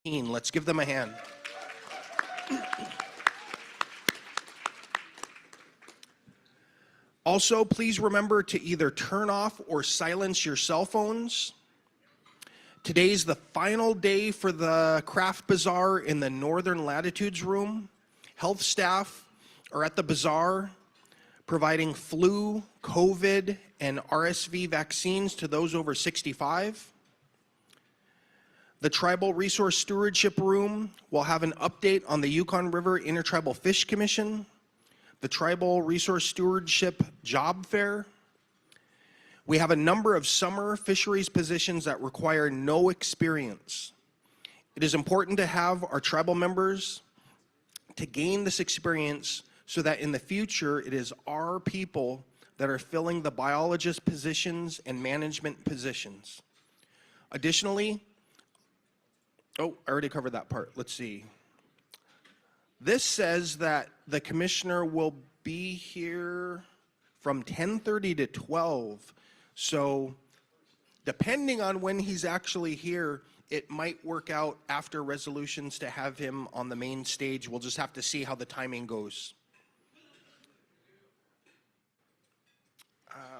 Let's give them a hand. Also, please remember to either turn off or silence your cell phones. Today's the final day for the craft bazaar in the Northern Latitudes room. Health staff are at the bazaar providing flu, COVID, and RSV vaccines to those over 65. The Tribal Resource Stewardship Room will have an update on the Yukon River Intertribal Fish Commission, the Tribal Resource Stewardship Job Fair. We have a number of summer fisheries positions that require no experience. It is important to have our tribal members to gain this experience so that in the future it is our people that are filling the biologist positions and management positions. Additionally, I already covered that part. Let's see. This says that the commissioner will be here from 10:30 to 12. So depending on when he's actually here, it might work out after resolutions to have him on the main stage. We'll just have to see how the timing goes.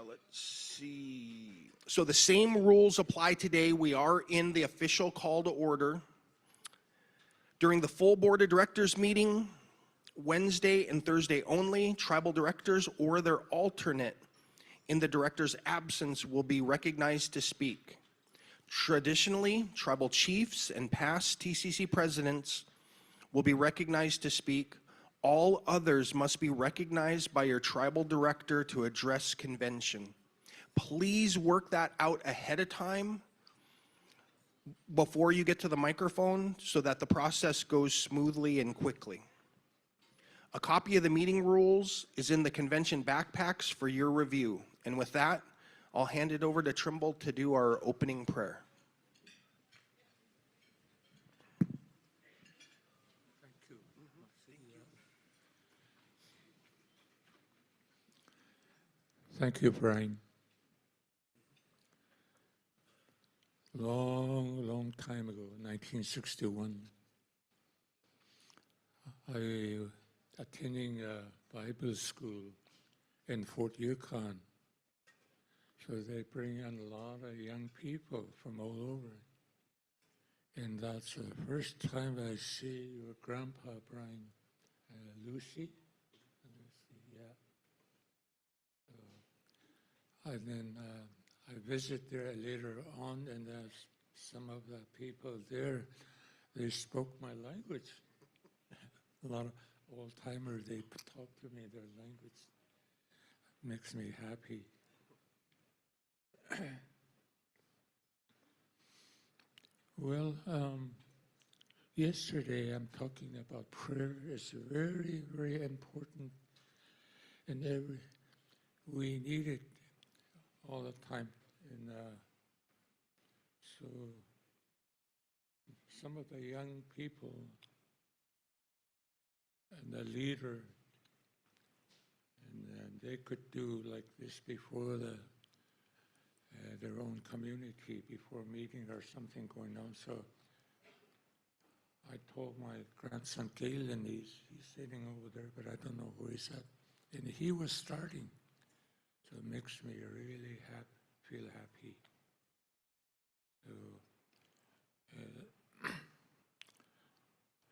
Let's see. So the same rules apply today. We are in the official call to order. During the full Board of Directors meeting, Wednesday and Thursday only, tribal directors or their alternate in the director's absence will be recognized to speak. Traditionally, tribal chiefs and past TCC presidents will be recognized to speak. All others must be recognized by your tribal director to address convention. Please work that out ahead of time before you get to the microphone so that the process goes smoothly and quickly. A copy of the meeting rules is in the convention backpacks for your review. And with that, I'll hand it over to Trimble to do our opening prayer. Thank you, Brian. Long time ago, 1961, I attending a Bible school in Fort Yukon. So they bring in a lot of young people from all over. And that's the first time I see your grandpa, Brian. Lucy, yeah. And then I visit there later on, and some of the people there, they spoke my language. A lot of old-timers, they talk to me their language. Makes me happy. Well, yesterday I'm talking about prayer. It's very, very important, and we need it all the time. And so some of the young people and the leader, and they could do like this before their own community, before meeting or something going on. So I told my grandson Galen, he's sitting over there, but I don't know where he's at, and he was starting. So it makes me really feel happy. So,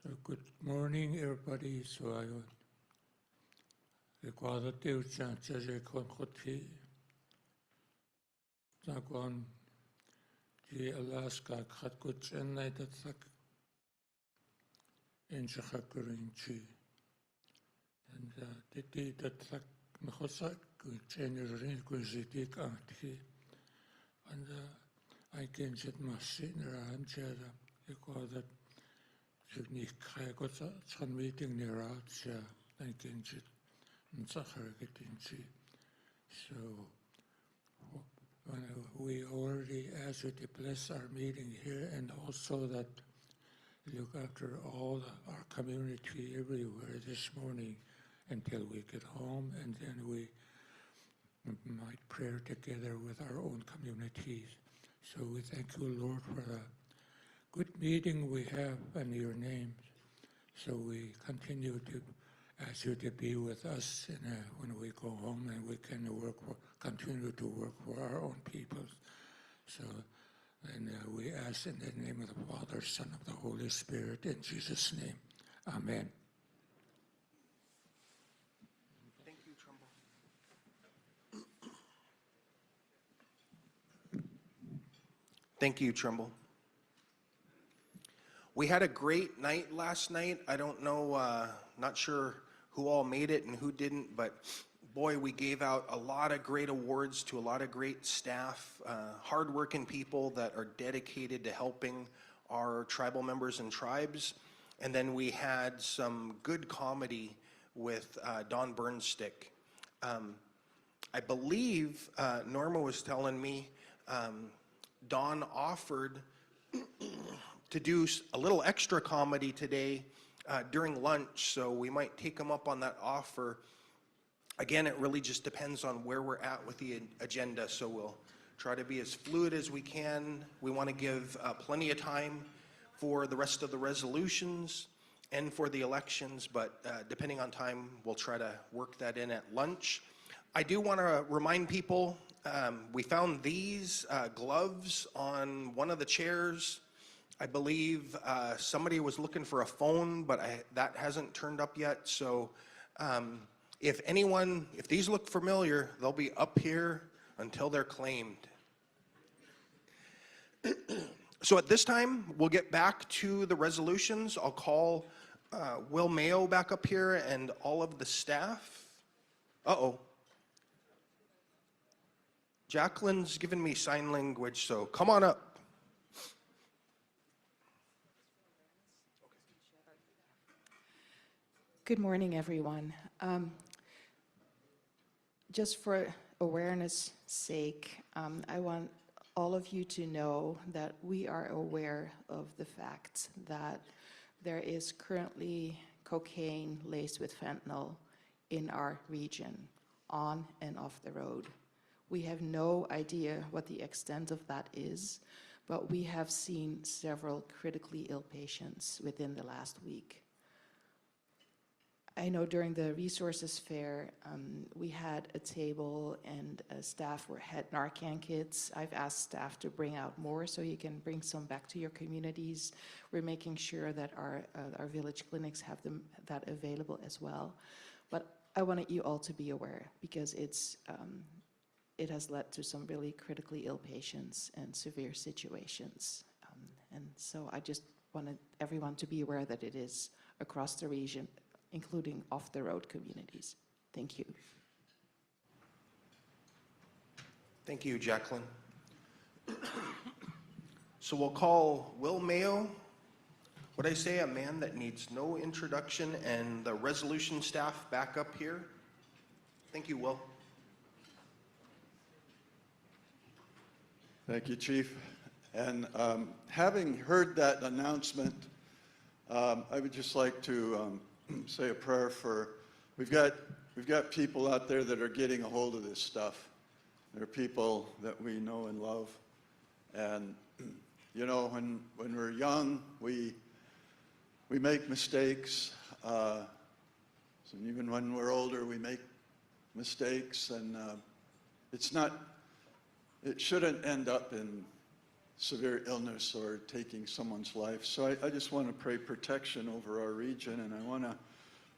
so good morning, everybody. So I require to Zakon the Alaska Khatkuch and Night attack in Shakakurinchi. And the day that Mahosak, which engineering Guzidik Arti, and I can get my senior and Jada, because that Jigni Kagota, some meeting near Artia, I can get in Sakarakitinchi. So we already asked you to bless our meeting here, and also that look after all our community everywhere this morning until we get home, and then we might pray together with our own communities. So we thank you, Lord, for the good meeting we have in your name. So we continue to ask you to be with us when we go home, and we can continue to work for our own peoples. So, and we ask in the name of the Father, Son, of the Holy Spirit, in Jesus' name. Amen. Thank you, Trumbull. Thank you, Trumbull. We had a great night last night. I don't know, not sure who all made it and who didn't, but boy, we gave out a lot of great awards to a lot of great staff, hardworking people that are dedicated to helping our tribal members and tribes. And then we had some good comedy with Don Burnstick. I believe Norma was telling me Don offered to do a little extra comedy today during lunch, so we might take him up on that offer. Again, it really just depends on where we're at with the agenda, so we'll try to be as fluid as we can. We want to give plenty of time for the rest of the resolutions and for the elections, but depending on time, we'll try to work that in at lunch. I do want to remind people, we found these gloves on one of the chairs. I believe somebody was looking for a phone, but that hasn't turned up yet. So if these look familiar, they'll be up here until they're claimed. So at this time, we'll get back to the resolutions. I'll call Will Mayo back up here and all of the staff. Uh-oh. Jacqueline's giving me sign language, so come on up. Good morning, everyone. Just for awareness' sake, I want all of you to know that we are aware of the fact that there is currently cocaine laced with fentanyl in our region, on and off the road. We have no idea what the extent of that is, but we have seen several critically ill patients within the last week. I know during the resources fair, we had a table and staff had Narcan kits. I've asked staff to bring out more so you can bring some back to your communities. We're making sure that our village clinics have that available as well. But I wanted you all to be aware because it has led to some really critically ill patients and severe situations. And so I just wanted everyone to be aware that it is across the region, including off-the-road communities. Thank you. Thank you, Jacqueline. So we'll call Will Mayo. Would I say a man that needs no introduction, and the resolution staff back up here? Thank you, Will. Thank you, Chief. And having heard that announcement, I would just like to say a prayer for, we've got people out there that are getting a hold of this stuff. They're people that we know and love. And, you know, when we're young, we make mistakes. So even when we're older, we make mistakes. And it shouldn't end up in severe illness or taking someone's life. So I just want to pray protection over our region, and I want to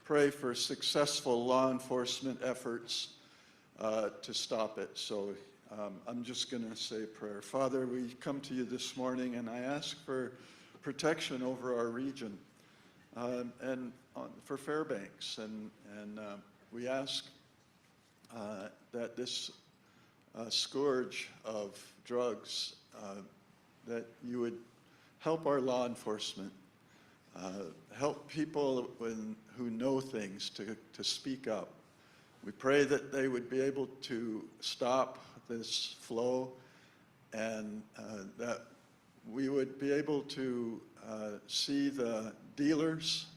pray for successful law enforcement efforts to stop it. So I'm just going to say a prayer. Father, we come to you this morning, and I ask for protection over our region and for Fairbanks. And we ask that this scourge of drugs, that you would help our law enforcement, help people who know things to speak up. We pray that they would be able to stop this flow, and that we would be able to see the dealers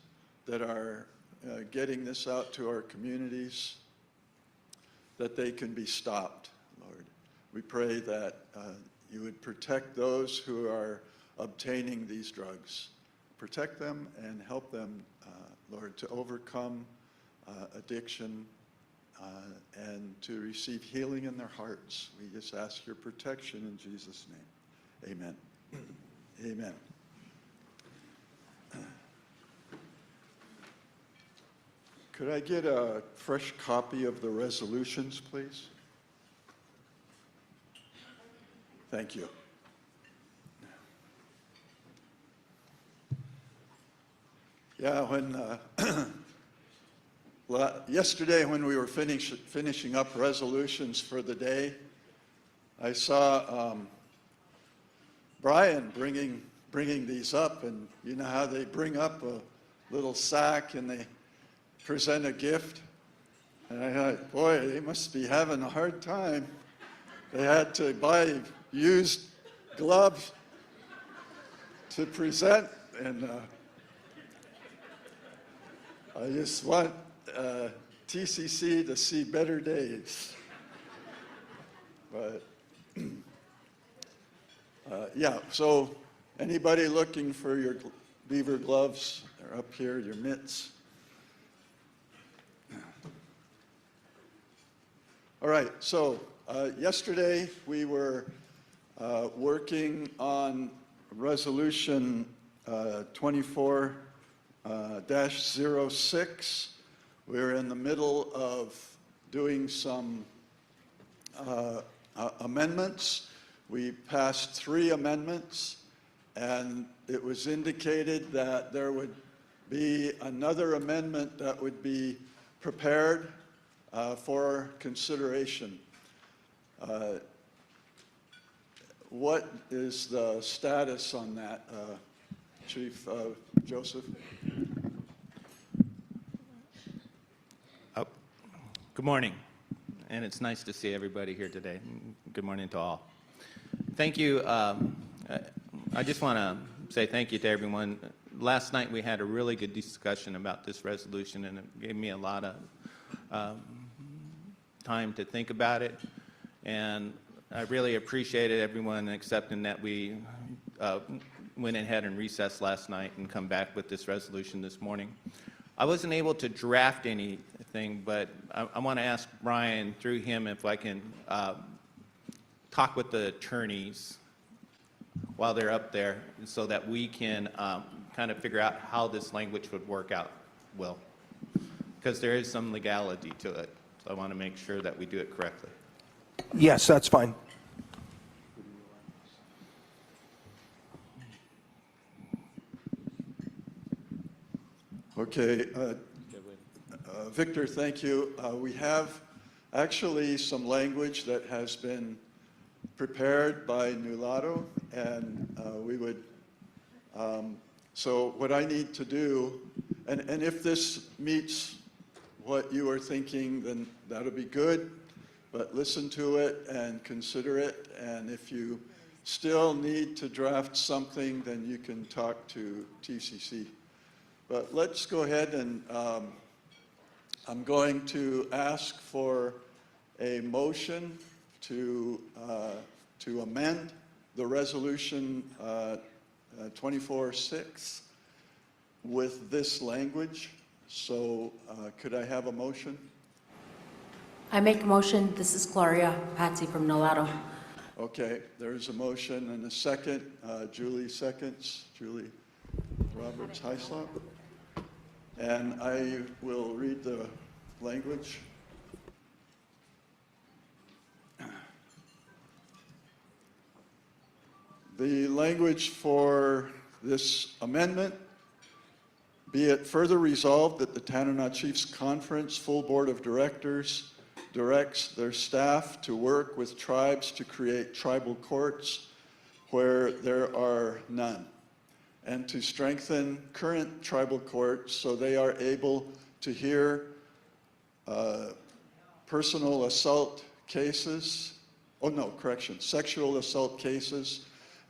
that are getting this out to our communities, that they can be stopped, Lord. We pray that you would protect those who are obtaining these drugs. Protect them and help them, Lord, to overcome addiction and to receive healing in their hearts. We just ask your protection in Jesus' name. Amen. Amen. Could I get a fresh copy of the resolutions, please? Thank you. Yeah, yesterday when we were finishing up resolutions for the day, I saw Brian bringing these up, and you know how they bring up a little sack and they present a gift. And I thought, boy, they must be having a hard time. They had to buy used gloves to present, and I just want TCC to see better days. But yeah, so anybody looking for your beaver gloves, they're up here, your mitts. All right, so yesterday we were working on resolution 24-06. We're in the middle of doing some amendments. We passed 3 amendments, and it was indicated that there would be another amendment that would be prepared for consideration. What is the status on that, Chief Joseph? Good morning, and it's nice to see everybody here today. Good morning to all. Thank you. I just want to say thank you to everyone. Last night we had a really good discussion about this resolution, and it gave me a lot of time to think about it, and I really appreciated everyone accepting that we went ahead and recessed last night and come back with this resolution this morning. I wasn't able to draft anything, but I want to ask Brian through him if I can talk with the attorneys while they're up there so that we can kind of figure out how this language would work out well, because there is some legality to it. So I want to make sure that we do it correctly. Yes, that's fine. Okay, Victor, thank you. We have actually some language that has been prepared by Nulato, and we would, so what I need to do, and if this meets what you are thinking, then that'll be good, but listen to it and consider it, and if you still need to draft something, then you can talk to TCC. But let's go ahead and I'm going to ask for a motion to amend the resolution 24-6 with this language. So could I have a motion? I make a motion. This is Gloria Patsy from Nolato. Okay, there's a motion and a second. Julie seconds. Julie Roberts Hyslop. And I will read the language. The language for this amendment: be it further resolved that the Tanana Chiefs Conference full board of directors directs their staff to work with tribes to create tribal courts where there are none, and to strengthen current tribal courts so they are able to hear sexual assault cases,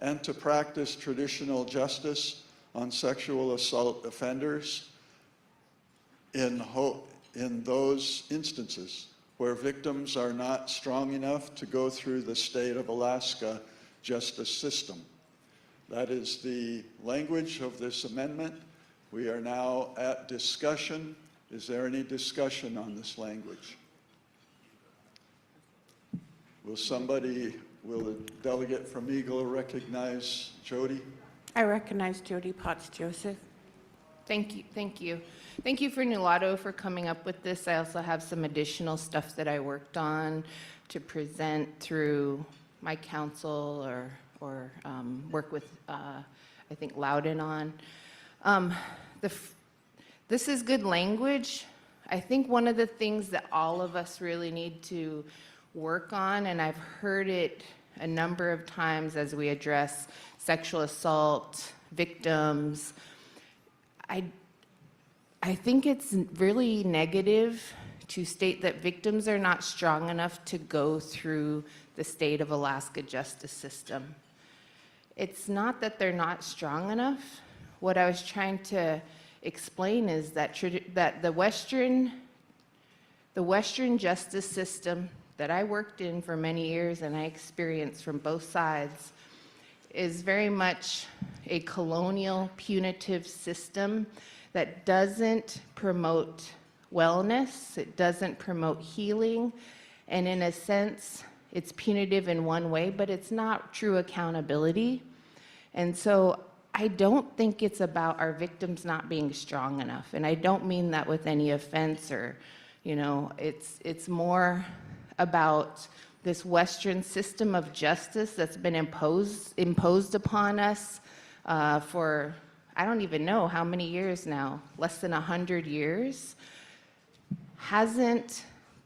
and to practice traditional justice on sexual assault offenders in those instances where victims are not strong enough to go through the state of Alaska justice system. That is the language of this amendment. We are now at discussion. Is there any discussion on this language? Will the delegate from Eagle recognize Jody? I recognize Jody Potts Joseph. Thank you, thank you. Thank you for Nulato for coming up with this. I also have some additional stuff that I worked on to present through my council or work with, I think, Loudon on. This is good language. I think one of the things that all of us really need to work on, and I've heard it a number of times as we address sexual assault victims, I think it's really negative to state that victims are not strong enough to go through the state of Alaska justice system. It's not that they're not strong enough. What I was trying to explain is that the Western justice system that I worked in for many years and I experienced from both sides is very much a colonial punitive system that doesn't promote wellness, it doesn't promote healing, and in a sense, it's punitive in one way, but it's not true accountability. And so I don't think it's about our victims not being strong enough, and I don't mean that with any offense or, it's more about this Western system of justice that's been imposed upon us for, I don't even know how many years now, less than 100 years, hasn't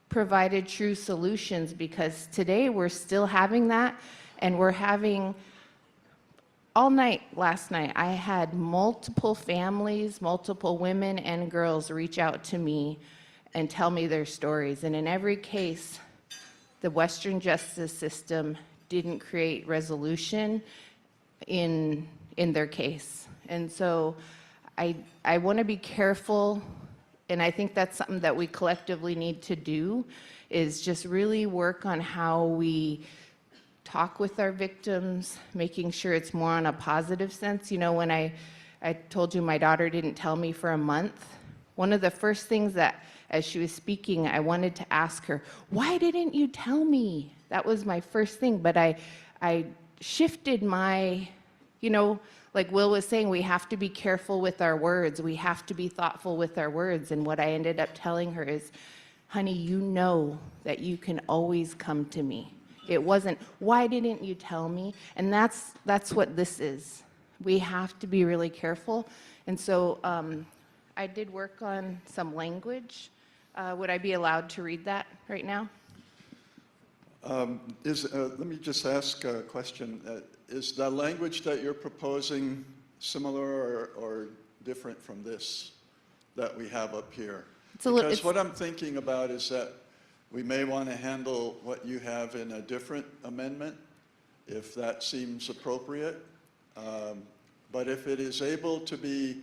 provided true solutions, because today we're still having that, and we're having, all night last night, I had multiple families, multiple women and girls reach out to me and tell me their stories, and in every case, the Western justice system didn't create resolution in their case. And so I want to be careful, and I think that's something that we collectively need to do, is just really work on how we talk with our victims, making sure it's more on a positive sense. When I told you my daughter didn't tell me for a month, one of the first things that, as she was speaking, I wanted to ask her, why didn't you tell me? That was my first thing, but I shifted my, like Will was saying, we have to be careful with our words. We have to be thoughtful with our words. And what I ended up telling her is, honey, you know that you can always come to me. It wasn't, why didn't you tell me? And that's what this is. We have to be really careful. And so I did work on some language. Would I be allowed to read that right now? Let me just ask a question. Is the language that you're proposing similar or different from this that we have up here? Because what I'm thinking about is that we may want to handle what you have in a different amendment, if that seems appropriate. But if it is able to be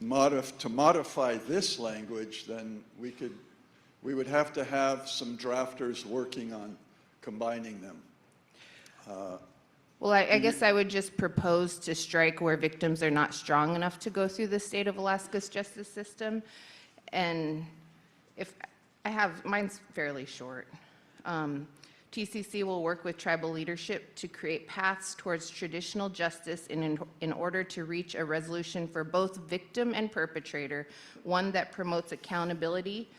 modify this language, then we would have to have some drafters working on combining them. Well, I guess I would just propose to strike where victims are not strong enough to go through the state of Alaska's justice system. And if I have, mine's fairly short. TCC will work with tribal leadership to create paths towards traditional justice in order to reach a resolution for both victim and perpetrator, one that promotes accountability,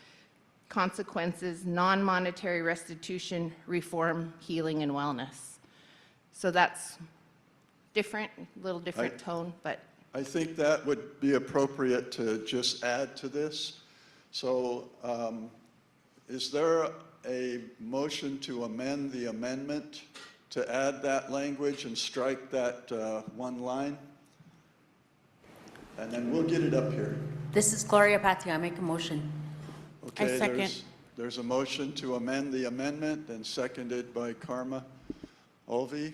consequences, non-monetary restitution, reform, healing, and wellness. So that's different, a little different tone, but. I think that would be appropriate to just add to this. So is there a motion to amend the amendment to add that language and strike that one line? And then we'll get it up here. This is Gloria Patti. I make a motion. Okay, I second. There's a motion to amend the amendment, and seconded by Karma Olvey.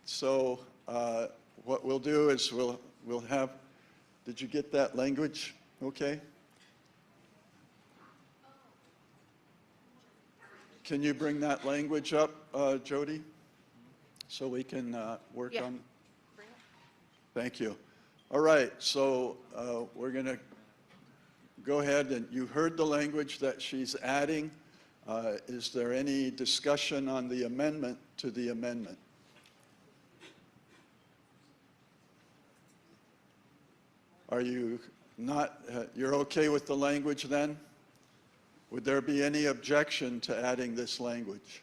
So what we'll do is we'll have, did you get that language? Okay. Can you bring that language up, Jody? so we can work Yeah. on? Thank you. All right, so we're going to go ahead, and you heard the language that she's adding. Is there any discussion on the amendment to the amendment? Are you not, you're okay with the language then? Would there be any objection to adding this language?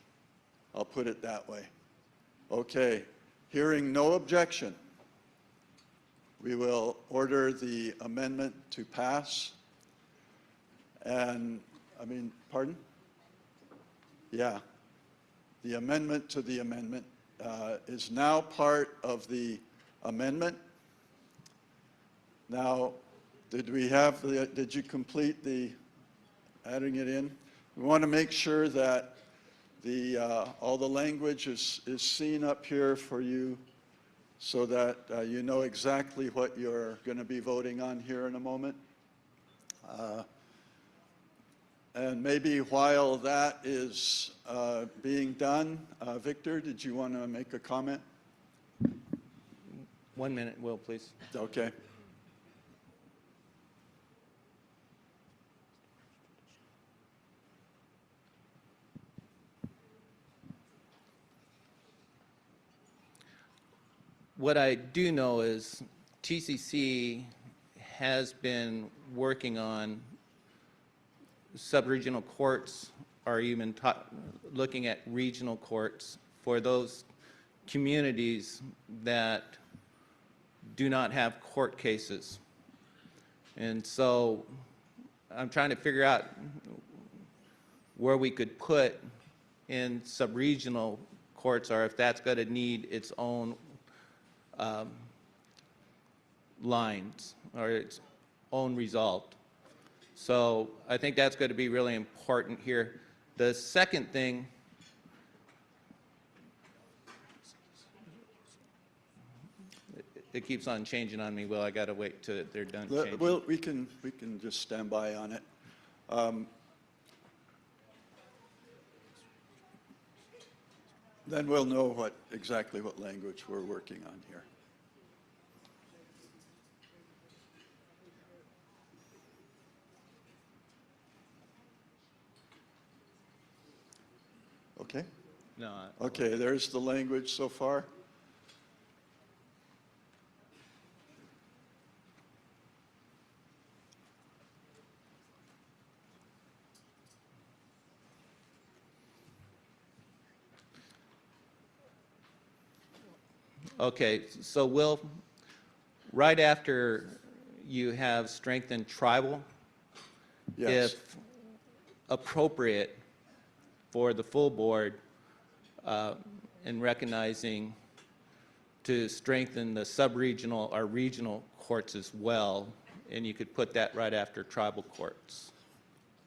I'll put it that way. Okay, hearing no objection, we will order the amendment to pass. And, pardon? Yeah. The amendment to the amendment is now part of the amendment. Now, did you complete the adding it in? We want to make sure that all the language is seen up here for you so that you know exactly what you're going to be voting on here in a moment. And maybe while that is being done, Victor, did you want to make a comment? 1 minute, Will, please. Okay. What I do know is TCC has been working on sub-regional courts, or even looking at regional courts for those communities that do not have court cases. And so I'm trying to figure out where we could put in sub-regional courts, or if that's going to need its own lines or its own result. So I think that's going to be really important here. The second thing, it keeps on changing on me. Well, I got to wait till they're done changing. Well, we can just stand by on it. Then we'll know exactly what language we're working on here. Okay? No, Okay, there's the language so far. okay, so Will, right after you have strengthened tribal, Yes. if appropriate for the full board, in recognizing to strengthen the sub-regional or regional courts as well, and you could put that right after tribal courts.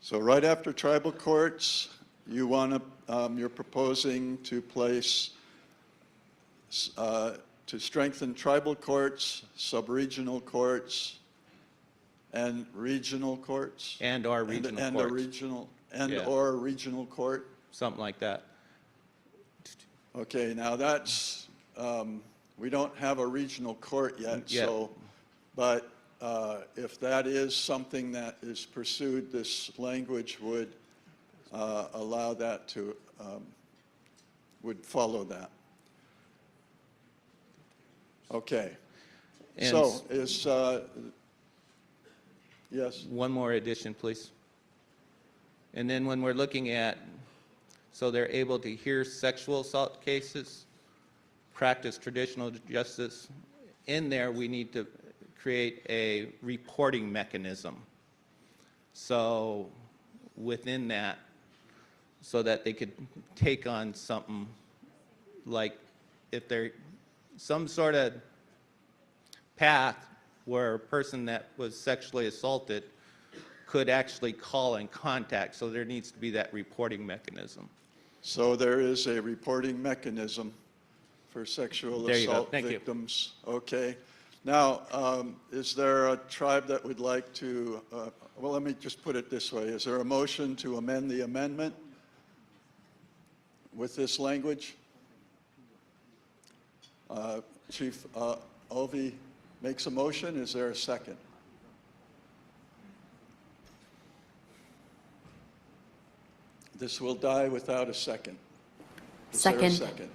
So right after tribal courts, you're proposing to place, to strengthen tribal courts, sub-regional courts, and regional courts? And our regional and courts. a regional, and Yeah. or regional court? Something like that. Okay, now that's, we don't have a regional court yet, Yet. so, but if that is something that is pursued, this language would allow that to, would follow that. Okay. And So is, yes, one more addition, please. And then when we're looking at, so they're able to hear sexual assault cases, practice traditional justice, in there we need to create a reporting mechanism. So within that, so that they could take on something like if they're some sort of path where a person that was sexually assaulted could actually call and contact. So there needs to be that reporting mechanism. so there is a reporting mechanism for sexual There you go. assault Thank you. victims. Okay. Now, is there a tribe that would like to, well, let me just put it this way. Is there a motion to amend the amendment with this language? Chief Ovi makes a motion. Is there a second? This will die without a second. Is there a Second. second?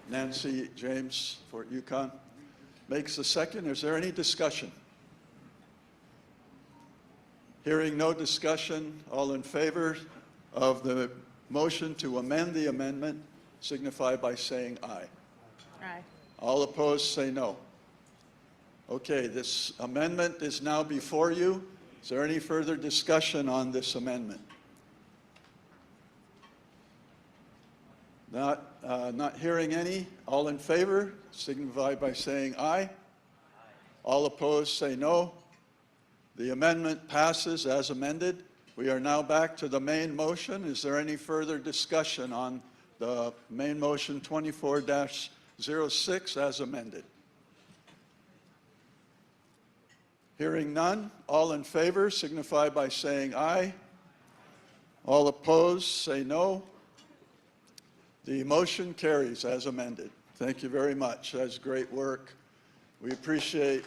Nancy James for Yukon makes a second. Is there any discussion? Hearing no discussion, all in favor of the motion to amend the amendment signify by saying aye. Aye. All opposed say no. Okay, this amendment is now before you. Is there any further discussion on this amendment? Not hearing any. All in favor signify by saying aye. All opposed say no. The amendment passes as amended. We are now back to the main motion. Is there any further discussion on the main motion 24-06 as amended? Hearing none, all in favor signify by saying aye. All opposed say no. The motion carries as amended. Thank you very much. That's great work. We appreciate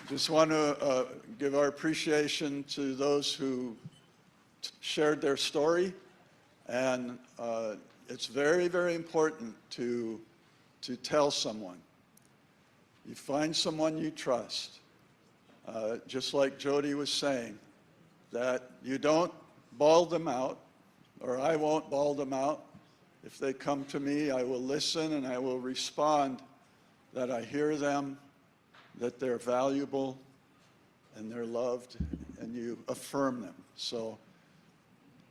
just want to give our appreciation to those who shared their story. And it's very, very important to tell someone. You find someone you trust, just like Jody was saying, that you don't bawl them out, or I won't bawl them out. If they come to me, I will listen and I will respond, that I hear them, that they're valuable and they're loved, and you affirm them. So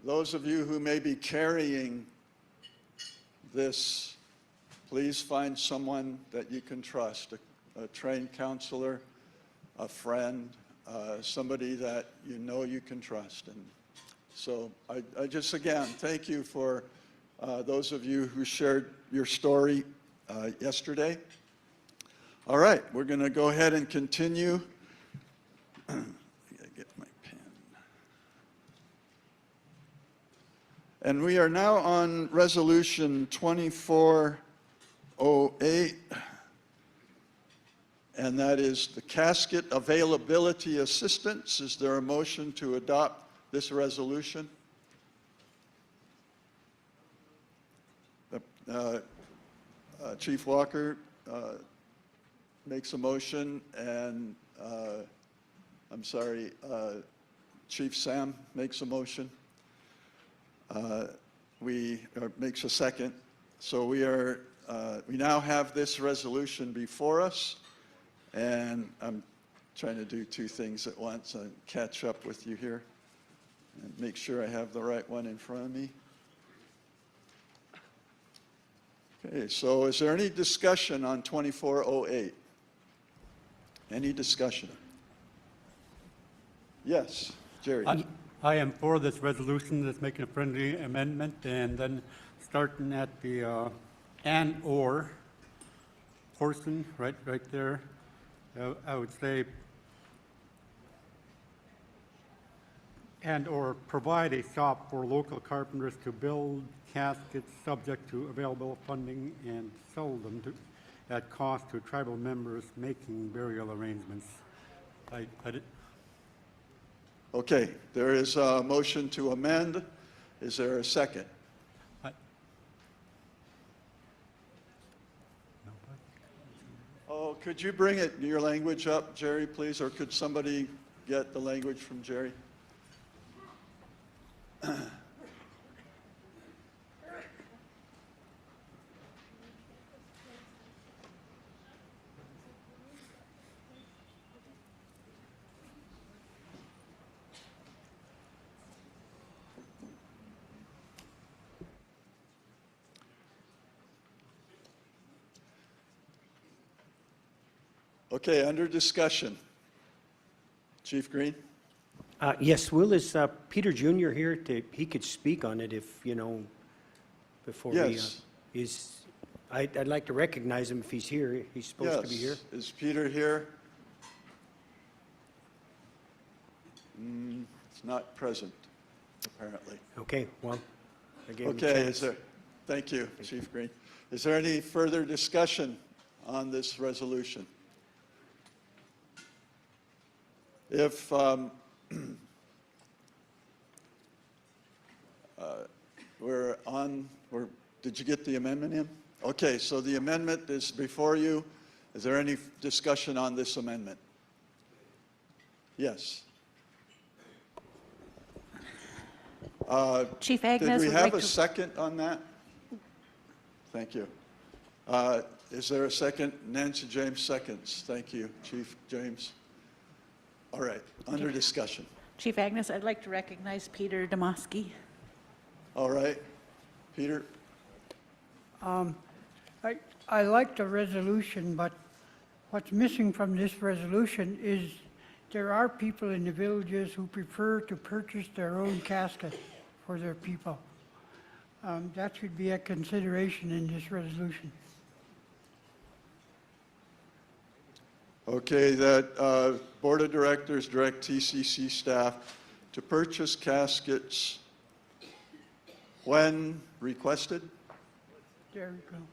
those of you who may be carrying this, please find someone that you can trust, a trained counselor, a friend, somebody that you know you can trust. And so I just, again, thank you for those of you who shared your story yesterday. All right, we're going to go ahead and continue. I gotta get my pen. And we are now on Resolution 2408, and that is the casket availability assistance. Is there a motion to adopt this resolution? Chief Walker makes a motion, and Chief Sam makes a motion. Makes a second. So we now have this resolution before us, and I'm trying to do two things at once and catch up with you here and make sure I have the right one in front of me. Okay, so is there any discussion on 2408? Any discussion? Yes, Jerry. I am for this resolution that's making a friendly amendment, and then starting at the and/or portion right there, I would say and/or provide a shop for local carpenters to build caskets subject to available funding and sell them at cost to tribal members making burial arrangements. Okay, there is a motion to amend. Is there a second? Oh, could you bring your language up, Jerry, please? Or could somebody get the language from Jerry? Okay, under discussion. Chief Green? Yes, Will, is Peter Jr. here? He could speak on it if, before Yes. I'd like to recognize him if he's here. He's supposed to be here. Yes. Is Peter here? It's not present, apparently. Okay, well, I gave him a Okay, chance. thank you, Chief Green. Is there any further discussion on this resolution? If, did you get the amendment in? Okay, so the amendment is before you. Is there any discussion on this amendment? Yes. Chief Did Agnes we would have like a to... second on that? Thank you. Is there a second? Nancy James seconds. Thank you, Chief James. All right, under discussion. Chief Agnes, I'd like to recognize Peter Demoski. All right, Peter? I like the resolution, but what's missing from this resolution is there are people in the villages who prefer to purchase their own casket for their people. That should be a consideration in this resolution. Okay, that Board of Directors direct TCC staff to purchase caskets when requested? There we go.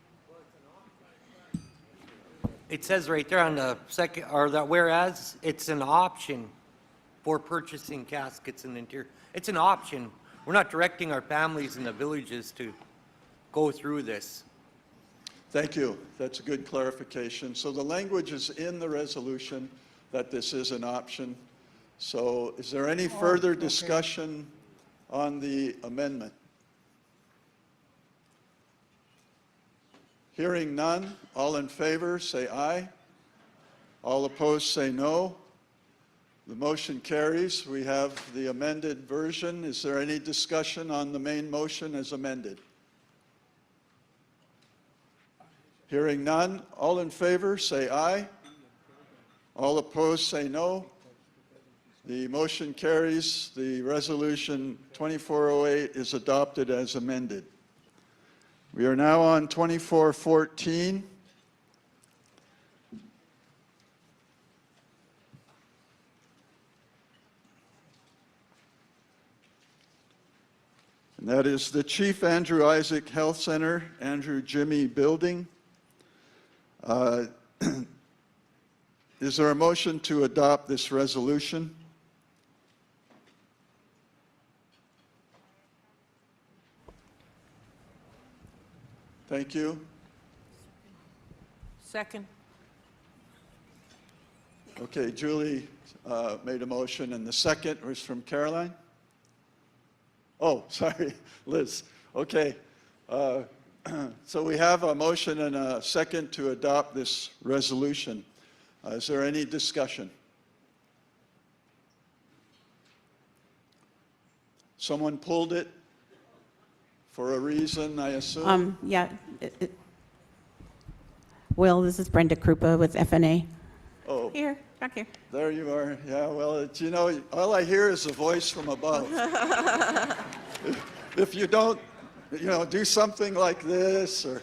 It says right there on the second, or that whereas, it's an option for purchasing caskets in the interior. It's an option. We're not directing our families in the villages to go through this. Thank you. That's a good clarification. So the language is in the resolution that this is an option. So is there any further okay. discussion on the amendment? Hearing none, all in favor say aye. All opposed say no. The motion carries. We have the amended version. Is there any discussion on the main motion as amended? Hearing none, all in favor say aye. All opposed say no. The motion carries. The resolution 2408 is adopted as amended. We are now on 2414. And that is the Chief Andrew Isaac Health Center, Andrew Jimmy Building. Is there a motion to adopt this resolution? Thank you. Second. Okay, Julie made a motion, and the second was from Caroline? Oh, sorry, Liz. Okay. So we have a motion and a second to adopt this resolution. Is there any discussion? Someone pulled it for a reason, I assume? Yeah. Will, this is Brenda Krupa with FNA. Oh, Here, back here. there you are. Yeah, well, you know, all I hear is a voice from above. If you don't, you know, do something like this or...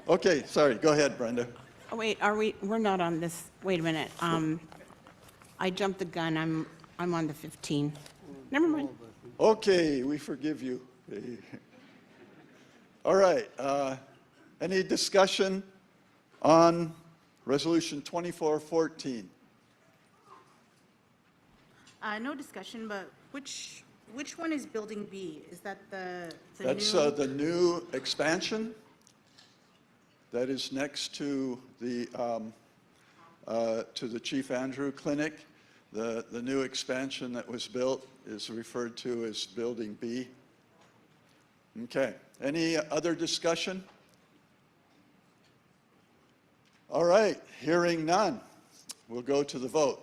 Okay, sorry, go ahead, Brenda. Oh, wait, we're not on this, wait a minute. I jumped the gun, I'm on the 15. Never mind. Okay, we forgive you. All right, any discussion on Resolution 2414? No discussion, but which one is Building B? Is that the That's new? the new expansion that is next to the Chief Andrew Clinic. The new expansion that was built is referred to as Building B. Okay, any other discussion? All right, hearing none, we'll go to the vote.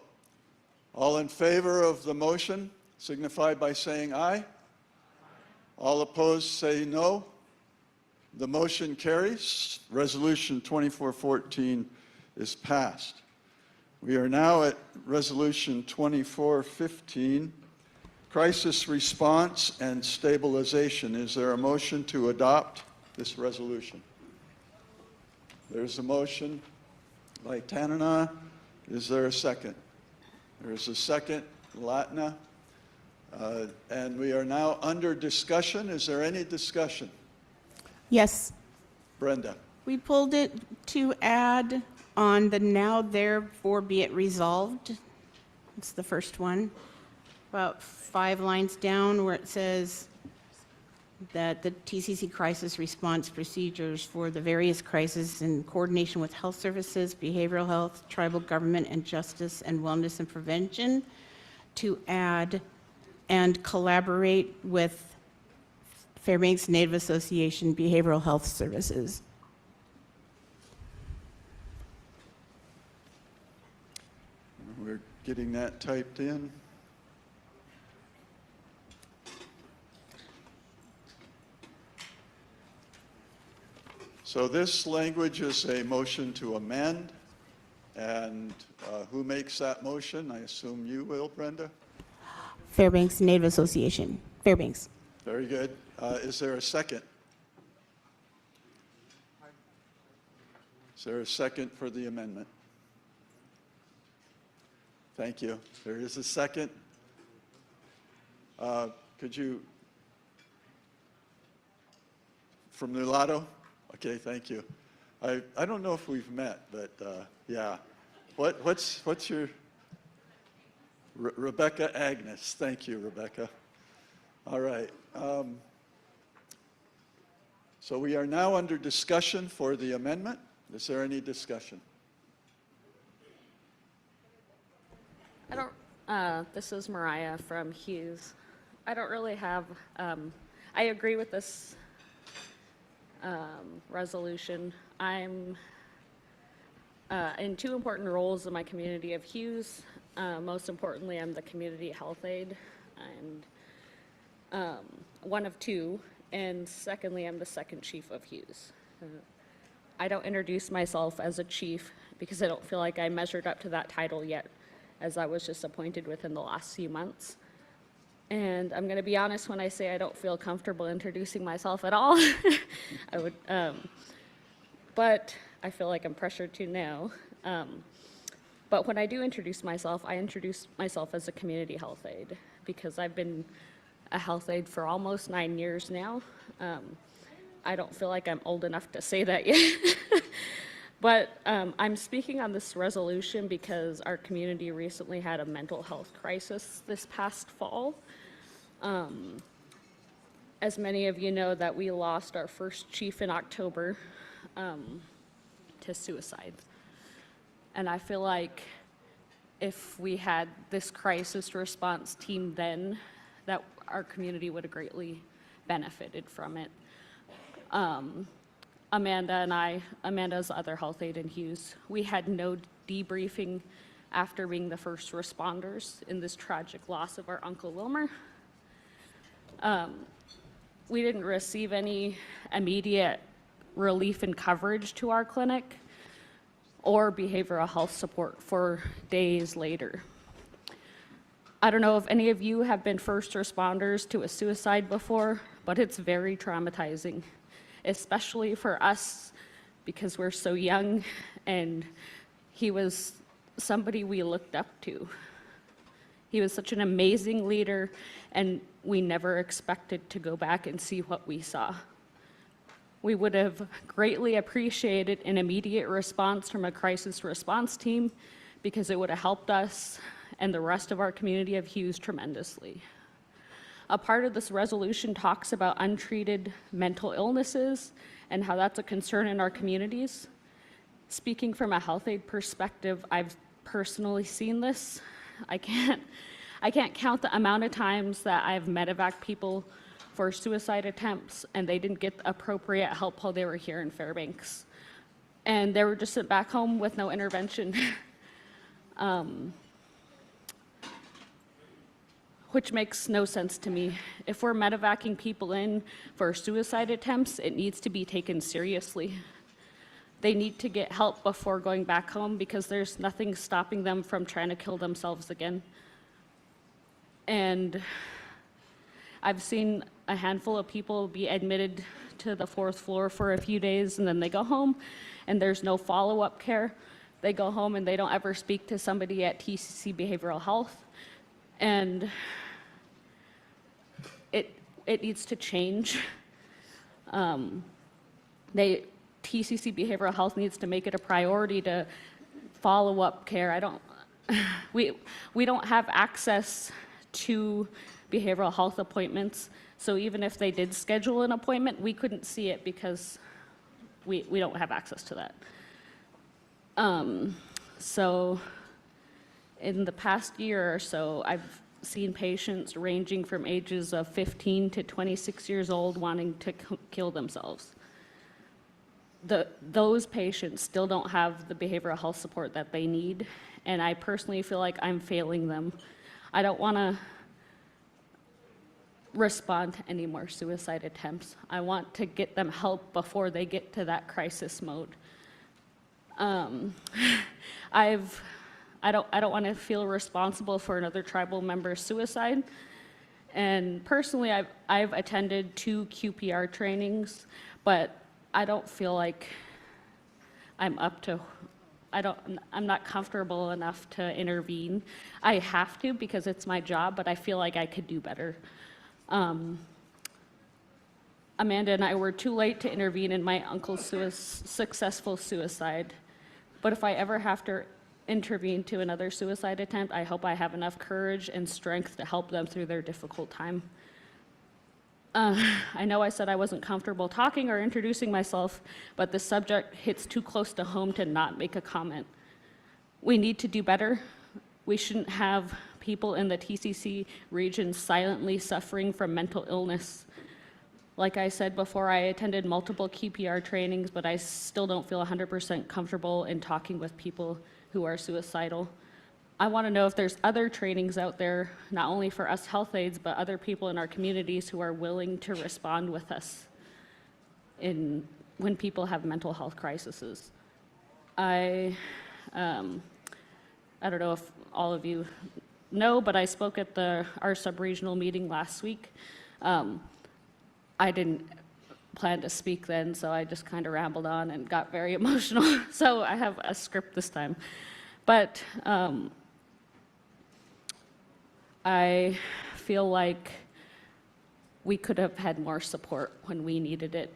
All in favor of the motion signify by saying aye. All opposed say no. The motion carries. Resolution 2414 is passed. We are now at Resolution 2415, Crisis Response and Stabilization. Is there a motion to adopt this resolution? There's a motion by Tanana. Is there a second? There is a second, Latna. And we are now under discussion. Is there any discussion? Yes, Brenda? we pulled it to add on the now therefore be it resolved. It's the first one, about 5 lines down where it says that the TCC crisis response procedures for the various crises in coordination with health services, behavioral health, tribal government, and justice and wellness and prevention, to add and collaborate with Fairbanks Native Association Behavioral Health Services. We're getting that typed in. So this language is a motion to amend, and who makes that motion? I assume you will, Brenda? Fairbanks Native Association, Fairbanks. Very good. Is there a second? Is there a second for the amendment? Thank you. There is a second. Could you, from Nulato? Okay, thank you. I don't know if we've met, but yeah. What's your, Rebecca Agnes. Thank you, Rebecca. All right. So we are now under discussion for the amendment. Is there any discussion? This is Mariah from Hughes. I don't really have, I agree with this resolution. I'm in 2 important roles in my community of Hughes. Most importantly, I'm the community health aide, and one of 2, and secondly, I'm the second chief of Hughes. I don't introduce myself as a chief because I don't feel like I measured up to that title yet, as I was just appointed within the last few months. And I'm going to be honest when I say I don't feel comfortable introducing myself at all. I would, but I feel like I'm pressured to now. But when I do introduce myself, I introduce myself as a community health aide because I've been a health aide for almost 9 years now. I don't feel like I'm old enough to say that yet. But I'm speaking on this resolution because our community recently had a mental health crisis this past fall. As many of you know, that we lost our first chief in October to suicide. And I feel like if we had this crisis response team then, that our community would have greatly benefited from it. Amanda and I, Amanda's the other health aide in Hughes, we had no debriefing after being the first responders in this tragic loss of our Uncle Wilmer. We didn't receive any immediate relief and coverage to our clinic or behavioral health support for days later. I don't know if any of you have been first responders to a suicide before, but it's very traumatizing, especially for us because we're so young, and he was somebody we looked up to. He was such an amazing leader, and we never expected to go back and see what we saw. We would have greatly appreciated an immediate response from a crisis response team because it would have helped us and the rest of our community of Hughes tremendously. A part of this resolution talks about untreated mental illnesses and how that's a concern in our communities. Speaking from a health aide perspective, I've personally seen this. I can't count the amount of times that I've medevac people for suicide attempts and they didn't get the appropriate help while they were here in Fairbanks. And they were just sent back home with no intervention. Which makes no sense to me. If we're medevacing people in for suicide attempts, it needs to be taken seriously. They need to get help before going back home because there's nothing stopping them from trying to kill themselves again. And I've seen a handful of people be admitted to the 4th floor for a few days and then they go home and there's no follow-up care. They go home and they don't ever speak to somebody at TCC Behavioral Health. And it needs to change. TCC Behavioral Health needs to make it a priority to follow up care. We don't have access to behavioral health appointments, so even if they did schedule an appointment, we couldn't see it because we don't have access to that. So in the past year or so, I've seen patients ranging from ages of 15 to 26 years old wanting to kill themselves. Those patients still don't have the behavioral health support that they need, and I personally feel like I'm failing them. I don't want to respond to any more suicide attempts. I want to get them help before they get to that crisis mode. I don't want to feel responsible for another tribal member's suicide. And personally, I've attended 2 QPR trainings, but I don't feel like I'm not comfortable enough to intervene. I have to because it's my job, but I feel like I could do better. Amanda and I were too late to intervene in my uncle's successful suicide. But if I ever have to intervene to another suicide attempt, I hope I have enough courage and strength to help them through their difficult time. I know I said I wasn't comfortable talking or introducing myself, but the subject hits too close to home to not make a comment. We need to do better. We shouldn't have people in the TCC region silently suffering from mental illness. Like I said before, I attended multiple QPR trainings, but I still don't feel 100% comfortable in talking with people who are suicidal. I want to know if there's other trainings out there, not only for us health aides, but other people in our communities who are willing to respond with us when people have mental health crises. I don't know if all of you know, but I spoke at our sub-regional meeting last week. I didn't plan to speak then, so I just kind of rambled on and got very emotional. So I have a script this time. But I feel like we could have had more support when we needed it.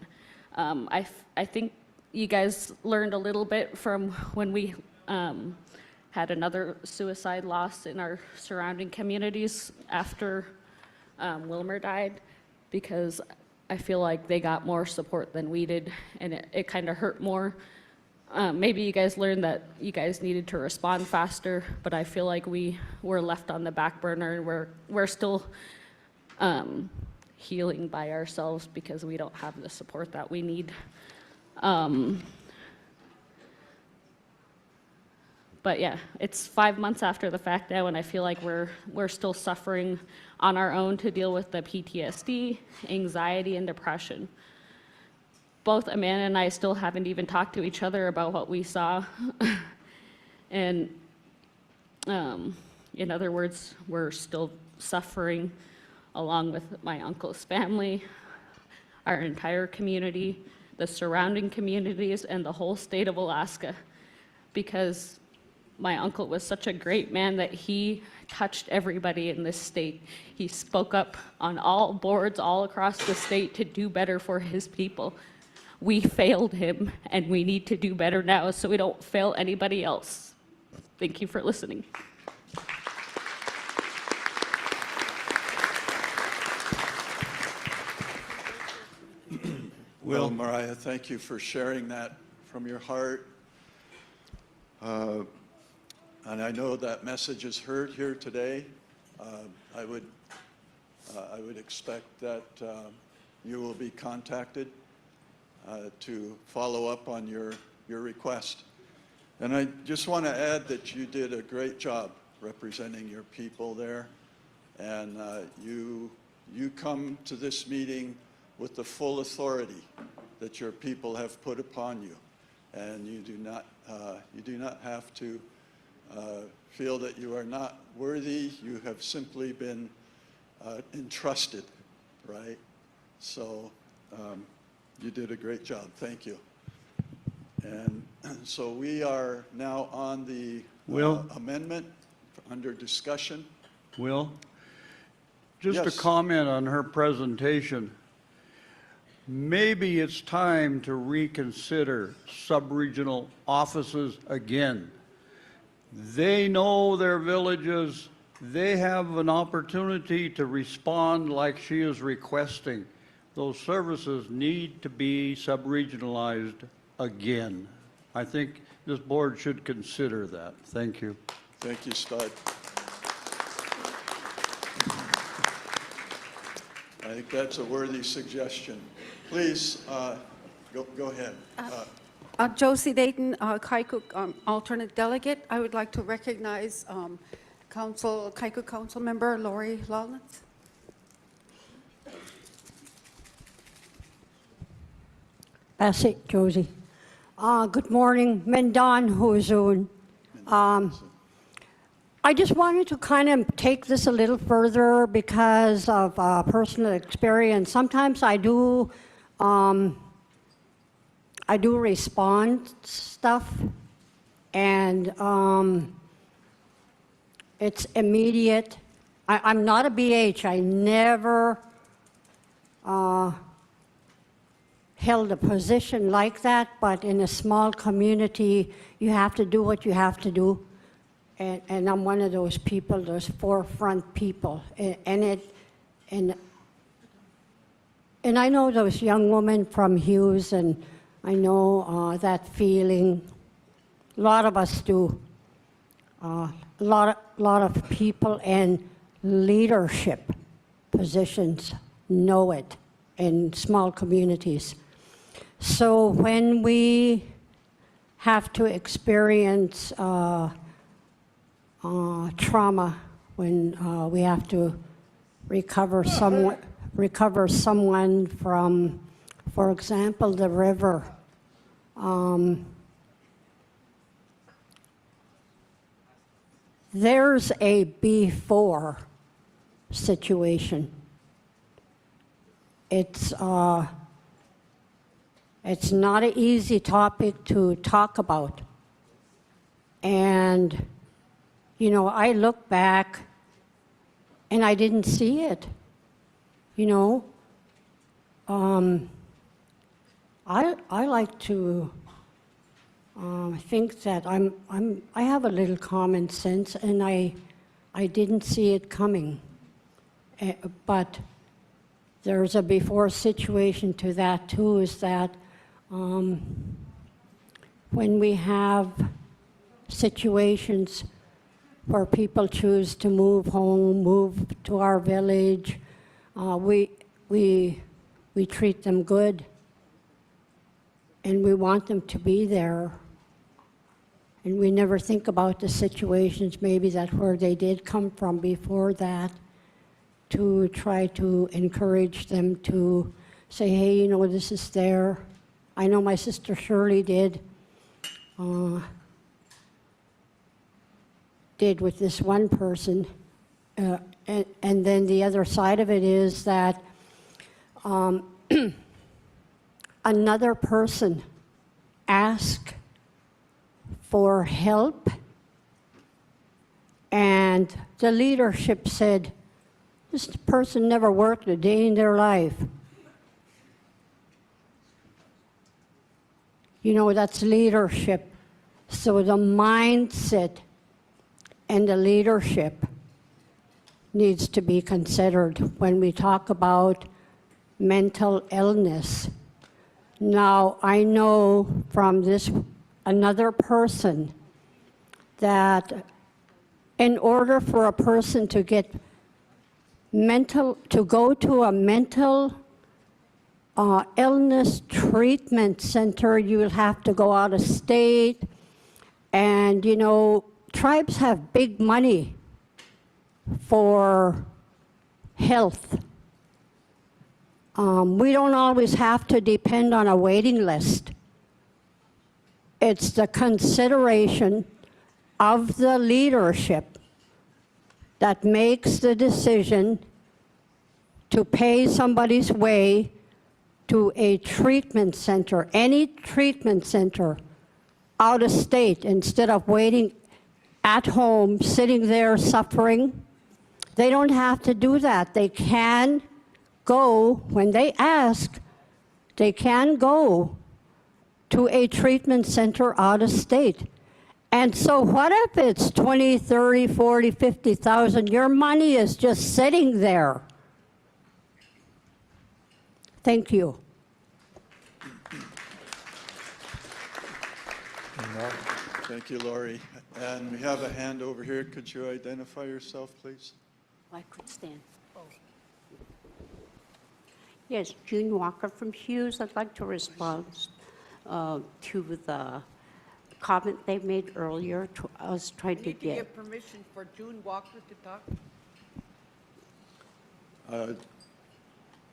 I think you guys learned a little bit from when we had another suicide loss in our surrounding communities after Wilmer died, because I feel like they got more support than we did, and it kind of hurt more. Maybe you guys learned that you guys needed to respond faster, but I feel like we were left on the back burner, and we're still healing by ourselves because we don't have the support that we need. But yeah, it's 5 months after the fact now, and I feel like we're still suffering on our own to deal with the PTSD, anxiety, and depression. Both Amanda and I still haven't even talked to each other about what we saw. And in other words, we're still suffering along with my uncle's family, our entire community, the surrounding communities, and the whole state of Alaska, because my uncle was such a great man that he touched everybody in this state. He spoke up on all boards all across the state to do better for his people. We failed him, and we need to do better now so we don't fail anybody else. Thank you for listening. Well, Mariah, thank you for sharing that from your heart. And I know that message is heard here today. I would expect that you will be contacted to follow up on your request. And I just want to add that you did a great job representing your people there. And you come to this meeting with the full authority that your people have put upon you. And you do not have to feel that you are not worthy. You have simply been entrusted, right? So you did a great job. Thank you. And so we are now on the Will? amendment under discussion. Will, Just Yes. a comment on her presentation. Maybe it's time to reconsider sub-regional offices again. They know their villages. They have an opportunity to respond like she is requesting. Those services need to be sub-regionalized again. I think this board should consider that. Thank you. Thank you, Stud. I think that's a worthy suggestion. Please, go ahead. Josie Dayton, Kaikuk alternate delegate. I would like to recognize Kaikuk Council Member Lori Lawlence. That's it, Josie. Good morning, Mendan Huzun. I just wanted to kind of take this a little further because of personal experience. Sometimes I do respond stuff, and it's immediate. I'm not a BH. I never held a position like that, but in a small community, you have to do what you have to do. And I'm one of those people, those forefront people. And I know those young women from Hughes, and I know that feeling. A lot of us do. A lot of people in leadership positions know it in small communities. So when we have to experience trauma, when we have to recover someone from, for example, the river, there's a before situation. It's not an easy topic to talk about. And, you know, I look back and I didn't see it, you know. I like to think that I have a little common sense, and I didn't see it coming. But there's a before situation to that too, is that when we have situations where people choose to move home, move to our village, we treat them good, and we want them to be there. And we never think about the situations maybe that where they did come from before that, to try to encourage them to say, hey, you know, this is there. I know my sister Shirley did with this one person. And then the other side of it is that another person asked for help, and the leadership said, this person never worked a day in their life. You know, that's leadership. So the mindset and the leadership needs to be considered when we talk about mental illness. Now, I know from this another person that in order for a person to get to go to a mental illness treatment center, you will have to go out of state. And, you know, tribes have big money for health. We don't always have to depend on a waiting list. It's the consideration of the leadership that makes the decision to pay somebody's way to a treatment center, any treatment center, out of state, instead of waiting at home, sitting there suffering, They don't have to do that. They can go, when they ask, they can go to a treatment center out of state. And so what if it's 20, 30, 40, 50,000? Your money is just sitting there. Thank you. Thank you, Lori. And we have a hand over here. Could you identify yourself, please? I could stand. Yes, June Walker from Hughes. I'd like to respond to the comment they made earlier. I was trying to Need to get. give permission for June Walker to talk.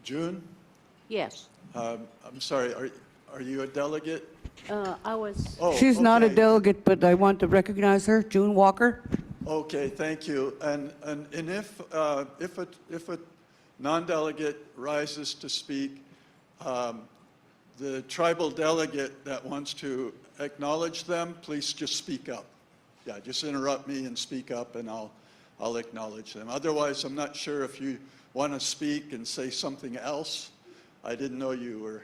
June? Yes. I'm sorry, are you a delegate? I was. Oh, She's not a okay. delegate, but I want to recognize her, June Walker. Okay, thank you. And if a non-delegate rises to speak, the tribal delegate that wants to acknowledge them, please just speak up. Yeah, just interrupt me and speak up, and I'll acknowledge them. Otherwise, I'm not sure if you want to speak and say something else. I didn't know you were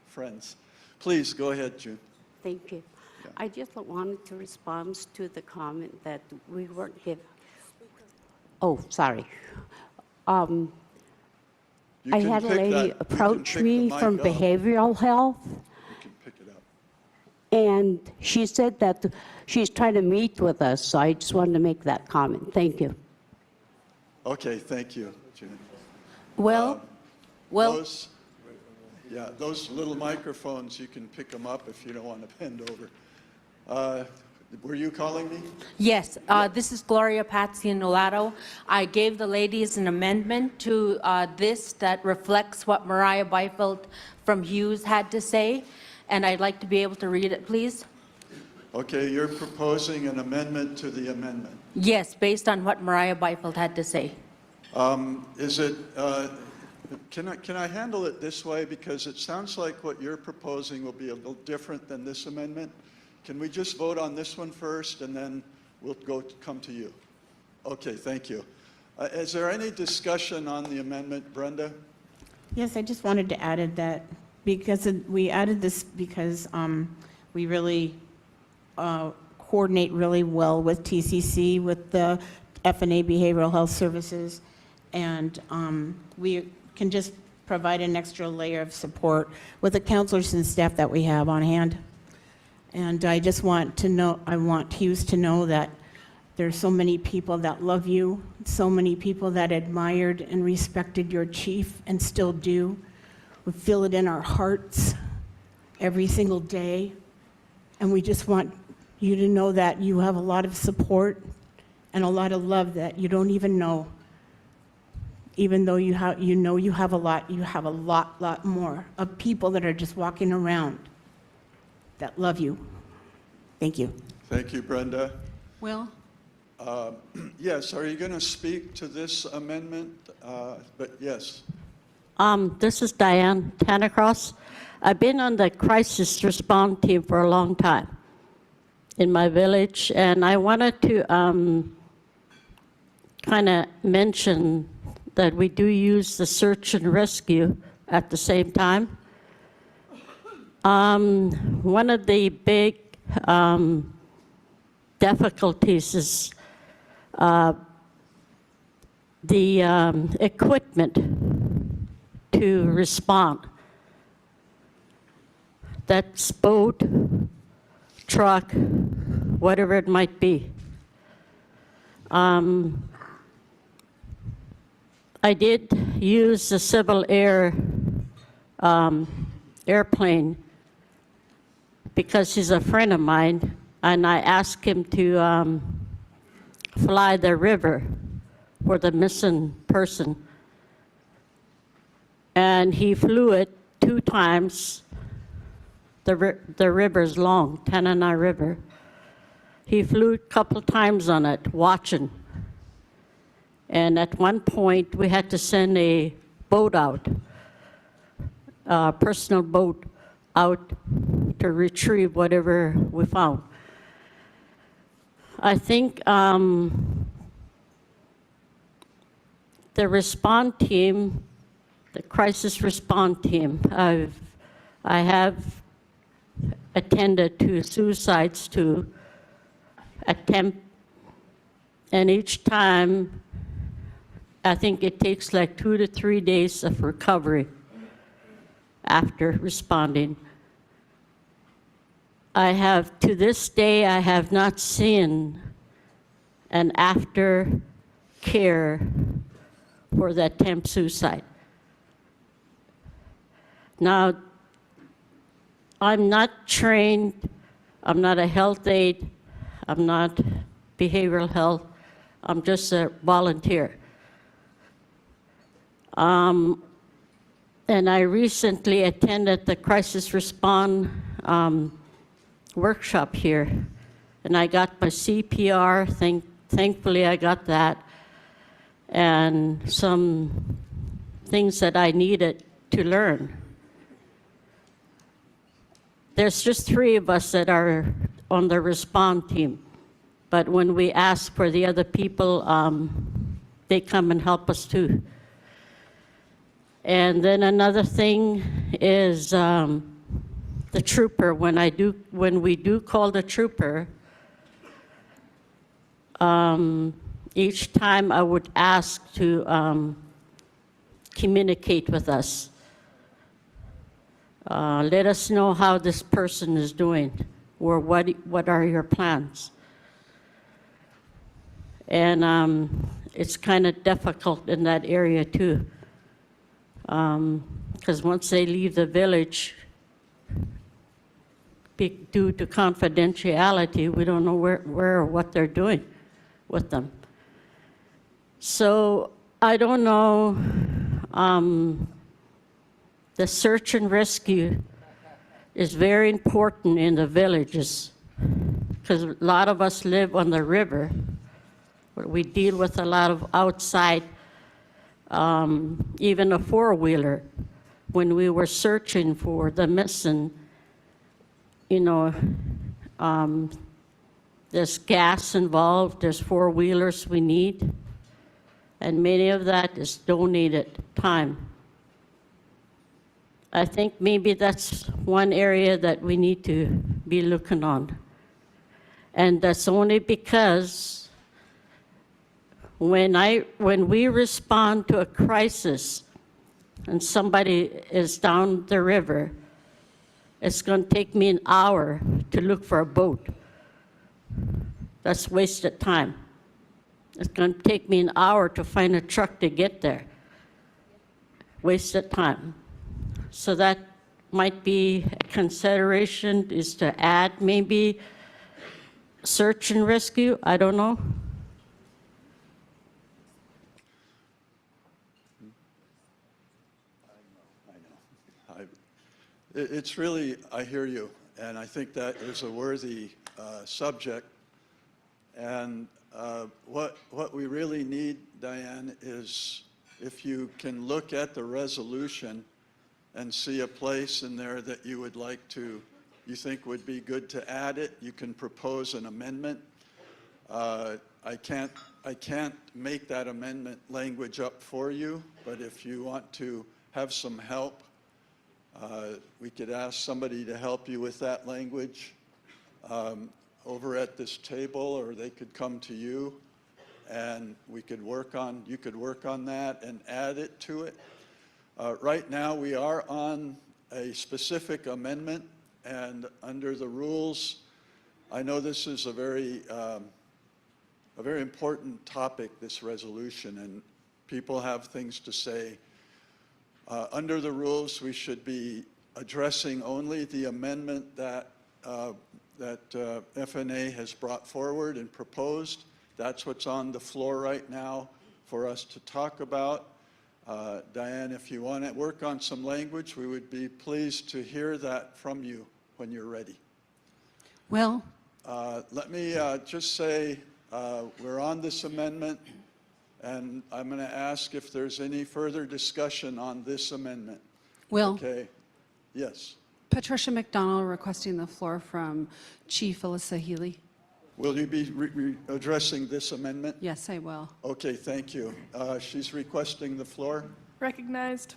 friends. Please, go ahead, June. Thank you. Yeah. I just wanted to respond to the comment that we weren't given. Oh, sorry. You I can had a pick lady that- you can approach pick me the mic from up. behavioral health, You can pick it up. and she said that she's trying to meet with us, so I just wanted to make that comment. Thank you. Okay, thank you, June. Well, Those little microphones, you can pick them up if you don't want to bend over. Were you calling me? yes, this is Gloria Patsy Nolato. I gave the ladies an amendment to this that reflects what Mariah Beifeld from Hughes had to say, and I'd like to be able to read it, please. Okay, you're proposing an amendment to the amendment. Yes, based on what Mariah Beifeld had to say. Is it, can I handle it this way? Because it sounds like what you're proposing will be a little different than this amendment. Can we just vote on this one first, and then we'll come to you? Okay, thank you. Is there any discussion on the amendment, Brenda? Yes, I just wanted to add that because we added this because we really coordinate really well with TCC, with the FNA Behavioral Health Services, and we can just provide an extra layer of support with the counselors and staff that we have on hand. And I just want to know, I want Hughes to know that there's so many people that love you, so many people that admired and respected your chief and still do. We feel it in our hearts every single day. And we just want you to know that you have a lot of support and a lot of love that you don't even know. Even though you have a lot, you have a lot more of people that are just walking around that love you. Thank you. Thank you, Brenda. Will? Yes, are you going to speak to this amendment? But yes. This is Diane Tannacross. I've been on the crisis response team for a long time in my village, and I wanted to kind of mention that we do use the search and rescue at the same time. One of the big difficulties is the equipment to respond. That's boat, truck, whatever it might be. I did use the civil air airplane because he's a friend of mine, and I asked him to fly the river for the missing person. And he flew it 2 times. The river's long, Tanana River. He flew a couple times on it, watching. And at one point, we had to send a boat out, a personal boat out to retrieve whatever we found. I think the response team, the crisis response team, I have attended to suicides to attempt, and each time, I think it takes like 2 to 3 days of recovery after responding. To this day, I have not seen an after care for the attempt suicide. Now, I'm not trained, I'm not a health aide, I'm not behavioral health, I'm just a volunteer. And I recently attended the crisis response workshop here, and I got my CPR, thankfully I got that, and some things that I needed to learn. There's just 3 of us that are on the response team, but when we ask for the other people, they come and help us too. And then another thing is the trooper. When we do call the trooper, each time I would ask to communicate with us. Let us know how this person is doing, or what are your plans. And it's kind of difficult in that area too, because once they leave the village, due to confidentiality, we don't know where or what they're doing with them. So I don't know. The search and rescue is very important in the villages, because a lot of us live on the river. We deal with a lot of outside, even a four-wheeler. When we were searching for the missing, there's gas involved, there's four-wheelers we need, and many of that is donated time. I think maybe that's one area that we need to be looking on. And that's only because when we respond to a crisis and somebody is down the river, it's going to take me an hour to look for a boat. That's wasted time. It's going to take me an hour to find a truck to get there. Wasted time. So that might be a consideration, is to add maybe search and rescue. I don't know. I know. It's really, I hear you, and I think that is a worthy subject. And what we really need, Diane, is if you can look at the resolution and see a place in there that you would like to, you think would be good to add it, you can propose an amendment. I can't make that amendment language up for you, but if you want to have some help, we could ask somebody to help you with that language over at this table, or they could come to you, and you could work on that and add it to it. Right now, we are on a specific amendment, and under the rules, I know this is a very important topic, this resolution, and people have things to say. Under the rules, we should be addressing only the amendment that FNA has brought forward and proposed. That's what's on the floor right now for us to talk about. Diane, if you want to work on some language, we would be pleased to hear that from you when you're ready. Well, let me just say we're on this amendment, and I'm going to ask if there's any further discussion on this amendment. Will. Okay. Yes. Patricia McDonald requesting the floor from Chief Alyssa Healy. Will you be addressing this amendment? Yes, I will. Okay, thank you. She's requesting the floor. Recognized.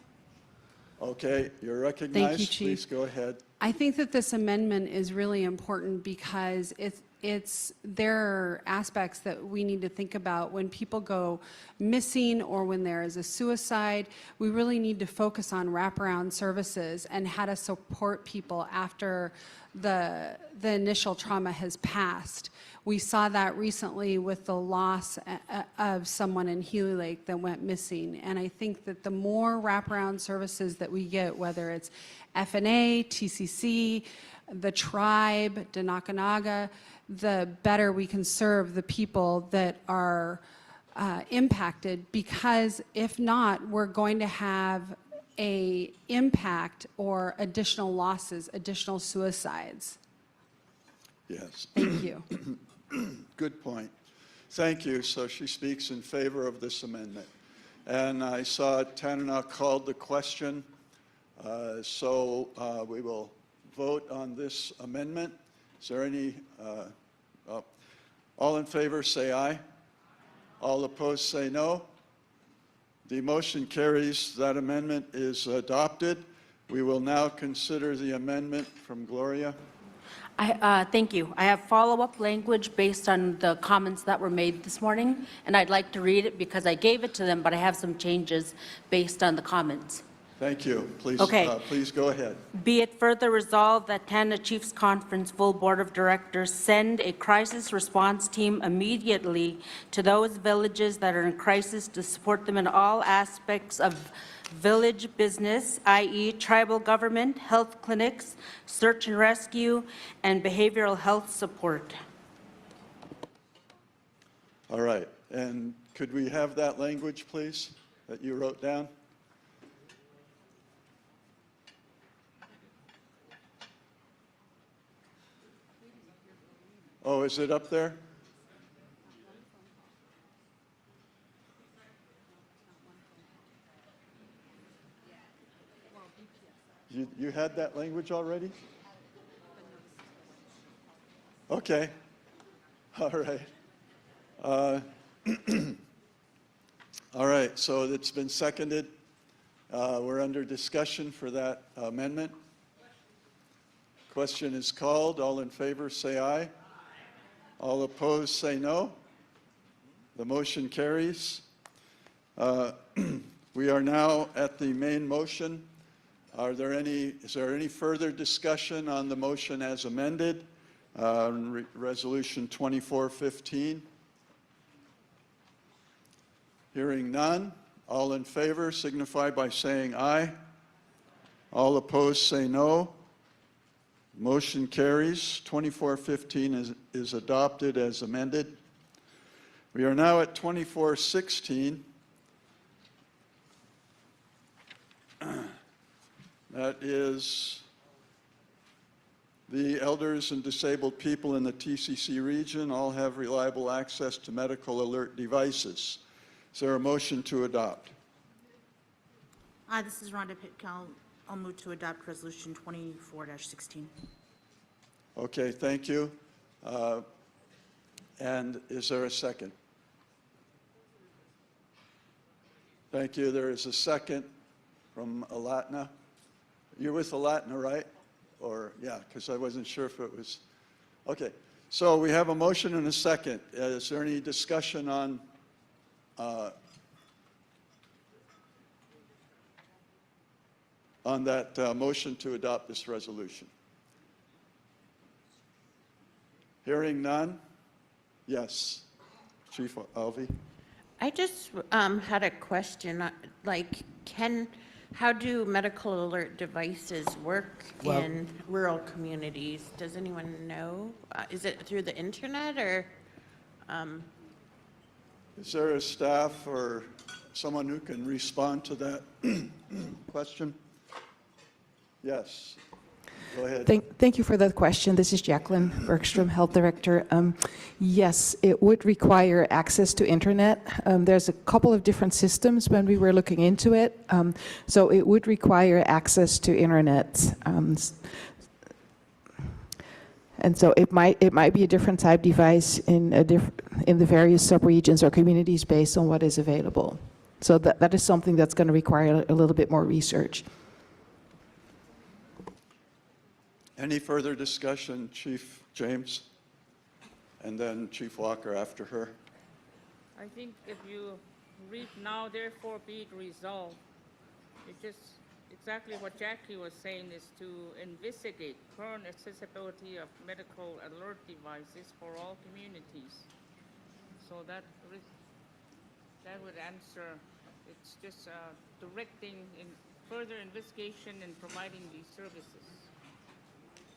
Okay, you're recognized. Chief. Please go ahead. I think that this amendment is really important because there are aspects that we need to think about when people go missing or when there is a suicide. We really need to focus on wraparound services and how to support people after the initial trauma has passed. We saw that recently with the loss of someone in Healy Lake that went missing. And I think that the more wraparound services that we get, whether it's FNA, TCC, the tribe, Danakanaga, the better we can serve the people that are impacted, because if not, we're going to have an impact or additional losses, additional suicides. Yes. Thank you. Good point. Thank you. So she speaks in favor of this amendment. And I saw Tanana called the question. So we will vote on this amendment. Is there any, all in favor say aye. All opposed say no. The motion carries. That amendment is adopted. We will now consider the amendment from Gloria. Thank you. I have follow-up language based on the comments that were made this morning, and I'd like to read it because I gave it to them, but I have some changes based on the comments. Thank you. Please, Okay. Please go ahead. Be it further resolved that Canada Chiefs Conference full Board of Directors send a crisis response team immediately to those villages that are in crisis to support them in all aspects of village business, i.e. tribal government, health clinics, search and rescue, and behavioral health support. All right. And could we have that language, please, that you wrote down? Oh, is it up there? You had that language already? Okay. All right. All right, so it's been seconded. We're under discussion for that amendment. Question is called. All in favor say aye. All opposed say no. The motion carries. We are now at the main motion. Is there any further discussion on the motion as amended? Resolution 2415. Hearing none. All in favor signify by saying aye. All opposed say no. Motion carries. 2415 is adopted as amended. We are now at 2416. That is the elders and disabled people in the TCC region all have reliable access to medical alert devices. Is there a motion to adopt? This is Rhonda Pitkel. I'll move to adopt Resolution 24-16. Okay, thank you. And is there a second? Thank you. There is a second from Alatna. You're with Alatna, right? Or, yeah, because I wasn't sure if it was. Okay, so we have a motion and a second. Is there any discussion on that motion to adopt this resolution? Hearing none? Yes. Chief Alvey? I just had a question, how do medical alert devices work Well- in rural communities? Does anyone know? Is it through the internet or? Is there a staff or someone who can respond to that question? Yes. Go ahead. Thank you for that question. This is Jacqueline Bergstrom, Health Director. Yes, it would require access to internet. There's a couple of different systems when we were looking into it. So it would require access to internet. And so it might be a different type device in the various subregions or communities based on what is available. So that is something that's going to require a little bit more research. Any further discussion, Chief James? And then Chief Walker after her. I think if you read now, therefore be it resolved, it just exactly what Jackie was saying is to investigate current accessibility of medical alert devices for all communities. So that would answer. It's just directing in further investigation and providing these services.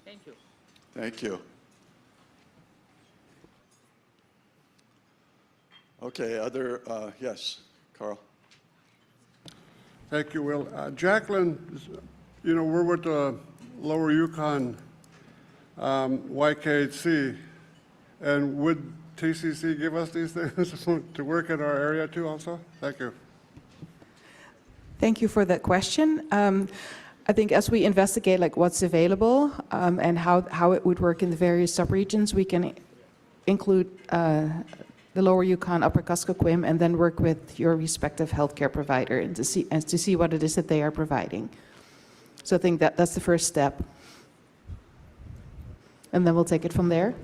Thank you. Thank you. Okay, yes, Carl. Thank you, Will. Jacqueline, you know, we're with the Lower Yukon YKHC, and would TCC give us these things to work in our area too also? Thank you. Thank you for that question. I think as we investigate like what's available and how it would work in the various subregions, we can include the Lower Yukon, Upper Kuskokwim, and then work with your respective healthcare provider and to see what it is that they are providing. So I think that's the first step. And then we'll take it from there.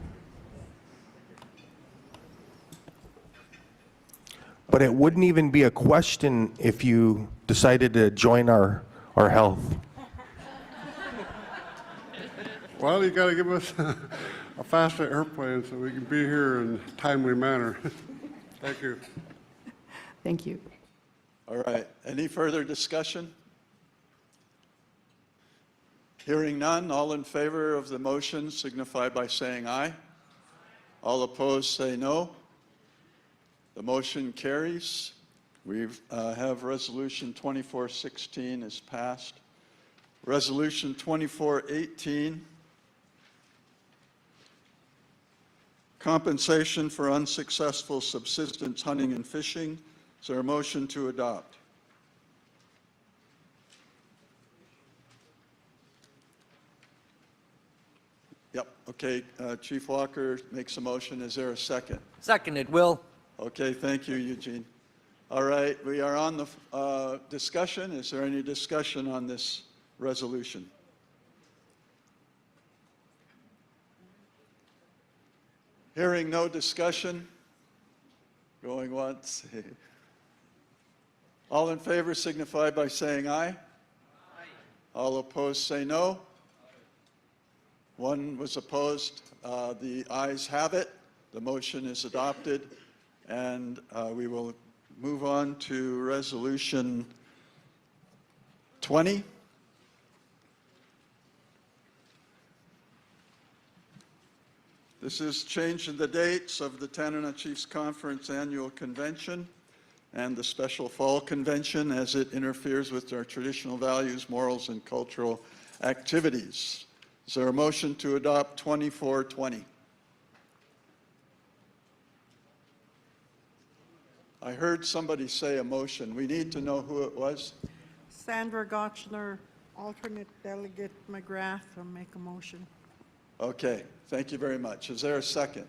But it wouldn't even be a question if you decided to join our health. Well, you got to give us a faster airplane so we can be here in a timely manner. Thank you. Thank you. All right, any further discussion? Hearing none, all in favor of the motion signify by saying aye. All opposed say no. The motion carries. We have Resolution 2416 is passed. Resolution 2418, compensation for unsuccessful subsistence hunting and fishing. Is there a motion to adopt? Yep, okay, Chief Walker makes a motion. Is there a second? Seconded, Will. Okay, thank you, Eugene. All right, we are on the discussion. Is there any discussion on this resolution? Hearing no discussion, going once. All in favor signify by saying aye. Aye. All opposed say no. One was opposed. The ayes have it. The motion is adopted. And we will move on to Resolution 20. This is changing the dates of the Tanana Chiefs Conference Annual Convention and the Special Fall Convention as it interferes with our traditional values, morals, and cultural activities. Is there a motion to adopt 2420? I heard somebody say a motion. We need to know who it was. Sandra Gotchner, alternate delegate McGrath, will make a motion. Okay, thank you very much. Is there a second?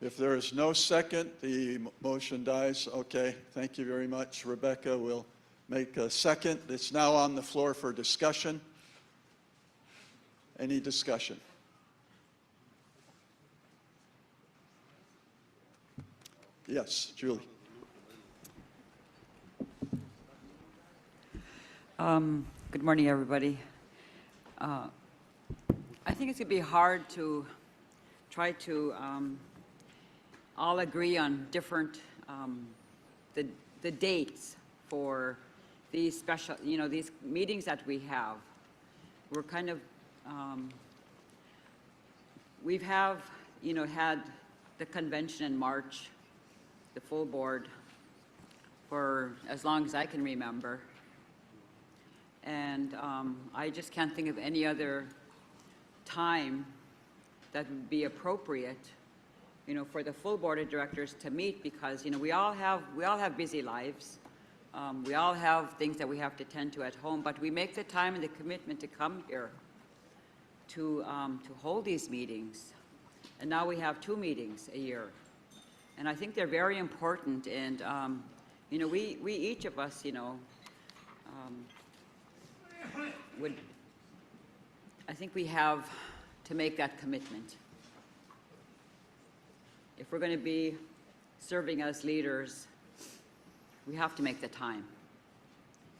If there is no second, the motion dies. Okay, thank you very much. Rebecca will make a second. It's now on the floor for discussion. Any discussion? Yes, Julie. Good morning, everybody. I think it's going to be hard to try to all agree on different, the dates for these special, these meetings that we have. We're kind of, we've had the convention in March, the full board, for as long as I can remember. And I just can't think of any other time that would be appropriate, for the full board of directors to meet because, we all have busy lives. We all have things that we have to tend to at home, but we make the time and the commitment to come here to hold these meetings. And now we have 2 meetings a year. And I think they're very important. And, you know, we each of us, you know, I think we have to make that commitment. If we're going to be serving as leaders, we have to make the time.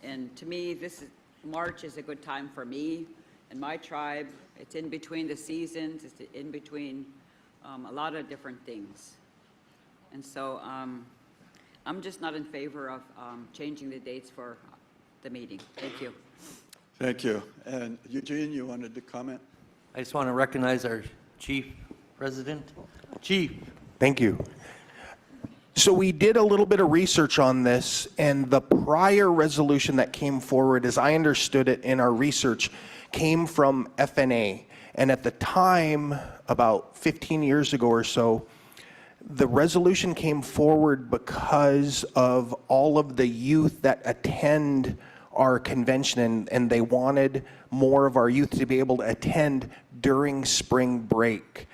And to me, March is a good time for me and my tribe. It's in between the seasons, it's in between a lot of different things. And so I'm just not in favor of changing the dates for the meeting. Thank you. Thank you. And Eugene, you wanted to comment? I just want to recognize our chief president. Chief. Thank you. So we did a little bit of research on this, and the prior resolution that came forward, as I understood it in our research, came from FNA. And at the time, about 15 years ago or so, the resolution came forward because of all of the youth that attend our convention, and they wanted more of our youth to be able to attend during spring break,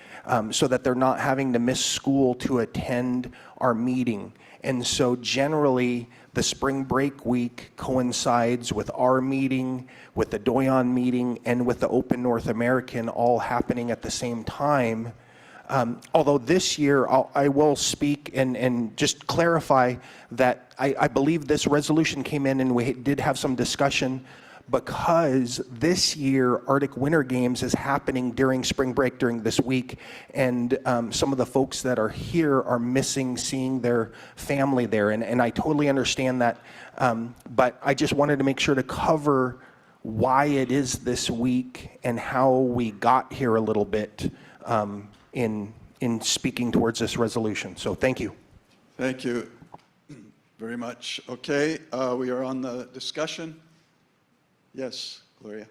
so that they're not having to miss school to attend our meeting. And so generally, the spring break week coincides with our meeting, with the Doyon meeting, and with the Open North American all happening at the same time. Although this year, I will speak and just clarify that I believe this resolution came in and we did have some discussion, because this year Arctic Winter Games is happening during spring break during this week, and some of the folks that are here are missing seeing their family there, and I totally understand that, but I just wanted to make sure to cover why it is this week and how we got here a little bit in speaking towards this resolution. So thank you. Thank you very much. Okay, we are on the discussion. Yes, Gloria.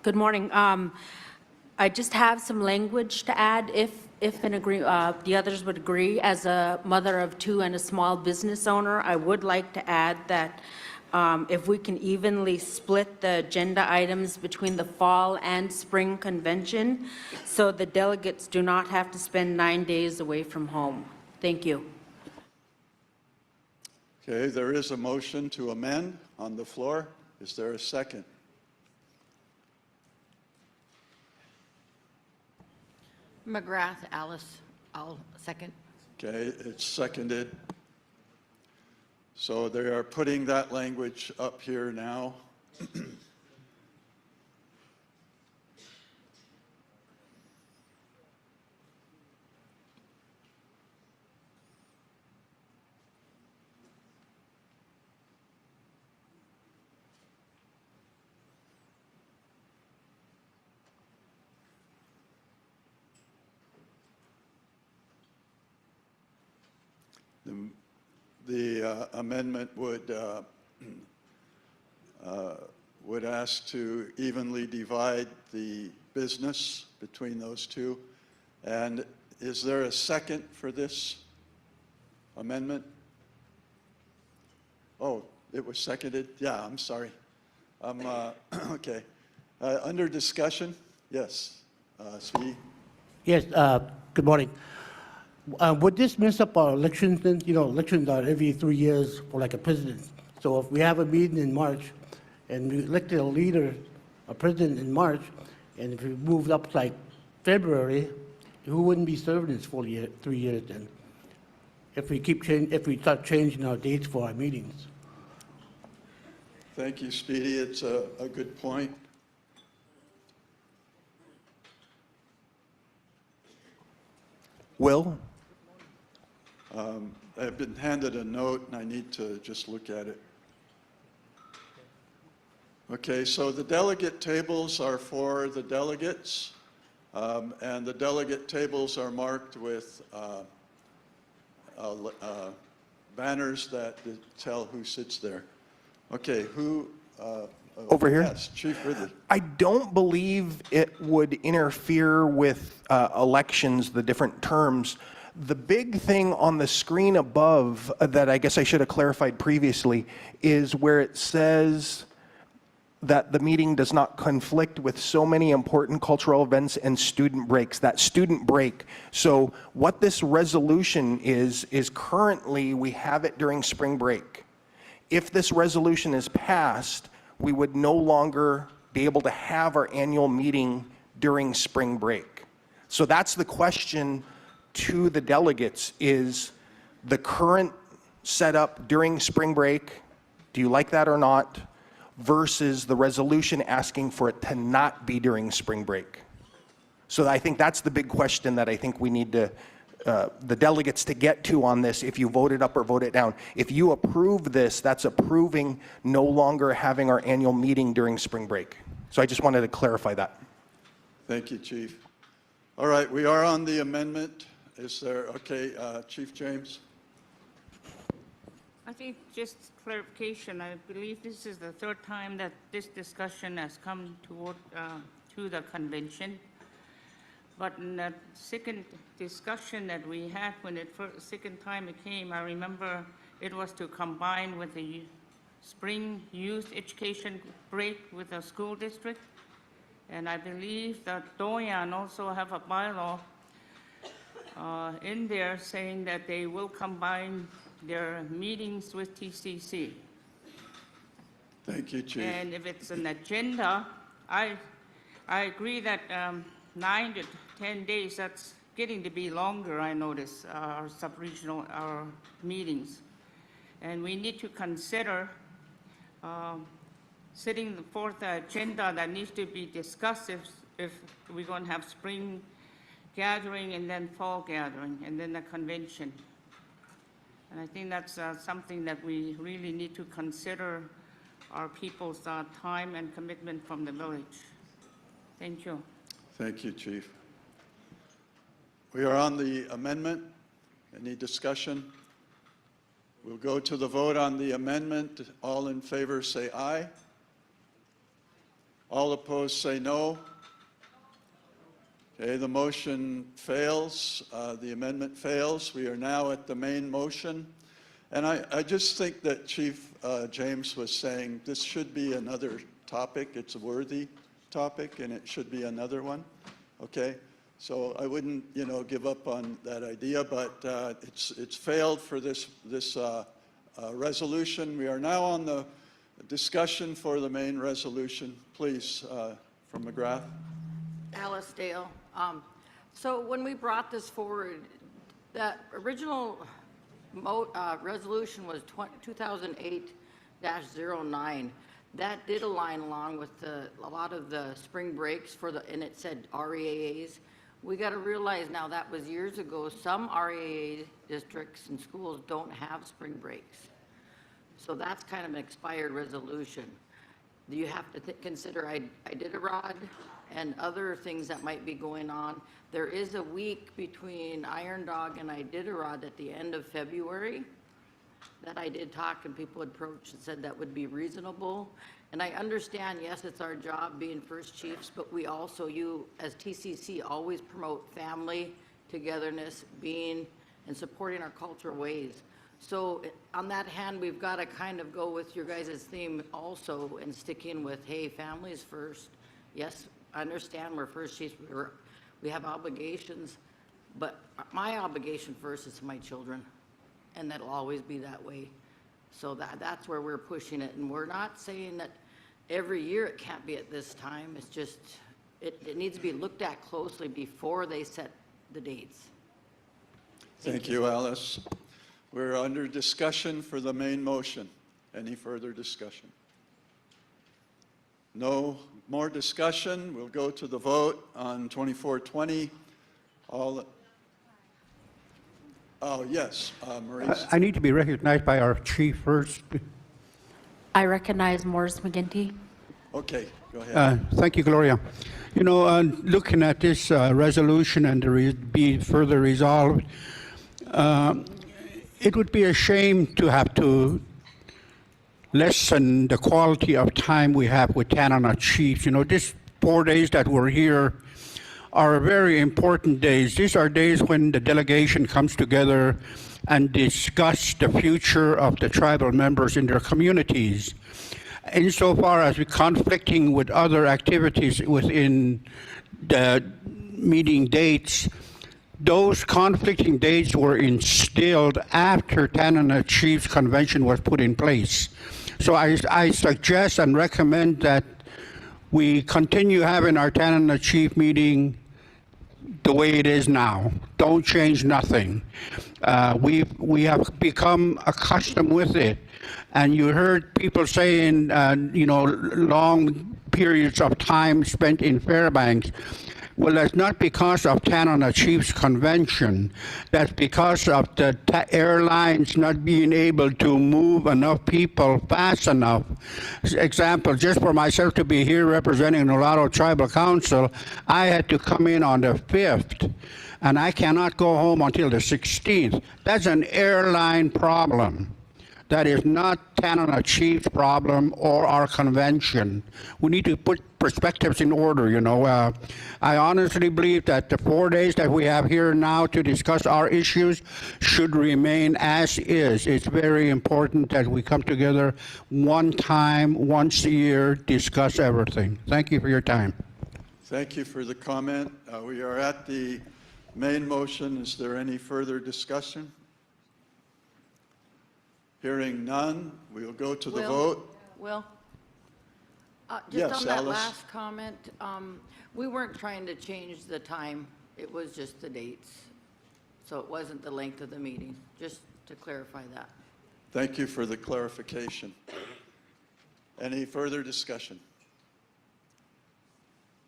Good morning. I just have some language to add, if the others would agree. As a mother of 2 and a small business owner, I would like to add that if we can evenly split the agenda items between the fall and spring convention, so the delegates do not have to spend 9 days away from home. Thank you. Okay, there is a motion to amend on the floor. Is there a second? McGrath, Alice, I'll second. Okay, it's seconded. So they are putting that language up here now. The amendment would ask to evenly divide the business between those two. And is there a second for this amendment? Oh, it was seconded? Yeah, I'm sorry. Okay. Under discussion? Yes. Svi? Yes, good morning. Would this mess up our elections then? You know, elections are every 3 years for like a president. So if we have a meeting in March and we elected a leader, a president in March, and if we moved up like February, who wouldn't be serving this full year, 3 years then? If we start changing our dates for our meetings. Thank you, Speedy. It's a good point. Will? I've been handed a note and I need to just look at it. Okay, so the delegate tables are for the delegates, and the delegate tables are marked with banners that tell who sits there. Okay, who? Over here? Yes, Chief Ridley. I don't believe it would interfere with elections, the different terms. The big thing on the screen above that I guess I should have clarified previously is where it says that the meeting does not conflict with so many important cultural events and student breaks, that student break. So what this resolution is currently we have it during spring break. If this resolution is passed, we would no longer be able to have our annual meeting during spring break. So that's the question to the delegates, is the current setup during spring break, do you like that or not, versus the resolution asking for it to not be during spring break. So I think that's the big question that I think we need to, the delegates to get to on this, if you vote it up or vote it down. If you approve this, that's approving no longer having our annual meeting during spring break. So I just wanted to clarify that. Thank you, Chief. All right, we are on the amendment. Is there, okay, Chief James? I think just clarification, I believe this is the third time that this discussion has come to the convention. But in that second discussion that we had when second time it came, I remember it was to combine with the spring youth education break with the school district. And I believe that Doyan also have a bylaw in there saying that they will combine their meetings with TCC. Thank you, Chief. And if it's an agenda, I agree that 9 to 10 days, that's getting to be longer, I notice, our sub-regional, our meetings. And we need to consider setting forth the agenda that needs to be discussed if we're going to have spring gathering and then fall gathering and then the convention. And I think that's something that we really need to consider our people's time and commitment from the village. Thank you. Thank you, Chief. We are on the amendment. Any discussion? We'll go to the vote on the amendment. All in favor say aye. All opposed say no. Okay, the motion fails. The amendment fails. We are now at the main motion. And I just think that Chief James was saying this should be another topic. It's a worthy topic, and it should be another one. Okay? So I wouldn't, give up on that idea, but it's failed for this resolution. We are now on the discussion for the main resolution. Please, from McGrath. Alice Dale. So when we brought this forward, that original resolution was 2008-09. That did align along with a lot of the spring breaks and it said REAAs. We got to realize now that was years ago. Some REAA districts and schools don't have spring breaks. So that's kind of an expired resolution. You have to consider Iditarod and other things that might be going on. There is a week between Iron Dog and Iditarod at the end of February that I did talk, and people approached and said that would be reasonable. And I understand, yes, it's our job being first chiefs, but we also, you as TCC, always promote family, togetherness, being, and supporting our cultural ways. So on that hand, we've got to kind of go with your guys' theme also and stick in with, hey, families first. Yes, I understand we're first chiefs, we have obligations, but my obligation first is to my children, and that'll always be that way. So that's where we're pushing it, and we're not saying that every year it can't be at this time. It's just, it needs to be looked at closely before they set the dates. Thank you, Alice. We're under discussion for the main motion. Any further discussion? No more discussion. We'll go to the vote on 2420. Oh, yes, Maurice. I need to be recognized by our chief first. I recognize Morris McGinty. Okay, go ahead. Thank you, Gloria. Looking at this resolution and to be further resolved, it would be a shame to have to lessen the quality of time we have with Tanana chiefs. This 4 days that we're here, are very important days. These are days when the delegation comes together and discuss the future of the tribal members in their communities. Insofar as we're conflicting with other activities within the meeting dates, those conflicting dates were instilled after Tanana Chiefs Convention was put in place. So I suggest and recommend that we continue having our Tanana Chief meeting the way it is now. Don't change nothing. We have become accustomed with it. And you heard people saying, long periods of time spent in Fairbanks. Well, that's not because of Tanana Chiefs Convention. That's because of the airlines not being able to move enough people fast enough. Example, just for myself to be here representing Nulato Tribal Council, I had to come in on the 5th, and I cannot go home until the 16th. That's an airline problem. That is not Tanana Chief's problem or our convention. We need to put perspectives in order, I honestly believe that the 4 days that we have here now to discuss our issues should remain as is. It's very important that we come together one time, once a year, discuss everything. Thank you for your time. Thank you for the comment. We are at the main motion. Is there any further discussion? Hearing none, we will go to the vote. Will? Yes, Just on that Alice. last comment, we weren't trying to change the time. It was just the dates. So it wasn't the length of the meeting, just to clarify that. Thank you for the clarification. Any further discussion?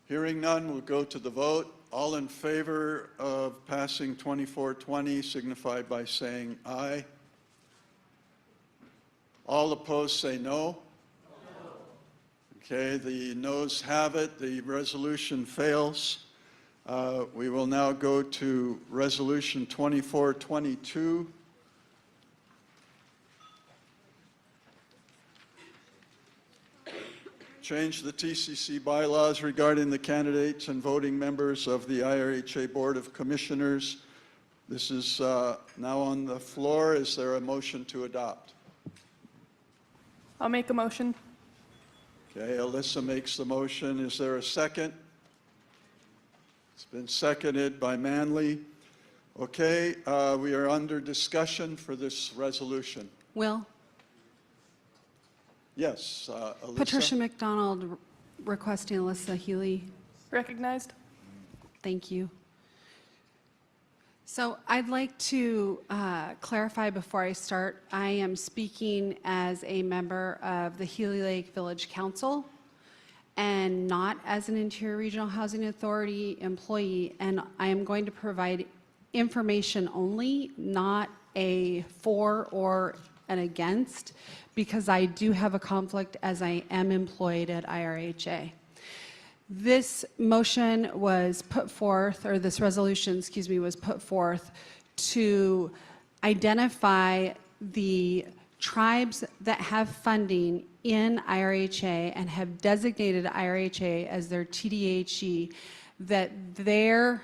Hearing none, we'll go to the vote. All in favor of passing 2420 signify by saying aye. All opposed say no. Okay, the noes have it. The resolution fails. We will now go to Resolution 2422. Change the TCC bylaws regarding the candidates and voting members of the IRHA Board of Commissioners. This is now on the floor. Is there a motion to adopt? I'll make a motion. Okay, Alyssa makes the motion. Is there a second? It's been seconded by Manley. Okay, we are under discussion for this resolution. Will? Yes, Alyssa? Patricia McDonald requesting Alyssa Healy. Recognized. Thank you. So I'd like to clarify before I start, I am speaking as a member of the Healy Lake Village Council and not as an Interior Regional Housing Authority employee, and I am going to provide information only, not a for or an against, because I do have a conflict as I am employed at IRHA. This motion was put forth, or this resolution, excuse me, was put forth to identify the tribes that have funding in IRHA and have designated IRHA as their TDHE, that their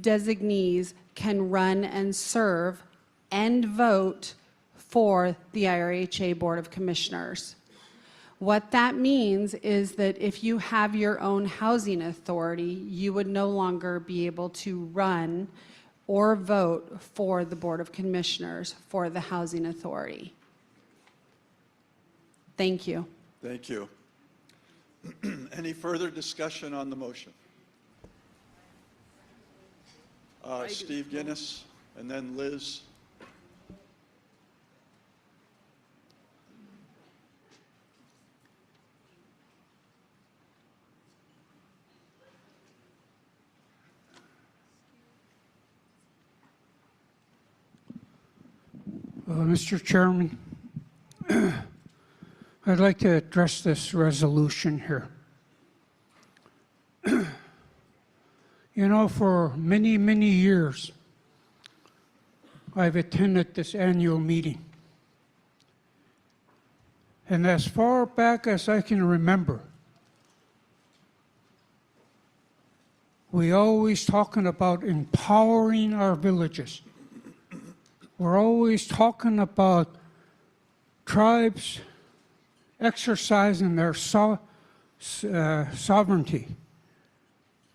designees can run and serve and vote for the IRHA Board of Commissioners. What that means is that if you have your own housing authority, you would no longer be able to run or vote for the Board of Commissioners for the housing authority. Thank you. Thank you. Any further discussion on the motion? Steve Guinness, and then Liz. Mr. Chairman, I'd like to address this resolution here. You know, for many, many years, I've attended this annual meeting. And as far back as I can remember, we always talking about empowering our villages. We're always talking about tribes exercising their sovereignty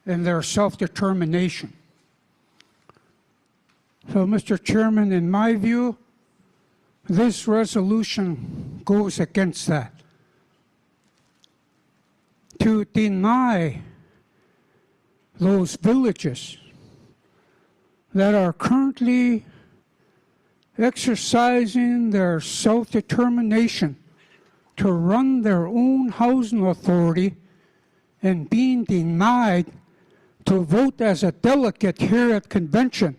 and their self-determination. So, Mr. Chairman, in my view, this resolution goes against that. To deny those villages that are currently exercising their self-determination to run their own housing authority and being denied to vote as a delegate here at convention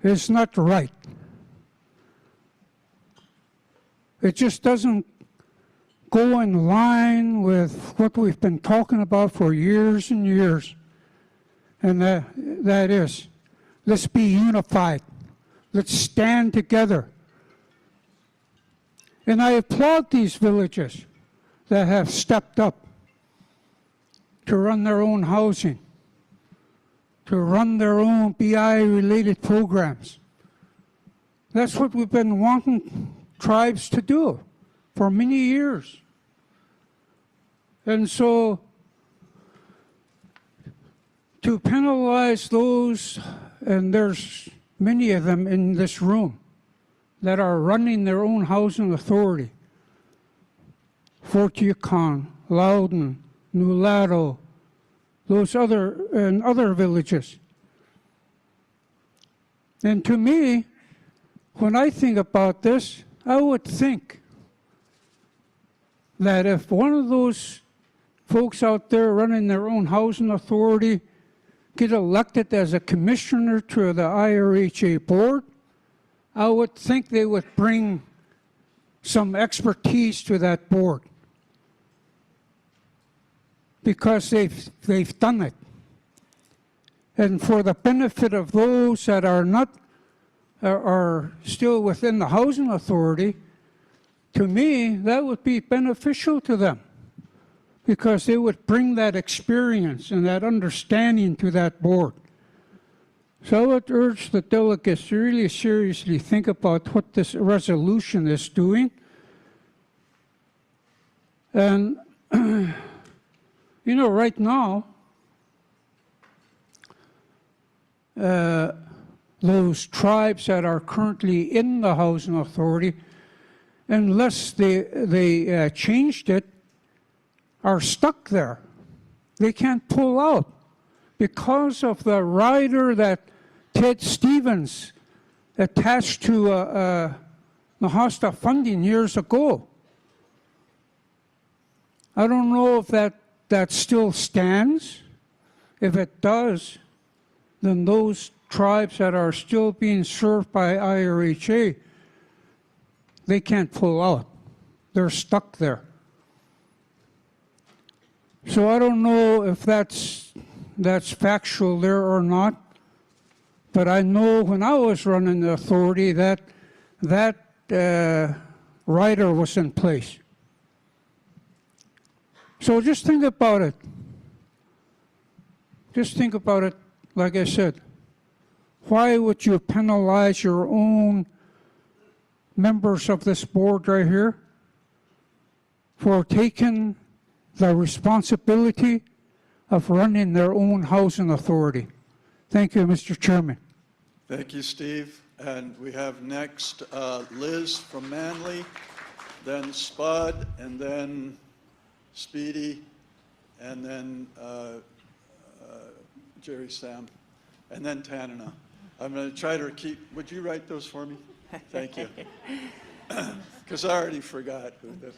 is not right. It just doesn't go in line with what we've been talking about for years and years. And that is, let's be unified. Let's stand together. And I applaud these villages that have stepped up to run their own housing, to run their own BI-related programs. That's what we've been wanting tribes to do for many years. And so to penalize those, and there's many of them in this room that are running their own housing authority, Fort Yukon, Loudon, Nulato, those other villages. And to me, when I think about this, I would think that if one of those folks out there running their own housing authority get elected as a commissioner to the IRHA board, I would think they would bring some expertise to that board, because they've done it. And for the benefit of those that are still within the housing authority, to me, that would be beneficial to them, because they would bring that experience and that understanding to that board. So I would urge the delegates to really seriously think about what this resolution is doing. And, you know, right now, those tribes that are currently in the housing authority, unless they changed it, are stuck there. They can't pull out because of the rider that Ted Stevens attached to Nahasta funding years ago. I don't know if that still stands. If it does, then those tribes that are still being served by IRHA, they can't pull out. They're stuck there. So I don't know if that's factual there or not, but I know when I was running the authority that rider was in place. So just think about it. Just think about it, like I said. Why would you penalize your own members of this board right here for taking the responsibility of running their own housing authority? Thank you, Mr. Chairman. Thank you, Steve. And we have next Liz from Manly, then Spud, and then Speedy, and then Jerry Sam, and then Tanana. I'm going to try to keep, would you write those for me? Thank you. Because I already forgot who the...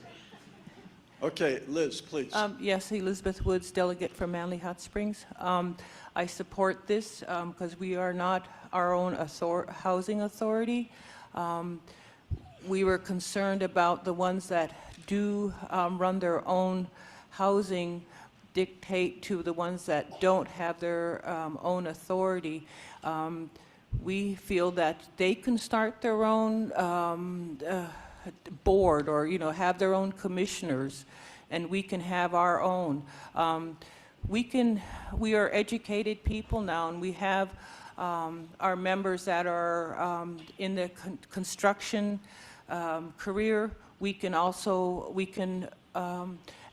Okay, Liz, please. Yes, Elizabeth Woods, delegate from Manly Hot Springs. I support this because we are not our own housing authority. We were concerned about the ones that do run their own housing dictate to the ones that don't have their own authority. We feel that they can start their own board, or have their own commissioners, and we can have our own. we are educated people now, and we have our members that are in the construction career. We can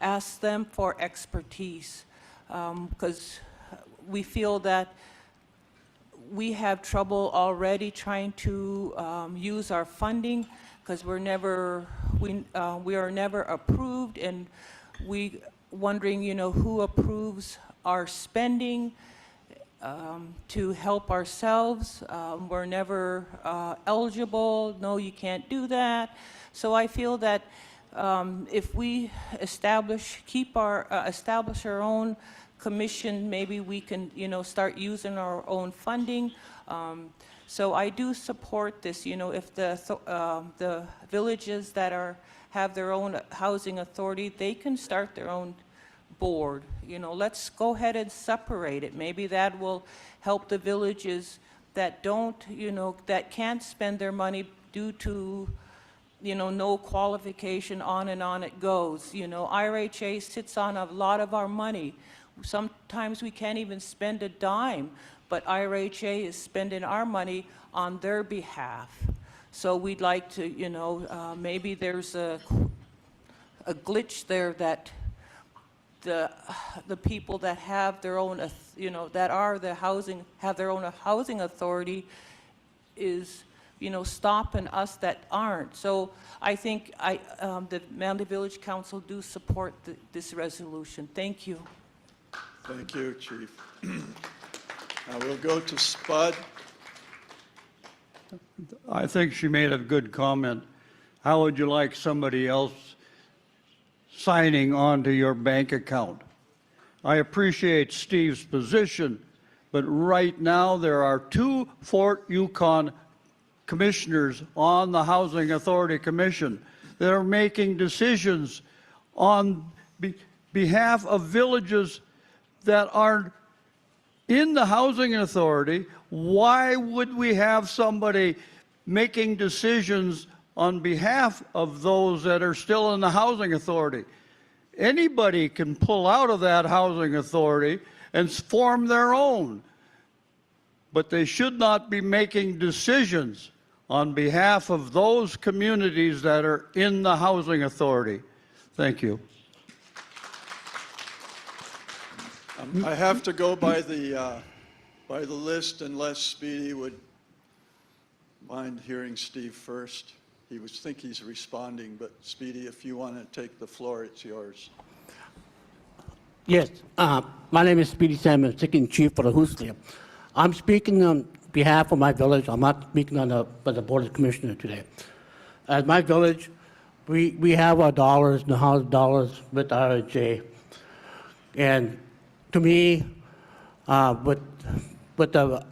ask them for expertise, because we feel that we have trouble already trying to use our funding, because we are never approved, and we wondering, who approves our spending to help ourselves. We're never eligible. No, you can't do that. So I feel that if we establish our own commission, maybe we can, start using our own funding. So I do support this. If the villages that have their own housing authority, they can start their own board. Let's go ahead and separate it. Maybe that will help the villages that don't, that can't spend their money due to, no qualification, on and on it goes. IRHA sits on a lot of our money. Sometimes we can't even spend a dime, but IRHA is spending our money on their behalf. So we'd like to, maybe there's a glitch there that the people that have their own, that are have their own housing authority is, stopping us that aren't. So I think the Manly Village Council do support this resolution. Thank you. Thank you, Chief. Now we'll go to Spud. I think she made a good comment. How would you like somebody else signing on to your bank account? I appreciate Steve's position, but right now there are 2 Fort Yukon commissioners on the Housing Authority Commission that are making decisions on behalf of villages that aren't in the Housing Authority. Why would we have somebody making decisions on behalf of those that are still in the Housing Authority? Anybody can pull out of that Housing Authority and form their own, but they should not be making decisions on behalf of those communities that are in the Housing Authority. Thank you. I have to go by the list unless Speedy would mind hearing Steve first. Think he's responding, but Speedy, if you want to take the floor, it's yours. Yes, my name is Speedy Salmon, Second Chief for the Hooslia. I'm speaking on behalf of my village. I'm not speaking on the Board of Commissioners today. At my village, we have our dollars, the house dollars with RHA. And to me, with the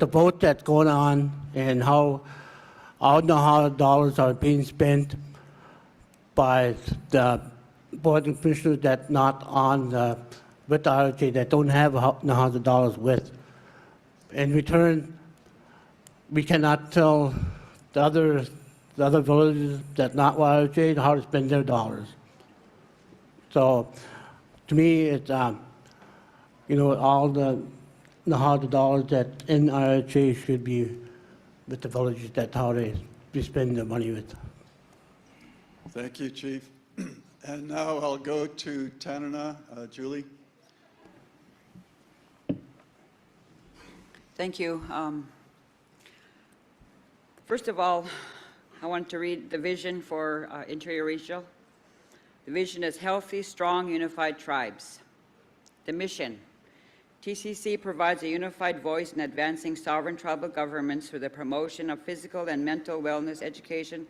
vote that's going on and how all the dollars are being spent by the Board of Commissioners that not on with the RHA, that don't have the $100 with. In return, we cannot tell the other villages that not RHA how to spend their dollars. So, to me, it's all the $100 that in RHA should be with the villages. That's how they spend their money with. Thank you, Chief. And now I'll go to Tanana. Julie? Thank you. First of all, I want to read the vision for Interior Regional. The vision is healthy, strong, unified tribes. The mission: TCC provides a unified voice in advancing sovereign tribal governments through the promotion of physical and mental wellness, education,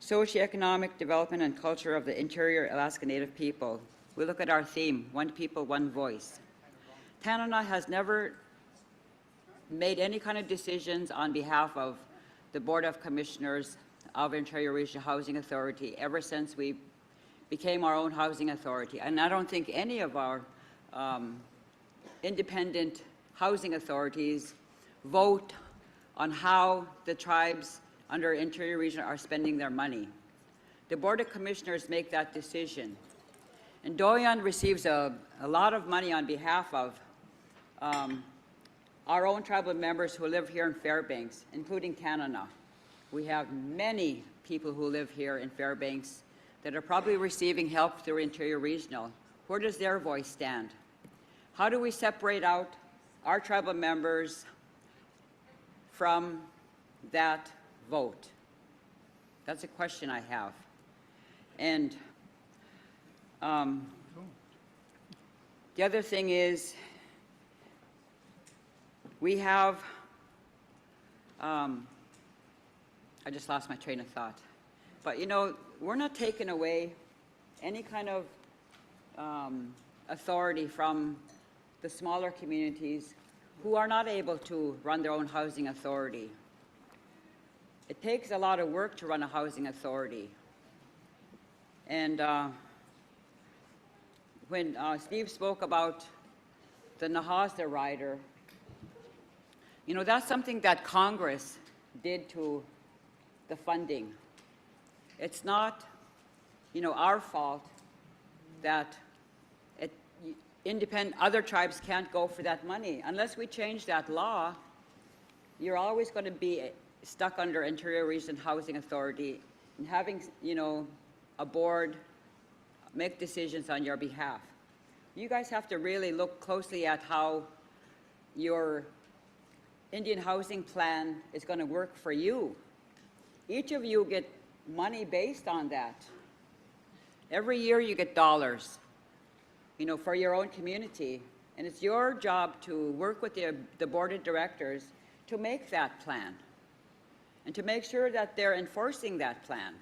socioeconomic development, and culture of the interior Alaska Native people. We look at our theme, one people, one voice. Tanana has never made any kind of decisions on behalf of the Board of Commissioners of Interior Regional Housing Authority ever since we became our own housing authority. And I don't think any of our independent housing authorities vote on how the tribes under Interior Region are spending their money. The Board of Commissioners make that decision. And Doyon receives a lot of money on behalf of our own tribal members who live here in Fairbanks, including Canada. We have many people who live here in Fairbanks that are probably receiving help through Interior Regional. Where does their voice stand? How do we separate out our tribal members from that vote? That's a question I have. And the other thing is, we have, I just lost my train of thought. But you know, we're not taking away any kind of authority from the smaller communities who are not able to run their own housing authority. It takes a lot of work to run a housing authority. And when Steve spoke about the Nahasda rider, you know, that's something that Congress did to the funding. It's not, you know, our fault that other tribes can't go for that money. Unless we change that law, you're always going to be stuck under Interior Region Housing Authority and having, you know, a board make decisions on your behalf. You guys have to really look closely at how your Indian housing plan is going to work for you. Each of you get money based on that. Every year you get dollars, you know, for your own community. And it's your job to work with the board of directors to make that plan and to make sure that they're enforcing that plan.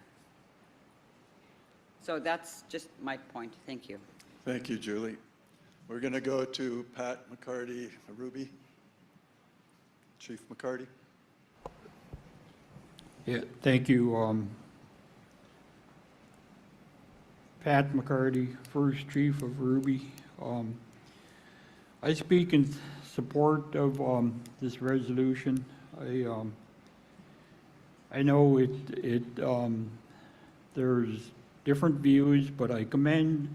So that's just my point. Thank you. Thank you, Julie. We're going to go to Pat McCarty, Ruby. Chief McCarty. Yeah, thank you. Pat McCarty, First Chief of Ruby. I speak in support of this resolution. I know there's different views, but I commend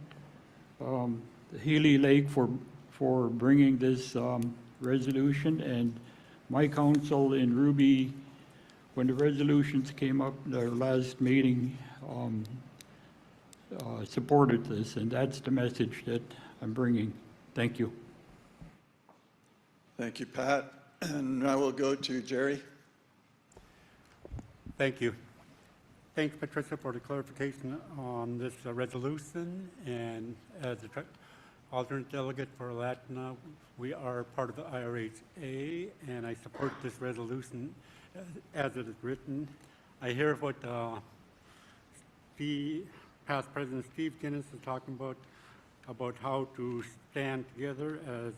Healy Lake for bringing this resolution, and my council in Ruby, when the resolutions came up in our last meeting, supported this, and that's the message that I'm bringing. Thank you. Thank you, Pat. And now we'll go to Jerry. Thank you. Thanks, Patricia, for the clarification on this resolution. And as the alternate delegate for Latina, we are part of the IRHA, and I support this resolution as it is written. I hear what past President Steve Guinness is talking about how to stand together as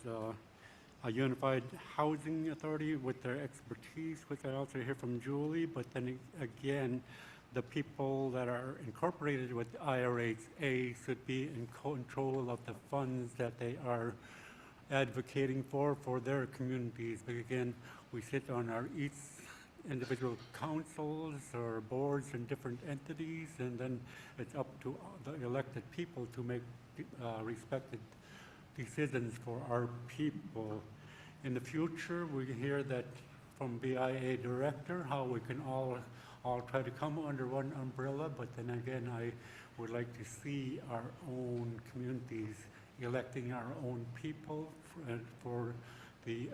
a unified housing authority with their expertise, which I also hear from Julie. But then again, the people that are incorporated with IRHA should be in control of the funds that they are advocating for their communities. But again, we sit on each individual councils or boards in different entities, and then it's up to the elected people to make respected decisions for our people. In the future, we hear that from BIA director how we can all try to come under one umbrella, but then again, I would like to see our own communities electing our own people for the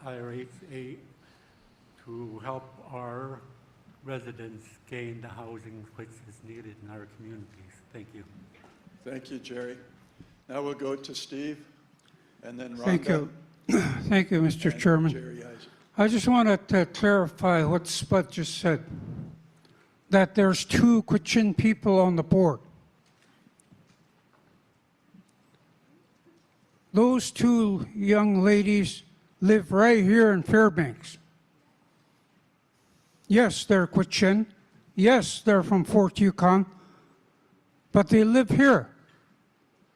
IRHA to help our residents gain the housing which is needed in our communities. Thank you. Thank you, Jerry. Now we'll go to Steve, and then Rhonda. Thank you. Thank you, Mr. Chairman. Jerry Isaac. I just wanted to clarify what Spud just said, that there's 2 Quechin people on the board. Those 2 young ladies live right here in Fairbanks. Yes, they're Quechin. Yes, they're from Fort Yukon, but they live here.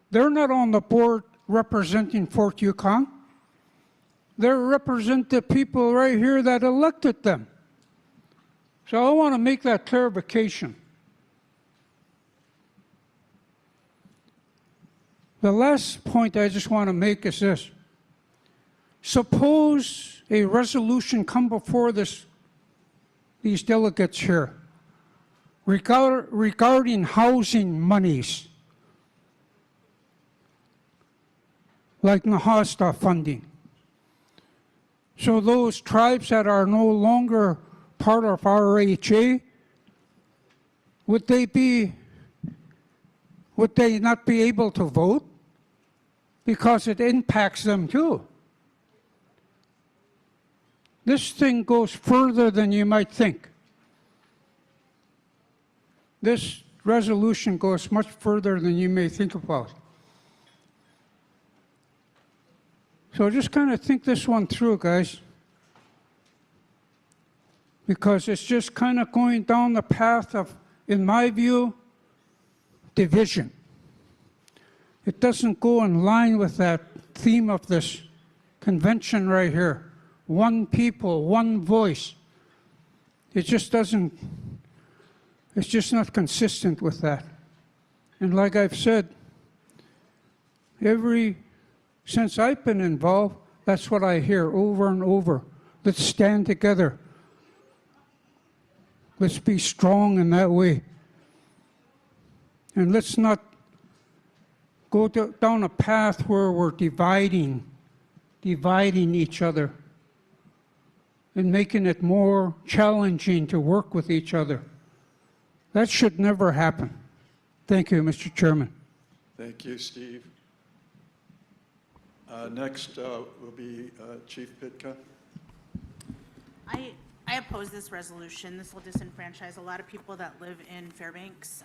They're not on the board representing Fort Yukon. They represent the people right here that elected them. So I want to make that clarification. The last point I just want to make is this. Suppose a resolution come before these delegates here regarding housing monies, like Nahasta funding. So those tribes that are no longer part of RHA, would they not be able to vote? Because it impacts them too. This thing goes further than you might think. This resolution goes much further than you may think about. So just kind of think this one through, guys. Because it's just kind of going down the path of, in my view, division. It doesn't go in line with that theme of this convention right here. One people, one voice. It just doesn't, it's just not consistent with that. And like I've said, since I've been involved, that's what I hear over and over. Let's stand together. Let's be strong in that way. And let's not go down a path where we're dividing each other and making it more challenging to work with each other. That should never happen. Thank you, Mr. Chairman. Thank you, Steve. Next will be Chief Pitka. I oppose this resolution. This will disenfranchise a lot of people that live in Fairbanks.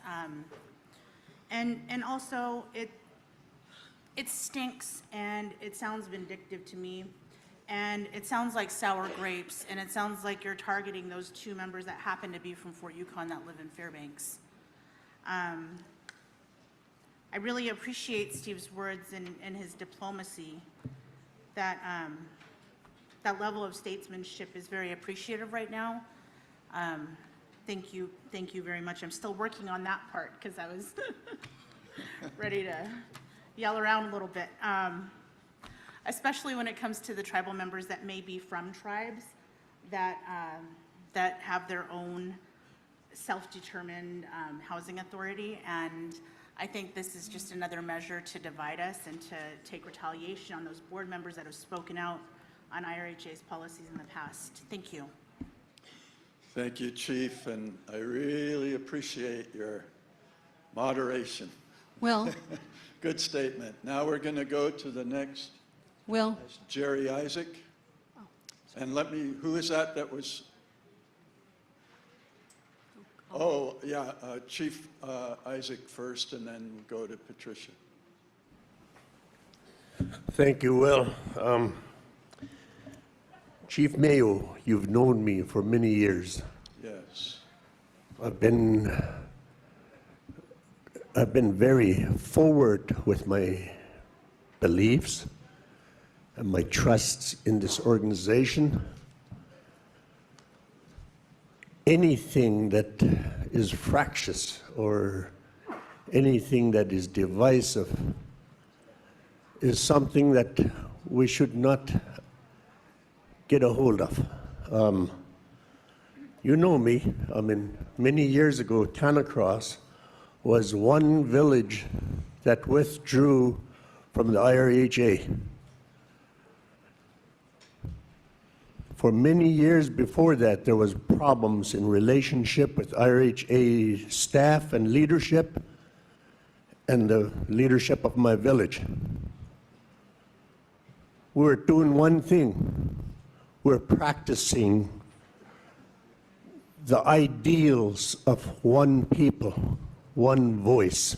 And also, it stinks, and it sounds vindictive to me, and it sounds like sour grapes, and it sounds like you're targeting those two members that happen to be from Fort Yukon that live in Fairbanks. I really appreciate Steve's words and his diplomacy. That level of statesmanship is very appreciative right now. Thank you very much. I'm still working on that part because I was ready to yell around a little bit, especially when it comes to the tribal members that may be from tribes that have their own self-determined housing authority. And I think this is just another measure to divide us and to take retaliation on those board members that have spoken out on IRHA's policies in the past. Thank you. Thank you, Chief, and I really appreciate your moderation. Will, Good statement. Now we're going to go to the next. Will. That's Jerry Isaac. And who is that was? Oh, yeah, Chief Isaac first, and then we'll go to Patricia. Thank you, Will. Chief Mayo, you've known me for many years. Yes. I've been very forward with my beliefs and my trusts in this organization. Anything that is fractious or anything that is divisive is something that we should not get a hold of. You know me, I mean, many years ago, Tanacross was one village that withdrew from the IRHA. For many years before that, there was problems in relationship with IRHA staff and leadership and the leadership of my village. We're doing one thing. We're practicing the ideals of one people, one voice.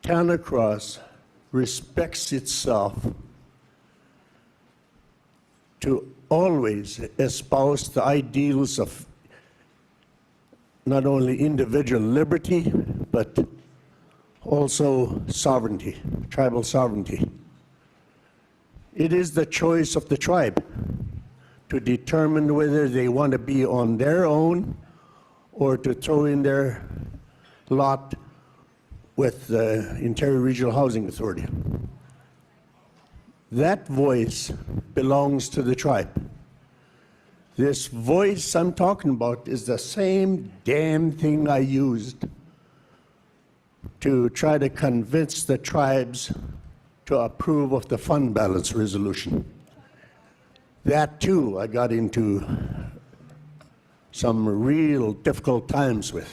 Tanacross respects itself to always espouse the ideals of not only individual liberty, but also sovereignty, tribal sovereignty. It is the choice of the tribe to determine whether they want to be on their own or to throw in their lot with the Interior Regional Housing Authority. That voice belongs to the tribe. This voice I'm talking about is the same damn thing I used to try to convince the tribes to approve of the fund balance resolution. That too I got into some real difficult times with.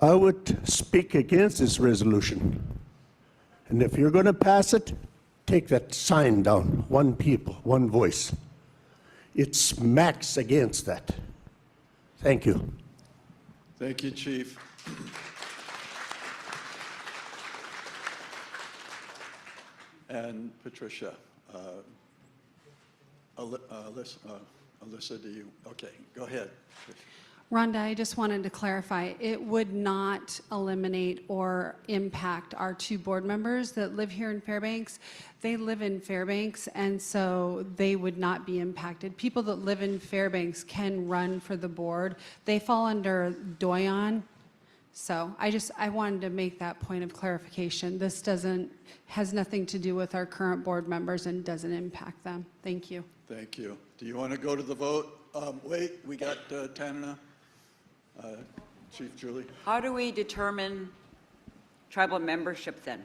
I would speak against this resolution. And if you're going to pass it, take that sign down. One people, one voice. It smacks against that. Thank you. Thank you, Chief. And Patricia, Alyssa, do you? Okay, go ahead. Rhonda, I just wanted to clarify, it would not eliminate or impact our 2 board members that live here in Fairbanks. They live in Fairbanks, and so they would not be impacted. People that live in Fairbanks can run for the board. They fall under Doyon. So I wanted to make that point of clarification. This has nothing to do with our current board members and doesn't impact them. Thank you. Thank you. Do you want to go to the vote? Wait, we got Tanana. Chief Julie. How do we determine tribal membership then?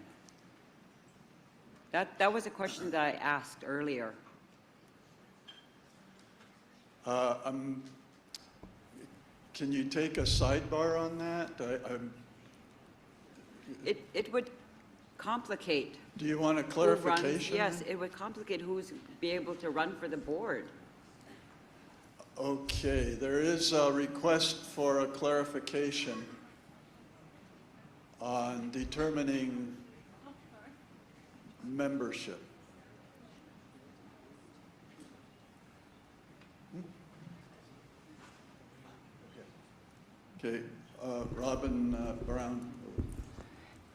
That was a question that I asked earlier. Can you take a sidebar on that? It would complicate. Do you want a who runs- clarification? Yes, it would complicate who's be able to run for the board. Okay, there is a request for a clarification on determining membership. Okay, Robin Brown.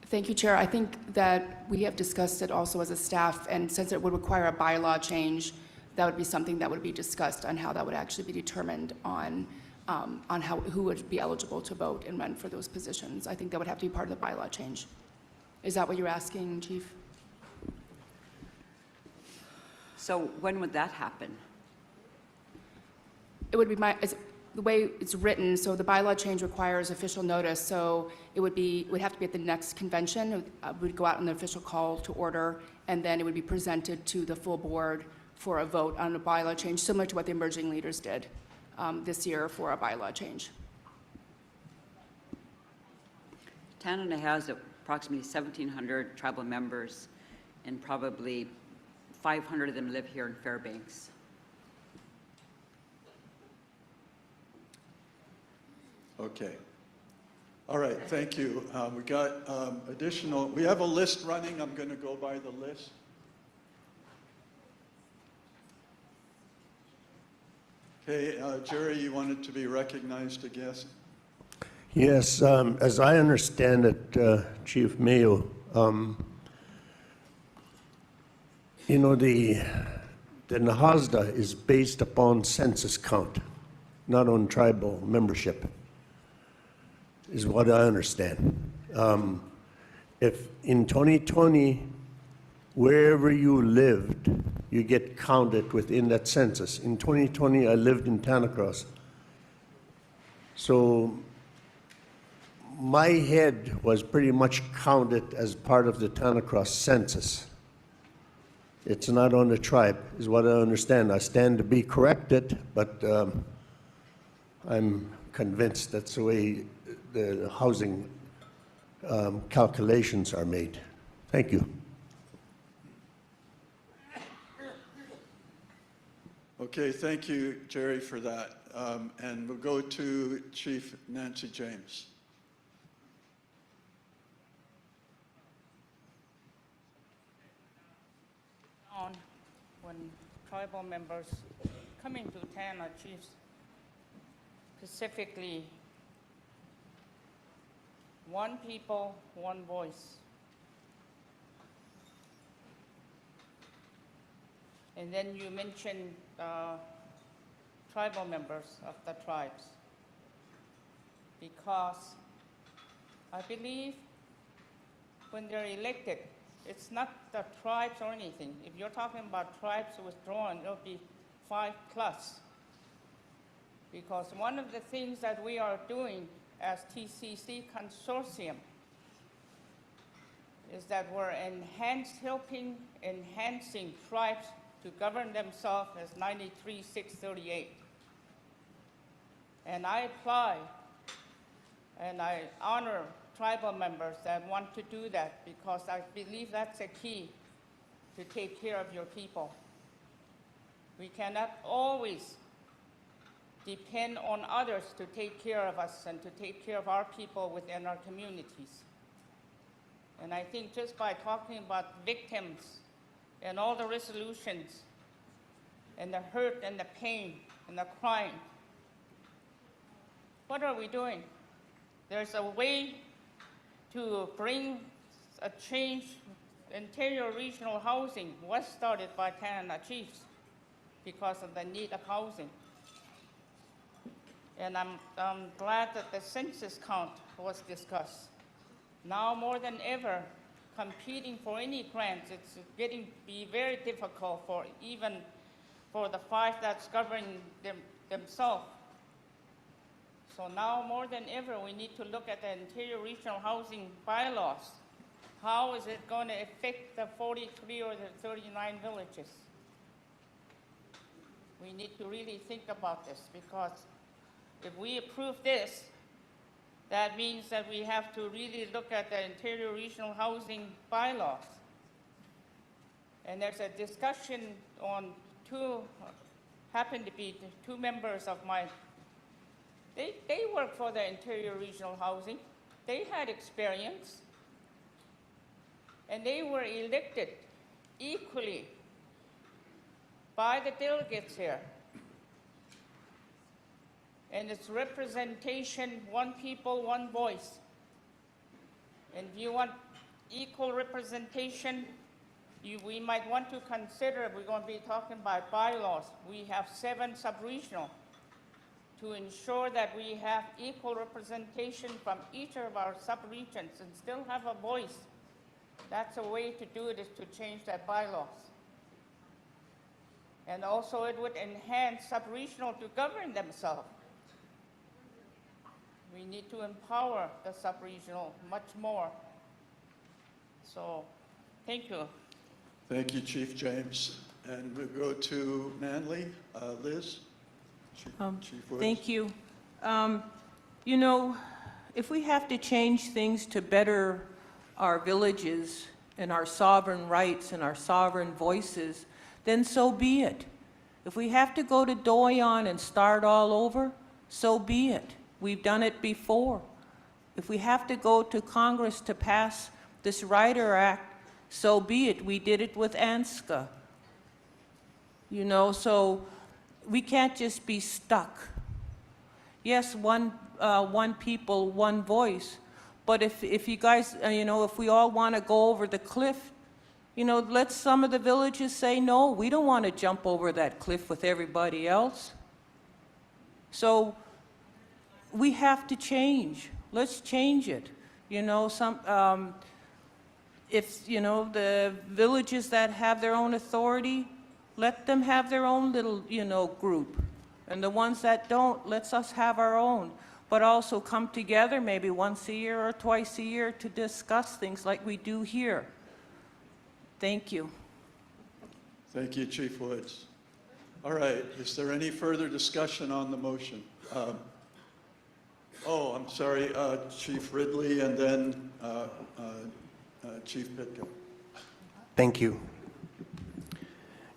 Thank you, Chair. I think that we have discussed it also as a staff, and since it would require a bylaw change, that would be something that would be discussed on how that would actually be determined on who would be eligible to vote and run for those positions. I think that would have to be part of the bylaw change. Is that what you're asking, Chief? So when would that happen? It would be the way it's written, so the bylaw change requires official notice, so it would have to be at the next convention. It would go out on the official call to order, and then it would be presented to the full board for a vote on a bylaw change, similar to what the emerging leaders did this year for a bylaw change. Tanana has approximately 1,700 tribal members, and probably 500 of them live here in Fairbanks. Okay. All right, thank you. We got we have a list running. I'm going to go by the list. Okay, Jerry, you wanted to be recognized, I guess. Yes, as I understand it, Chief Mayo, you know, the NAHASDA is based upon census count, not on tribal membership, is what I understand. If in 2020, wherever you lived, you get counted within that census. In 2020, I lived in Tanacross. So my head was pretty much counted as part of the Tanacross census. It's not on the tribe, is what I understand. I stand to be corrected, but I'm convinced that's the way the housing calculations are made. Thank you. Okay, thank you, Jerry, for that. And we'll go to Chief Nancy James. When tribal members coming to Tanana Chiefs, specifically, one people, one voice. And then you mentioned tribal members of the tribes. because I believe when they're elected, it's not the tribes or anything. If you're talking about tribes withdrawn, it'll be 5+. Because one of the things that we are doing as TCC consortium is that we're enhancing tribes to govern themselves as 93-638. And I apply and I honor tribal members that want to do that because I believe that's a key to take care of your people. We cannot always depend on others to take care of us and to take care of our people within our communities. And I think just by talking about victims and all the resolutions and the hurt and the pain and the crying, what are we doing? There's a way to bring a change. Interior regional housing was started by Canada Chiefs because of the need of housing. And I'm glad that the census count was discussed. Now more than ever, competing for any grants, it's getting to be very difficult for even for the 5 that's governing themselves. So now more than ever, we need to look at the interior regional housing bylaws. How is it going to affect the 43 or the 39 villages? We need to really think about this because if we approve this, that means that we have to really look at the interior regional housing bylaws. And there's a discussion on happen to be 2 members of my, they work for the interior regional housing. They had experience. And they were elected equally by the delegates here. And it's representation, one people, one voice. And if you want equal representation, we might want to consider, we're going to be talking about bylaws. We have 7 sub-regional to ensure that we have equal representation from each of our sub-regions and still have a voice. That's a way to do it, is to change that bylaws. And also it would enhance sub-regional to govern themselves. We need to empower the sub-regional much more. So, thank you. Thank you, Chief James. And we'll go to Manly. Liz? Chief Woods. Thank you. You know, if we have to change things to better our villages and our sovereign rights and our sovereign voices, then so be it. If we have to go to Doyon and start all over, so be it. We've done it before. If we have to go to Congress to pass this Rider Act, so be it. We did it with ANSCA. You know, so we can't just be stuck. Yes, one people, one voice. But if you guys, you know, if we all want to go over the cliff, you know, let some of the villages say, no, we don't want to jump over that cliff with everybody else. So we have to change. Let's change it. You know, if, you know, the villages that have their own authority, let them have their own little, you know, group. And the ones that don't, let's us have our own. But also come together maybe once a year or twice a year to discuss things like we do here. Thank you. Thank you, Chief Woods. All right, is there any further discussion on the motion? I'm sorry, Chief Ridley and then Chief Pitko. Thank you.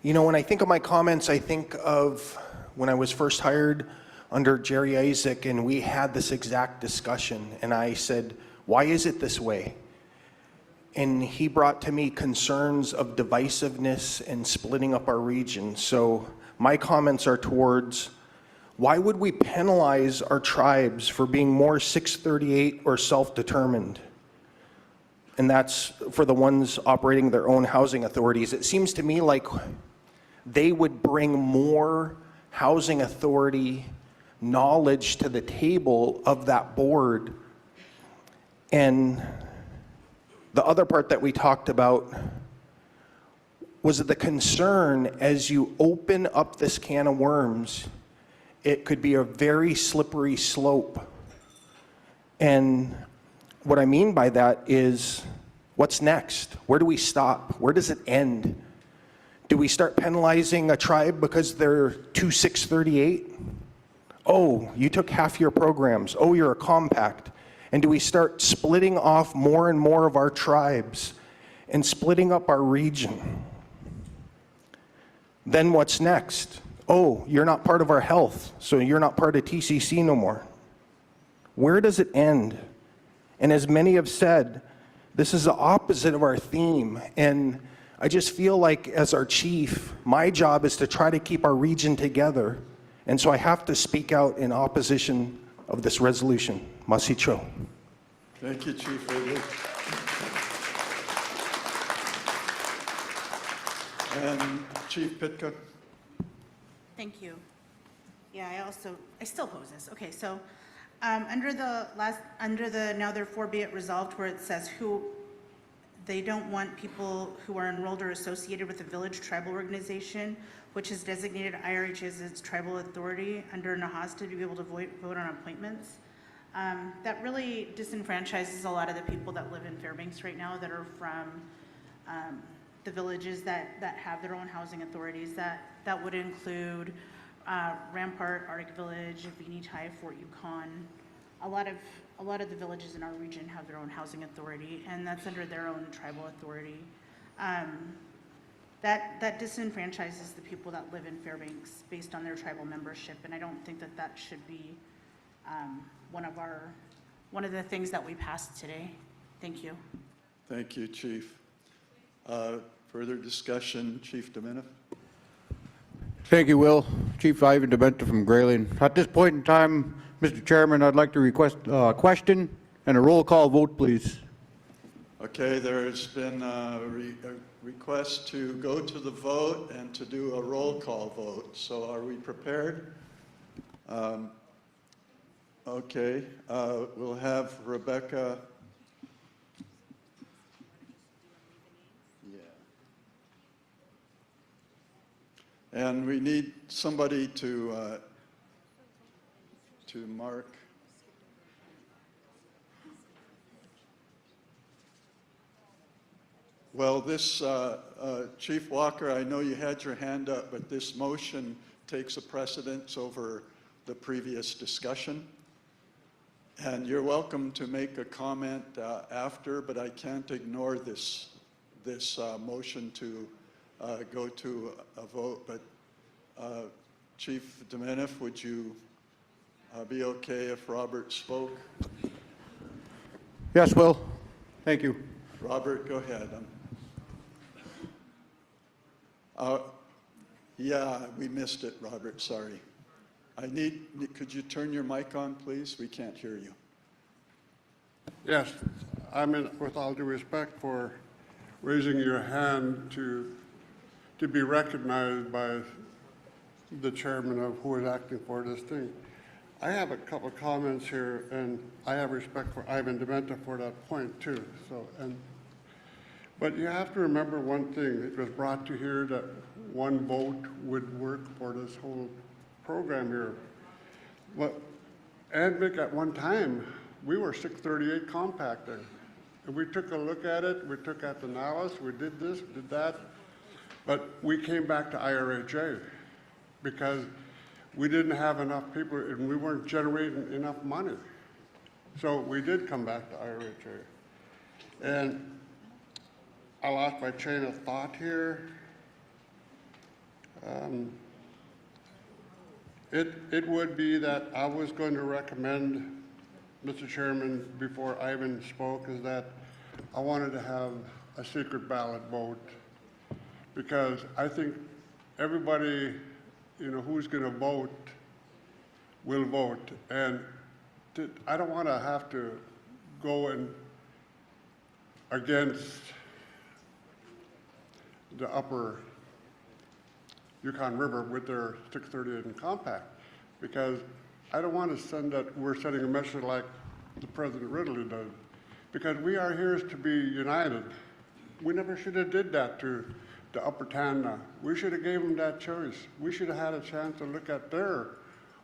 You know, when I think of my comments, I think of when I was first hired under Jerry Isaac and we had this exact discussion and I said, why is it this way? And he brought to me concerns of divisiveness and splitting up our region. So my comments are towards, why would we penalize our tribes for being more 638 or self-determined? And that's for the ones operating their own housing authorities. It seems to me like they would bring more housing authority knowledge to the table of that board. And the other part that we talked about was the concern as you open up this can of worms, it could be a very slippery slope. And what I mean by that is, what's next? Where do we stop? Where does it end? Do we start penalizing a tribe because they're 2638? Oh, you took half your programs. Oh, you're a compact. And do we start splitting off more and more of our tribes and splitting up our region? Then what's next? Oh, you're not part of our health, so you're not part of TCC no more. Where does it end? And as many have said, this is the opposite of our theme. And I just feel like as our chief, my job is to try to keep our region together. And so I have to speak out in opposition of this resolution. Masicho. Thank you, Chief Ridley. And Chief Pitka. Thank you. Yeah, I still pose this. Okay, so under the now therefore be it resolved, where it says they don't want people who are enrolled or associated with a village tribal organization, which is designated IRH as its tribal authority under NAHASTA to be able to vote on appointments. That really disenfranchises a lot of the people that live in Fairbanks right now that are from the villages that have their own housing authorities. That would include Rampart, Arctic Village, Veneti, Fort Yukon. A lot of the villages in our region have their own housing authority, and that's under their own tribal authority. That disenfranchises the people that live in Fairbanks based on their tribal membership, and I don't think that should be one of the things that we passed today. Thank you. Thank you, Chief. Further discussion, Chief Dominiff. Thank you, Will. Chief Ivan Dementa from Grayling. At this point in time, Mr. Chairman, I'd like to request a question and a roll call vote, please. Okay, there's been a request to go to the vote and to do a roll call vote. So are we prepared? Okay, we'll have Rebecca. And we need somebody to mark. Well, this, Chief Walker, I know you had your hand up, but this motion takes a precedence over the previous discussion. And you're welcome to make a comment after, but I can't ignore this motion to go to a vote. But Chief Dominiff, would you be okay if Robert spoke? Yes, Will. Thank you. Robert, go ahead. Yeah, we missed it, Robert, sorry. Could you turn your mic on, please? We can't hear you. Yes, I mean, with all due respect for raising your hand to be recognized by the chairman of who is acting for this thing. I have a couple of comments here, and I have respect for Ivan Dementa for that point too. But you have to remember one thing. It was brought to here that one vote would work for this whole program here. But ADVIC at one time, we were 638 compacting. And we took a look at it, we took at the analysis, we did this, did that, but we came back to IRHA because we didn't have enough people and we weren't generating enough money. So we did come back to IRHA. And I lost my train of thought here. It would be that I was going to recommend, Mr. Chairman, before Ivan spoke, is that I wanted to have a secret ballot vote because I think everybody, who's going to vote will vote. And I don't want to have to go against the upper Yukon River with their 638 compact because I don't want to send that we're sending a message like the President Ridley does, because we are here to be united. We never should have did that to the Upper Tanda. We should have gave them that choice. We should have had a chance to look at their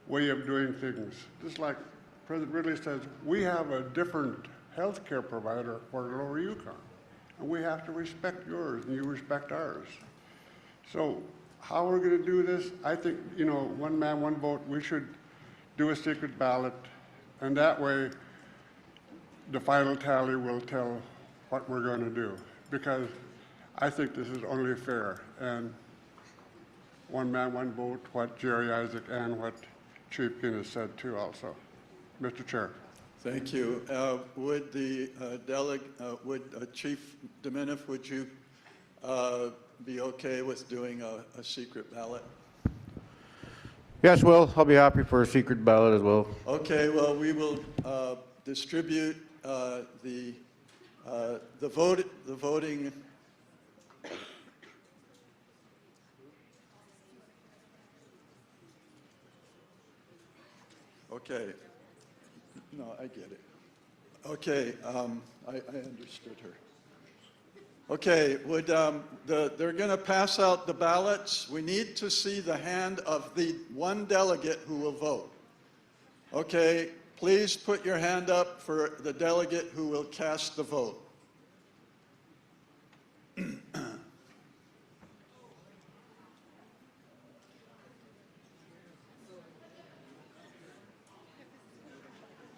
way of doing things. Just like President Ridley says, we have a different health care provider for Lower Yukon, and we have to respect yours, and you respect ours. So how we're going to do this, I think, you know, one man, one vote, we should do a secret ballot, and that way the final tally will tell what we're going to do, because I think this is only fair. And one man, one vote, what Jerry Isaac and what Chief Guinness said too also. Mr. Chair. Thank you. Would the Chief Dominiff, would you be okay with doing a secret ballot? Yes, Will, I'll be happy for a secret ballot as well. Okay, well, we will distribute the voting. Okay. No, I get it. Okay, I understood her. Okay, would they're going to pass out the ballots. We need to see the hand of the one delegate who will vote. Okay, please put your hand up for the delegate who will cast the vote.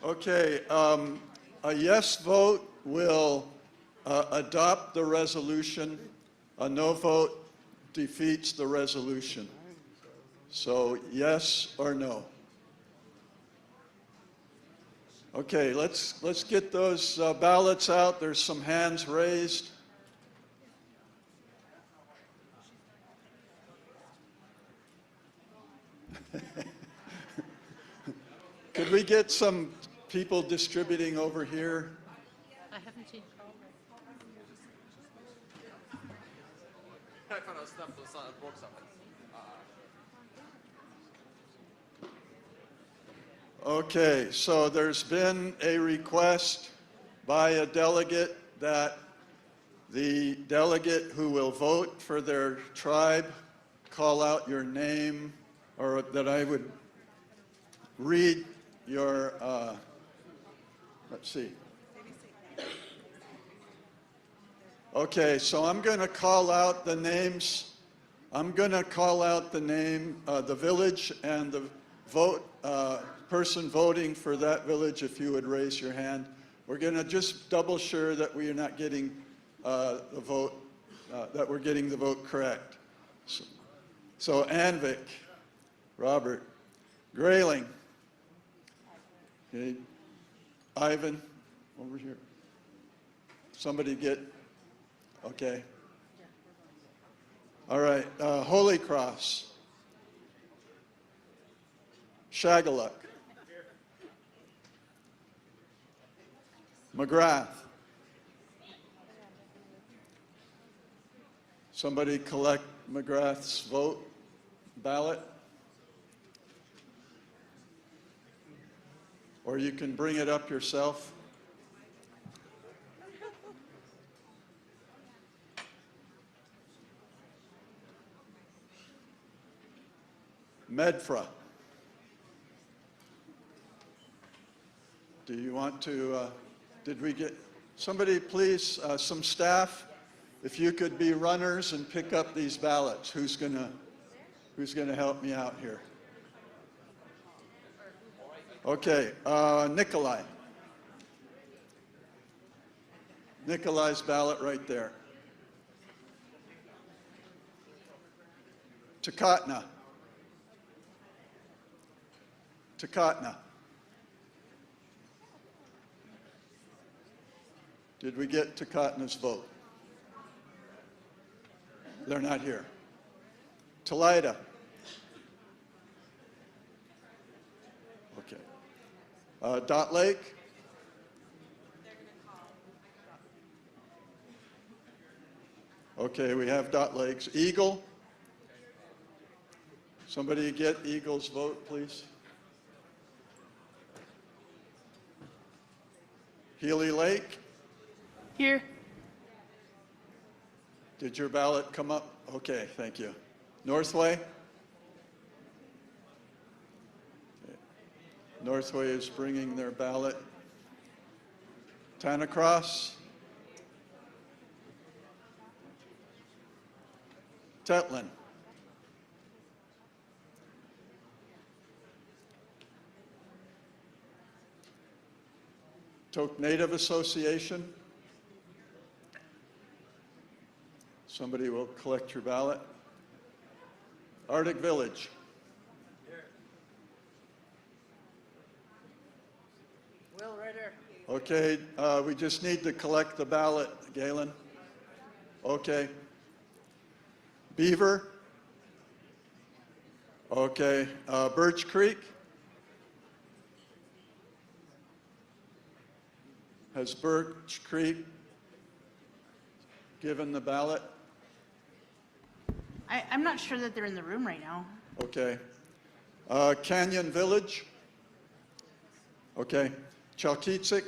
Okay, a yes vote will adopt the resolution. A no vote defeats the resolution. So yes or no. Okay, let's get those ballots out. There's some hands raised. Could we get some people distributing over here? I haven't seen. Okay, so there's been a request by a delegate that the delegate who will vote for their tribe call out your name, or that I would read your, let's see. Okay, so I'm going to call out the names. I'm going to call out the name, the village, and the vote person voting for that village, if you would raise your hand. We're going to just double sure that we are not getting the vote, that we're getting the vote correct. So Anvik, Robert, Grayling, okay, Ivan, over here. Somebody get, okay. All right, Holy Cross, Shagaluk, McGrath. Somebody collect McGrath's vote ballot. Or you can bring it up yourself. Medfra. Do you want to, did we get, somebody please, some staff, if you could be runners and pick up these ballots. Who's gonna help me out here? Okay, Nikolai. Nikolai's ballot right there. Takatna. Takatna. Did we get Takatna's vote? They're not here. Talida. Okay. Dot Lake. Okay, we have Dot Lakes. Eagle. Somebody get Eagle's vote, please. Healy Lake, Here. did your ballot come up? Okay, thank you. Northway? Okay. Northway is bringing their ballot. Tanacross? Tetlin? Tok Native Association? Somebody will collect your ballot. Arctic Village? Will, right there. Okay, we just need to collect the ballot, Galen. Okay. Beaver? Okay. Birch Creek? Has Birch Creek given the ballot? I'm not sure that they're in the room right now. Okay. Canyon Village? Okay. Chalkitsik?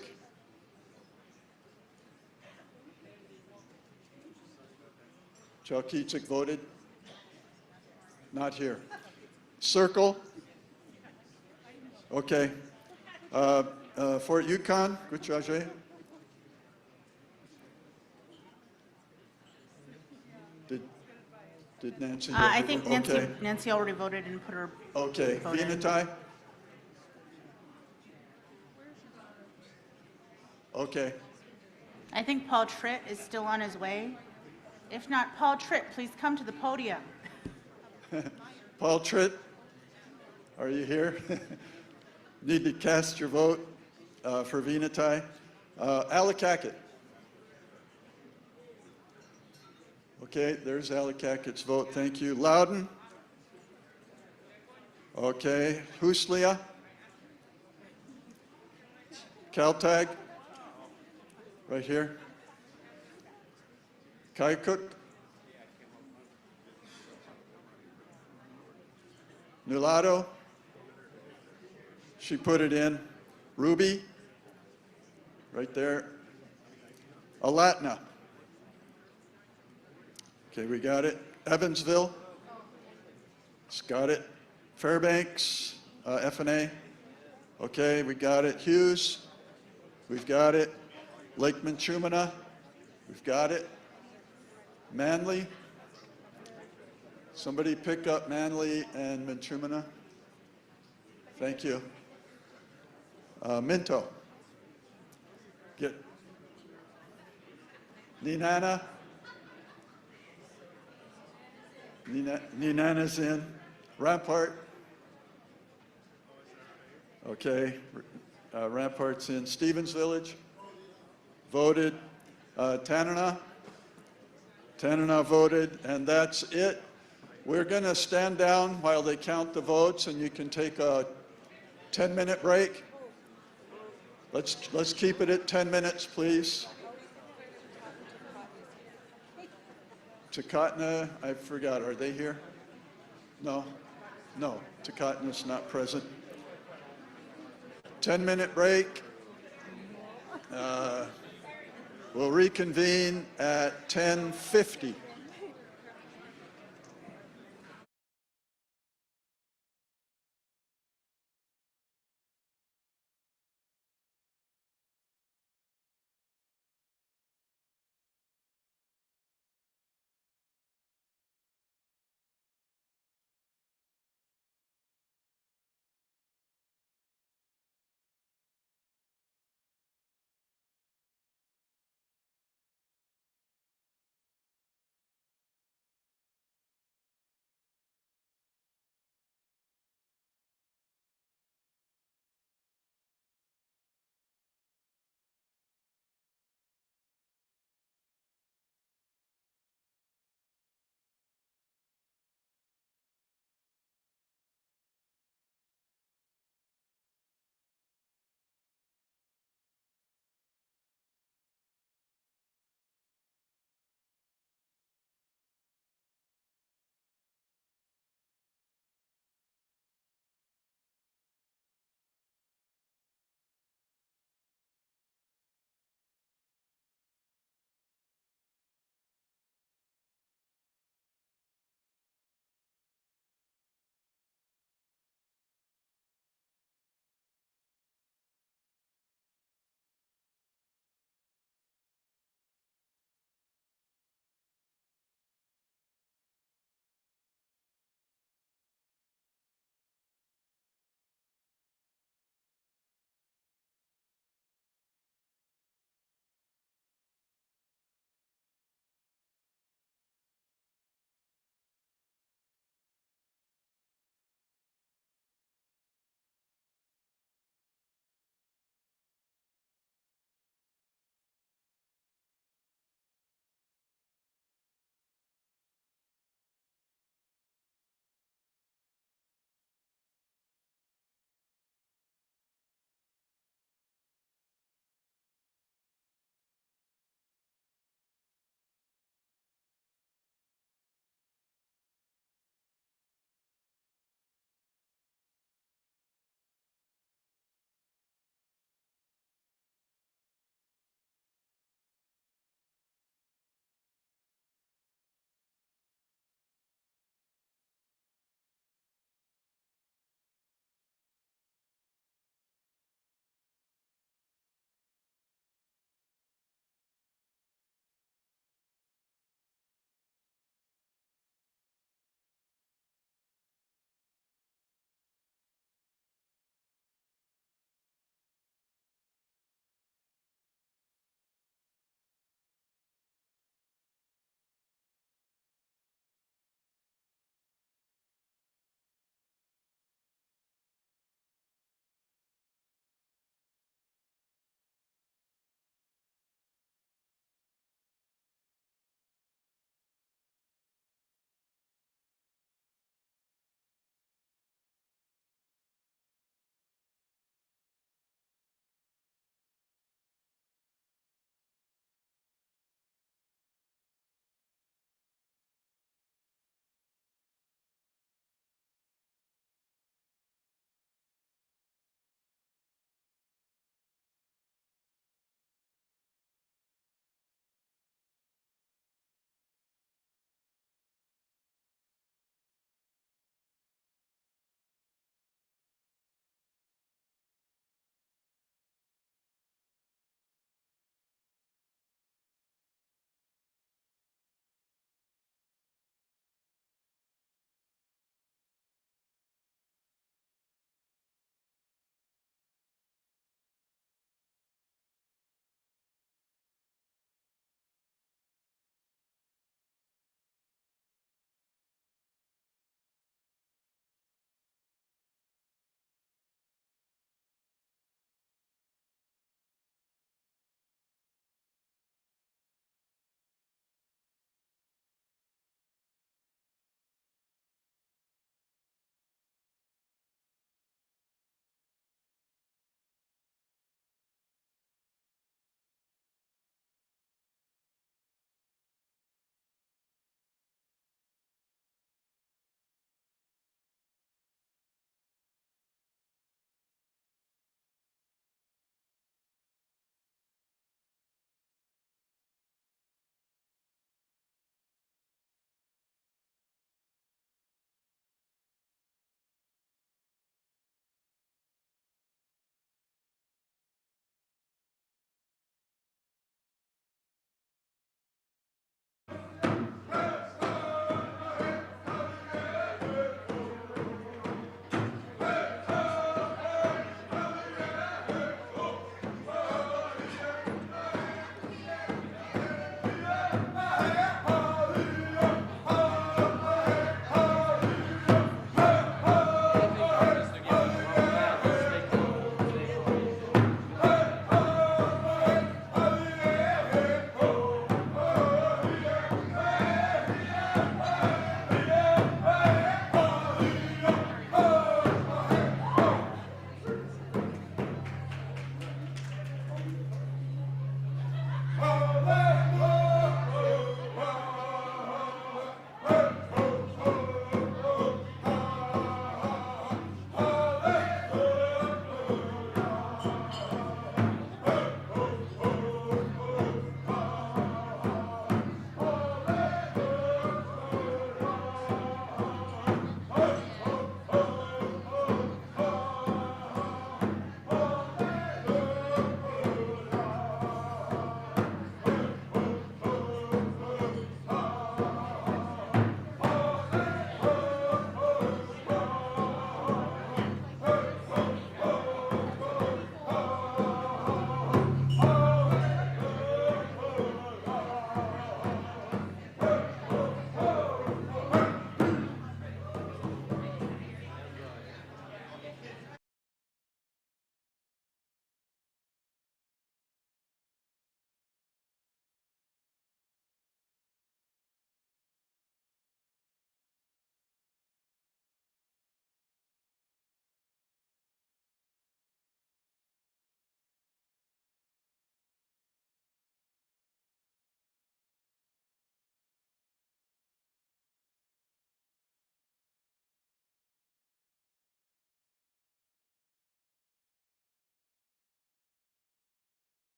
Chalkitsik voted? Not here. Circle? Okay. Fort Yukon, Guchaje? Did Nancy? I think Okay. Nancy already voted and put her Okay. vote in. Venati? Okay. I think Paul Tritt is still on his way. If not, Paul Tritt, please come to the podium. Paul Tritt, are you here? Need to cast your vote for Venati. Alikakit. Okay, there's Alikakit's vote. Thank you. Loudon. Okay. Huslia. Caltag. Right here. Kaikuk. Nulato. She put it in. Ruby. Right there. Alatna. Okay, we got it. Evansville. It's got it. Fairbanks, F&A. Okay, we got it. Hughes. We've got it. Lake Minchumina. We've got it. Manly. Somebody pick up Manly and Minchumina. Thank you. Minto. Get. Nenana. Nenana's in. Rampart. Okay. Rampart's in. Stevens Village. Voted. Tanana. Tanana voted, and that's it. We're going to stand down while they count the votes, and you can take a 10-minute break. Let's keep it at 10 minutes, please. Takatna, I forgot, are they here? No? No, Takatna's not present. 10-minute break. We'll reconvene at 10:50.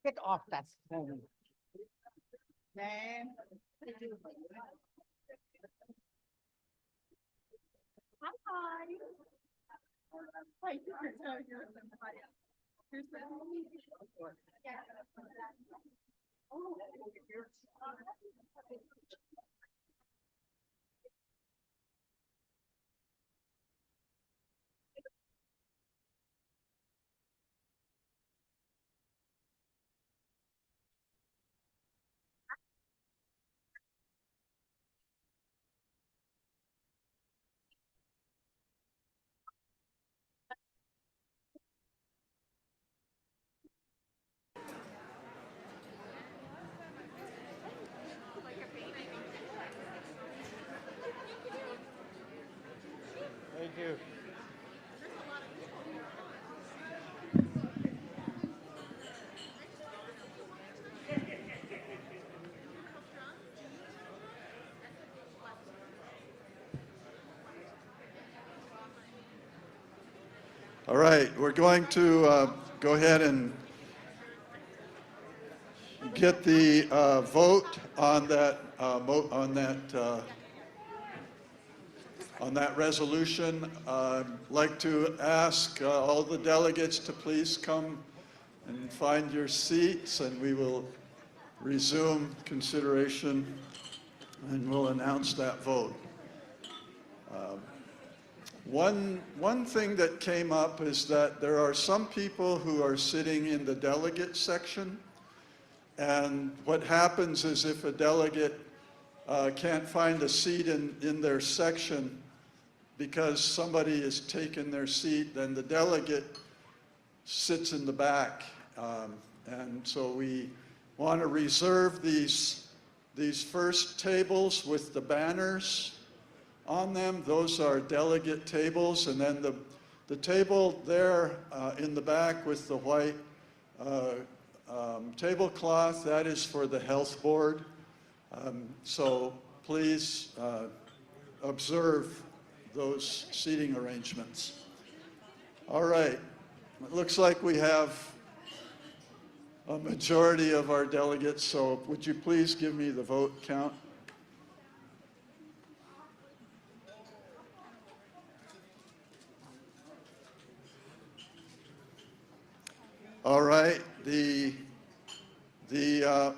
Get off that phone. Man. Thank you. All right, we're going to go ahead and get the vote on that on that resolution. I'd like to ask all the delegates to please come and find your seats, and we will resume consideration and we'll announce that vote. One thing that came up is that there are some people who are sitting in the delegate section, and what happens is if a delegate can't find a seat in their section because somebody has taken their seat, then the delegate sits in the back. And so we want to reserve these first tables with the banners on them. Those are delegate tables, and then the table there in the back with the white tablecloth, that is for the health board. So please observe those seating arrangements. All right, it looks like we have a majority of our delegates, so would you please give me the vote count? All right, the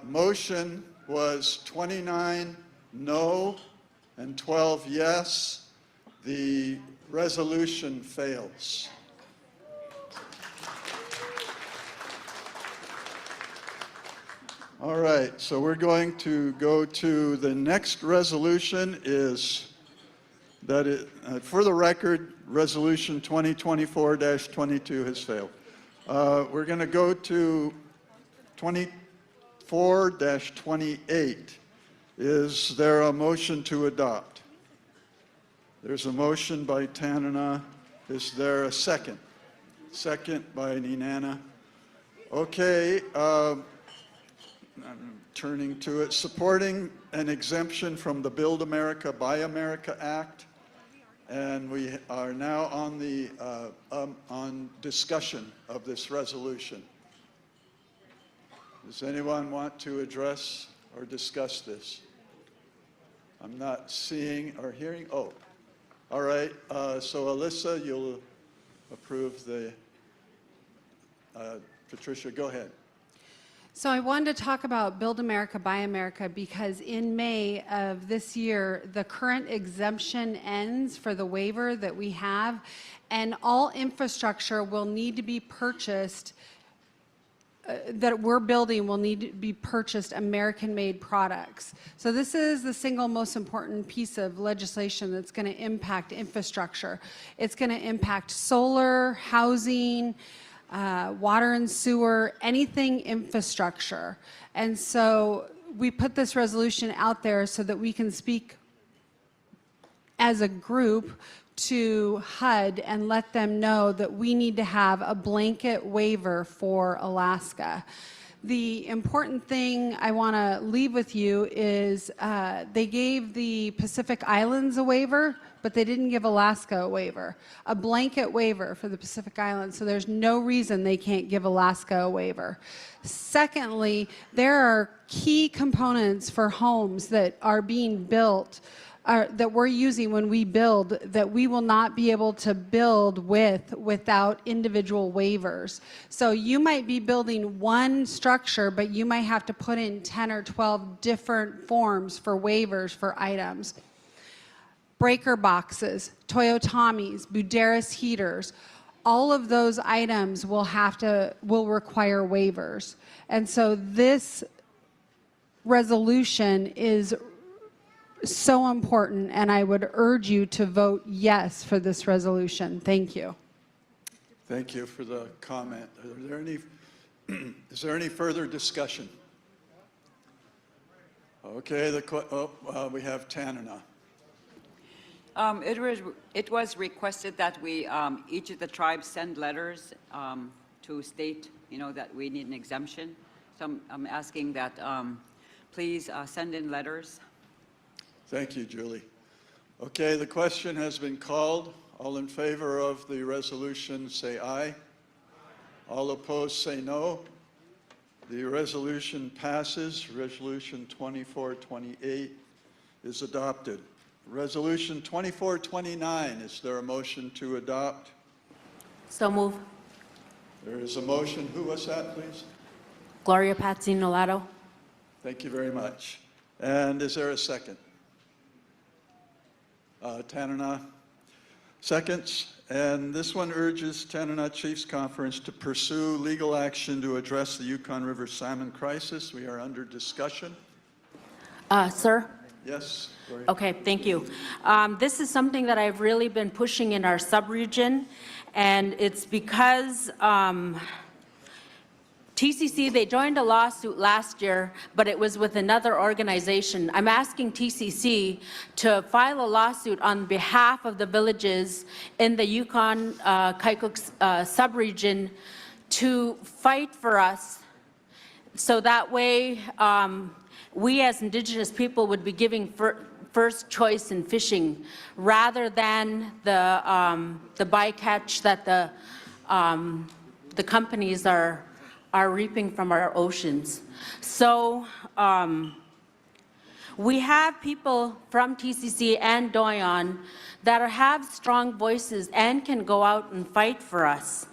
motion was 29 no and 12 yes. The resolution fails. All right, so we're going to go to the next resolution is that for the record, resolution 2024-22 has failed. We're going to go to 24-28. Is there a motion to adopt? There's a motion by Tanana. Is there a second? Second by Ninana. Okay, I'm turning to it. Supporting an exemption from the Build America, Buy America Act. And we are now on the on discussion of this resolution. Does anyone want to address or discuss this? I'm not seeing or hearing. Oh, all right. So Alyssa, you'll approve the, Patricia, go ahead. So I wanted to talk about Build America, Buy America, because in May of this year, the current exemption ends for the waiver that we have, and all infrastructure will need to be purchased, that we're building will need to be purchased American-made products. So this is the single most important piece of legislation that's going to impact infrastructure. It's going to impact solar, housing, water and sewer, anything infrastructure. And so we put this resolution out there so that we can speak as a group to HUD and let them know that we need to have a blanket waiver for Alaska. The important thing I want to leave with you is they gave the Pacific Islands a waiver, but they didn't give Alaska a waiver, a blanket waiver for the Pacific Islands, so there's no reason they can't give Alaska a waiver. Secondly, there are key components for homes that are being built that we're using when we build that we will not be able to build without individual waivers. So you might be building one structure, but you might have to put in 10 or 12 different forms for waivers for items. Breaker boxes, Toyotomis, Buderus heaters, all of those items will require waivers. And so this resolution is so important, and I would urge you to vote yes for this resolution. Thank you. Thank you for the comment. Is there any further discussion? Okay, we have Tanana. It was requested that we, each of the tribes send letters to state, that we need an exemption. So I'm asking that please send in letters. Thank you, Julie. Okay, the question has been called. All in favor of the resolution say aye. All opposed say no. The resolution passes. Resolution 2428 is adopted. Resolution 2429, is there a motion to adopt? So move. There is a motion. Who was that, please? Gloria Patsy Nolato. Thank you very much. And is there a second? Tanana seconds. And this one urges Tanana Chiefs Conference to pursue legal action to address the Yukon River salmon crisis. We are under discussion. Sir? Yes. Gloria. Okay, thank you. This is something that I've really been pushing in our subregion, and it's because TCC, they joined a lawsuit last year, but it was with another organization. I'm asking TCC to file a lawsuit on behalf of the villages in the Yukon-Kaikuk subregion to fight for us, so that way we as Indigenous people would be giving first choice in fishing rather than the bycatch that the companies are reaping from our oceans. So we have people from TCC and Doyon that have strong voices and can go out and fight for us.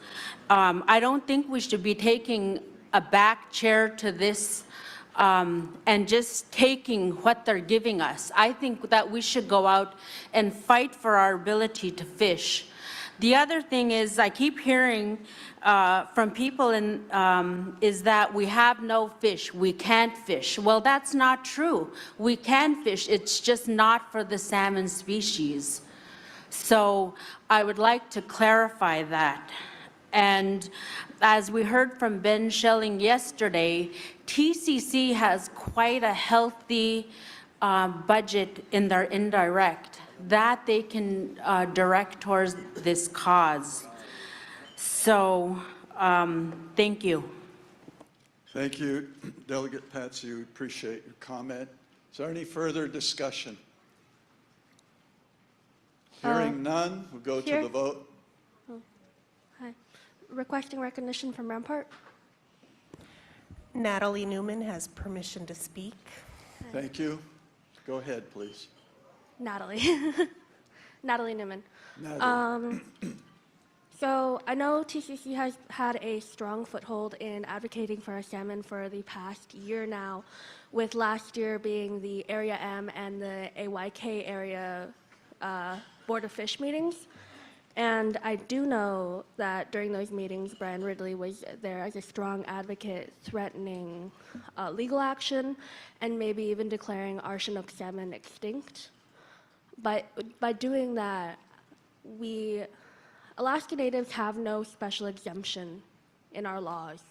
I don't think we should be taking a back chair to this and just taking what they're giving us. I think that we should go out and fight for our ability to fish. The other thing is, I keep hearing from people is that we have no fish, we can't fish. Well, that's not true. We can fish, it's just not for the salmon species. So I would like to clarify that. And as we heard from Ben Schelling yesterday, TCC has quite a healthy budget in their indirect that they can direct towards this cause. So, thank you. Thank you, Delegate Patsy. We appreciate your comment. Is there any further discussion? Hearing none, we'll go to the vote. Hi. Requesting recognition from Rampart. Natalie Newman has permission to speak. Thank you. Go ahead, please. Natalie. Natalie Newman. Natalie. So I know TCC has had a strong foothold in advocating for our salmon for the past year now, with last year being the Area M and the AYK area Board of Fish meetings. And I do know that during those meetings, Brian Ridley was there as a strong advocate threatening legal action and maybe even declaring our Chinook salmon extinct. But by doing that, Alaska Natives have no special exemption in our laws.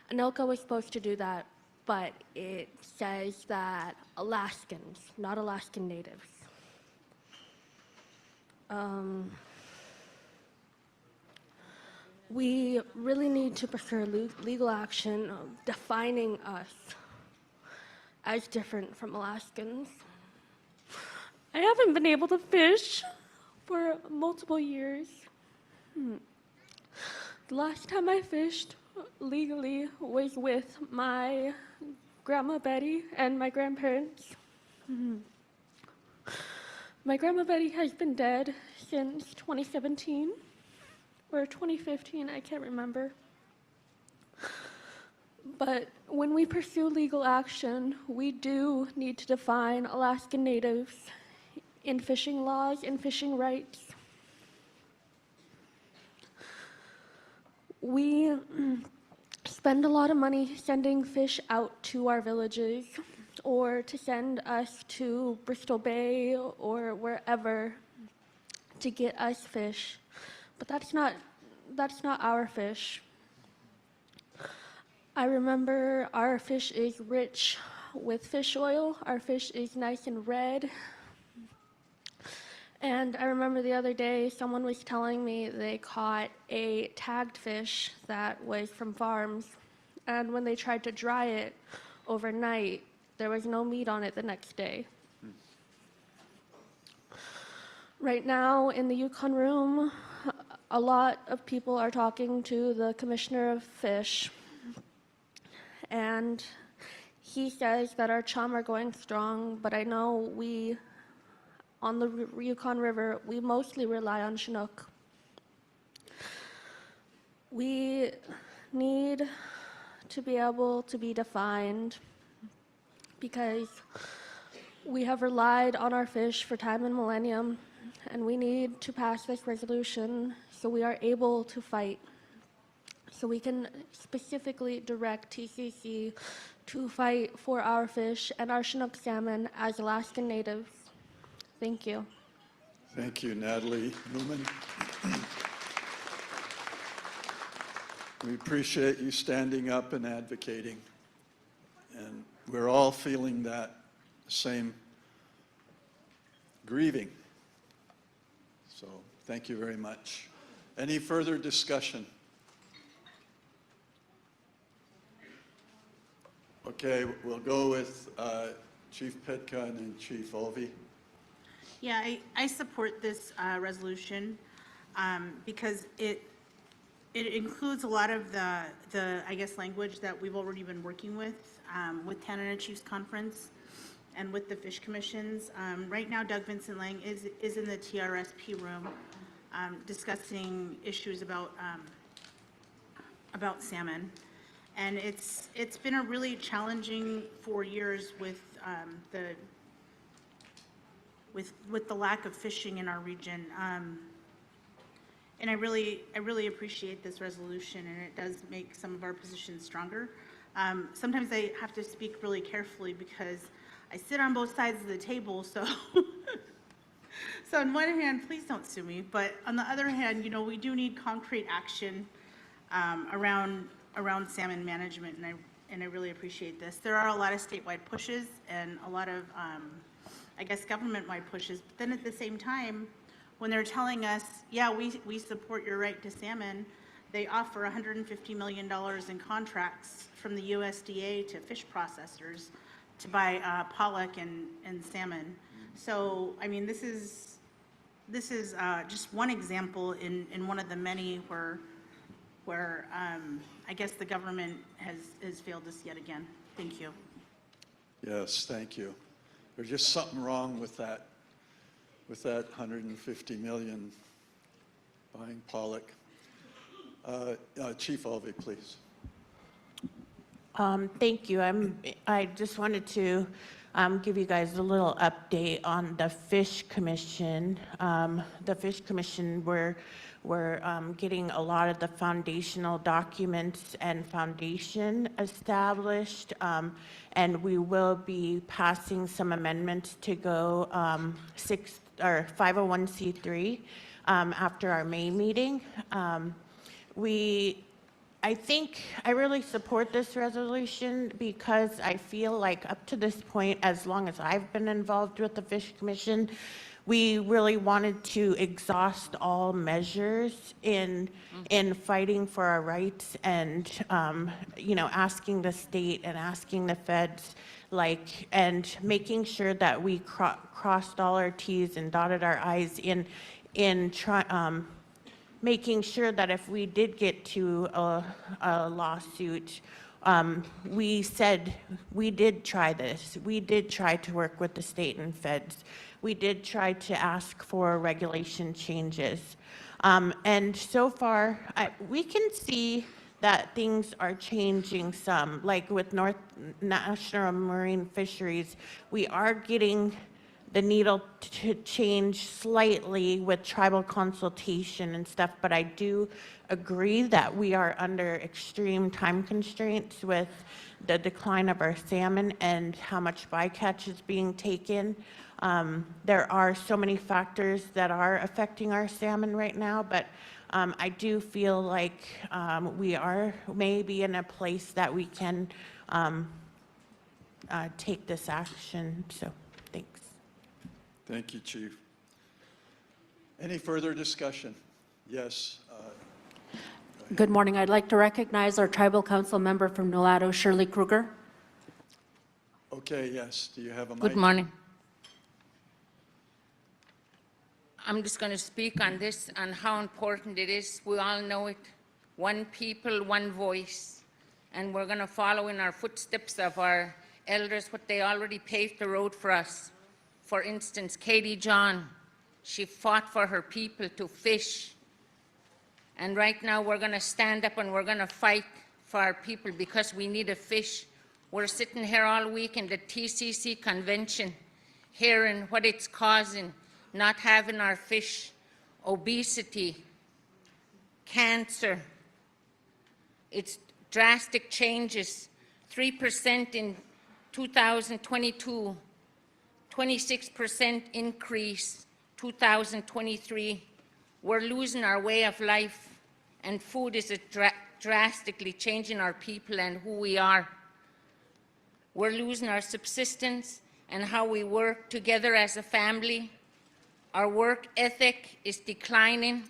ANILCA was supposed to do that, but it says that Alaskans, not Alaskan Natives. We really need to pursue legal action defining us as different from Alaskans. I haven't been able to fish for multiple years. The last time I fished legally was with my Grandma Betty and my grandparents. My Grandma Betty has been dead since 2017 or 2015, I can't remember. But when we pursue legal action, we do need to define Alaskan Natives in fishing laws and fishing rights. We spend a lot of money sending fish out to our villages or to send us to Bristol Bay or wherever to get us fish, but that's not our fish. I remember our fish is rich with fish oil. Our fish is nice and red. And I remember the other day someone was telling me they caught a tagged fish that was from farms, and when they tried to dry it overnight, there was no meat on it the next day. Right now in the Yukon room, a lot of people are talking to the Commissioner of Fish, and he says that our chum are going strong, but I know we, on the Yukon River, we mostly rely on Chinook. We need to be able to be defined because we have relied on our fish for time and millennium, and we need to pass this resolution so we are able to fight, so we can specifically direct TCC to fight for our fish and our Chinook salmon as Alaskan Natives. Thank you. Thank you, Natalie Newman. We appreciate you standing up and advocating. And we're all feeling that same grieving. So thank you very much. Any further discussion? Okay, we'll go with Chief Petka and then Chief Olvey. Yeah, I support this resolution because it includes a lot of the I guess, language that we've already been working with Tanana Chiefs Conference and with the fish commissions. Right now, Doug Vincent Lang is in the TRSP room discussing issues about salmon. And it's been a really challenging 4 years with the lack of fishing in our region. And I really appreciate this resolution, and it does make some of our positions stronger. Sometimes I have to speak really carefully because I sit on both sides of the table, so so on one hand, please don't sue me, but on the other hand, we do need concrete action around salmon management, and I really appreciate this. There are a lot of statewide pushes and a lot of I guess government-wide pushes, but then at the same time, when they're telling us, yeah, we support your right to salmon, they offer $150 million in contracts from the USDA to fish processors to buy pollock and salmon. So, I mean, this is just one example in one of the many where I guess the government has failed us yet again. Thank you. Yes, thank you. There's just something wrong with that 150 million buying pollock. Chief Alvey, please. Thank you. I just wanted to give you guys a little update on the Fish Commission. The Fish Commission, we're getting a lot of the foundational documents and foundation established, and we will be passing some amendments to go 501c3 after our May meeting. I really support this resolution because I feel like up to this point, as long as I've been involved with the Fish Commission, we really wanted to exhaust all measures in fighting for our rights and, asking the state and asking the feds, and making sure that we crossed all our T's and dotted our I's in making sure that if we did get to a lawsuit, we said we did try this. We did try to work with the state and feds. We did try to ask for regulation changes. And so far, we can see that things are changing some. Like with North National Marine Fisheries, we are getting the needle to change slightly with tribal consultation and stuff, but I do agree that we are under extreme time constraints with the decline of our salmon and how much bycatch is being taken. There are so many factors that are affecting our salmon right now, but I do feel like we are maybe in a place that we can take this action, so thanks. Thank you, Chief. Any further discussion? Yes. Good morning. I'd like to recognize our Tribal Council member from Nolato, Shirley Kruger. Okay, yes. Do you have a mic? Good morning. I'm just going to speak on this, on how important it is. We all know it. One people, one voice. And we're going to follow in our footsteps of our elders, what they already paved the road for us. For instance, Katie John, she fought for her people to fish. And right now we're going to stand up and we're going to fight for our people because we need a fish. We're sitting here all week in the TCC convention, hearing what it's causing, not having our fish, obesity, cancer. It's drastic changes, 3% in 2022. 26% increase, 2023. We're losing our way of life, and food is drastically changing our people and who we are. We're losing our subsistence and how we work together as a family. Our work ethic is declining.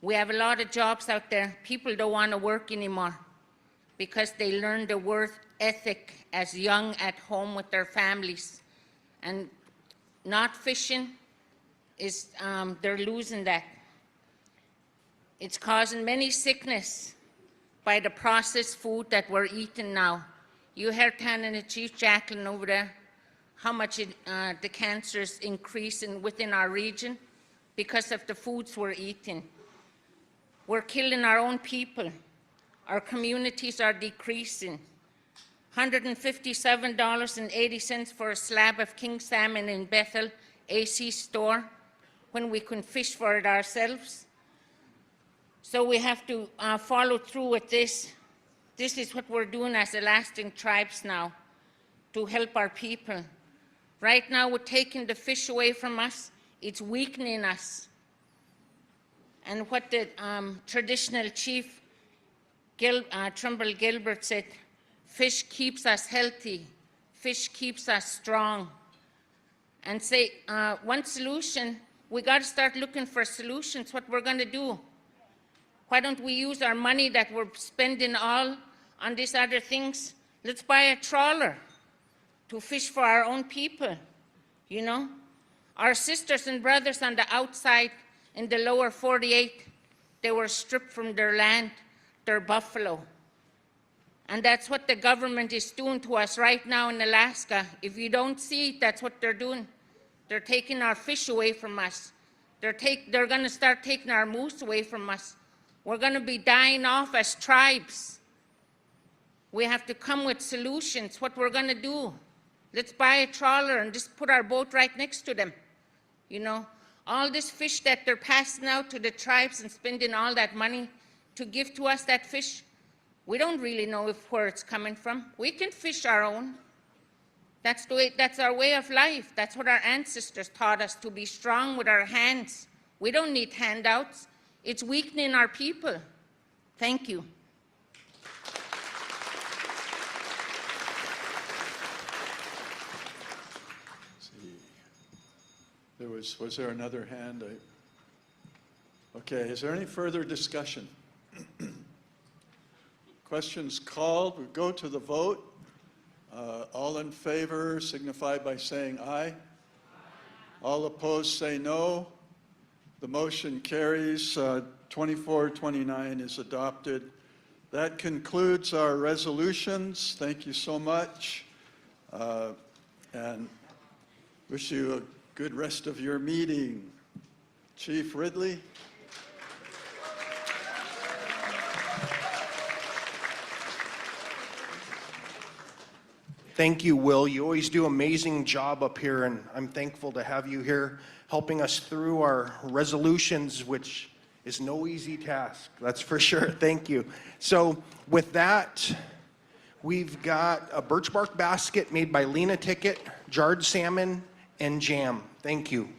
We have a lot of jobs out there. People don't want to work anymore because they learned the work ethic as young at home with their families. And not fishing is, they're losing that. It's causing many sickness by the processed food that we're eating now. You heard Tana and Chief Jacqueline over there, how much the cancer is increasing within our region because of the foods we're eating. We're killing our own people. Our communities are decreasing. $157.80 for a slab of king salmon in Bethel AC store when we can fish for it ourselves. So we have to follow through with this. This is what we're doing as Alaskan tribes now to help our people. Right now we're taking the fish away from us. It's weakening us. And what the traditional chief Trimble Gilbert said, fish keeps us healthy. Fish keeps us strong. And say, one solution, we got to start looking for solutions, what we're going to do. Why don't we use our money that we're spending all on these other things? Let's buy a trawler to fish for our own people, you know? Our sisters and brothers on the outside in the lower 48, they were stripped from their land, their buffalo. And that's what the government is doing to us right now in Alaska. If you don't see it, that's what they're doing. They're taking our fish away from us. They're going to start taking our moose away from us. We're going to be dying off as tribes. We have to come with solutions, what we're going to do. Let's buy a trawler and just put our boat right next to them. You know, all this fish that they're passing out to the tribes and spending all that money to give to us that fish, we don't really know where it's coming from. We can fish our own. That's our way of life. That's what our ancestors taught us, to be strong with our hands. We don't need handouts. It's weakening our people. Thank you. Was there another hand? Okay, is there any further discussion? Questions called, we go to the vote. All in favor signify by saying aye. All opposed say no. The motion carries. 2429 is adopted. That concludes our resolutions. Thank you so much. And wish you a good rest of your meeting. Chief Ridley. Thank you, Will. You always do an amazing job up here, and I'm thankful to have you here helping us through our resolutions, which is no easy task, that's for sure. Thank you. So with that, we've got a birch bark basket made by Lena Ticket, jarred salmon, and jam. Thank you.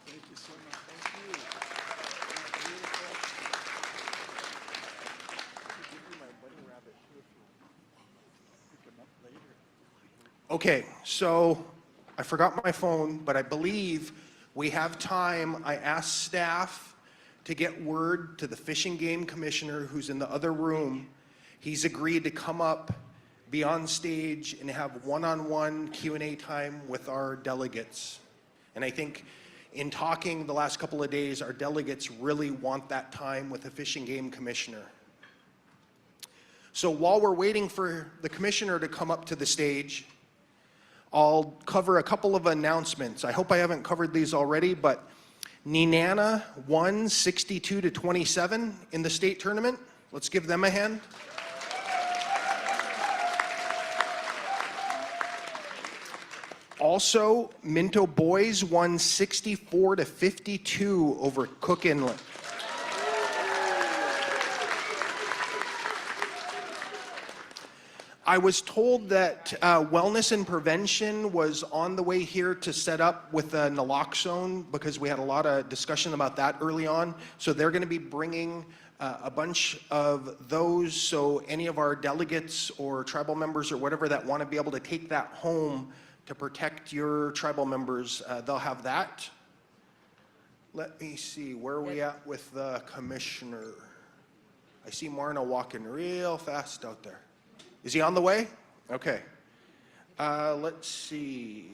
Thank you so much. Thank you. Okay, so I forgot my phone, but I believe we have time. I asked staff to get word to the Fish and Game Commissioner, who's in the other room. He's agreed to come up, be on stage, and have one-on-one Q&A time with our delegates. And I think in talking the last couple of days, our delegates really want that time with the Fish and Game Commissioner. So while we're waiting for the commissioner to come up to the stage, I'll cover a couple of announcements. I hope I haven't covered these already, but Nenana won 62-27 in the state tournament. Let's give them a hand. Also, Minto boys won 64-52 over Cook Inlet. I was told that wellness and prevention was on the way here to set up with the naloxone, because we had a lot of discussion about that early on. So they're going to be bringing a bunch of those, so any of our delegates or tribal members or whatever that want to be able to take that home to protect your tribal members, they'll have that. Let me see, where are we at with the commissioner? I see Marna walking real fast out there. Is he on the way? Okay. Let's see.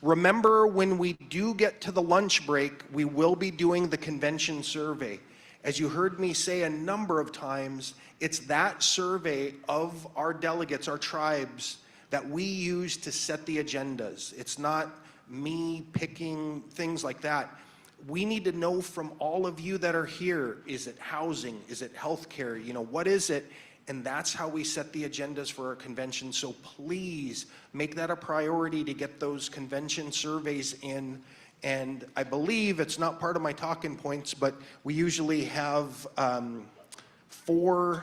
Remember, when we do get to the lunch break, we will be doing the convention survey. As you heard me say a number of times, it's that survey of our delegates, our tribes, that we use to set the agendas. It's not me picking things like that. We need to know from all of you that are here, is it housing? Is it healthcare? You know, what is it? And that's how we set the agendas for our convention. So please make that a priority to get those convention surveys in. And I believe it's not part of my talking points, but we usually have $200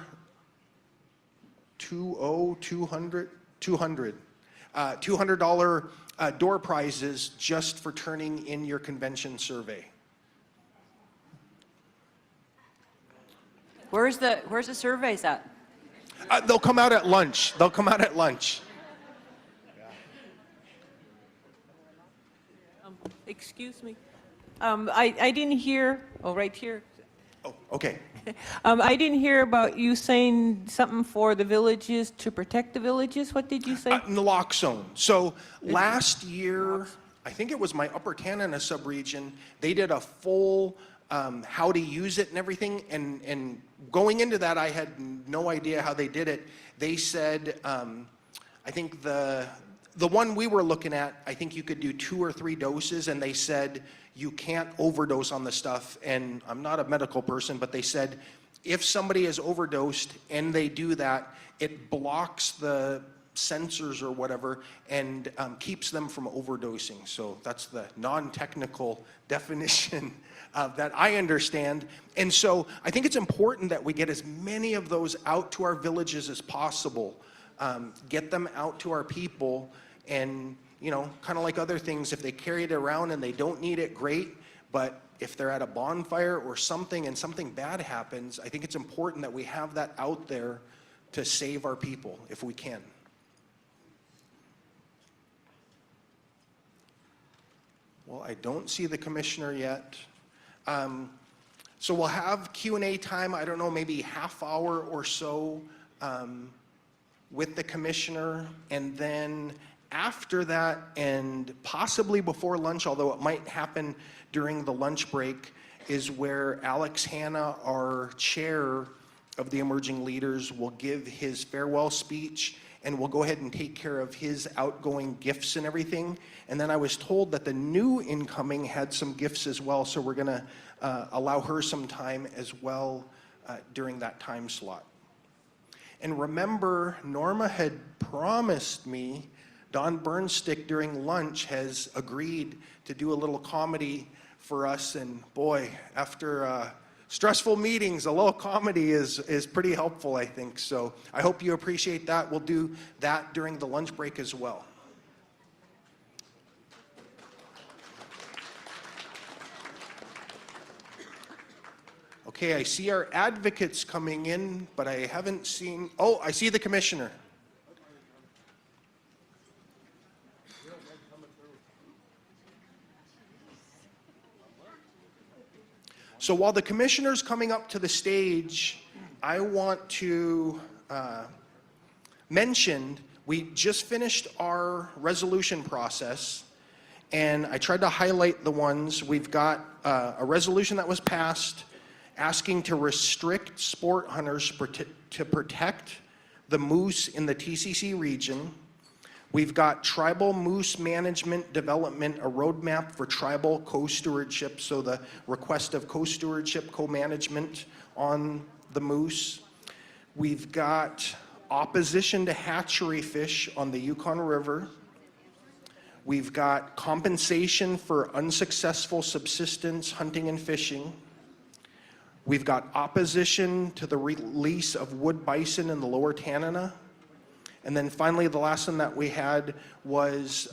door prizes just for turning in your convention survey. Where's the surveys at? They'll come out at lunch. They'll come out at lunch. Excuse me. I didn't hear, oh, right here. Oh, okay. I didn't hear about you saying something for the villages, to protect the villages. What did you say? Naloxone. So last year, I think it was my Upper Tanana subregion, they did a full how to use it and everything. And going into that, I had no idea how they did it. They said, I think the one we were looking at, I think you could do 2 or 3 doses, and they said you can't overdose on the stuff. And I'm not a medical person, but they said if somebody is overdosed and they do that, it blocks the sensors or whatever and keeps them from overdosing. So that's the non-technical definition that I understand. And so I think it's important that we get as many of those out to our villages as possible. Get them out to our people, and kind of like other things, if they carry it around and they don't need it, great. But if they're at a bonfire or something and something bad happens, I think it's important that we have that out there to save our people if we can. Well, I don't see the commissioner yet. So we'll have Q&A time, I don't know, maybe half hour or so with the commissioner. And then after that, and possibly before lunch, although it might happen during the lunch break, is where Alex Hanna, our chair of the Emerging Leaders, will give his farewell speech, and we'll go ahead and take care of his outgoing gifts and everything. And then I was told that the new incoming had some gifts as well, so we're gonna allow her some time as well during that time slot. And remember, Norma had promised me, Don Burnstick during lunch has agreed to do a little comedy for us, and boy, after stressful meetings, a little comedy is pretty helpful, I think. So I hope you appreciate that. We'll do that during the lunch break as well. Okay, I see our advocates coming in, but I haven't seen, oh, I see the commissioner. So while the commissioner's coming up to the stage, I want to mention we just finished our resolution process, and I tried to highlight the ones. We've got a resolution that was passed asking to restrict sport hunters to protect the moose in the TCC region. We've got tribal moose management development, a roadmap for tribal co-stewardship, so the request of co-stewardship, co-management on the moose. We've got opposition to hatchery fish on the Yukon River. We've got compensation for unsuccessful subsistence hunting and fishing. We've got opposition to the release of wood bison in the Lower Tanana. And then finally, the last one that we had was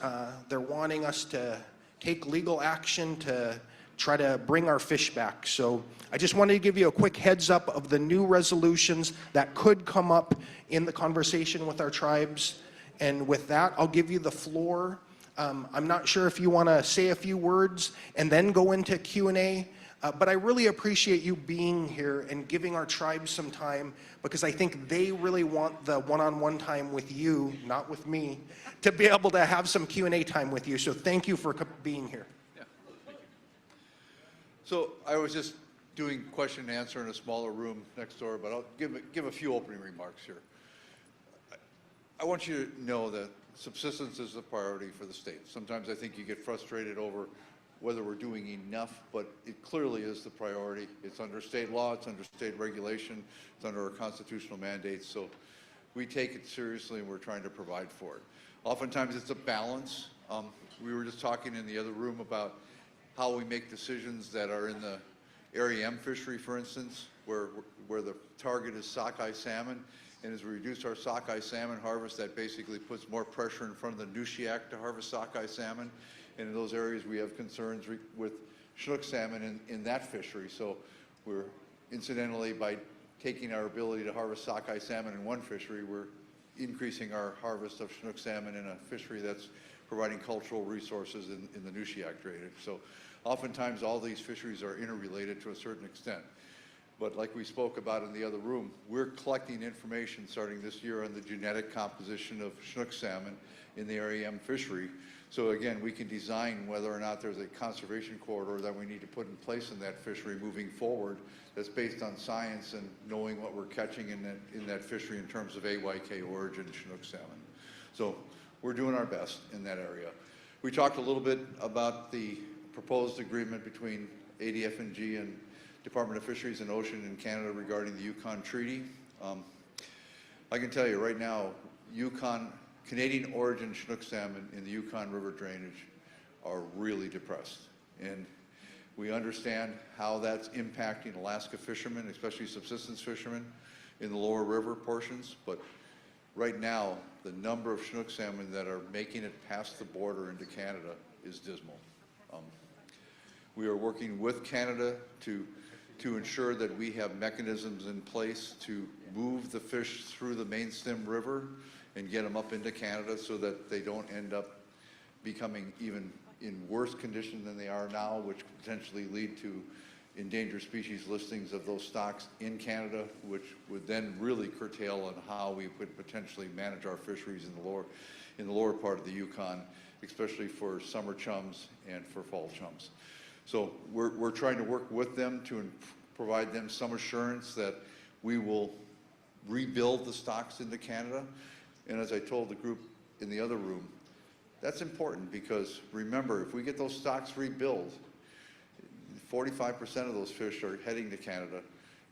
they're wanting us to take legal action to try to bring our fish back. So I just wanted to give you a quick heads up of the new resolutions that could come up in the conversation with our tribes. And with that, I'll give you the floor. I'm not sure if you want to say a few words and then go into Q&A. But I really appreciate you being here and giving our tribes some time, because I think they really want the one-on-one time with you, not with me, to be able to have some Q&A time with you. So thank you for being here. Yeah. So I was just doing question and answer in a smaller room next door, but I'll give a few opening remarks here. I want you to know that subsistence is a priority for the state. Sometimes I think you get frustrated over whether we're doing enough, but it clearly is the priority. It's under state law, it's under state regulation, it's under our constitutional mandates, so we take it seriously and we're trying to provide for it. Oftentimes it's a balance. We were just talking in the other room about how we make decisions that are in the Area M fishery, for instance, where the target is sockeye salmon, and as we reduce our sockeye salmon harvest, that basically puts more pressure in front of the Nushyak to harvest sockeye salmon. And in those areas, we have concerns with Chinook salmon in that fishery. So we're, incidentally, by taking our ability to harvest sockeye salmon in one fishery, we're increasing our harvest of Chinook salmon in a fishery that's providing cultural resources in the Nushyak drainage. So oftentimes, all these fisheries are interrelated to a certain extent. But like we spoke about in the other room, we're collecting information starting this year on the genetic composition of Chinook salmon in the Area M fishery. So again, we can design whether or not there's a conservation corridor that we need to put in place in that fishery moving forward that's based on science and knowing what we're catching in that fishery in terms of AYK origin Chinook salmon. So we're doing our best in that area. We talked a little bit about the proposed agreement between ADF&G and Department of Fisheries and Ocean in Canada regarding the Yukon Treaty. I can tell you right now, Canadian origin Chinook salmon in the Yukon River drainage are really depressed. And we understand how that's impacting Alaska fishermen, especially subsistence fishermen in the lower river portions. But right now, the number of Chinook salmon that are making it past the border into Canada is dismal. We are working with Canada to ensure that we have mechanisms in place to move the fish through the main stem river and get them up into Canada so that they don't end up becoming even in worse condition than they are now, which could potentially lead to endangered species listings of those stocks in Canada, which would then really curtail on how we could potentially manage our fisheries in the lower part of the Yukon, especially for summer chums and for fall chums. So we're trying to work with them to provide them some assurance that we will rebuild the stocks into Canada. And as I told the group in the other room, that's important because remember, if we get those stocks rebuilt, 45% of those fish are heading to Canada.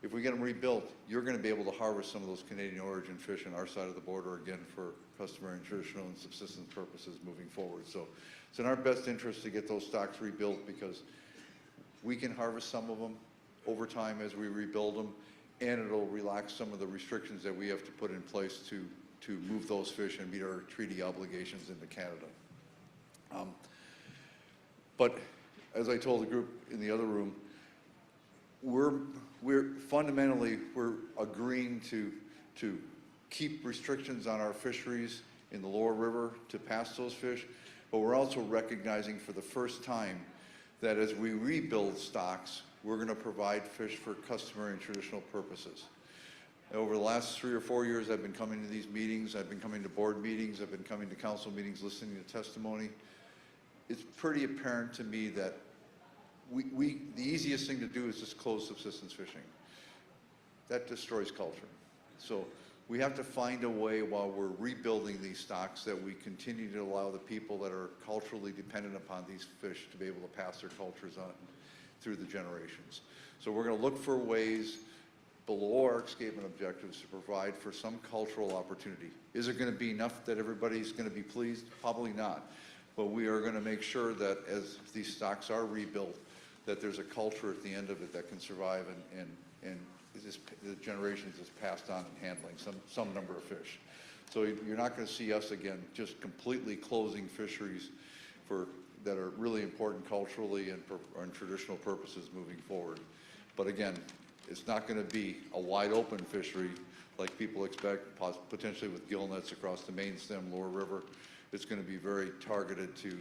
If we get them rebuilt, you're going to be able to harvest some of those Canadian origin fish on our side of the border again for customary and traditional and subsistence purposes moving forward. So it's in our best interest to get those stocks rebuilt because we can harvest some of them over time as we rebuild them, and it'll relax some of the restrictions that we have to put in place to move those fish and meet our treaty obligations into Canada. But as I told the group in the other room, we're fundamentally agreeing to keep restrictions on our fisheries in the lower river to pass those fish, but we're also recognizing for the first time that as we rebuild stocks, we're going to provide fish for customary and traditional purposes. Over the last 3 or 4 years, I've been coming to these meetings, I've been coming to board meetings, I've been coming to council meetings, listening to testimony. It's pretty apparent to me that the easiest thing to do is just close subsistence fishing. That destroys culture. So we have to find a way while we're rebuilding these stocks that we continue to allow the people that are culturally dependent upon these fish to be able to pass their cultures on through the generations. So we're going to look for ways below our escapement objectives to provide for some cultural opportunity. Is it going to be enough that everybody's going to be pleased? Probably not. But we are going to make sure that as these stocks are rebuilt, that there's a culture at the end of it that can survive and the generations is passed on and handling some number of fish. So you're not going to see us again just completely closing fisheries that are really important culturally and traditional purposes moving forward. But again, it's not going to be a wide open fishery like people expect, potentially with gill nets across the main stem lower river. It's going to be very targeted to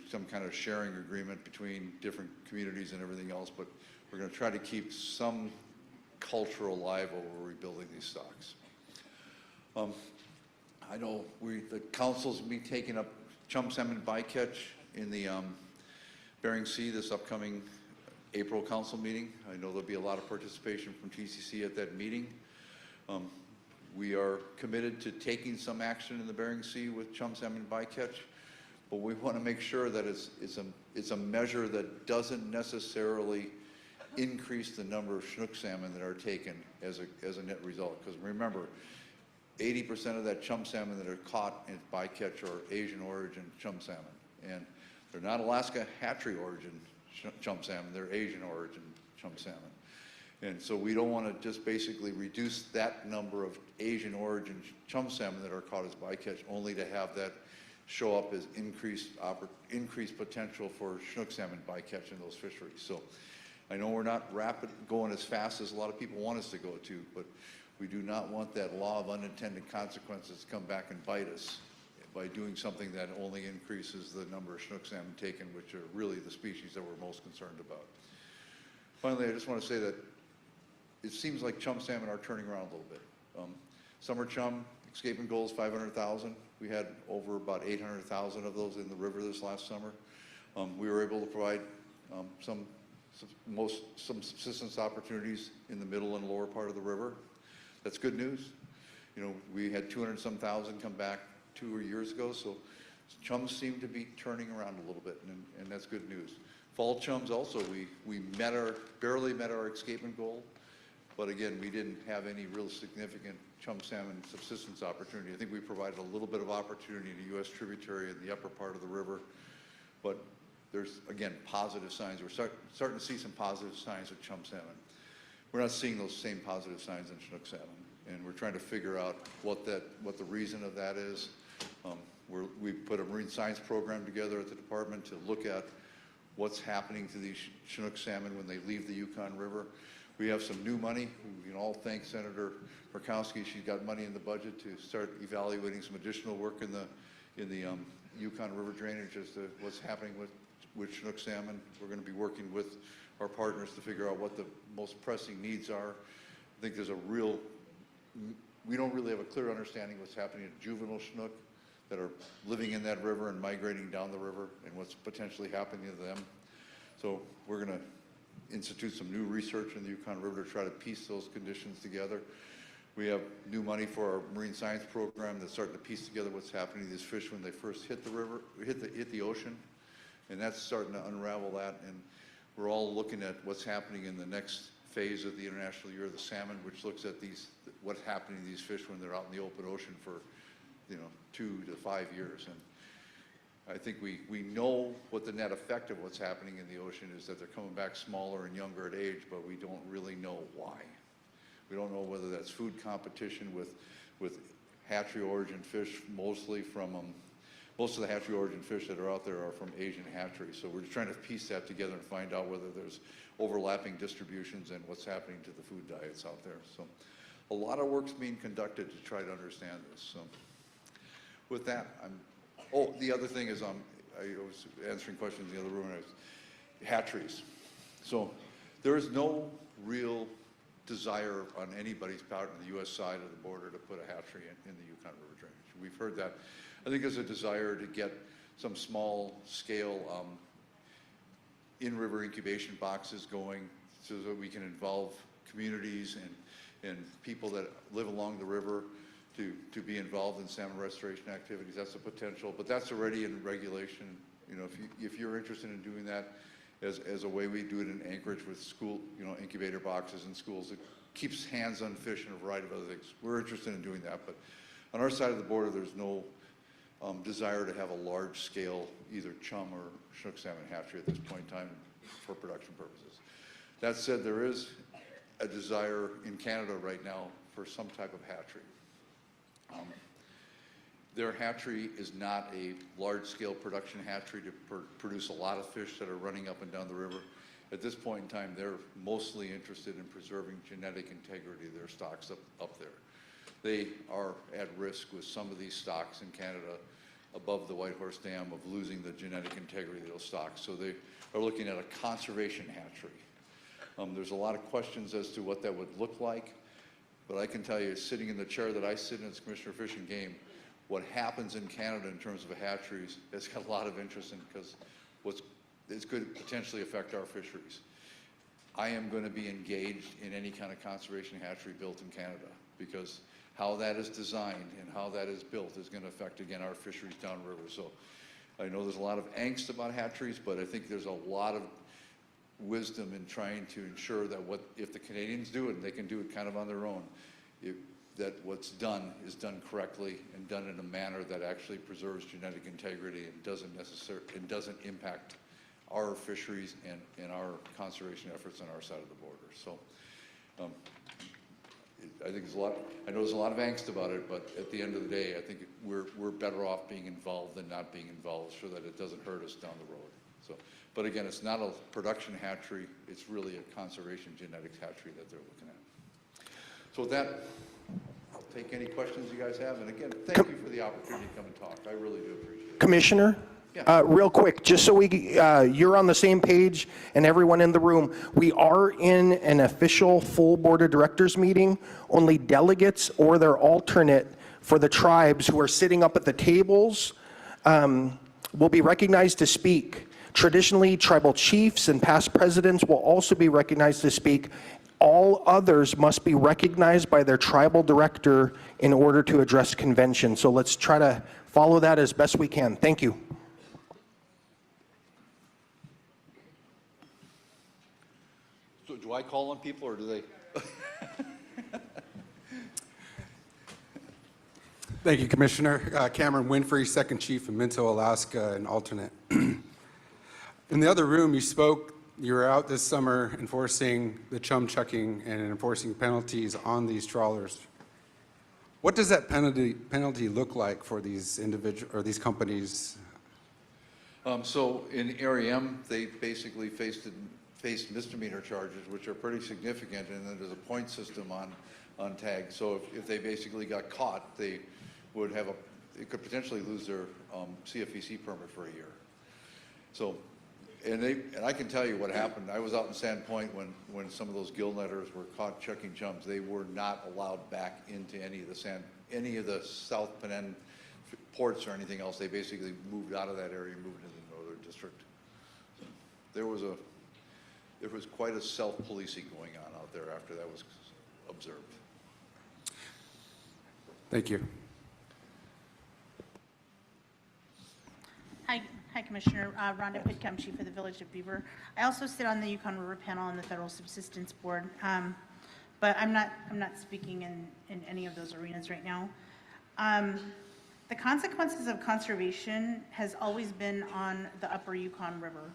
some kind of sharing agreement between different communities and everything else, but we're going to try to keep some culture alive while we're rebuilding these stocks. I know the council's be taking up chum salmon bycatch in the Bering Sea this upcoming April council meeting. I know there'll be a lot of participation from TCC at that meeting. We are committed to taking some action in the Bering Sea with chum salmon bycatch, but we want to make sure that it's a measure that doesn't necessarily increase the number of Chinook salmon that are taken as a net result. Because remember, 80% of that chum salmon that are caught in bycatch are Asian origin chum salmon. And they're not Alaska hatchery origin chum salmon, they're Asian origin chum salmon. And so we don't want to just basically reduce that number of Asian origin chum salmon that are caught as bycatch only to have that show up as increased potential for Chinook salmon bycatch in those fisheries. So I know we're not going as fast as a lot of people want us to go to, but we do not want that law of unintended consequences to come back and bite us by doing something that only increases the number of Chinook salmon taken, which are really the species that we're most concerned about. Finally, I just want to say that it seems like chum salmon are turning around a little bit. Summer chum escapement goal is 500,000. We had over about 800,000 of those in the river this last summer. We were able to provide some subsistence opportunities in the middle and lower part of the river. That's good news. You know, we had 200 some thousand come back 2 years ago, so chums seem to be turning around a little bit, and that's good news. Fall chums also, we barely met our escapement goal, but again, we didn't have any real significant chum salmon subsistence opportunity. I think we provided a little bit of opportunity in the U.S. tributary in the upper part of the river, but there's, again, positive signs. We're starting to see some positive signs of chum salmon. We're not seeing those same positive signs in Chinook salmon, and we're trying to figure out what the reason of that is. We put a marine science program together at the department to look at what's happening to these Chinook salmon when they leave the Yukon River. We have some new money. We can all thank Senator Murkowski. She's got money in the budget to start evaluating some additional work in the Yukon River drainage as to what's happening with Chinook salmon. We're going to be working with our partners to figure out what the most pressing needs are. I think there's we don't really have a clear understanding of what's happening to juvenile Chinook that are living in that river and migrating down the river and what's potentially happening to them. So we're going to institute some new research in the Yukon River to try to piece those conditions together. We have new money for our marine science program that's starting to piece together what's happening to these fish when they first hit the river, hit the ocean, and that's starting to unravel that. And we're all looking at what's happening in the next phase of the International Year of the Salmon, which looks at what's happening to these fish when they're out in the open ocean for 2 to 5 years. And I think we know what the net effect of what's happening in the ocean is, that they're coming back smaller and younger at age, but we don't really know why. We don't know whether that's food competition with hatchery origin fish, mostly from most of the hatchery origin fish that are out there are from Asian hatcheries. So we're just trying to piece that together and find out whether there's overlapping distributions and what's happening to the food diets out there. So a lot of work's being conducted to try to understand this. So with that, the other thing is I was answering questions in the other room, hatcheries. So there is no real desire on anybody's part on the U.S. side of the border to put a hatchery in the Yukon River drainage. We've heard that. I think there's a desire to get some small-scale in-river incubation boxes going so that we can involve communities and people that live along the river to be involved in salmon restoration activities. That's a potential, but that's already in regulation. If you're interested in doing that as a way we do it in Anchorage with school, incubator boxes in schools, it keeps hands on fish and a variety of other things. We're interested in doing that, but on our side of the border, there's no desire to have a large-scale either chum or Chinook salmon hatchery at this point in time for production purposes. That said, there is a desire in Canada right now for some type of hatchery. Their hatchery is not a large-scale production hatchery to produce a lot of fish that are running up and down the river. At this point in time, they're mostly interested in preserving genetic integrity of their stocks up there. They are at risk with some of these stocks in Canada above the Whitehorse Dam of losing the genetic integrity of those stocks. So they are looking at a conservation hatchery. There's a lot of questions as to what that would look like, but I can tell you, sitting in the chair that I sit in as Commissioner of Fish and Game, what happens in Canada in terms of hatcheries has got a lot of interest in, because it's going to potentially affect our fisheries. I am going to be engaged in any kind of conservation hatchery built in Canada, because how that is designed and how that is built is going to affect, again, our fisheries downriver. So I know there's a lot of angst about hatcheries, but I think there's a lot of wisdom in trying to ensure that if the Canadians do it, and they can do it kind of on their own, that what's done is done correctly and done in a manner that actually preserves genetic integrity and doesn't impact our fisheries and our conservation efforts on our side of the border. So I think I know there's a lot of angst about it, but at the end of the day, I think we're better off being involved than not being involved, so that it doesn't hurt us down the road. So, but again, it's not a production hatchery, it's really a conservation genetics hatchery that they're looking at. So with that, I'll take any questions you guys have, and again, thank you for the opportunity to come and talk. I really do appreciate it. Commissioner? Yeah. Real quick, just so you're on the same page and everyone in the room, we are in an official full board of directors meeting. Only delegates or their alternate for the tribes who are sitting up at the tables will be recognized to speak. Traditionally, tribal chiefs and past presidents will also be recognized to speak. All others must be recognized by their tribal director in order to address convention. So let's try to follow that as best we can. Thank you. So do I call on people, or do they? Thank you, Commissioner. Cameron Winfrey, Second Chief of Minto, Alaska, and alternate. In the other room, you were out this summer enforcing the chum chucking and enforcing penalties on these trawlers. What does that penalty look like for these these companies? So in Area M, they basically faced misdemeanor charges, which are pretty significant, and then there's a point system on tags. So if they basically got caught, they would have it could potentially lose their CFEC permit for a year. So, and I can tell you what happened. I was out in Sandpoint when some of those gill netters were caught chucking chums. They were not allowed back into any of the South Penn ports or anything else. They basically moved out of that area and moved into the Northern District. So there was quite a self-policing going on out there after that was observed. Thank you. Hi, Commissioner. Rhonda Pitcom, Chief of the Village of Beaver. I also sit on the Yukon River Panel on the Federal Subsistence Board, but I'm not speaking in any of those arenas right now. The consequences of conservation has always been on the Upper Yukon River.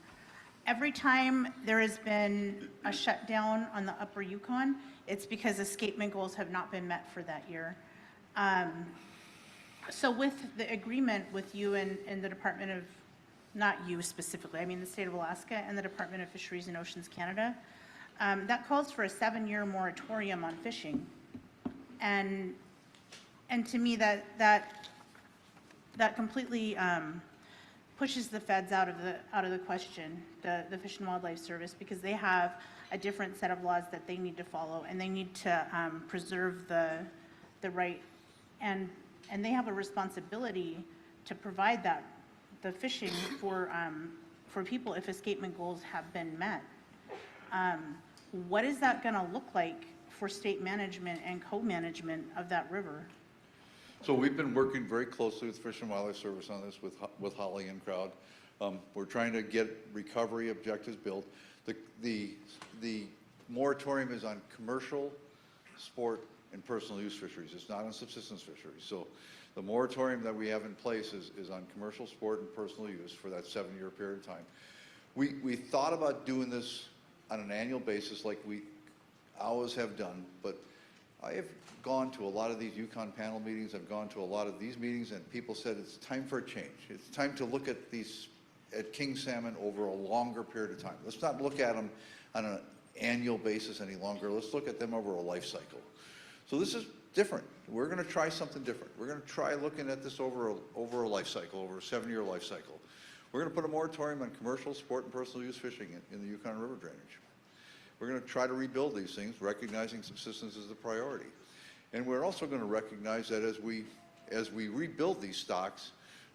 Every time there has been a shutdown on the Upper Yukon, it's because escapement goals have not been met for that year. So with the agreement with you and the Department of, not you specifically, I mean the state of Alaska and the Department of Fisheries and Oceans Canada, that calls for a 7-year moratorium on fishing. And to me, that completely pushes the feds out of the question, the Fish and Wildlife Service, because they have a different set of laws that they need to follow, and they need to preserve the right, and they have a responsibility to provide the fishing for people if escapement goals have been met. What is that going to look like for state management and co-management of that river? So we've been working very closely with Fish and Wildlife Service on this with Holly and crowd. We're trying to get recovery objectives built. The moratorium is on commercial, sport, and personal use fisheries. It's not on subsistence fisheries. So the moratorium that we have in place is on commercial, sport, and personal use for that 7-year period of time. We thought about doing this on an annual basis like we always have done, but I have gone to a lot of these Yukon panel meetings. I've gone to a lot of these meetings, and people said it's time for a change. It's time to look at king salmon over a longer period of time. Let's not look at them on an annual basis any longer. Let's look at them over a life cycle. So this is different. We're going to try something different. We're going to try looking at this over a life cycle, over a 7-year life cycle. We're going to put a moratorium on commercial, sport, and personal use fishing in the Yukon River drainage. We're going to try to rebuild these things, recognizing subsistence as the priority. And we're also going to recognize that as we rebuild these stocks,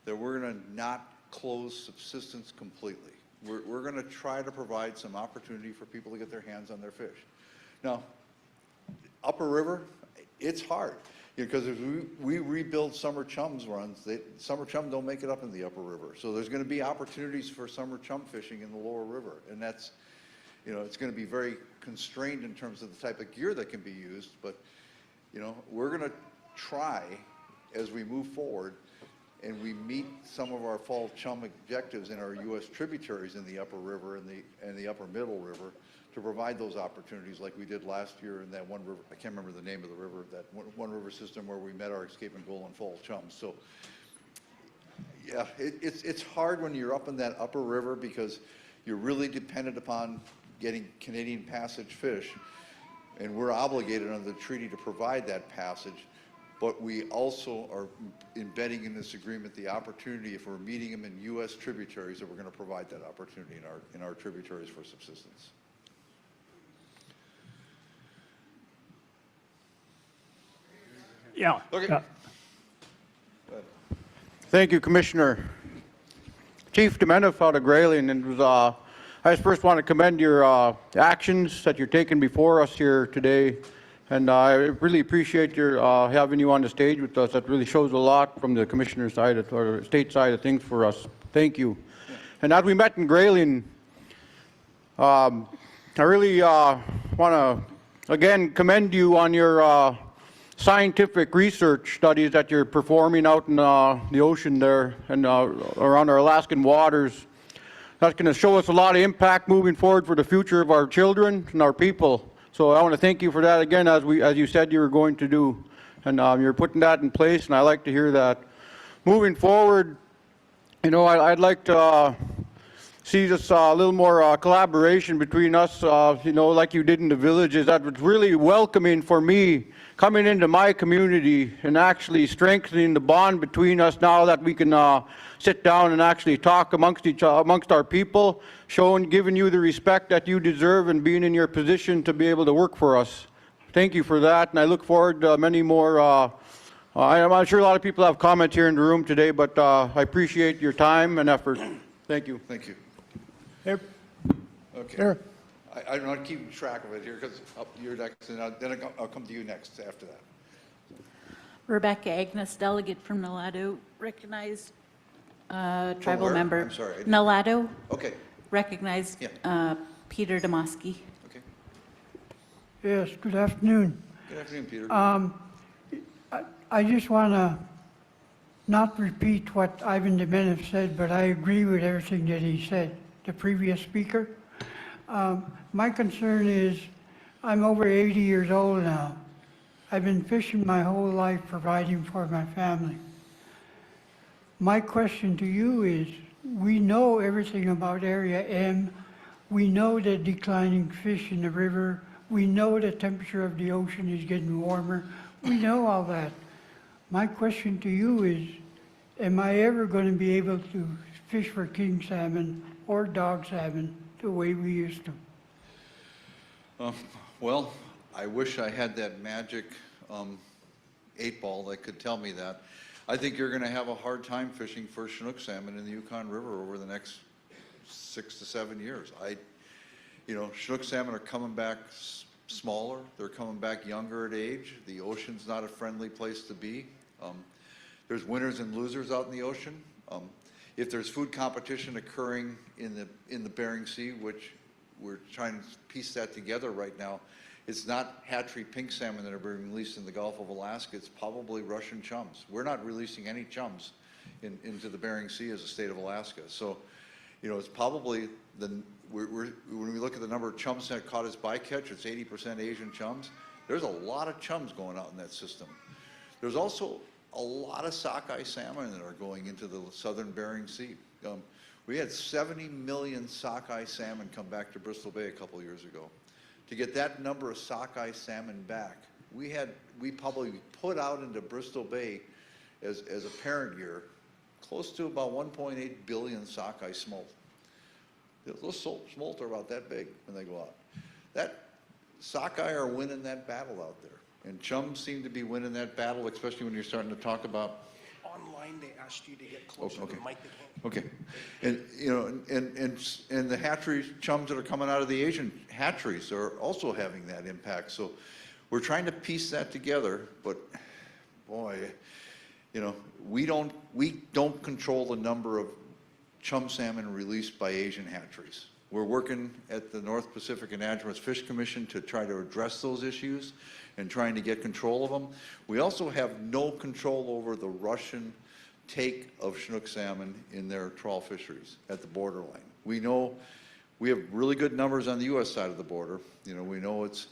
that we're going to not close subsistence completely. We're going to try to provide some opportunity for people to get their hands on their fish. Now, Upper River, it's hard, because if we rebuild summer chums runs, summer chum don't make it up in the Upper River. So there's going to be opportunities for summer chum fishing in the Lower River, and that's, it's going to be very constrained in terms of the type of gear that can be used, but we're going to try as we move forward and we meet some of our fall chum objectives in our U.S. tributaries in the Upper River and the Upper Middle River to provide those opportunities like we did last year in that one river. I can't remember the name of the river, that one river system where we met our escapement goal in fall chums. So yeah, it's hard when you're up in that Upper River because you're really dependent upon getting Canadian passage fish, and we're obligated under the treaty to provide that passage, but we also are embedding in this agreement the opportunity, if we're meeting them in U.S. tributaries, that we're going to provide that opportunity in our tributaries for subsistence. Yeah. Okay. Thank you, Commissioner. Chief Domeniff out of Grayling, and it was, I just first want to commend your actions that you're taking before us here today, and I really appreciate your having you on the stage with us. That really shows a lot from the commissioner side or state side of things for us. Thank you. And as we met in Grayling, I really want to again commend you on your scientific research studies that you're performing out in the ocean there and around our Alaskan waters. That's going to show us a lot of impact moving forward for the future of our children and our people. So I want to thank you for that again, as you said you were going to do, and you're putting that in place, and I like to hear that. Moving forward, you know, I'd like to see just a little more collaboration between us, you know, like you did in the villages. That was really welcoming for me, coming into my community and actually strengthening the bond between us now that we can sit down and actually talk amongst our people, giving you the respect that you deserve and being in your position to be able to work for us. Thank you for that, and I look forward to many more. I'm sure a lot of people have comments here in the room today, but I appreciate your time and effort. Thank you. Thank you. Here. Okay. Here. I'm not keeping track of it here because you're next, and then I'll come to you next after that. Rebecca Agnes, delegate from Nalato, recognized tribal where? member. I'm sorry, I didn't- Nalato, Okay. recognized Peter Demoski. Okay. Yes, good afternoon. Good afternoon, Peter. I just want to not repeat what Ivan Domeniff said, but I agree with everything that he said, the previous speaker. My concern is, I'm over 80 years old now. I've been fishing my whole life, providing for my family. My question to you is, we know everything about Area M. We know the declining fish in the river. We know the temperature of the ocean is getting warmer. We know all that. My question to you is, am I ever going to be able to fish for king salmon or dog salmon the way we used to? Well, I wish I had that magic 8-ball that could tell me that. I think you're going to have a hard time fishing for Chinook salmon in the Yukon River over the next 6 to 7 years. You know, Chinook salmon are coming back smaller. They're coming back younger at age. The ocean's not a friendly place to be. There's winners and losers out in the ocean. If there's food competition occurring in the Bering Sea, which we're trying to piece that together right now, it's not hatchery pink salmon that are being released in the Gulf of Alaska. It's probably Russian chums. We're not releasing any chums into the Bering Sea as a state of Alaska. So, you know, it's probably when we look at the number of chums that caught as bycatch, it's 80% Asian chums. There's a lot of chums going out in that system. There's also a lot of sockeye salmon that are going into the southern Bering Sea. We had 70 million sockeye salmon come back to Bristol Bay a couple years ago. To get that number of sockeye salmon back, we probably put out into Bristol Bay as a parent year close to about 1.8 billion sockeye smolt. Those smolt are about that big when they go out. That sockeye are winning that battle out there, and chums seem to be winning that battle, especially when you're starting to talk about. Online, they asked you to get closer to the mic. Okay, and you know, and the hatchery chums that are coming out of the Asian hatcheries are also having that impact. So we're trying to piece that together, but boy, you know, we don't control the number of chum salmon released by Asian hatcheries. We're working at the North Pacific Anadromous Fish Commission to try to address those issues and trying to get control of them. We also have no control over the Russian take of Chinook salmon in their trawl fisheries at the borderline. We know we have really good numbers on the U.S. side of the border. You know, we know it's,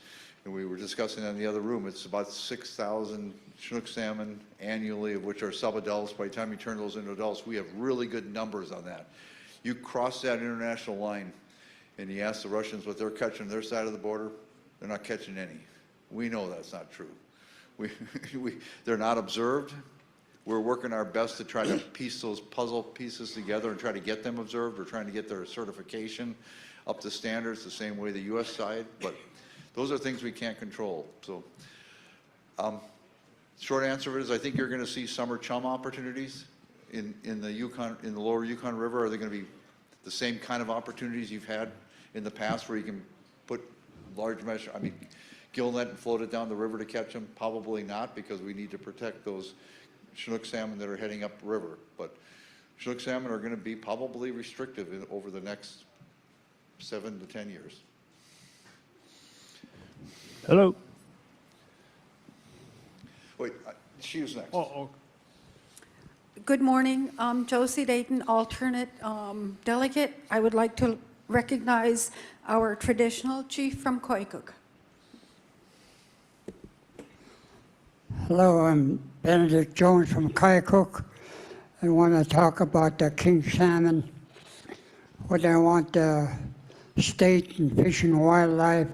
and we were discussing that in the other room, it's about 6,000 Chinook salmon annually, of which are sub-adults. By the time you turn those into adults, we have really good numbers on that. You cross that international line and you ask the Russians what they're catching on their side of the border, they're not catching any. We know that's not true. They're not observed. We're working our best to try to piece those puzzle pieces together and try to get them observed. We're trying to get their certification up to standards the same way the U.S. side, but those are things we can't control. So short answer is I think you're going to see summer chum opportunities in the Yukon, in the lower Yukon River? Are they going to be the same kind of opportunities you've had in the past where you can put large measure, I mean, gill net and float it down the river to catch them? Probably not, because we need to protect those Chinook salmon that are heading upriver. But Chinook salmon are going to be probably restrictive over the next 7 to 10 years. Hello. Wait, she was next. Oh, Good morning. Josie Dayton, alternate delegate. I would like to recognize our traditional chief from Koikuk. Hello, I'm Benedict Jones from Koikuk. I want to talk about the king salmon. What I want the state and Fish and Wildlife.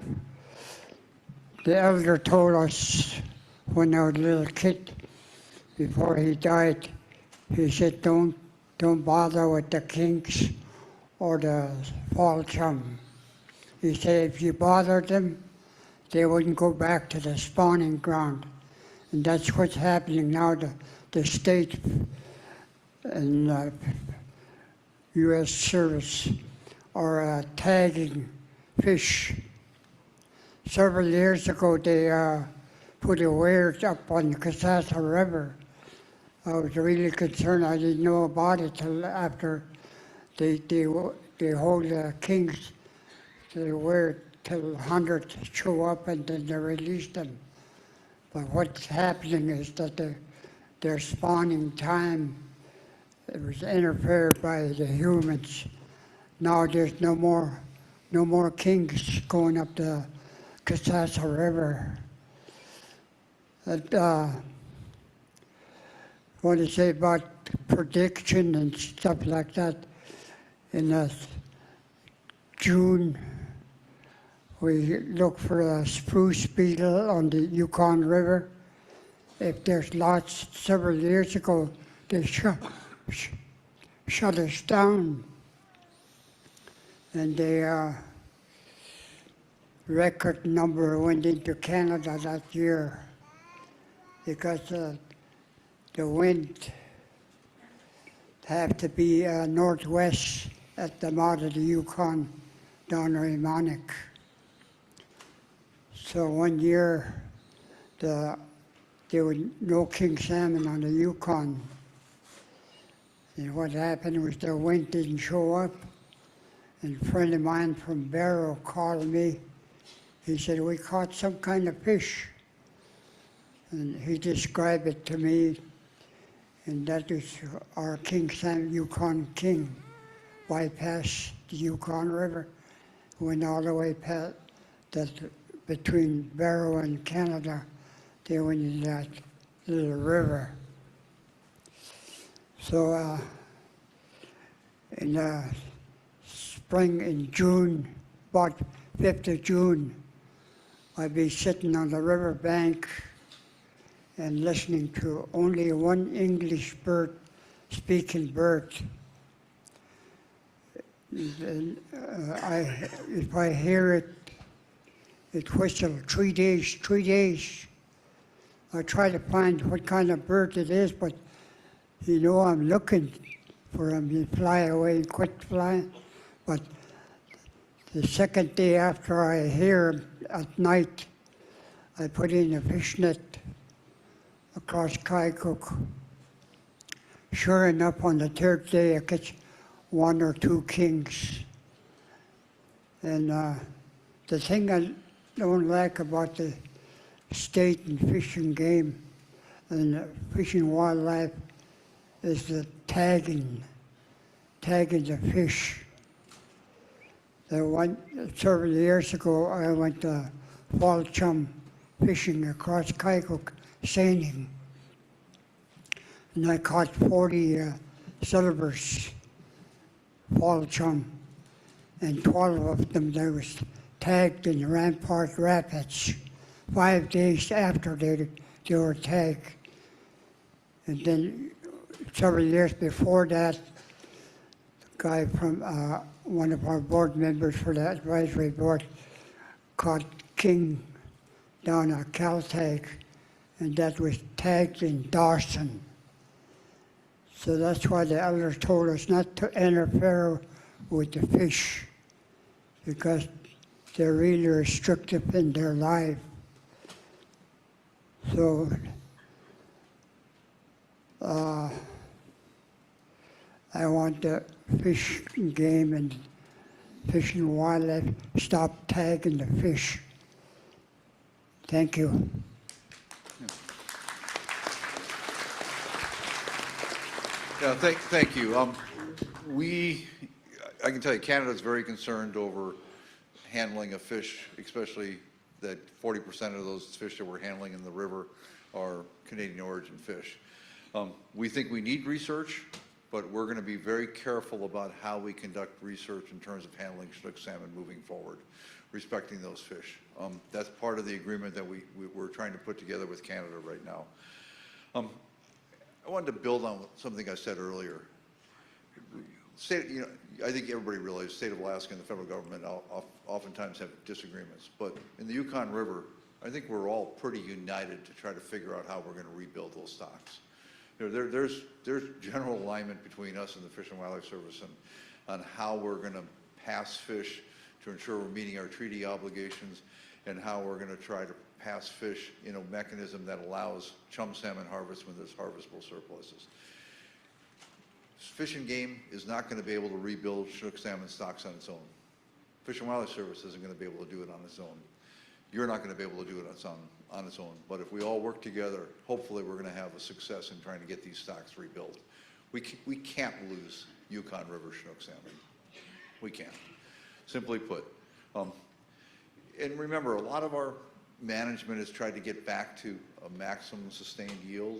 The elder told us when I was a little kid, before he died, he said, don't bother with the kinks or the fall chum. He said if you bothered them, they wouldn't go back to the spawning ground. And that's what's happening now. The state and U.S. service are tagging fish. Several years ago, they put a weirs up on the Kasasa River. I was really concerned. I didn't know about it till after they hold the kings to the weir till hundreds show up and then they release them. But what's happening is that their spawning time, it was interfered by the humans. Now there's no more kings going up the Kasasa River. And, what to say about prediction and stuff like that. In June, we look for a spruce beetle on the Yukon River. If there's lots, several years ago, they shut us down. And the record number went into Canada that year because the wind have to be northwest at the mouth of the Yukon down Raymonik. So one year, there was no king salmon on the Yukon. And what happened was the wind didn't show up. And a friend of mine from Barrow called me. He said, we caught some kind of fish. And he described it to me. And that is our king salmon, Yukon king, bypassed the Yukon River, went all the way past that between Barrow and Canada. They went in that little river. So in spring, in June, about 5th of June, I'd be sitting on the river bank and listening to only one English bird, speaking bird. And, if I hear it whistle 3 days, 3 days. I try to find what kind of bird it is, but you know I'm looking for him. He'd fly away and quit flying. But the second day after I hear him at night, I put in a fish net across Kaikouk. Sure enough, on the third day, I catch 1 or 2 kings. And the thing I don't like about the state and fish and game and fish and wildlife is the tagging the fish. Several years ago, I went fall chum fishing across Kaikouk, seining. And I caught 40 silvers, fall chum, and 12 of them that was tagged in Rampart Rapids 5 days after they were tagged. And then several years before that, the guy from one of our board members for the advisory board caught king down at Caltech, and that was tagged in Dawson. So that's why the elders told us not to interfere with the fish, because they're really restrictive in their life. So I want the Fish and Game and Fish and Wildlife stop tagging the fish. Thank you. Yeah, thank you. I can tell you, Canada's very concerned over handling of fish, especially that 40% of those fish that we're handling in the river are Canadian origin fish. We think we need research, but we're going to be very careful about how we conduct research in terms of handling Chinook salmon moving forward, respecting those fish. That's part of the agreement that we're trying to put together with Canada right now. I wanted to build on something I said earlier. I think everybody realizes the state of Alaska and the federal government oftentimes have disagreements, but in the Yukon River, I think we're all pretty united to try to figure out how we're going to rebuild those stocks. There's general alignment between us and the Fish and Wildlife Service on how we're going to pass fish to ensure we're meeting our treaty obligations, and how we're going to try to pass fish in a mechanism that allows chum salmon harvest when there's harvestable surpluses. Fish and Game is not going to be able to rebuild Chinook salmon stocks on its own. Fish and Wildlife Service isn't going to be able to do it on its own. You're not going to be able to do it on its own. But if we all work together, hopefully we're going to have a success in trying to get these stocks rebuilt. We can't lose Yukon River Chinook salmon. We can't. Simply put. And remember, a lot of our management has tried to get back to a maximum sustained yield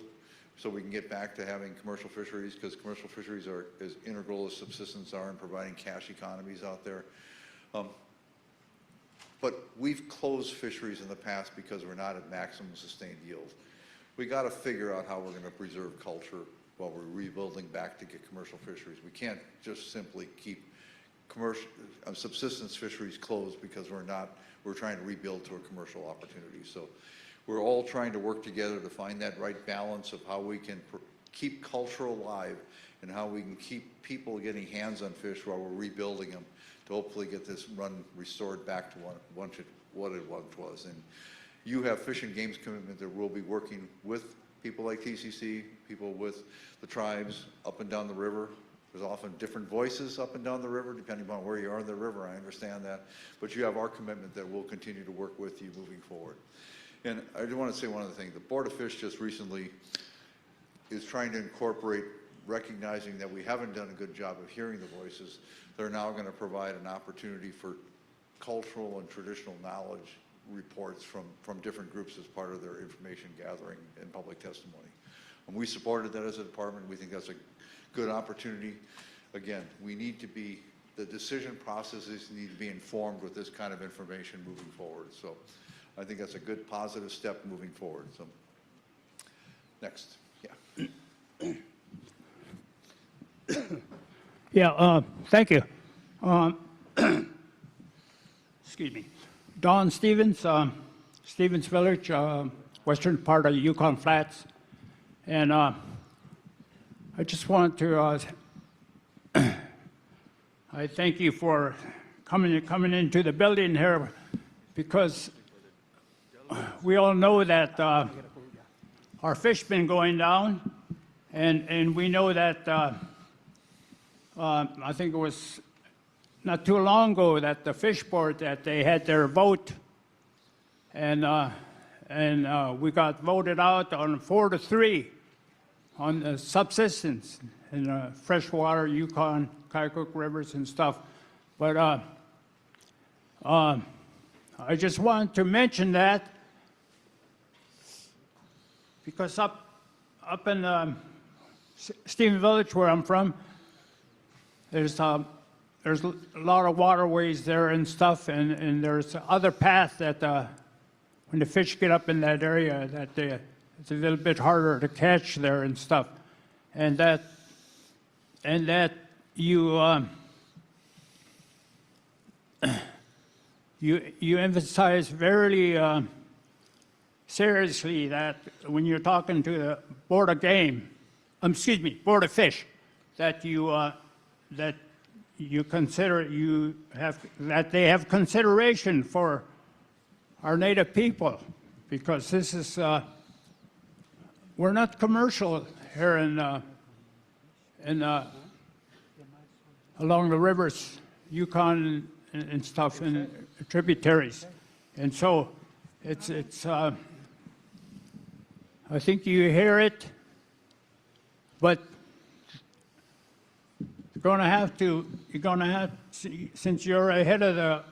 so we can get back to having commercial fisheries, because commercial fisheries are as integral as subsistence are in providing cash economies out there. But we've closed fisheries in the past because we're not at maximum sustained yield. We got to figure out how we're going to preserve culture while we're rebuilding back to get commercial fisheries. We can't just simply keep commercial subsistence fisheries closed because we're trying to rebuild to a commercial opportunity. So we're all trying to work together to find that right balance of how we can keep culture alive and how we can keep people getting hands on fish while we're rebuilding them to hopefully get this run restored back to what it once was. And you have Fish and Game's commitment that we'll be working with people like TCC, people with the tribes up and down the river. There's often different voices up and down the river, depending on where you are in the river. I understand that. But you have our commitment that we'll continue to work with you moving forward. And I do want to say one other thing. The Board of Fish just recently is trying to incorporate, recognizing that we haven't done a good job of hearing the voices. They're now going to provide an opportunity for cultural and traditional knowledge reports from different groups as part of their information gathering and public testimony. And we supported that as a department. We think that's a good opportunity. Again, the decision processes need to be informed with this kind of information moving forward. So I think that's a good positive step moving forward. So next, yeah. Yeah, thank you. Excuse me. Don Stevens, Stevens Village, western part of Yukon Flats. And I just wanted to I thank you for coming into the building here, because we all know that our fish been going down, and we know that I think it was not too long ago that the fish board, that they had their vote, and we got voted out on 4-3 on the subsistence in freshwater Yukon, Kykuk rivers and stuff. But I just wanted to mention that because up in Stephen Village, where I'm from, there's a lot of waterways there and stuff, and there's other paths that when the fish get up in that area, that it's a little bit harder to catch there and stuff, and that you emphasize very seriously that when you're talking to the Board of Game, excuse me, Board of Fish, that you consider, that they have consideration for our native people, because this is, we're not commercial here along the rivers, Yukon and stuff, and tributaries. And so it's I think you hear it, but you're going to have to, since you're ahead of the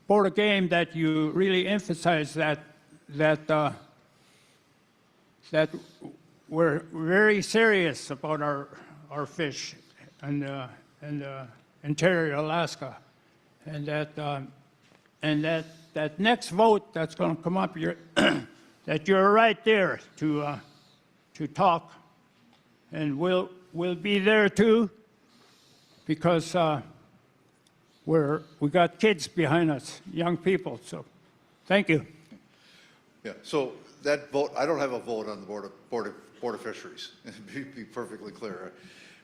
Board of Game, that you really emphasize that we're very serious about our fish and interior Alaska, and that next vote that's going to come up, that you're right there to talk, and we'll be there too, because we got kids behind us, young people. So, thank you. Yeah, so that vote, I don't have a vote on the Board of Fisheries, to be perfectly clear.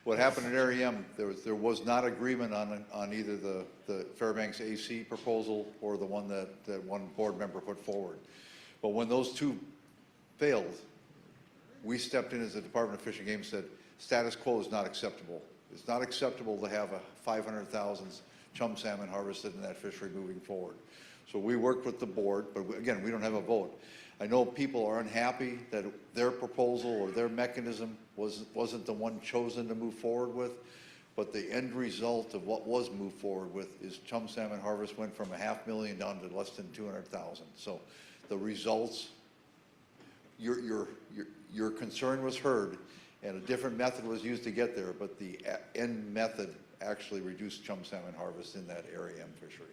What happened at Area M, there was not agreement on either the Fairbanks AC proposal or the one that one board member put forward. But when those two failed, we stepped in as the Department of Fish and Game, said status quo is not acceptable. It's not acceptable to have a 500,000 chum salmon harvested in that fishery moving forward. So we worked with the board, but again, we don't have a vote. I know people are unhappy that their proposal or their mechanism wasn't the one chosen to move forward with, but the end result of what was moved forward with is chum salmon harvest went from 500,000 down to less than 200,000. So the results, your concern was heard, and a different method was used to get there, but the end method actually reduced chum salmon harvest in that Area M fishery.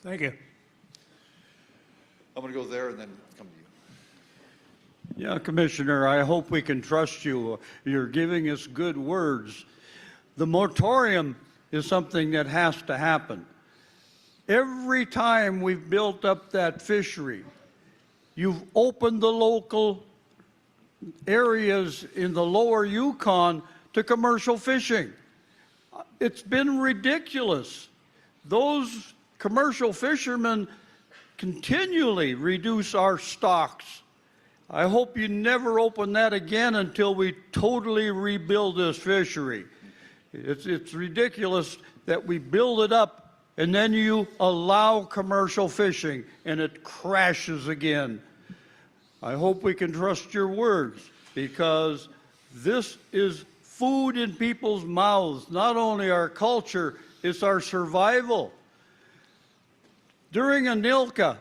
Thank you. I'm going to go there and then come to you. Yeah, Commissioner, I hope we can trust you. You're giving us good words. The moratorium is something that has to happen. Every time we've built up that fishery, you've opened the local areas in the lower Yukon to commercial fishing. It's been ridiculous. Those commercial fishermen continually reduce our stocks. I hope you never open that again until we totally rebuild this fishery. It's ridiculous that we build it up and then you allow commercial fishing and it crashes again. I hope we can trust your words, because this is food in people's mouths, not only our culture, it's our survival. During ANILCA,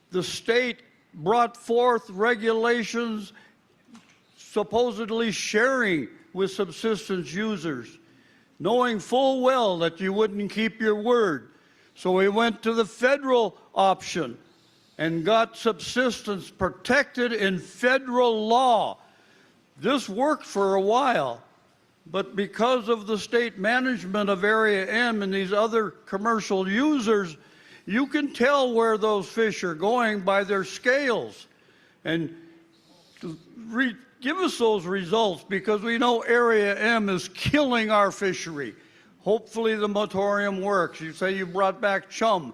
the state brought forth regulations supposedly sharing with subsistence users, knowing full well that you wouldn't keep your word. So we went to the federal option and got subsistence protected in federal law. This worked for a while, but because of the state management of Area M and these other commercial users, you can tell where those fish are going by their scales. And give us those results, because we know Area M is killing our fishery. Hopefully the moratorium works. You say you brought back chum.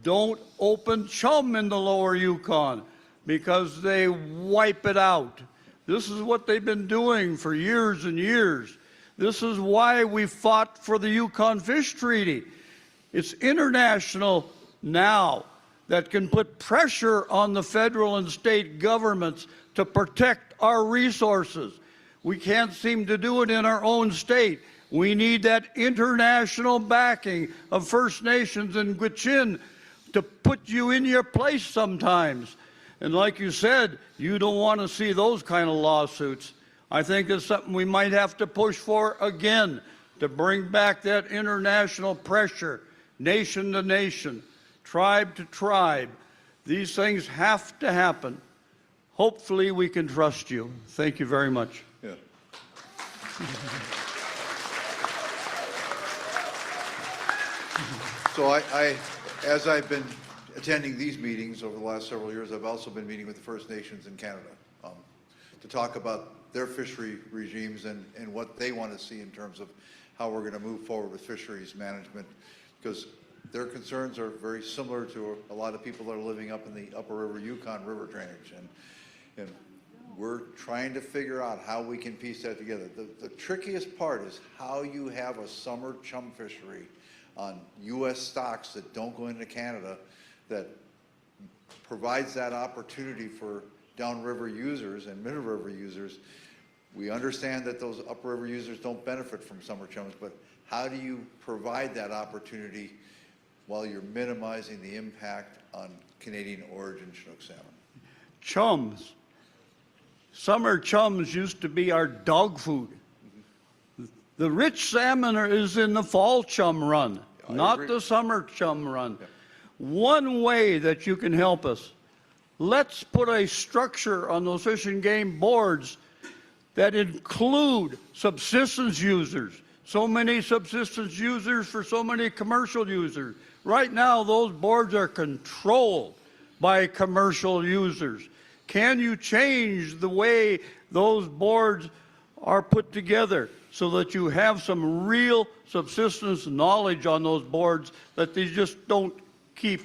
Don't open chum in the lower Yukon, because they wipe it out. This is what they've been doing for years and years. This is why we fought for the Yukon Fish Treaty. It's international now that can put pressure on the federal and state governments to protect our resources. We can't seem to do it in our own state. We need that international backing of First Nations and Gwich'in to put you in your place sometimes. And like you said, you don't want to see those kind of lawsuits. I think it's something we might have to push for again, to bring back that international pressure, nation to nation, tribe to tribe. These things have to happen. Hopefully we can trust you. Thank you very much. Yeah. So as I've been attending these meetings over the last several years, I've also been meeting with the First Nations in Canada. to talk about their fishery regimes and what they want to see in terms of how we're going to move forward with fisheries management, because their concerns are very similar to a lot of people that are living up in the upper river Yukon river drainage. And we're trying to figure out how we can piece that together. The trickiest part is how you have a summer chum fishery on U.S. stocks that don't go into Canada that provides that opportunity for downriver users and mid-river users. We understand that those upriver users don't benefit from summer chums, but how do you provide that opportunity while you're minimizing the impact on Canadian origin Chinook salmon? Chums. Summer chums used to be our dog food. The rich salmon is in the fall chum run, not the summer chum run. One way that you can help us, let's put a structure on those Fish and Game boards that include subsistence users. So many subsistence users for so many commercial users. Right now, those boards are controlled by commercial users. Can you change the way those boards are put together so that you have some real subsistence knowledge on those boards, that they just don't keep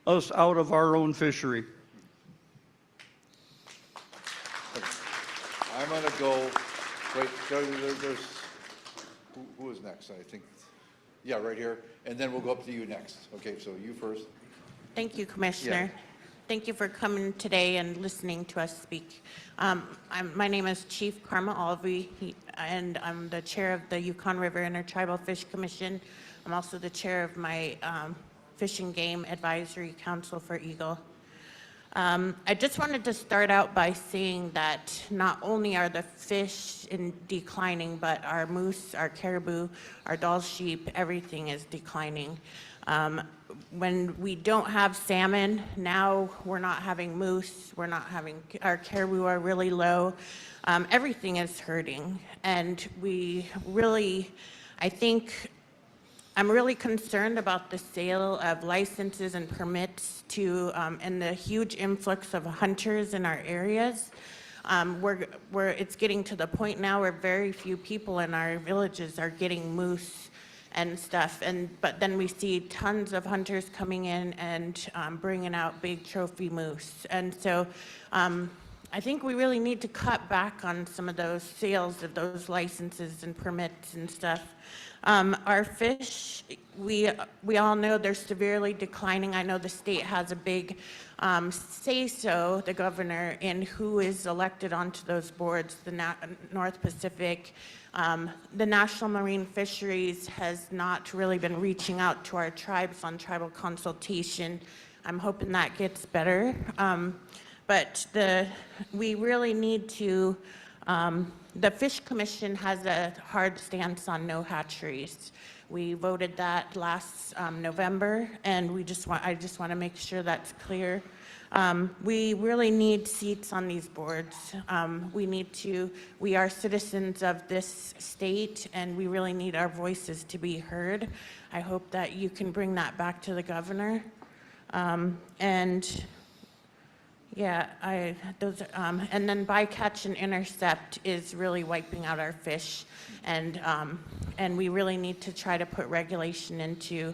us out of our own fishery? I'm going to go, wait, there's, who is next, I think? Yeah, right here, and then we'll go up to you next. Okay, so you first. Thank you, Commissioner. Yeah. Thank you for coming today and listening to us speak. My name is Chief Karma Alvey, and I'm the chair of the Yukon River Intertribal Fish Commission. I'm also the chair of my Fish and Game Advisory Council for Eagle. I just wanted to start out by saying that not only are the fish declining, but our moose, our caribou, our Dall sheep, everything is declining. When we don't have salmon, now we're not having moose, we're not having, our caribou are really low. Everything is hurting. And we really, I think, I'm really concerned about the sale of licenses and permits to, and the huge influx of hunters in our areas. It's getting to the point now where very few people in our villages are getting moose and stuff, but then we see tons of hunters coming in and bringing out big trophy moose. And so I think we really need to cut back on some of those sales of those licenses and permits and stuff. Our fish, we all know they're severely declining. I know the state has a big say-so, the governor, in who is elected onto those boards, the North Pacific. The National Marine Fisheries has not really been reaching out to our tribes on tribal consultation. I'm hoping that gets better. But we really need to, the Fish Commission has a hard stance on no hatcheries. We voted that last November, and I just want to make sure that's clear. We really need seats on these boards. We are citizens of this state, and we really need our voices to be heard. I hope that you can bring that back to the governor. Yeah, and then bycatch and intercept is really wiping out our fish, and we really need to try to put regulation in to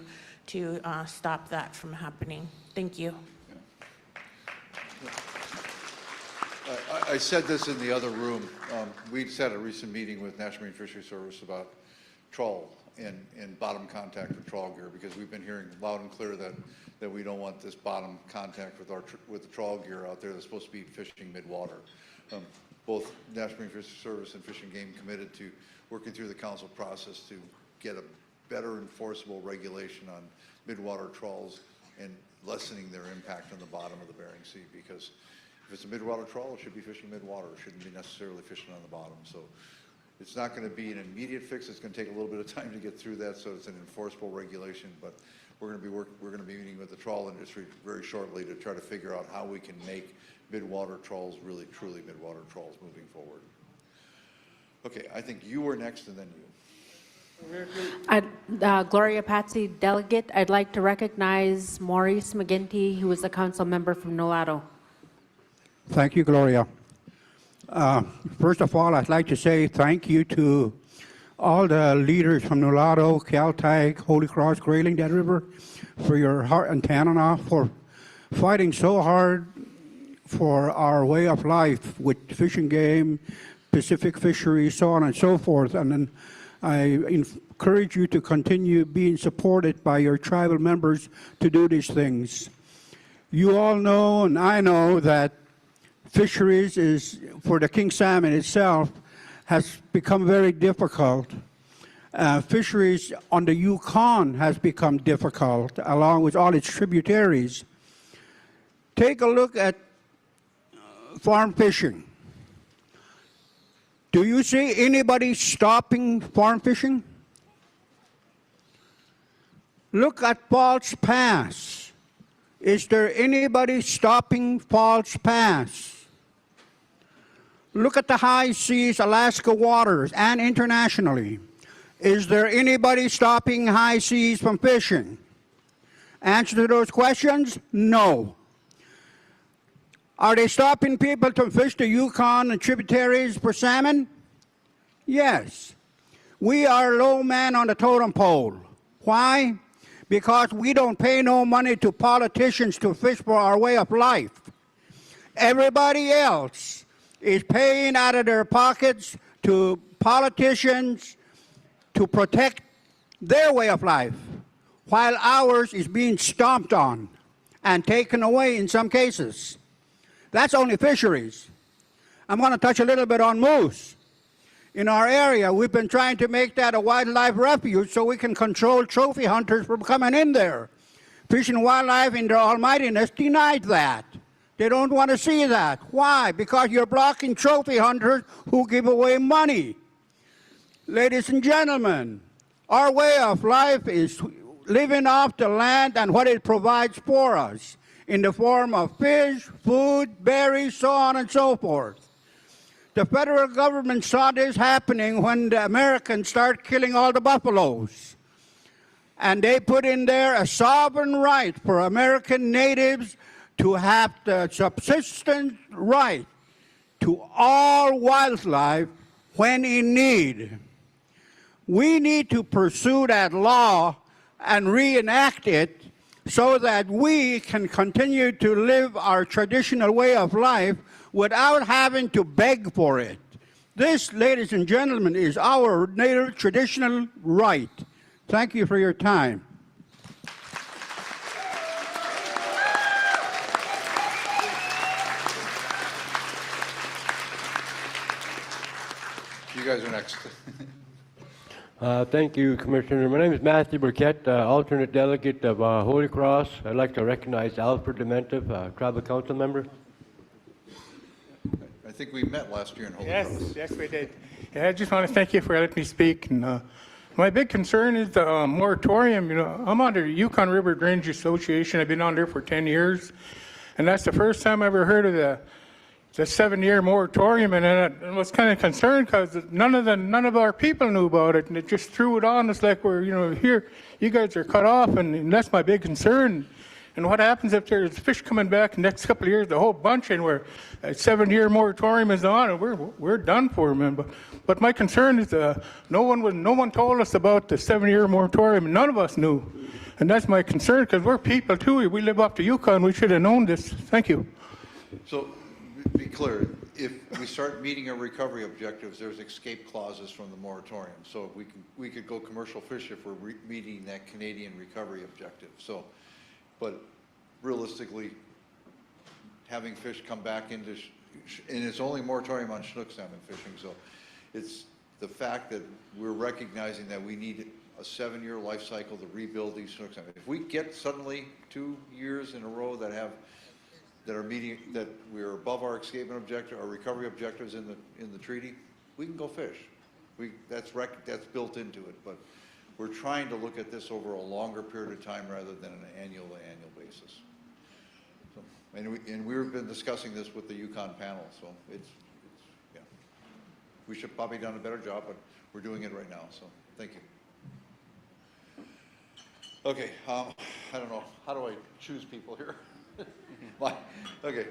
stop that from happening. Thank you. I said this in the other room. We just had a recent meeting with National Marine Fisheries Service about trawl and bottom contact with trawl gear, because we've been hearing loud and clear that we don't want this bottom contact with the trawl gear out there that's supposed to be fishing midwater. Both National Marine Fisheries Service and Fish and Game committed to working through the council process to get a better enforceable regulation on midwater trawls and lessening their impact on the bottom of the Bering Sea, because if it's a midwater trawl, it should be fishing midwater. It shouldn't be necessarily fishing on the bottom. So it's not going to be an immediate fix. It's going to take a little bit of time to get through that, so it's an enforceable regulation. But we're going to be meeting with the trawl industry very shortly to try to figure out how we can make midwater trawls really truly midwater trawls moving forward. Okay, I think you were next, and then you. Gloria Patsy, delegate. I'd like to recognize Maurice McGinty, who is a council member from Nolato. Thank you, Gloria. First of all, I'd like to say thank you to all the leaders from Nulato, Caltech, Holy Cross, Grayling, Dead River, for your heart and Tanana for fighting so hard for our way of life with Fish and Game, Pacific Fisheries, so on and so forth. And then I encourage you to continue being supported by your tribal members to do these things. You all know, and I know, that fisheries is, for the king salmon itself, has become very difficult. Fisheries on the Yukon has become difficult, along with all its tributaries. Take a look at farm fishing. Do you see anybody stopping farm fishing? Look at False Pass. Is there anybody stopping False Pass? Look at the high seas, Alaska waters, and internationally. Is there anybody stopping high seas from fishing? Answer to those questions, no. Are they stopping people to fish the Yukon and tributaries for salmon? Yes. We are low man on the totem pole. Why? Because we don't pay no money to politicians to fish for our way of life. Everybody else is paying out of their pockets to politicians to protect their way of life, while ours is being stomped on and taken away in some cases. That's only fisheries. I'm going to touch a little bit on moose. In our area, we've been trying to make that a wildlife refuge so we can control trophy hunters from coming in there. Fish and Wildlife, in their almightiness, denied that. They don't want to see that. Why? Because you're blocking trophy hunters who give away money. Ladies and gentlemen, our way of life is living off the land and what it provides for us in the form of fish, food, berries, so on and so forth. The federal government saw this happening when the Americans started killing all the buffaloes. And they put in there a sovereign right for American natives to have the subsistence right to all wildlife when in need. We need to pursue that law and reenact it so that we can continue to live our traditional way of life without having to beg for it. This, ladies and gentlemen, is our native traditional right. Thank you for your time. You guys are next. Thank you, Commissioner. My name is Matthew Burkett, alternate delegate of Holy Cross. I'd like to recognize Alfred Dementive, tribal council member. I think we met last year in Holy Yes, Cross. yes, we did. Yeah, I just want to thank you for letting me speak. And my big concern is the moratorium. You know, I'm on the Yukon River Drainage Association. I've been on there for 10 years, and that's the first time I ever heard of the 7-year moratorium. And I was kind of concerned because none of our people knew about it, and it just threw it on us like we're, here, you guys are cut off, and that's my big concern. And what happens if there's fish coming back in the next couple of years, the whole bunch, and where a 7-year moratorium is on, and we're done for, man. But my concern is no one told us about the 7-year moratorium. None of us knew, and that's my concern because we're people too. We live off the Yukon. We should have known this. Thank you. So, be clear, if we start meeting our recovery objectives, there's escape clauses from the moratorium. So we could go commercial fish if we're meeting that Canadian recovery objective. So, but realistically, having fish come back into, and it's only moratorium on Chinook salmon fishing. So it's the fact that we're recognizing that we need a 7-year life cycle to rebuild these Chinook salmon. If we get suddenly 2 years in a row that are meeting, that we're above our escapement objective, our recovery objectives in the treaty, we can go fish. That's built into it, but we're trying to look at this over a longer period of time rather than an annual basis. So, and we've been discussing this with the Yukon panel, so yeah. We should probably done a better job, but we're doing it right now, so thank you. Okay, I don't know, how do I choose people here? Okay,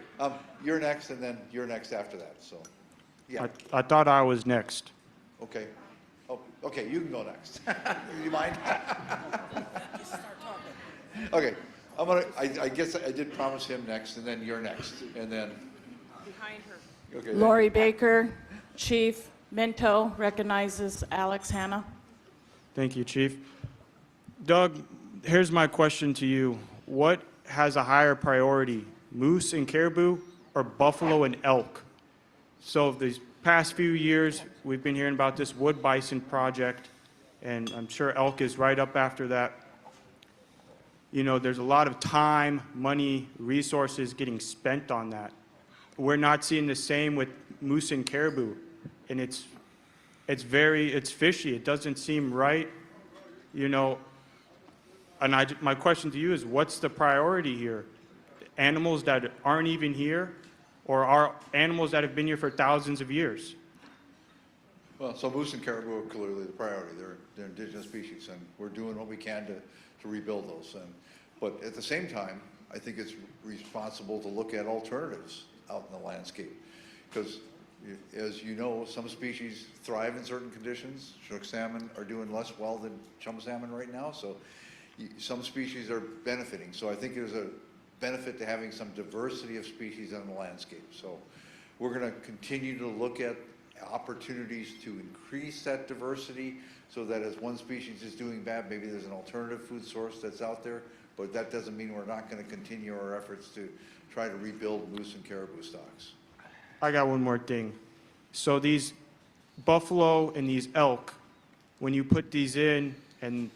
you're next, and then you're next after that. So, Yeah, I thought I was next. okay. Oh, okay, you can go next. You mind? Okay, I guess I did promise him next, and then you're next, and then, Behind her. okay. Lori Baker, Chief. Minto recognizes Alex Hanna. Thank you, Chief. Doug, here's my question to you. What has a higher priority, moose and caribou or buffalo and elk? So these past few years, we've been hearing about this wood bison project, and I'm sure elk is right up after that. You know, there's a lot of time, money, resources getting spent on that. We're not seeing the same with moose and caribou, and it's fishy. It doesn't seem right, you know. And my question to you is, what's the priority here? Animals that aren't even here, or are animals that have been here for thousands of years? Well, so moose and caribou are clearly the priority. They're indigenous species, and we're doing what we can to rebuild those. But at the same time, I think it's responsible to look at alternatives out in the landscape. Because as you know, some species thrive in certain conditions. Chinook salmon are doing less well than chum salmon right now. So some species are benefiting. So I think there's a benefit to having some diversity of species in the landscape. So we're going to continue to look at opportunities to increase that diversity so that as one species is doing bad, maybe there's an alternative food source that's out there. But that doesn't mean we're not going to continue our efforts to try to rebuild moose and caribou stocks. I got one more thing. So these buffalo and these elk, when you put these in and,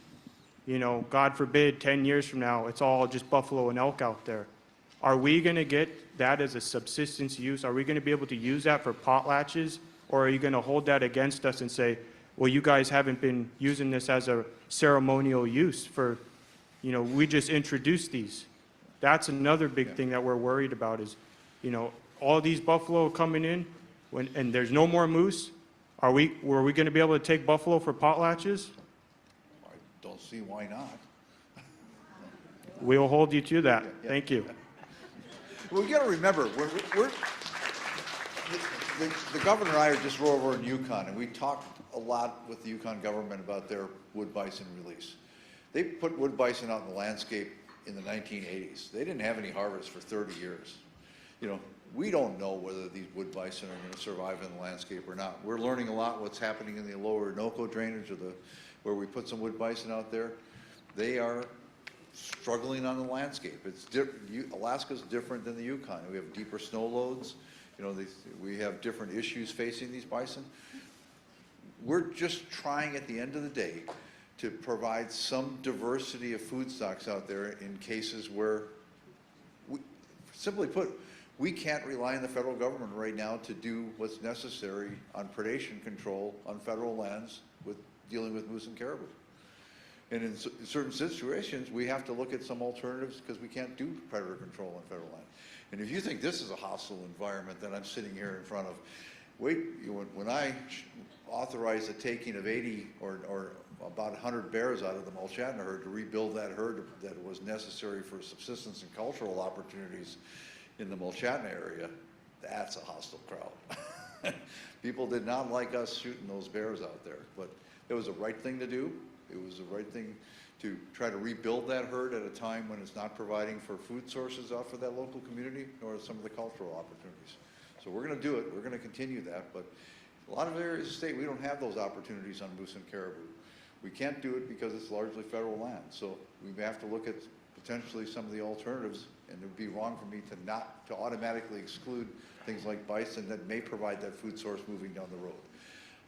you know, God forbid, 10 years from now, it's all just buffalo and elk out there. Are we going to get that as a subsistence use? Are we going to be able to use that for potlatches? Or are you going to hold that against us and say, well, you guys haven't been using this as a ceremonial use for, you know, we just introduced these. That's another big thing that we're worried about is, you know, all these buffalo coming in, and there's no more moose. Were we going to be able to take buffalo for potlatches? I don't see why not. We'll hold you to that. Thank you. Well, you got to remember, the governor and I just rode over in Yukon, and we talked a lot with the Yukon government about their wood bison release. They put wood bison out in the landscape in the 1980s. They didn't have any harvest for 30 years. You know, we don't know whether these wood bison are going to survive in the landscape or not. We're learning a lot what's happening in the lower Orinoco drainage where we put some wood bison out there. They are struggling on the landscape. Alaska's different than the Yukon. We have deeper snow loads. You know, we have different issues facing these bison. We're just trying at the end of the day to provide some diversity of food stocks out there in cases where, simply put, we can't rely on the federal government right now to do what's necessary on predation control on federal lands with dealing with moose and caribou. And in certain situations, we have to look at some alternatives because we can't do predator control on federal land. And if you think this is a hostile environment that I'm sitting here in front of, when I authorized the taking of 80 or about 100 bears out of the Mulchatna herd to rebuild that herd that was necessary for subsistence and cultural opportunities in the Mulchatna area, that's a hostile crowd. People did not like us shooting those bears out there, but it was the right thing to do. It was the right thing to try to rebuild that herd at a time when it's not providing for food sources out for that local community, nor some of the cultural opportunities. So we're going to do it. We're going to continue that. But a lot of areas of the state, we don't have those opportunities on moose and caribou. We can't do it because it's largely federal land. So we have to look at potentially some of the alternatives, and it would be wrong for me to automatically exclude things like bison that may provide that food source moving down the road.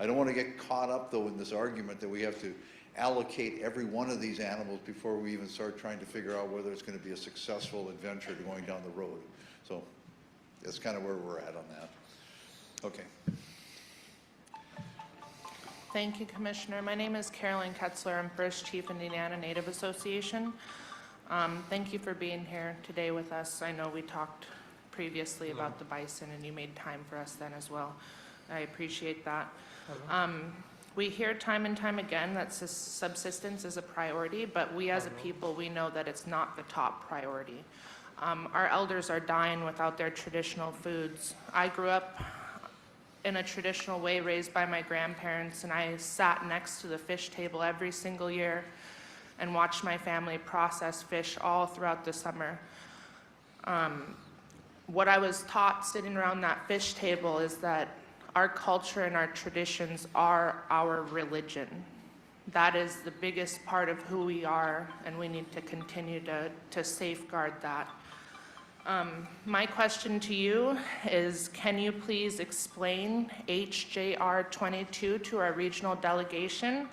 I don't want to get caught up, though, in this argument that we have to allocate every one of these animals before we even start trying to figure out whether it's going to be a successful adventure going down the road. So that's kind of where we're at on that. Okay. Thank you, Commissioner. My name is Carolyn Ketzler. I'm First Chief Indiana Native Association. Thank you for being here today with us. I know we talked previously about the bison, and you made time for us then as well. I appreciate that. We hear time and time again that subsistence is a priority, but we as a people, we know that it's not the top priority. Our elders are dying without their traditional foods. I grew up in a traditional way raised by my grandparents, and I sat next to the fish table every single year and watched my family process fish all throughout the summer. What I was taught sitting around that fish table is that our culture and our traditions are our religion. That is the biggest part of who we are, and we need to continue to safeguard that. My question to you is, can you please explain HJR 22 to our regional delegation,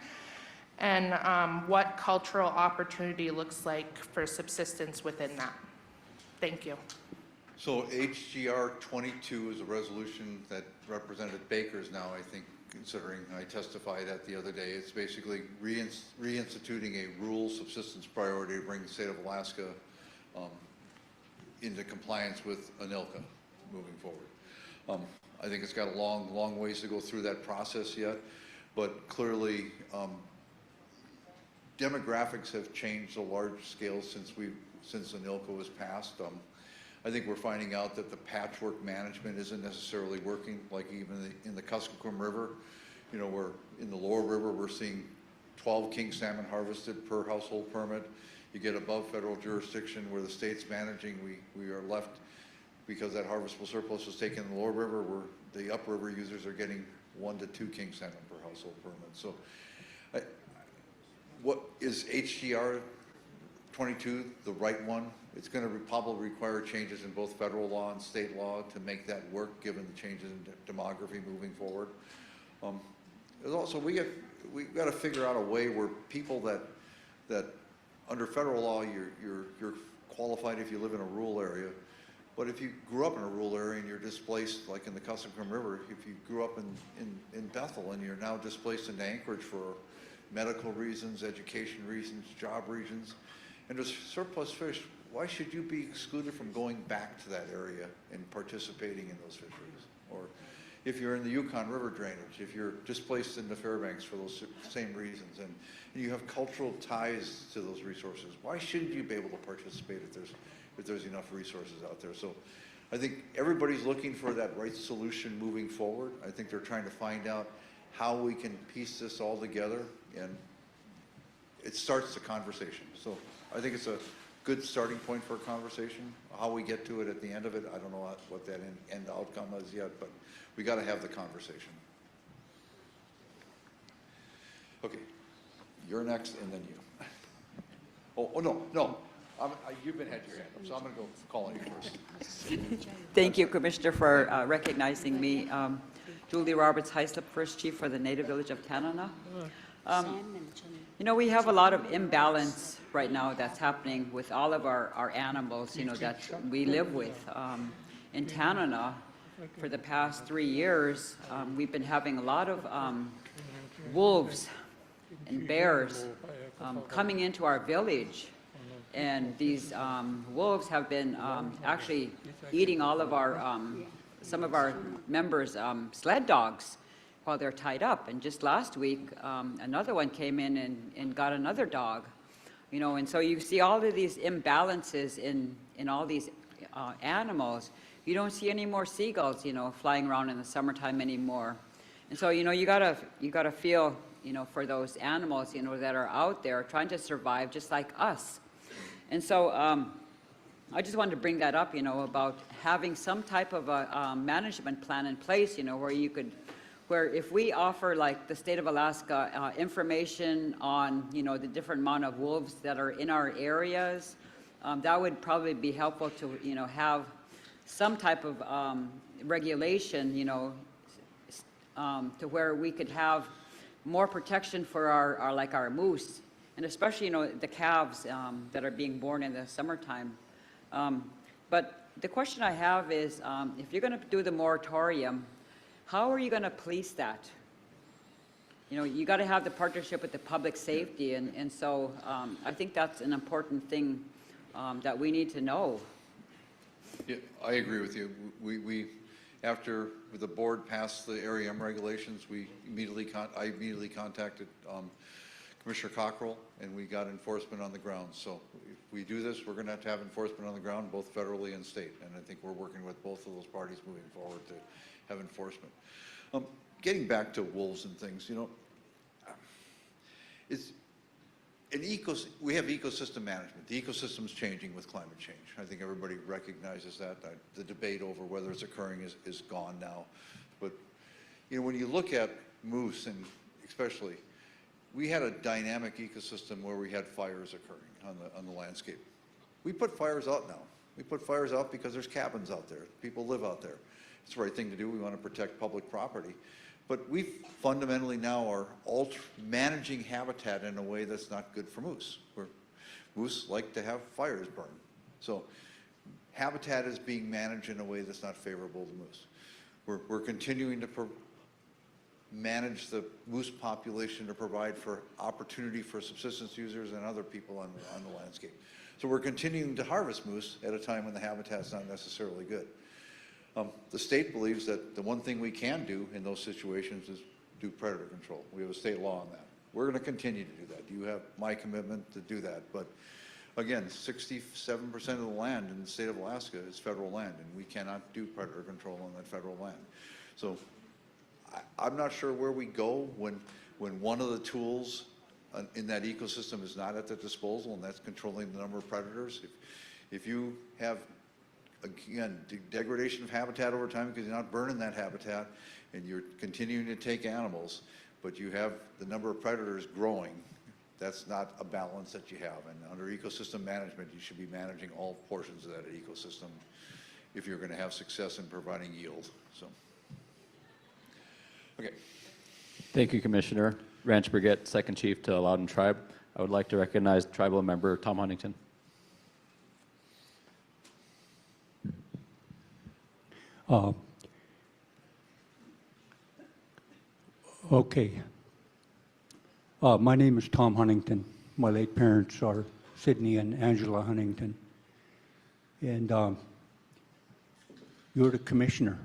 and what cultural opportunity looks like for subsistence within that? Thank you. So HGR 22 is a resolution that Representative Baker's now, I think, considering. I testified at the other day. It's basically reinstituting a rural subsistence priority to bring the state of Alaska into compliance with ANILCA moving forward. I think it's got a long ways to go through that process yet, but clearly demographics have changed a large scale since ANILCA was passed. I think we're finding out that the patchwork management isn't necessarily working, like even in the Kuskokwim River. You know, we're in the lower river, we're seeing 12 king salmon harvested per household permit. You get above federal jurisdiction where the state's managing, we are left, because that harvestable surplus was taken in the lower river, where the upriver users are getting 1 to 2 king salmon per household permit. So what is HGR 22 the right one? It's going to probably require changes in both federal law and state law to make that work, given the changes in demography moving forward. Also, we've got to figure out a way where people that under federal law you're qualified if you live in a rural area, but if you grew up in a rural area and you're displaced, like in the Kuskokwim River, if you grew up in Bethel and you're now displaced into Anchorage for medical reasons, education reasons, job reasons, and there's surplus fish, why should you be excluded from going back to that area and participating in those fisheries? Or if you're in the Yukon River drainage, if you're displaced in the Fairbanks for those same reasons, and you have cultural ties to those resources, why shouldn't you be able to participate if there's enough resources out there? So I think everybody's looking for that right solution moving forward. I think they're trying to find out how we can piece this all together, and it starts the conversation. So I think it's a good starting point for a conversation. How we get to it at the end of it, I don't know what that end outcome is yet, but we got to have the conversation. Okay, you're next, and then you. Oh no. You've been had your hand up, so I'm going to go call on you first. Thank you, Commissioner, for recognizing me. Julie Roberts Heislip, First Chief for the Native Village of Tanana. You know, we have a lot of imbalance right now that's happening with all of our animals, you know, that we live with. In Tanana, for the past 3 years, we've been having a lot of wolves and bears coming into our village. And these wolves have been actually eating all of our, some of our members' sled dogs while they're tied up. And just last week, another one came in and got another dog. You know, and so you see all of these imbalances in all these animals. You don't see any more seagulls, you know, flying around in the summertime anymore. And so, you know, you gotta feel, you know, for those animals, you know, that are out there trying to survive just like us. And so I just wanted to bring that up, you know, about having some type of a management plan in place, you know, where if we offer, like the state of Alaska, information on, you know, the different amount of wolves that are in our areas, that would probably be helpful to, you know, have some type of regulation, you know, to where we could have more protection for our like our moose, and especially, you know, the calves that are being born in the summertime. But the question I have is, if you're going to do the moratorium, how are you going to police that? You know, you got to have the partnership with the public safety, and so I think that's an important thing that we need to know. Yeah, I agree with you. We after the board passed the Area M regulations, I immediately contacted Commissioner Cockrell, and we got enforcement on the ground. So if we do this, we're going to have enforcement on the ground, both federally and state. And I think we're working with both of those parties moving forward to have enforcement. Getting back to wolves and things, you know, we have ecosystem management. The ecosystem is changing with climate change. I think everybody recognizes that. The debate over whether it's occurring is gone now. But, you know, when you look at moose, and especially, we had a dynamic ecosystem where we had fires occurring on the landscape. We put fires out now. We put fires out because there's cabins out there. People live out there. It's the right thing to do. We want to protect public property. But we fundamentally now are managing habitat in a way that's not good for moose. Moose like to have fires burn. So habitat is being managed in a way that's not favorable to moose. We're continuing to manage the moose population to provide for opportunity for subsistence users and other people on the landscape. So we're continuing to harvest moose at a time when the habitat's not necessarily good. The state believes that the one thing we can do in those situations is do predator control. We have a state law on that. We're going to continue to do that. You have my commitment to do that. But again, 67% of the land in the state of Alaska is federal land, and we cannot do predator control on that federal land. So I'm not sure where we go when one of the tools in that ecosystem is not at the disposal, and that's controlling the number of predators. If you have, again, degradation of habitat over time because you're not burning that habitat and you're continuing to take animals, but you have the number of predators growing, that's not a balance that you have. And under ecosystem management, you should be managing all portions of that ecosystem if you're going to have success in providing yield. So, okay. Thank you, Commissioner. Ranch Brigade, Second Chief to Loudon Tribe. I would like to recognize Tribal Member Tom Huntington. Okay. My name is Tom Huntington. My late parents are Sydney and Angela Huntington. And you're the commissioner.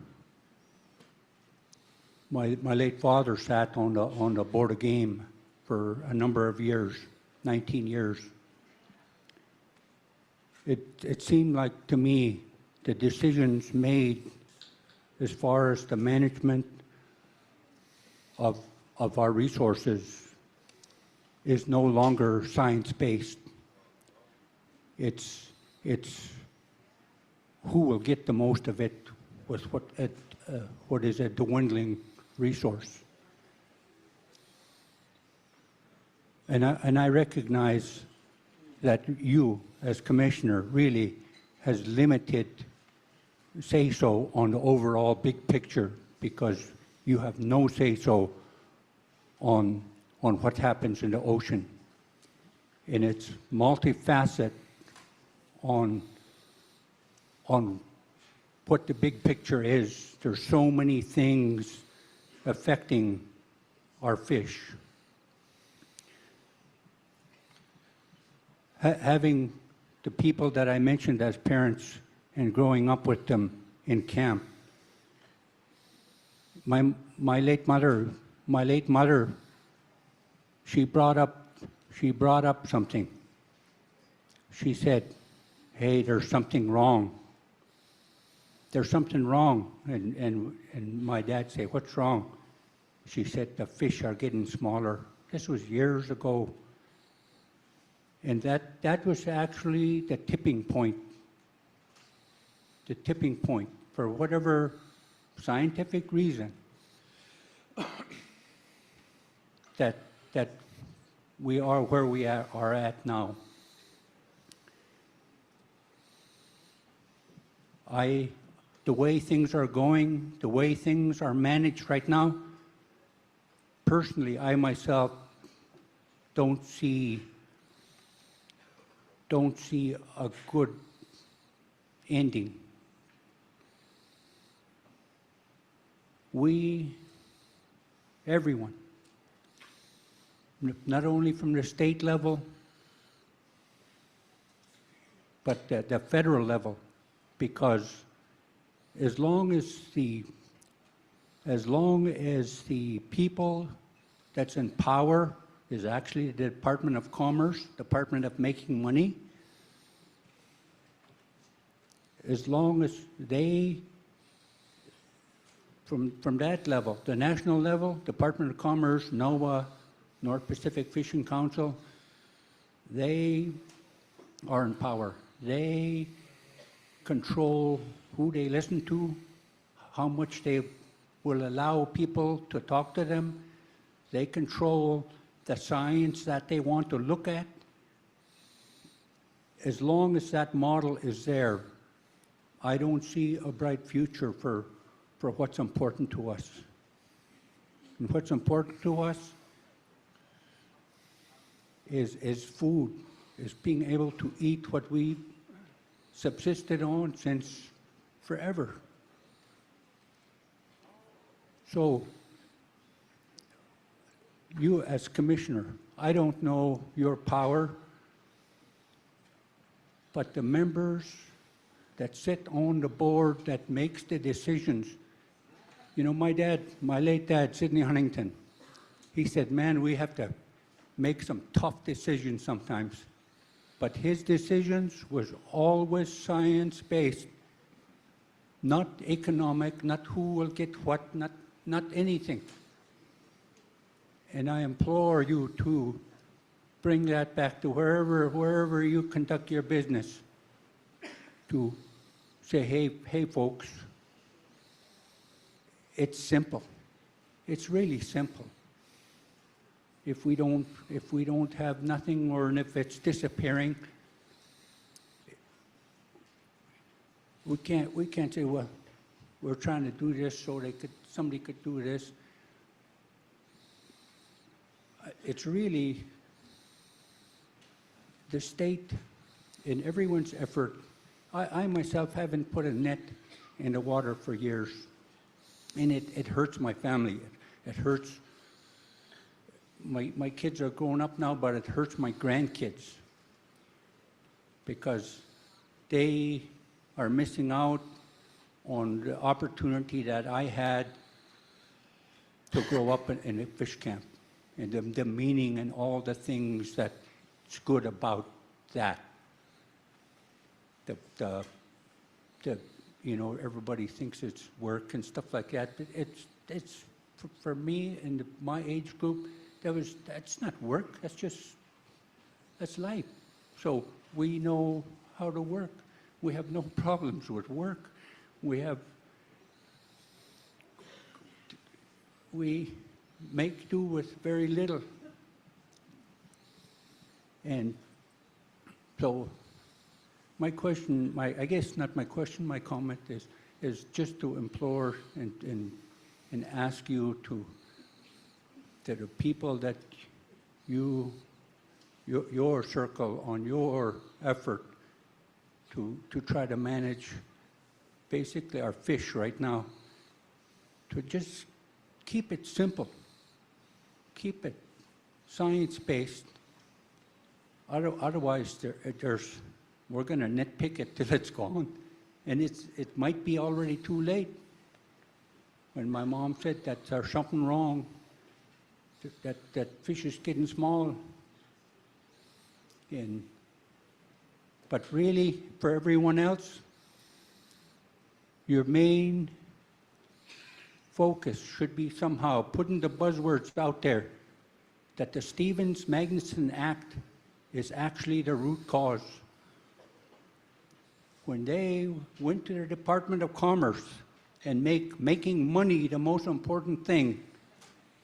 My late father sat on the Board of Game for a number of years, 19 years. It seemed like to me the decisions made as far as the management of our resources is no longer science-based. It's who will get the most of it with what is a dwindling resource. And I recognize that you, as commissioner, really has limited say-so on the overall big picture because you have no say-so on what happens in the ocean. And it's multifaceted on what the big picture is. There's so many things affecting our fish. Having the people that I mentioned as parents and growing up with them in camp, my late mother, she brought up something. She said, "Hey, there's something wrong. There's something wrong." And my dad said, "What's wrong?" She said, "The fish are getting smaller." This was years ago. And that was actually the tipping point. The tipping point for whatever scientific reason that we are where we are at now. The way things are going, the way things are managed right now, personally, I myself don't see a good ending. Everyone, not only from the state level, but the federal level, because as long as the people that's in power is actually the Department of Commerce, Department of Making Money. As long as they, from that level, the national level, Department of Commerce, NOAA, North Pacific Fishing Council, they are in power. They control who they listen to, how much they will allow people to talk to them. They control the science that they want to look at. As long as that model is there, I don't see a bright future for what's important to us. And what's important to us is food, is being able to eat what we subsisted on since forever. So, you as commissioner, I don't know your power, but the members that sit on the board that makes the decisions. You know, my late dad, Sidney Huntington, he said, man, we have to make some tough decisions sometimes. But his decisions was always science-based, not economic, not who will get what, not anything. And I implore you to bring that back to wherever you conduct your business, to say, hey folks, it's simple. It's really simple. If we don't have nothing, or if it's disappearing, we can't say, well, we're trying to do this so somebody could do this. It's really the state, in everyone's effort. I myself haven't put a net in the water for years, and it hurts my family. It hurts. My kids are grown up now, but it hurts my grandkids because they are missing out on the opportunity that I had to grow up in a fish camp, and the meaning and all the things that's good about that. You know, everybody thinks it's work and stuff like that, but it's for me and my age group, that's not work, that's life. So we know how to work. We have no problems with work. We make do with very little. And so my question, I guess not my question, my comment is just to implore and ask you that the people that your circle on your effort to try to manage basically our fish right now, to just keep it simple, keep it science-based. Otherwise, we're going to nitpick it till it's gone, and it might be already too late. When my mom said that there's something wrong, that fish is getting small, but really, for everyone else, your main focus should be somehow putting the buzzwords out there that the Stevens-Magnuson Act is actually the root cause. When they went to the Department of Commerce and making money the most important thing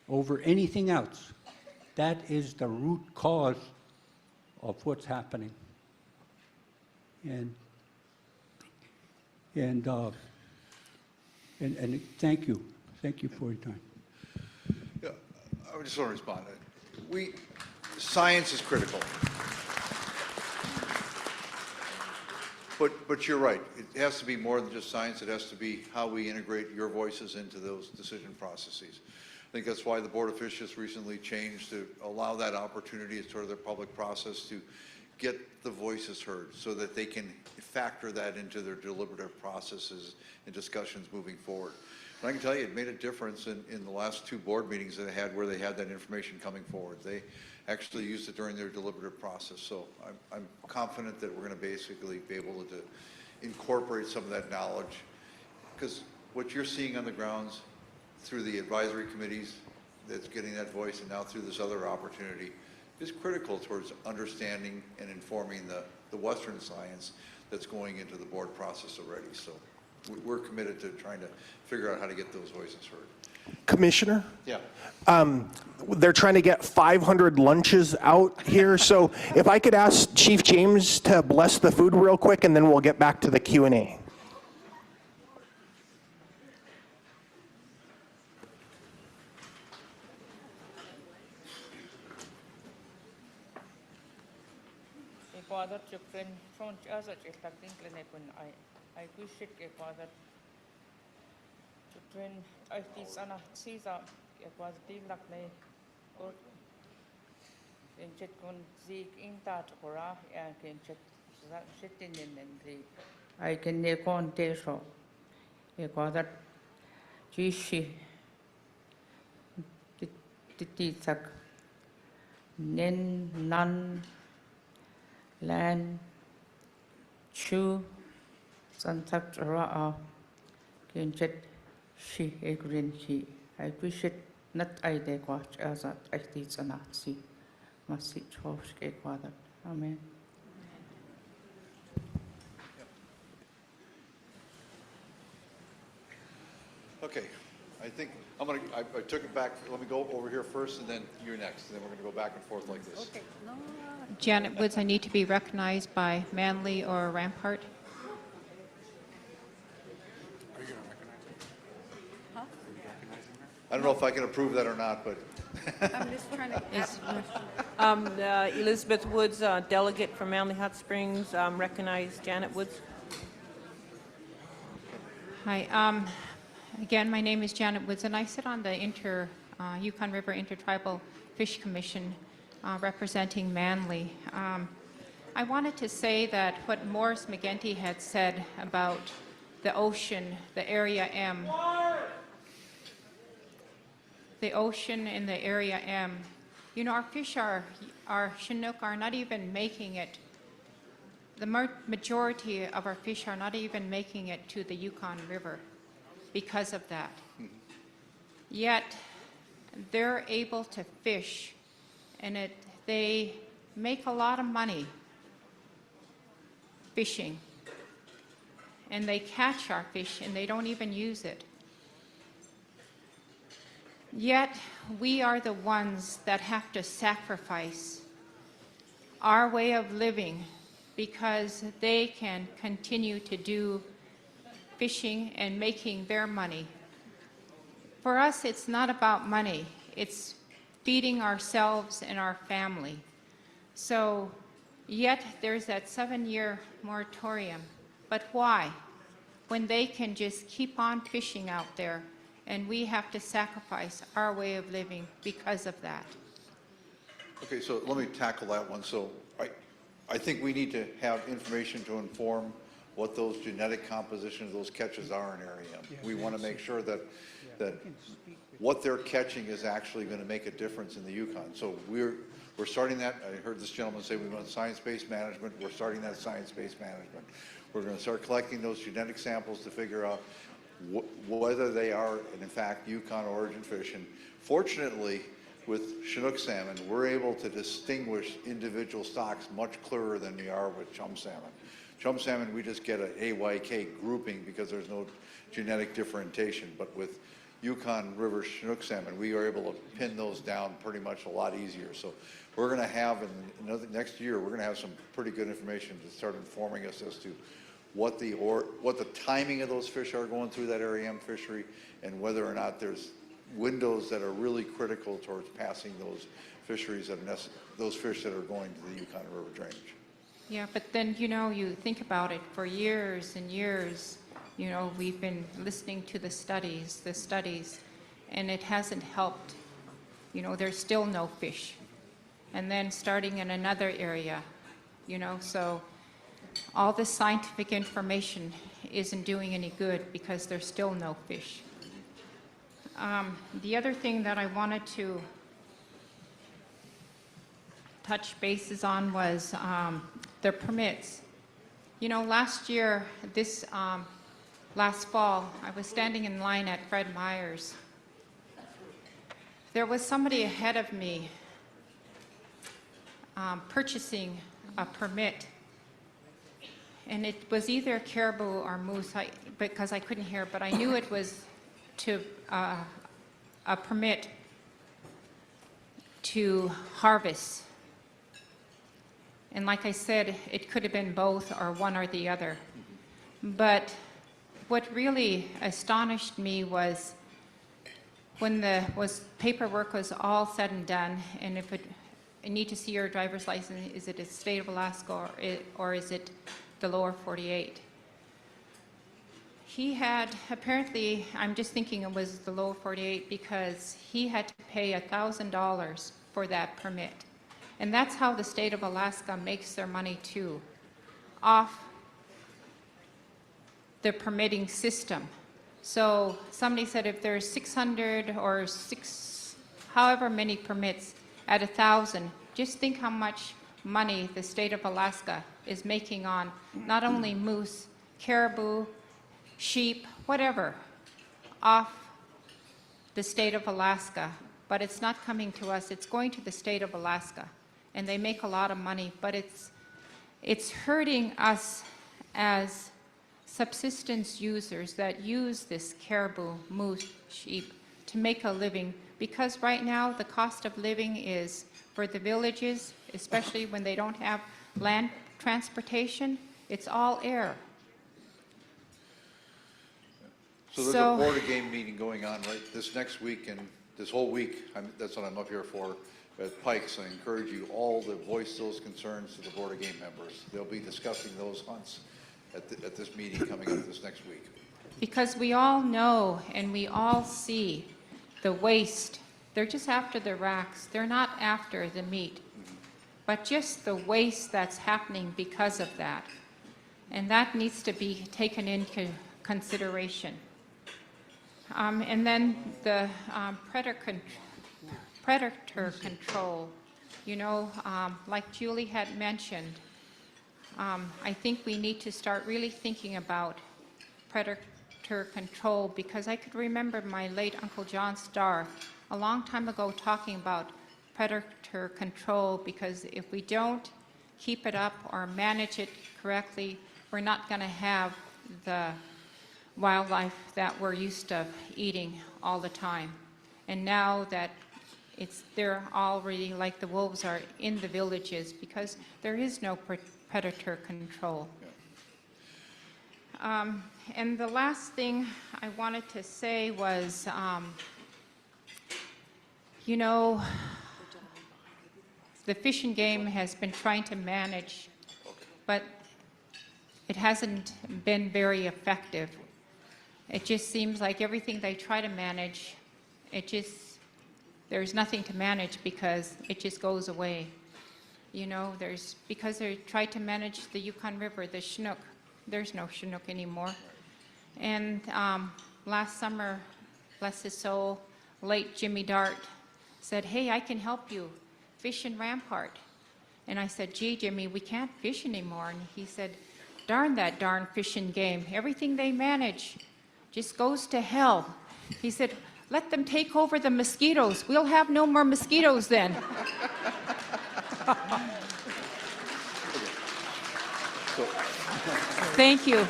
over anything else, that is the root cause of what's happening. And thank you for your time. Yeah, I just want to respond. Science is critical. But you're right. It has to be more than just science. It has to be how we integrate your voices into those decision processes. I think that's why the Board of Fish just recently changed to allow that opportunity as sort of their public process to get the voices heard so that they can factor that into their deliberative processes and discussions moving forward. And I can tell you, it made a difference in the last 2 board meetings that I had where they had that information coming forward. They actually used it during their deliberative process. So I'm confident that we're going to basically be able to incorporate some of that knowledge, because what you're seeing on the grounds through the advisory committees that's getting that voice, and now through this other opportunity, is critical towards understanding and informing the Western science that's going into the board process already. So we're committed to trying to figure out how to get those voices heard. Commissioner? Yeah. They're trying to get 500 lunches out here, so if I could ask Chief James to bless the food real quick, and then we'll get back to the Q&A. I appreciate that train I teach on a season it was deep like me in chet con zig in that kora and can chet that sitting in the I can ne con te so it was that jishi titak nen nan land chu santak ra can chet she agreed he I appreciate not I de watch as at I teach a Nazi must see George Father. Amen. Okay, I think I took it back. Let me go over here first, and then you're next, and then we're going to go back and forth like this. Okay. Janet Woods, I need to be recognized by Manley or Rampart. I don't know if I can approve that or not, but. I'm just trying to. Elizabeth Woods, delegate from Manly Hot Springs, recognize Janet Woods. Hi. Again, my name is Janet Woods, and I sit on the Yukon River Intertribal Fish Commission representing Manly. I wanted to say that what Morris McGinty had said about the ocean, the Area M, the ocean in the Area M, you know, our fish our Chinook are not even making it, the majority of our fish are not even making it to the Yukon River because of that. Yet, they're able to fish, and they make a lot of money fishing. And they catch our fish, and they don't even use it. Yet, we are the ones that have to sacrifice our way of living because they can continue to do fishing and making their money. For us, it's not about money. It's feeding ourselves and our family. So, yet there's that 7-year moratorium. But why? When they can just keep on fishing out there, and we have to sacrifice our way of living because of that. Okay, so let me tackle that one. So I think we need to have information to inform what those genetic compositions of those catches are in Area M. We want to make sure that what they're catching is actually going to make a difference in the Yukon. So we're starting that. I heard this gentleman say we want science-based management. We're starting that science-based management. We're going to start collecting those genetic samples to figure out whether they are, in fact, Yukon origin fish. And fortunately, with Chinook salmon, we're able to distinguish individual stocks much clearer than we are with chum salmon. Chum salmon, we just get an AYK grouping because there's no genetic differentiation. But with Yukon River Chinook salmon, we are able to pin those down pretty much a lot easier. So we're going to have, in next year, we're going to have some pretty good information to start informing us as to what the timing of those fish are going through that Area M fishery, and whether or not there's windows that are really critical towards passing those fisheries those fish that are going to the Yukon River drainage. Yeah, but then, you know, you think about it, for years and years, you know, we've been listening to the studies, and it hasn't helped. You know, there's still no fish. And then starting in another area, you know, so all this scientific information isn't doing any good because there's still no fish. The other thing that I wanted to touch bases on was the permits. You know, last year, last fall, I was standing in line at Fred Meyer's. There was somebody ahead of me purchasing a permit, and it was either caribou or moose, because I couldn't hear, but I knew it was to a permit to harvest. And like I said, it could have been both or one or the other. But what really astonished me was when the paperwork was all said and done, and if I need to see your driver's license, is it a state of Alaska or is it the lower 48? He had, apparently, I'm just thinking it was the lower 48 because he had to pay $1,000 for that permit. And that's how the state of Alaska makes their money too, off the permitting system. So somebody said if there's 600 or however many permits at 1,000, just think how much money the state of Alaska is making on not only moose, caribou, sheep, whatever, off the state of Alaska. But it's not coming to us, it's going to the state of Alaska. And they make a lot of money, but it's hurting us as subsistence users that use this caribou, moose, sheep to make a living, because right now the cost of living is, for the villages, especially when they don't have land transportation, it's all air. So there's a Board of Game meeting going on right this next week and this whole week. That's what I'm up here for at Pikes. I encourage you all to voice those concerns to the Board of Game members. They'll be discussing those hunts at this meeting coming up this next week. Because we all know and we all see the waste. They're just after the racks. They're not after the meat. But just the waste that's happening because of that. And that needs to be taken into consideration. And then the predator control, you know, like Julie had mentioned, I think we need to start really thinking about predator control, because I could remember my late Uncle John Starr a long time ago talking about predator control, because if we don't keep it up or manage it correctly, we're not going to have the wildlife that we're used to eating all the time. And now that they're already, like the wolves are in the villages, because there is no predator control. And the last thing I wanted to say was, you know, the Fish and Game has been trying to manage, but it hasn't been very effective. It just seems like everything they try to manage, there's nothing to manage because it just goes away. You know, because they tried to manage the Yukon River, the Chinook, there's no Chinook anymore. And last summer, bless his soul, late Jimmy Dart said, hey, I can help you fish in Rampart. And I said, gee, Jimmy, we can't fish anymore. And he said, darn that darn Fish and Game. Everything they manage just goes to hell. He said, let them take over the mosquitoes. We'll have no more mosquitoes then. Thank you.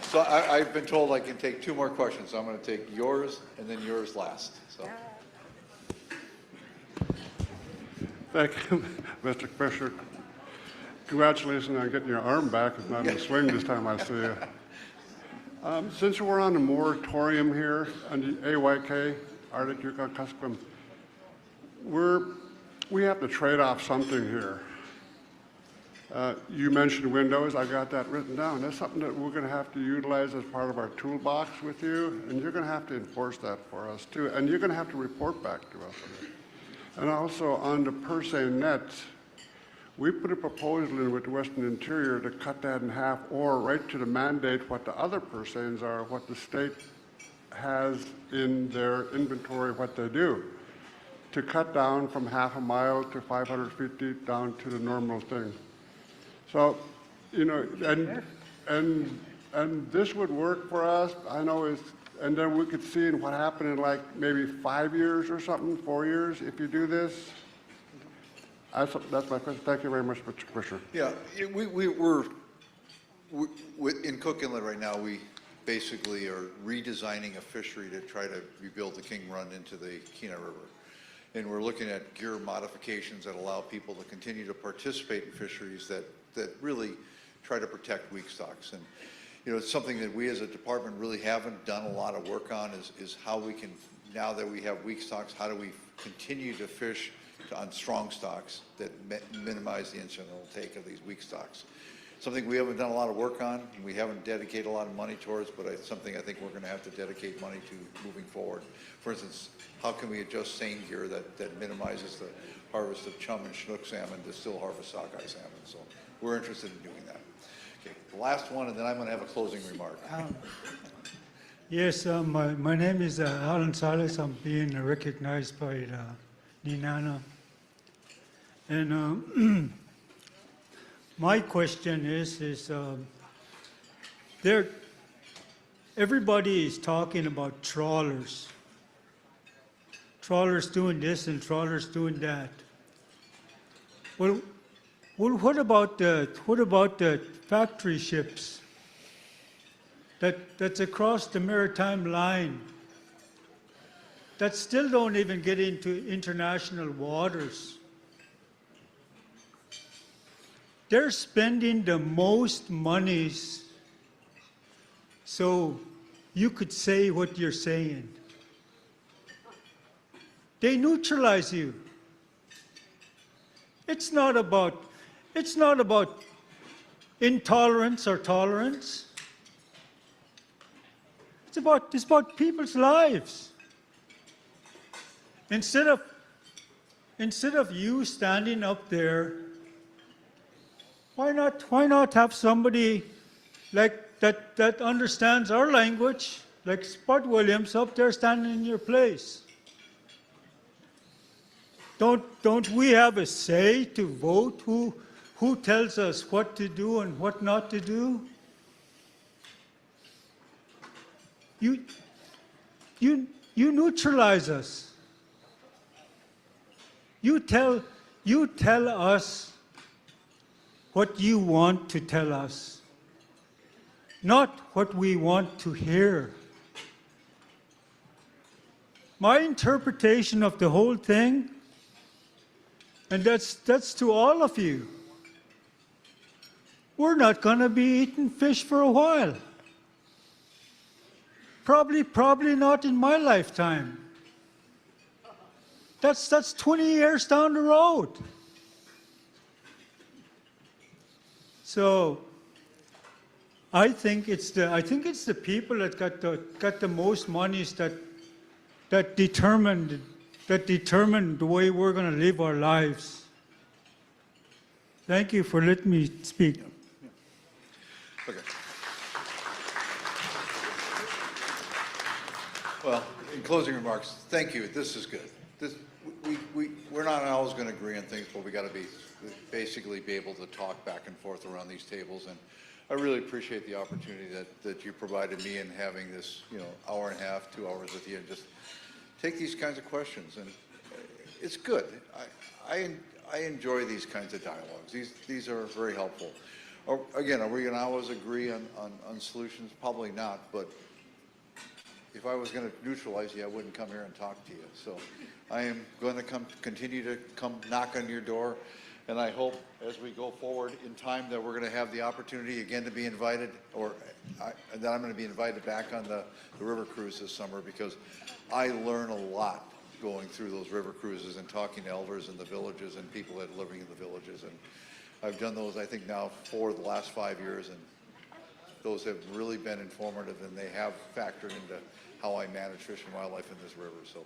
So I've been told I can take 2 more questions. So I'm going to take yours and then yours last. So. Thank you, Mr. Commissioner. Congratulations on getting your arm back. It's not in the swing this time I see you. Since we're on the moratorium here on the AYK, Arctic Yukon Kuskokwim, we have to trade off something here. You mentioned windows. I got that written down. That's something that we're going to have to utilize as part of our toolbox with you, and you're going to have to enforce that for us too, and you're going to have to report back to us. And also on the per se nets, we put a proposal in with the Western Interior to cut that in half or right to the mandate what the other percents are, what the state has in their inventory, what they do, to cut down from half a mile to 550 down to the normal thing. So, you know, and this would work for us. I know it's, and then we could see what happened in like maybe 5 years or something, 4 years, if you do this. That's my question. Thank you very much, Mr. Commissioner. Yeah, we're in Cook Inlet right now. We basically are redesigning a fishery to try to rebuild the King Run into the Kenai River. And we're looking at gear modifications that allow people to continue to participate in fisheries that really try to protect weak stocks. And, you know, it's something that we as a department really haven't done a lot of work on is how we can, now that we have weak stocks, how do we continue to fish on strong stocks that minimize the incidental take of these weak stocks. Something we haven't done a lot of work on, and we haven't dedicated a lot of money towards, but it's something I think we're going to have to dedicate money to moving forward. For instance, how can we adjust seine gear that minimizes the harvest of chum and Chinook salmon to still harvest sockeye salmon? So we're interested in doing that. Okay, the last one, and then I'm going to have a closing remark. Yes, my name is Alan Salas. I'm being recognized by Ninana. And my question is everybody is talking about trawlers. Trawlers doing this and trawlers doing that. Well, what about the factory ships that's across the maritime line that still don't even get into international waters? They're spending the most monies, so you could say what you're saying. They neutralize you. It's not about intolerance or tolerance. It's about people's lives. Instead of you standing up there, why not have somebody like that understands our language, like Spud Williams up there standing in your place? Don't we have a say to vote who tells us what to do and what not to do? You neutralize us. You tell us what you want to tell us, not what we want to hear. My interpretation of the whole thing, and that's to all of you, we're not going to be eating fish for a while. Probably not in my lifetime. That's 20 years down the road. So I think it's the people that got the most monies that determined the way we're going to live our lives. Thank you for letting me speak. Okay. Well, in closing remarks, thank you. This is good. We're not always going to agree on things, but we got to basically be able to talk back and forth around these tables. And I really appreciate the opportunity that you provided me in having this, hour and a half, 2 hours with you, and just take these kinds of questions. And it's good. I enjoy these kinds of dialogues. These are very helpful. Again, are we going to always agree on solutions? Probably not, but if I was going to neutralize you, I wouldn't come here and talk to you. So I am going to continue to come knock on your door, and I hope as we go forward in time that we're going to have the opportunity again to be invited, or that I'm going to be invited back on the river cruise this summer, because I learn a lot going through those river cruises and talking to elders in the villages and people that are living in the villages. And I've done those, I think, now for the last 5 years, and those have really been informative, and they have factored into how I manage fish and wildlife in this river. So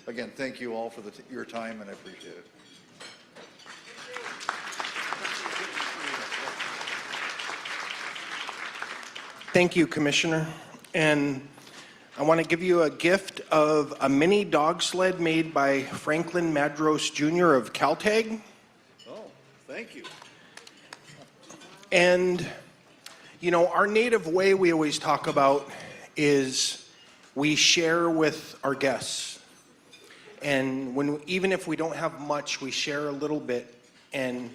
again, thank you all for your time, and I appreciate it. Thank you, Commissioner. And I want to give you a gift of a mini dog sled made by Franklin Madros Jr. of Caltag. Oh, thank you. And, you know, our native way we always talk about is we share with our guests. And even if we don't have much, we share a little bit. And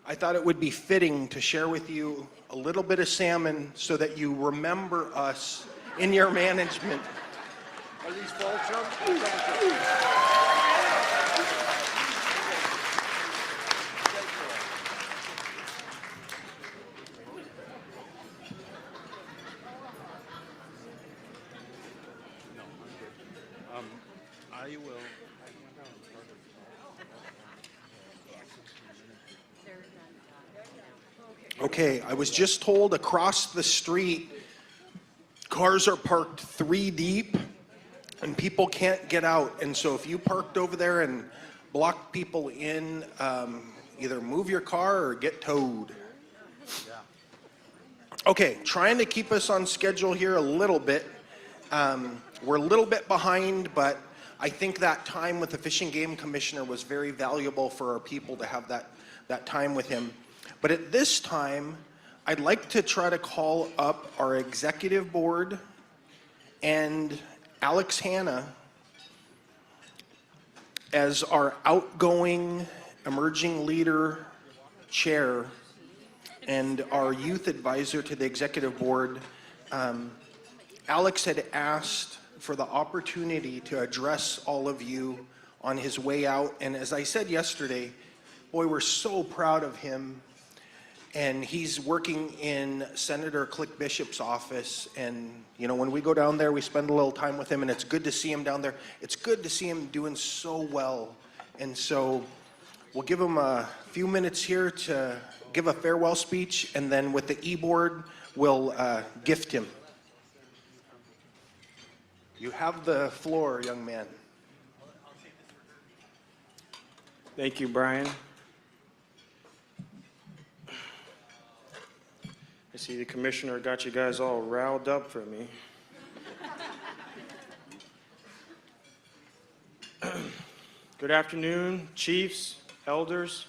I thought it would be fitting to share with you a little bit of salmon so that you remember us in your management. Are these fall chunks? I will. Okay, I was just told across the street, cars are parked 3 deep and people can't get out. And so if you parked over there and blocked people in, either move your car or get towed. Okay, trying to keep us on schedule here a little bit. We're a little bit behind, but I think that time with the Fish and Game Commissioner was very valuable for our people to have that time with him. But at this time, I'd like to try to call up our executive board and Alex Hanna as our outgoing emerging leader chair and our youth advisor to the executive board. Alex had asked for the opportunity to address all of you on his way out. And as I said yesterday, boy, we're so proud of him. And he's working in Senator Click Bishop's office. And, you know, when we go down there, we spend a little time with him, and it's good to see him down there. It's good to see him doing so well. And so we'll give him a few minutes here to give a farewell speech, and then with the e-board, we'll gift him. You have the floor, young man. Thank you, Brian. I see the commissioner got you guys all riled up for me. Good afternoon, chiefs, elders,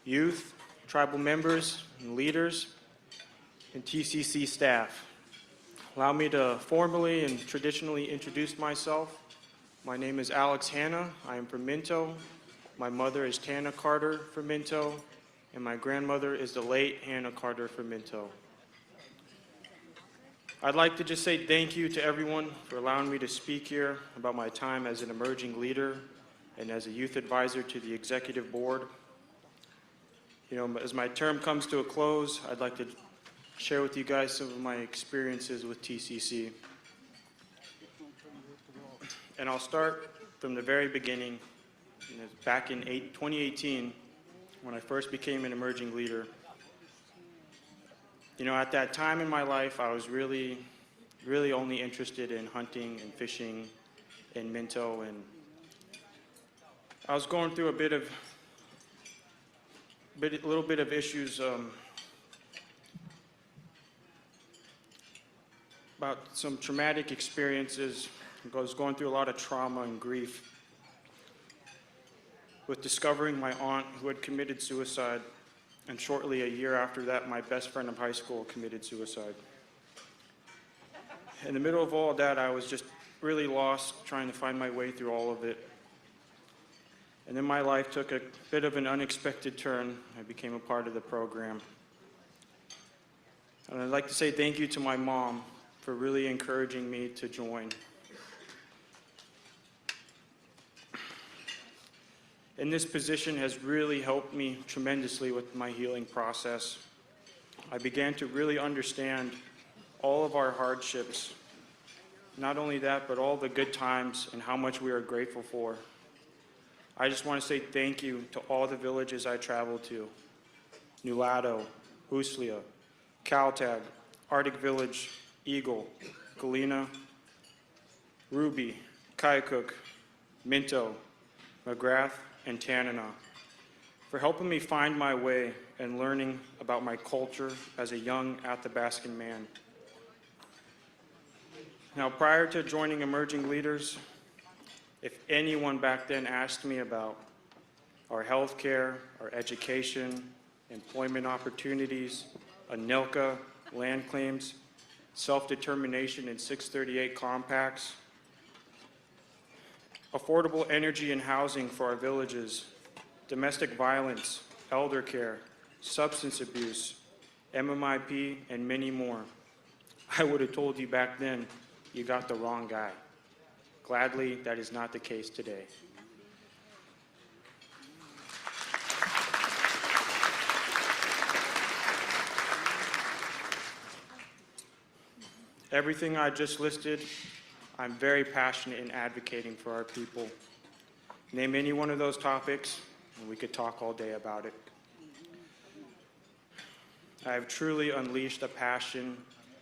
youth, tribal members, and leaders, and TCC staff. Allow me to formally and traditionally introduce myself. My name is Alex Hanna. I am from Minto. My mother is Tana Carter from Minto, and my grandmother is the late Hannah Carter from Minto. I'd like to just say thank you to everyone for allowing me to speak here about my time as an emerging leader and as a youth advisor to the executive board. You know, as my term comes to a close, I'd like to share with you guys some of my experiences with TCC. And I'll start from the very beginning. You know, back in 2018, when I first became an emerging leader. You know, at that time in my life, I was really only interested in hunting and fishing in Minto, and I was going through a little bit of issues about some traumatic experiences. I was going through a lot of trauma and grief with discovering my aunt who had committed suicide. And shortly a year after that, my best friend of high school committed suicide. In the middle of all that, I was just really lost, trying to find my way through all of it. And then my life took a bit of an unexpected turn. I became a part of the program. And I'd like to say thank you to my mom for really encouraging me to join. And this position has really helped me tremendously with my healing process. I began to really understand all of our hardships. Not only that, but all the good times and how much we are grateful for. I just want to say thank you to all the villages I traveled to. Nulato, Huslia, Caltag, Arctic Village, Eagle, Galena, Ruby, Kayakuk, Minto, McGrath, and Tanana, for helping me find my way and learning about my culture as a young Athabascan man. Now, prior to joining Emerging Leaders, if anyone back then asked me about our health care, our education, employment opportunities, ANILCA, land claims, self-determination and 638 compacts, affordable energy and housing for our villages, domestic violence, elder care, substance abuse, MMIP, and many more, I would have told you back then, you got the wrong guy. Gladly, that is not the case today. Everything I just listed, I'm very passionate in advocating for our people. Name any one of those topics, and we could talk all day about it. I have truly unleashed a passion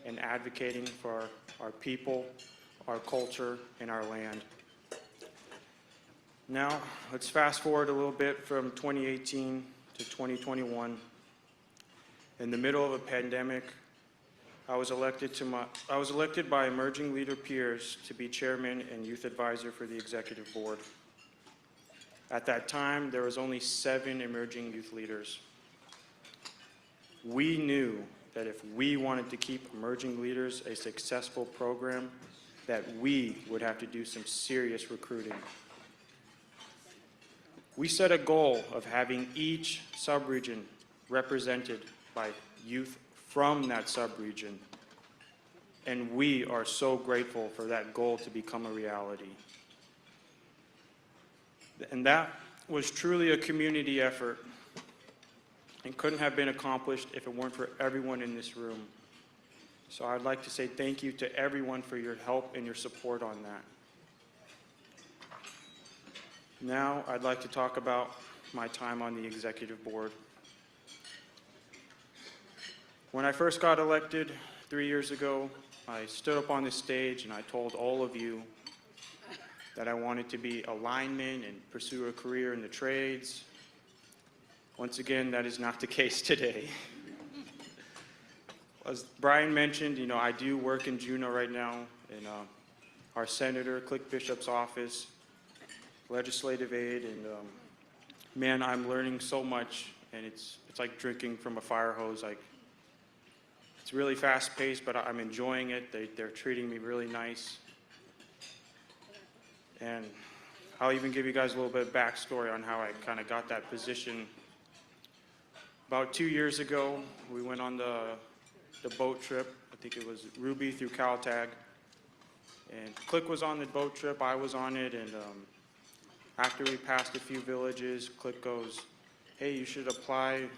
in advocating for our people, our culture, and our land. Now, let's fast forward a little bit from 2018 to 2021. In the middle of a pandemic, I was elected by Emerging Leader peers to be chairman and youth advisor for the executive board. At that time, there was only 7 emerging youth leaders. We knew that if we wanted to keep Emerging Leaders a successful program, that we would have to do some serious recruiting. We set a goal of having each subregion represented by youth from that subregion, and we are so grateful for that goal to become a reality. And that was truly a community effort and couldn't have been accomplished if it weren't for everyone in this room. So I'd like to say thank you to everyone for your help and your support on that. Now I'd like to talk about my time on the executive board. When I first got elected 3 years ago, I stood up on this stage and I told all of you that I wanted to be a lineman and pursue a career in the trades. Once again, that is not the case today. As Brian mentioned, I do work in Juneau right now in our Senator Click Bishop's office, legislative aide, and man, I'm learning so much, and it's like drinking from a fire hose. It's really fast-paced, but I'm enjoying it. They're treating me really nice. And I'll even give you guys a little bit of backstory on how I kind of got that position. About 2 years ago, we went on the boat trip. I think it was Ruby through Caltag. And Click was on the boat trip, I was on it, and after we passed a few villages, Click goes, "Hey, you should apply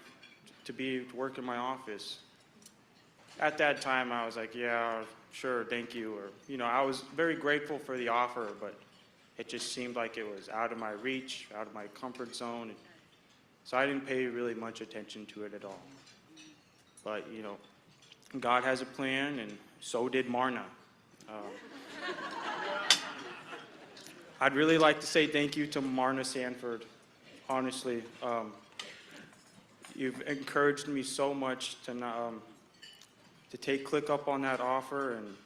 to work in my office." At that time, I was like, "Yeah, sure, thank you." Or, I was very grateful for the offer, but it just seemed like it was out of my reach, out of my comfort zone. So I didn't pay really much attention to it at all. But, God has a plan, and so did Marna. I'd really like to say thank you to Marna Sanford, honestly. You've encouraged me so much to take Click up on that offer, and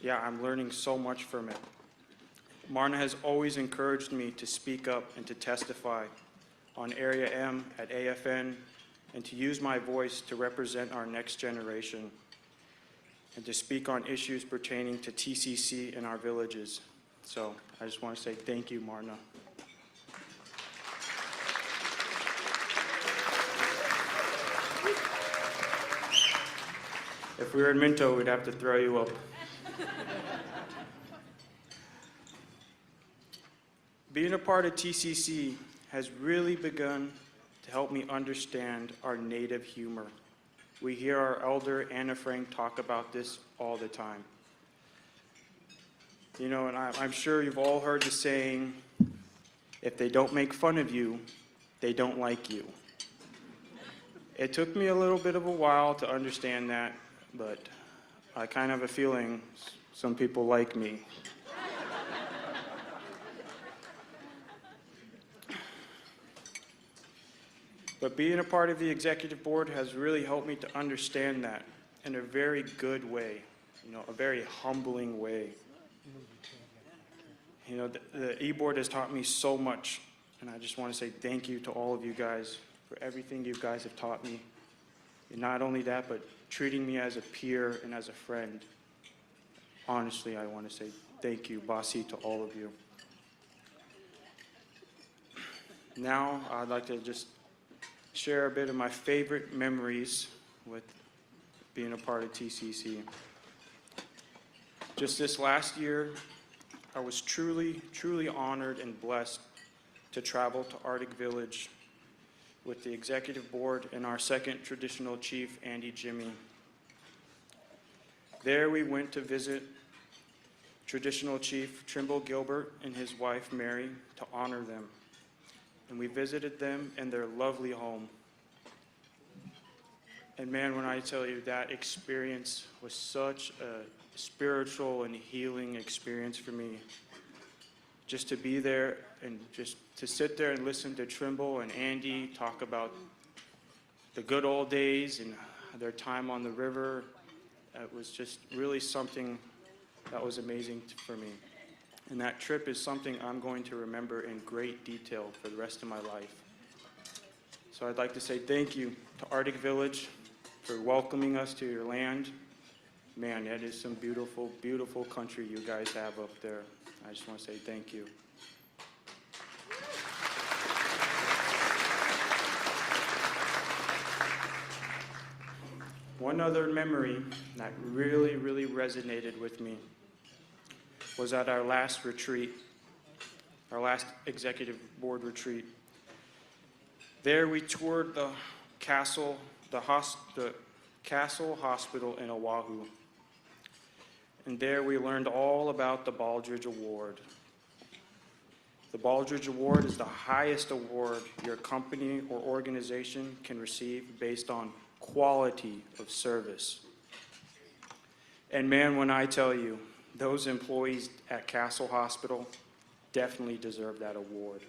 yeah, I'm learning so much from it. Marna has always encouraged me to speak up and to testify on Area M at AFN, and to use my voice to represent our next generation, and to speak on issues pertaining to TCC in our villages. So I just want to say thank you, Marna. If we were in Minto, we'd have to throw you up. Being a part of TCC has really begun to help me understand our native humor. We hear our elder, Anna Frank, talk about this all the time. And I'm sure you've all heard the saying, if they don't make fun of you, they don't like you. It took me a little bit of a while to understand that, but I kind of have a feeling some people like me. But being a part of the executive board has really helped me to understand that in a very good way. a very humbling way. The E-Board has taught me so much, and I just want to say thank you to all of you guys for everything you guys have taught me. And not only that, but treating me as a peer and as a friend. Honestly, I want to say thank you, Basi, to all of you. Now, I'd like to just share a bit of my favorite memories with being a part of TCC. Just this last year, I was truly, truly honored and blessed to travel to Arctic Village with the executive board and our second traditional chief, Andy Jimmy. There we went to visit traditional chief Trimble Gilbert and his wife, Mary, to honor them. And we visited them in their lovely home. And man, when I tell you that experience was such a spiritual and healing experience for me. Just to be there and just to sit there and listen to Trimble and Andy talk about the good old days and their time on the river, it was just really something that was amazing for me. And that trip is something I'm going to remember in great detail for the rest of my life. So I'd like to say thank you to Arctic Village for welcoming us to your land. Man, that is some beautiful, beautiful country you guys have up there. I just want to say thank you. One other memory that really, really resonated with me was at our last retreat, our last executive board retreat. There we toured the castle hospital in Oahu. And there we learned all about the Baldridge Award. The Baldridge Award is the highest award your company or organization can receive based on quality of service. And man, when I tell you, those employees at Castle Hospital definitely deserve that award.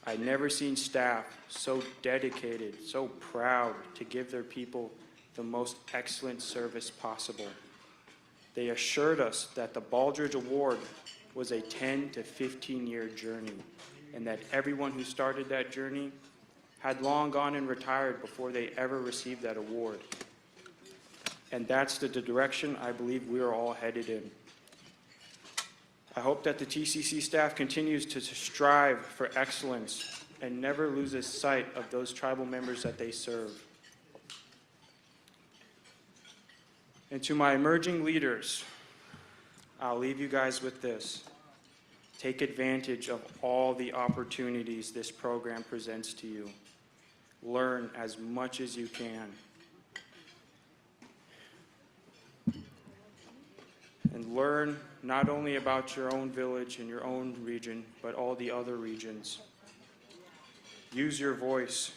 I've never seen staff so dedicated, so proud to give their people the most excellent service possible. They assured us that the Baldridge Award was a 10 to 15-year journey, and that everyone who started that journey had long gone and retired before they ever received that award. And that's the direction I believe we are all headed in. I hope that the TCC staff continues to strive for excellence and never loses sight of those tribal members that they serve. And to my emerging leaders, I'll leave you guys with this. Take advantage of all the opportunities this program presents to you. Learn as much as you can. And learn not only about your own village and your own region, but all the other regions. Use your voice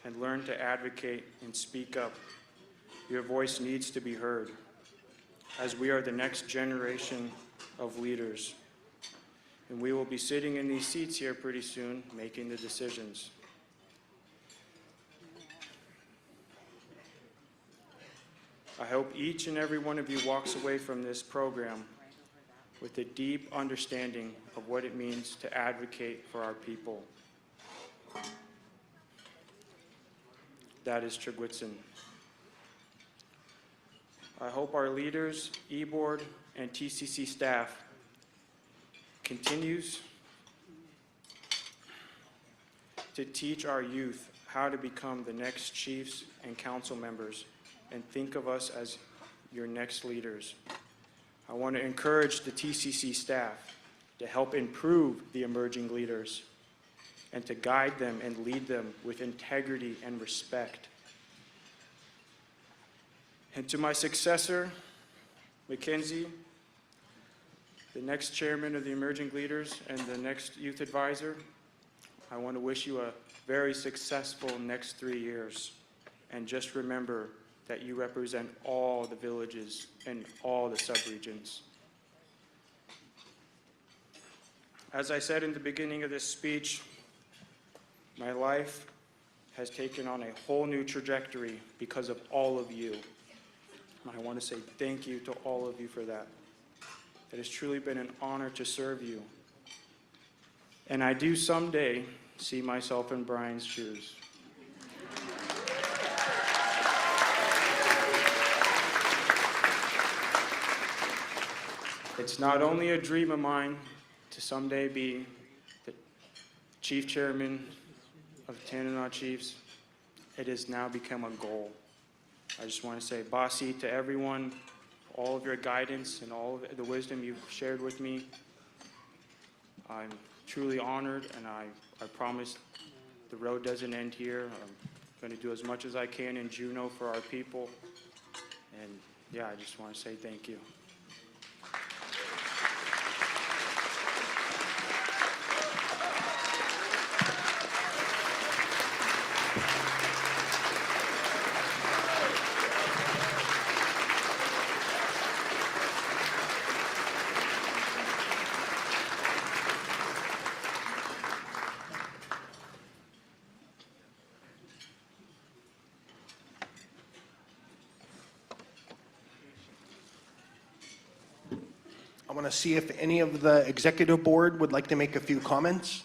and learn to advocate and speak up. Your voice needs to be heard, as we are the next generation of leaders. And we will be sitting in these seats here pretty soon, making the decisions. I hope each and every one of you walks away from this program with a deep understanding of what it means to advocate for our people. That is Chigwitsin. I hope our leaders, E-Board, and TCC staff continues to teach our youth how to become the next chiefs and council members and think of us as your next leaders. I want to encourage the TCC staff to help improve the emerging leaders and to guide them and lead them with integrity and respect. And to my successor, Mackenzie, the next chairman of the emerging leaders and the next youth advisor, I want to wish you a very successful next 3 years. And just remember that you represent all the villages and all the subregions. As I said in the beginning of this speech, my life has taken on a whole new trajectory because of all of you. And I want to say thank you to all of you for that. It has truly been an honor to serve you. And I do someday see myself in Brian's shoes. It's not only a dream of mine to someday be the chief chairman of Tanana Chiefs, it has now become a goal. I just want to say, Bossy, to everyone, all of your guidance and all of the wisdom you've shared with me, I'm truly honored, and I promise the road doesn't end here. I'm going to do as much as I can in Juneau for our people. And yeah, I just want to say thank you. I want to see if any of the executive board would like to make a few comments.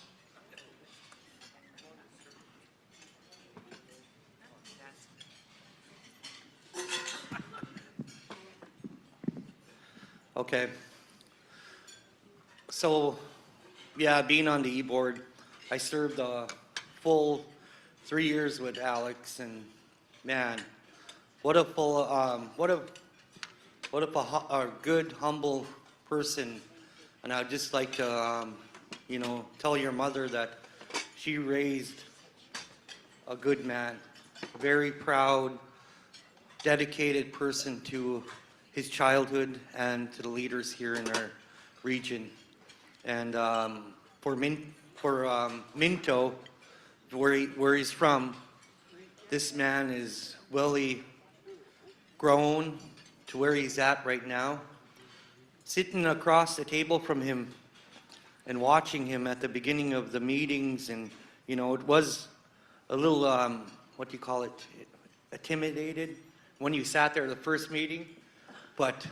Okay. So, yeah, being on the E-board, I served a full 3 years with Alex, and man, what a good, humble person. And I'd just like to, tell your mother that she raised a good man, a very proud, dedicated person to his childhood and to the leaders here in our region. And for Minto, where he's from, this man is really grown to where he's at right now. Sitting across the table from him and watching him at the beginning of the meetings, and it was a little, what do you call it, intimidated when you sat there the first meeting, but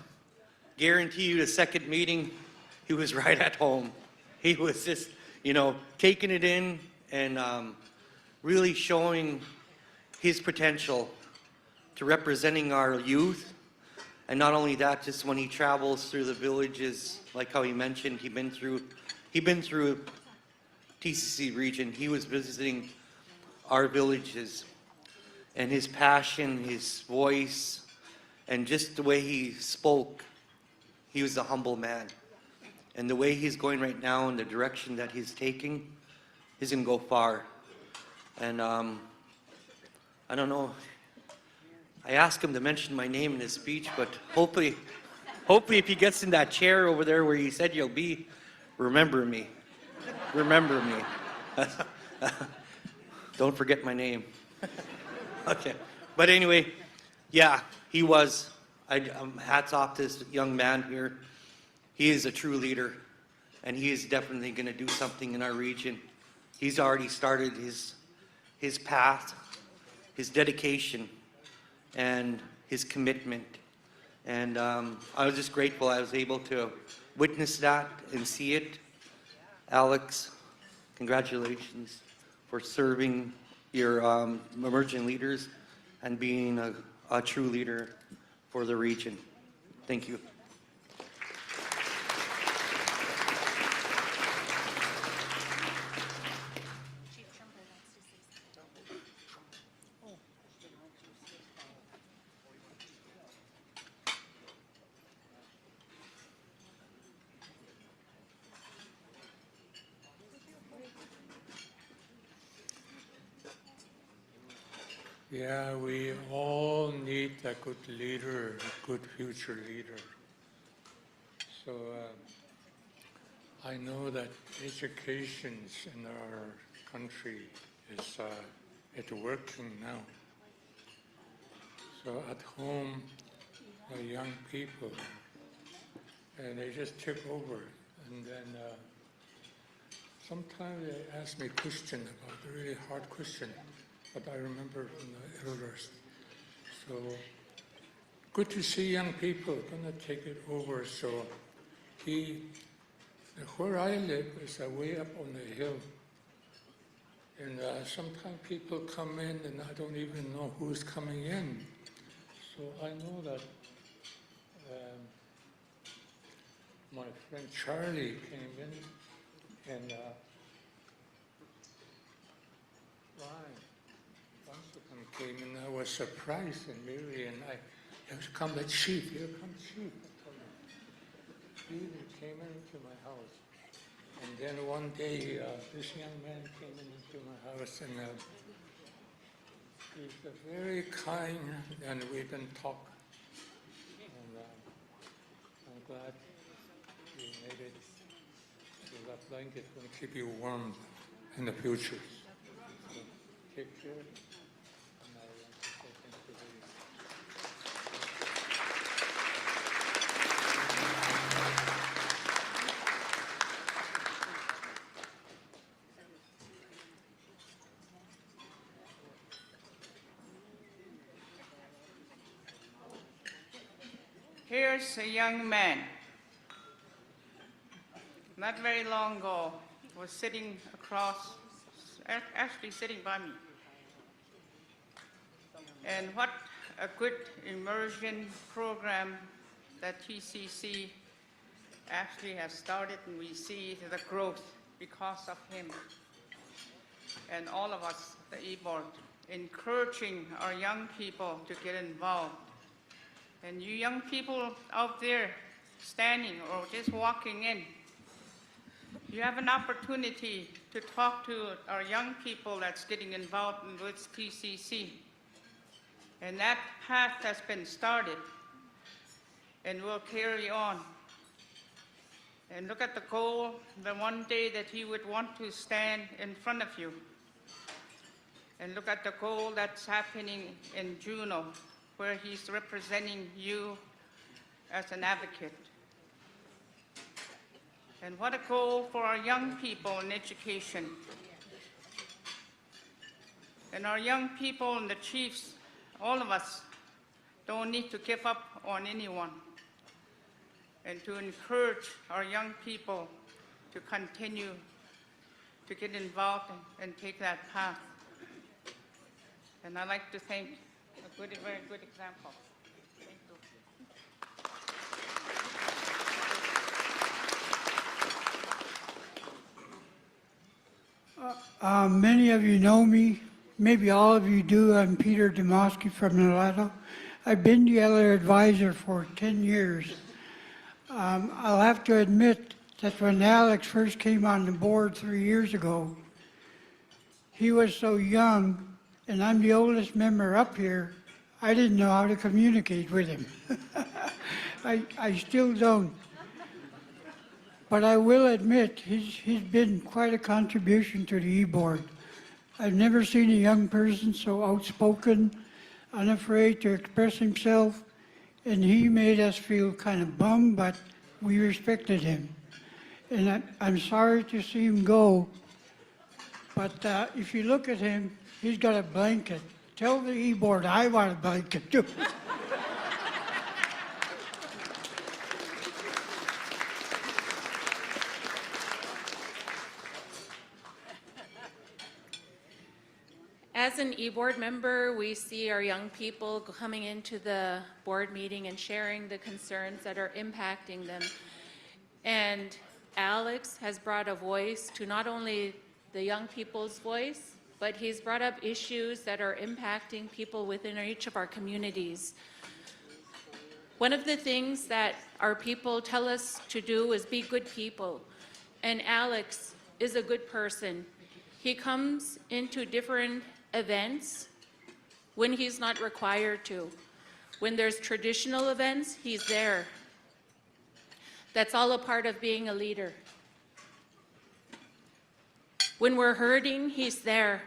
guarantee you the second meeting, he was right at home. He was just, taking it in and really showing his potential to representing our youth. And not only that, just when he travels through the villages, like how he mentioned, he'd been through TCC region. He was visiting our villages, and his passion, his voice, and just the way he spoke, he was a humble man. And the way he's going right now and the direction that he's taking, he's going to go far. And I don't know. I asked him to mention my name in his speech, but hopefully if he gets in that chair over there where he said you'll be, remember me. Remember me. Don't forget my name. Okay. But anyway, yeah, he was. Hats off to this young man here. He is a true leader, and he is definitely going to do something in our region. He's already started his path, his dedication, and his commitment. And I was just grateful I was able to witness that and see it. Alex, congratulations for serving your emerging leaders and being a true leader for the region. Thank you. Yeah, we all need a good leader, a good future leader. So I know that education in our country is working now. So at home, the young people, and they just took over. And then sometimes they ask me questions about a really hard question. But I remember from the elders. So good to see young people going to take it over. So where I live is way up on the hill. And sometimes people come in and I don't even know who's coming in. So I know that my friend Charlie came in and Ryan Bunselton came in. I was surprised, and Mary and I, here come the chief, here comes chief. He came into my house. And then one day, this young man came into my house, and he's very kind, and we've been talking. And I'm glad you made it. So that blanket will keep you warm in the future. So take care. And I want to say thank you very much. Here's a young man, not very long ago, was sitting across, actually sitting by me. And what a good immersion program that TCC actually has started, and we see the growth because of him. And all of us, the e-board, encouraging our young people to get involved. And you young people out there standing or just walking in, you have an opportunity to talk to our young people that's getting involved with TCC. And that path has been started and will carry on. And look at the goal, the one day that he would want to stand in front of you. And look at the goal that's happening in Juneau, where he's representing you as an advocate. And what a goal for our young people in education. And our young people and the chiefs, all of us, don't need to give up on anyone. And to encourage our young people to continue to get involved and take that path. And I'd like to thank a very good example. Thank you. Many of you know me, maybe all of you do. I'm Peter Demosky from Nolato. I've been the elder advisor for 10 years. I'll have to admit that when Alex first came on the board 3 years ago, he was so young, and I'm the oldest member up here, I didn't know how to communicate with him. I still don't. But I will admit, he's been quite a contribution to the e-board. I've never seen a young person so outspoken, unafraid to express himself, and he made us feel kind of bummed, but we respected him. And I'm sorry to see him go, but if you look at him, he's got a blanket. Tell the e-board I want a blanket too. As an e-board member, we see our young people coming into the board meeting and sharing the concerns that are impacting them. And Alex has brought a voice to not only the young people's voice, but he's brought up issues that are impacting people within each of our communities. One of the things that our people tell us to do is be good people. And Alex is a good person. He comes into different events when he's not required to. When there's traditional events, he's there. That's all a part of being a leader. When we're hurting, he's there.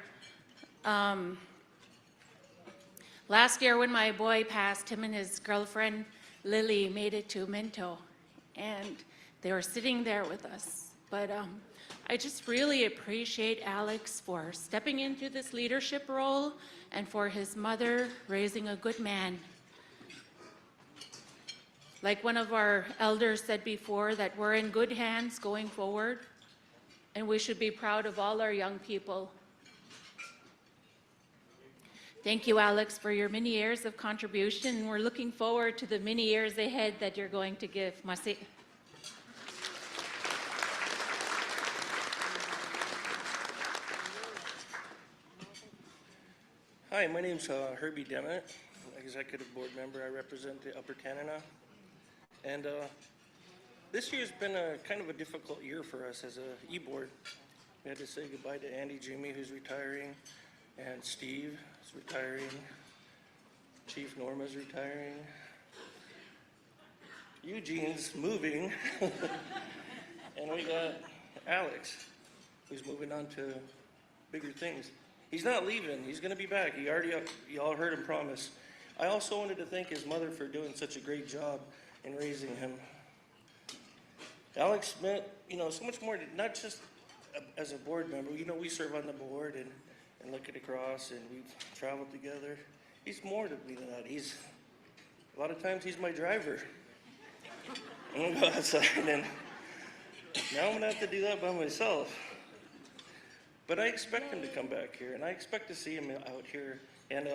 Last year when my boy passed, him and his girlfriend Lily made it to Minto, and they were sitting there with us. But I just really appreciate Alex for stepping into this leadership role and for his mother raising a good man. Like one of our elders said before, that we're in good hands going forward, and we should be proud of all our young people. Thank you, Alex, for your many years of contribution. We're looking forward to the many years ahead that you're going to give. Masi. Hi, my name's Herbie Demmett, Executive Board Member. I represent the Upper Tanana. And this year's been a kind of a difficult year for us as a e-board. We had to say goodbye to Andy Jimmy, who's retiring, and Steve is retiring. Chief Norma's retiring. Eugene's moving. And we got Alex, who's moving on to bigger things. He's not leaving. He's going to be back. You all heard him promise. I also wanted to thank his mother for doing such a great job in raising him. Alex meant, so much more, not just as a board member. We serve on the board and look at across, and we've traveled together. He's more to me than that. A lot of times he's my driver. I'm going to go outside, and now I'm going to have to do that by myself. But I expect him to come back here, and I expect to see him out here, and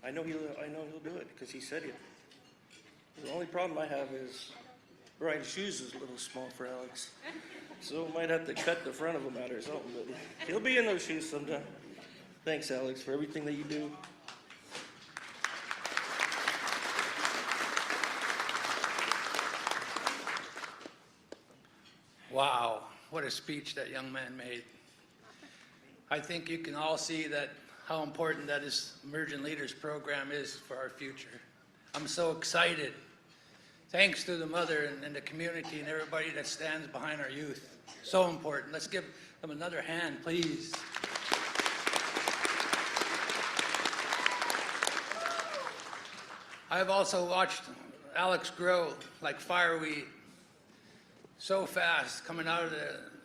I know he'll do it because he said it. The only problem I have is Brian's shoes is a little small for Alex, so might have to cut the front of them out or something. But he'll be in those shoes sometime. Thanks, Alex, for everything that you do. Wow, what a speech that young man made. I think you can all see that how important that this Emerging Leaders program is for our future. I'm so excited. Thanks to the mother and the community and everybody that stands behind our youth. So important. Let's give them another hand, please. I've also watched Alex grow like fireweed. So fast, coming out of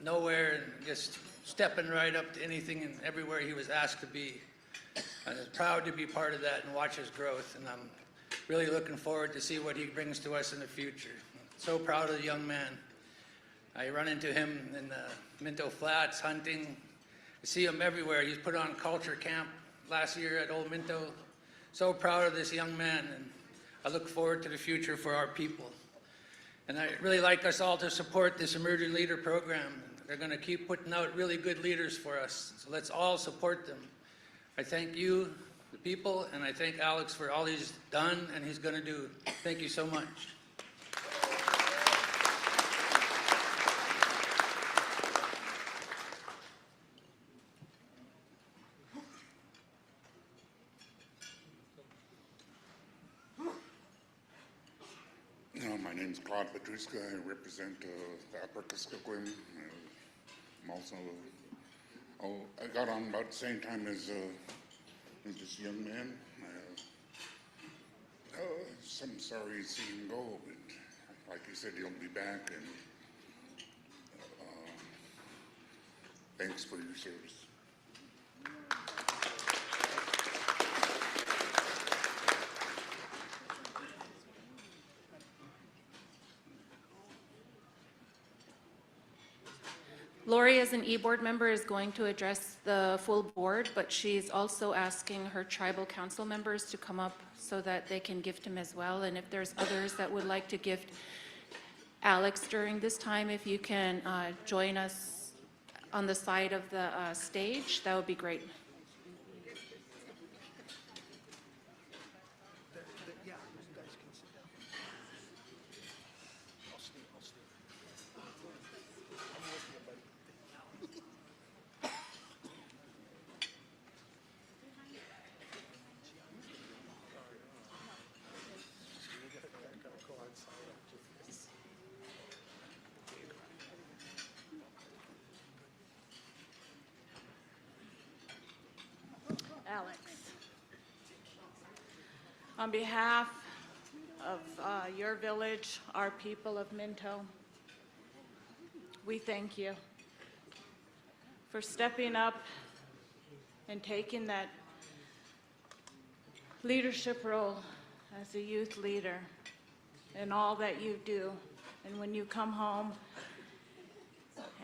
nowhere and just stepping right up to anything and everywhere he was asked to be. I'm proud to be part of that and watch his growth, and I'm really looking forward to see what he brings to us in the future. So proud of the young man. I run into him in the Minto Flats hunting. I see him everywhere. He's put on culture camp last year at Old Minto. So proud of this young man, and I look forward to the future for our people. And I really like us all to support this Emerging Leader program. They're going to keep putting out really good leaders for us, so let's all support them. I thank you, the people, and I thank Alex for all he's done and he's going to do. Thank you so much. My name's Claude Petruska. I represent the Upper Kuskokwim. I'm also, I got on about the same time as this young man. I'm sorry to see him go, but like he said, he'll be back, and thanks for your service. Lori, as an e-board member, is going to address the full board, but she's also asking her tribal council members to come up so that they can gift him as well. And if there's others that would like to gift Alex during this time, if you can join us on the side of the stage, that would be great. Alex. On behalf of your village, our people of Minto, we thank you for stepping up and taking that leadership role as a youth leader in all that you do. And when you come home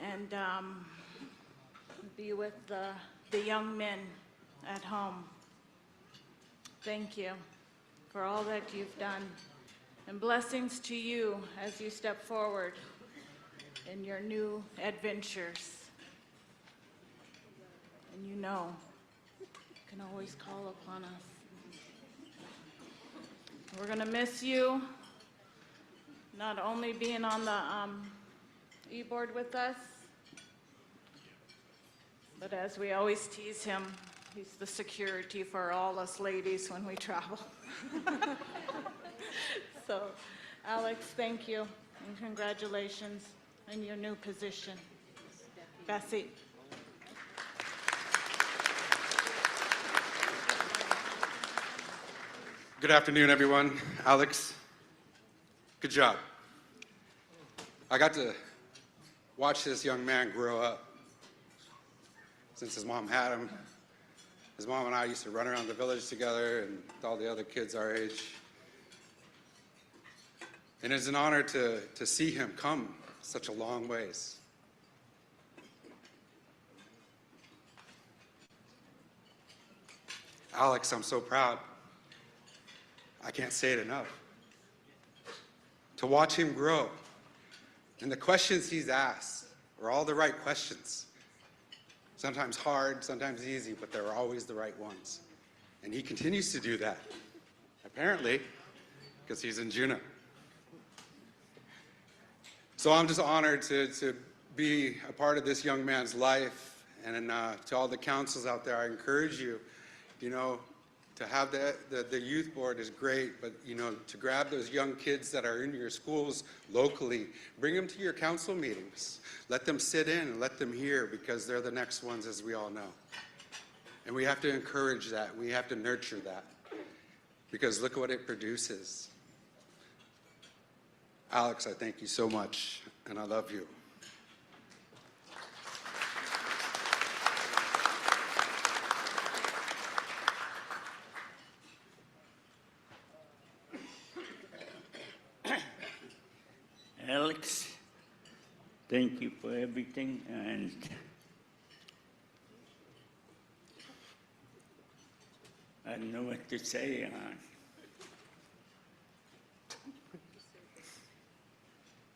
and be with the young men at home. Thank you for all that you've done. And blessings to you as you step forward in your new adventures. And you know, you can always call upon us. We're going to miss you, not only being on the e-board with us, but as we always tease him, he's the security for all us ladies when we travel. So, Alex, thank you, and congratulations in your new position. Bessie. Good afternoon, everyone. Alex, good job. I got to watch this young man grow up. Since his mom had him, his mom and I used to run around the village together and all the other kids our age. And it's an honor to see him come such a long ways. Alex, I'm so proud. I can't say it enough. To watch him grow. And the questions he's asked are all the right questions. Sometimes hard, sometimes easy, but they're always the right ones. And he continues to do that, apparently, because he's in Juneau. So I'm just honored to be a part of this young man's life. And to all the councils out there, I encourage you, to have the youth board is great, but to grab those young kids that are in your schools locally, bring them to your council meetings. Let them sit in and let them hear, because they're the next ones, as we all know. And we have to encourage that. We have to nurture that, because look what it produces. Alex, I thank you so much, and I love you. Alex, thank you for everything, and I don't know what to say.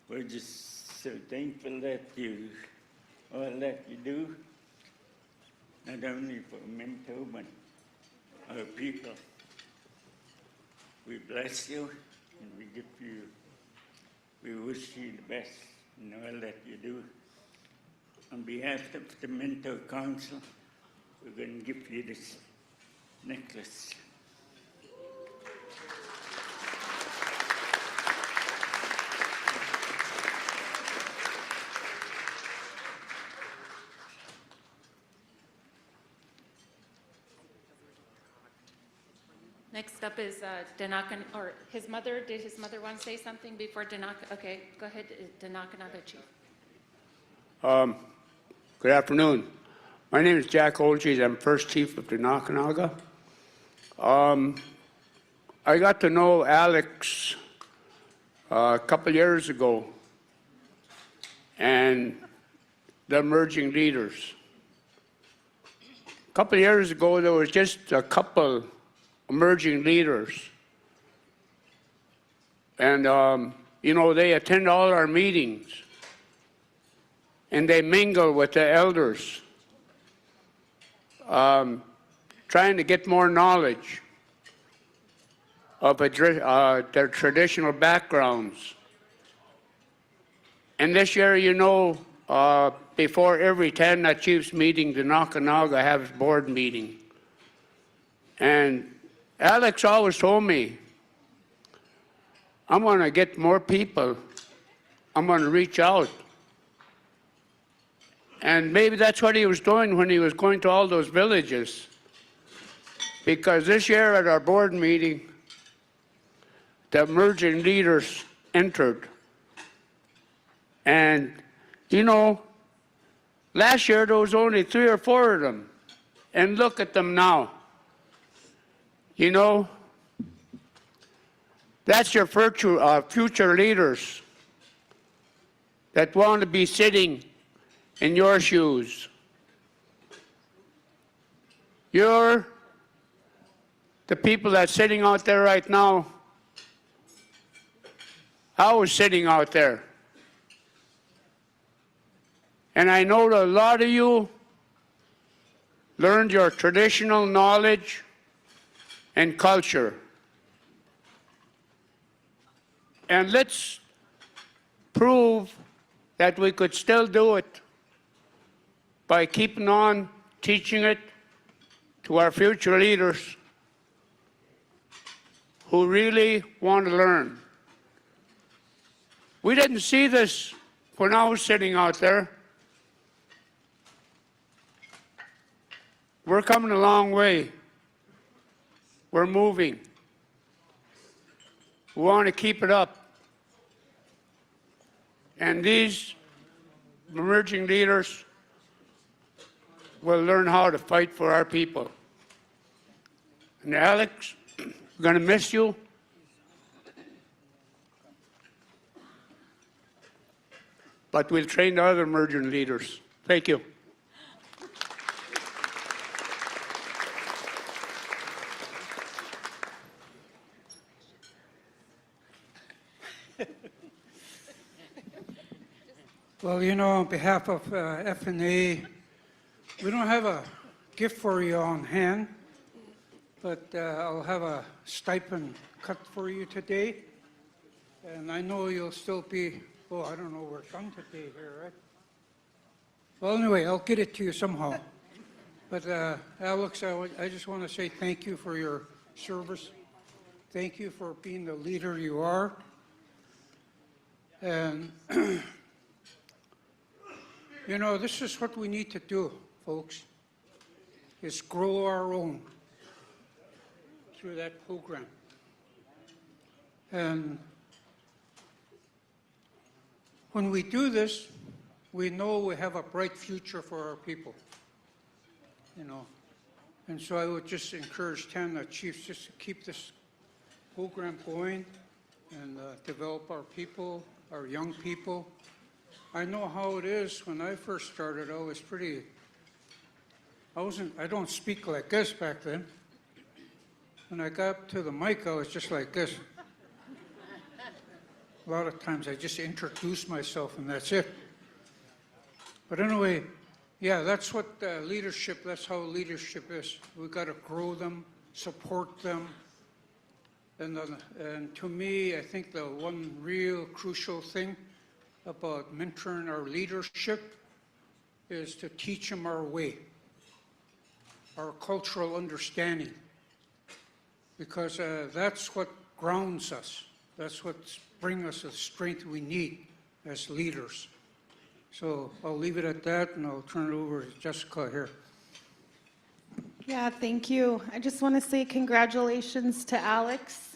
We're just so thankful that all that you do, not only for Minto, but our people. We bless you, and we wish you the best in all that you do. On behalf of the Minto Council, we're going to give you this necklace. Next up is Danakan, or his mother. Did his mother want to say something before Danaka? Okay, go ahead, Danakanaga Chief. Good afternoon. My name is Jack Olches. I'm first chief of Danakanaga. I got to know Alex a couple years ago, and the emerging leaders. A couple years ago, there was just a couple emerging leaders. And, they attend all our meetings, and they mingle with the elders, trying to get more knowledge of their traditional backgrounds. And this year, before every Tanna Chiefs meeting, the Nakanaga has board meeting. And Alex always told me, I'm going to get more people. I'm going to reach out. And maybe that's what he was doing when he was going to all those villages. Because this year at our board meeting, the emerging leaders entered. And, last year there was only 3 or 4 of them. And look at them now. That's your future leaders that want to be sitting in your shoes. You're the people that's sitting out there right now. I was sitting out there. And I know that a lot of you learned your traditional knowledge and culture. And let's prove that we could still do it by keeping on teaching it to our future leaders who really want to learn. We didn't see this when I was sitting out there. We're coming a long way. We're moving. We want to keep it up. And these emerging leaders will learn how to fight for our people. And Alex, we're going to miss you. But we'll train the other emerging leaders. Thank you. Well, you know, on behalf of FNA, we don't have a gift for you on hand, but I'll have a stipend cut for you today. And I know you'll still be, oh, I don't know, we're done today here, right? Well, anyway, I'll get it to you somehow. But Alex, I just want to say thank you for your service. Thank you for being the leader you are. And you know, this is what we need to do, folks, is grow our own through that program. And when we do this, we know we have a bright future for our people, you know. And so I would just encourage the chiefs just to keep this program going and develop our people, our young people. I know how it is. When I first started, I don't speak like this back then. When I got up to the mic, I was just like this. A lot of times I just introduce myself and that's it. But anyway, yeah, that's what leadership, that's how leadership is. We've got to grow them, support them. And to me, I think the one real crucial thing about mentoring our leadership is to teach them our way, our cultural understanding, because that's what grounds us. That's what brings us the strength we need as leaders. So I'll leave it at that, and I'll turn it over to Jessica here. Yeah, thank you. I just want to say congratulations to Alex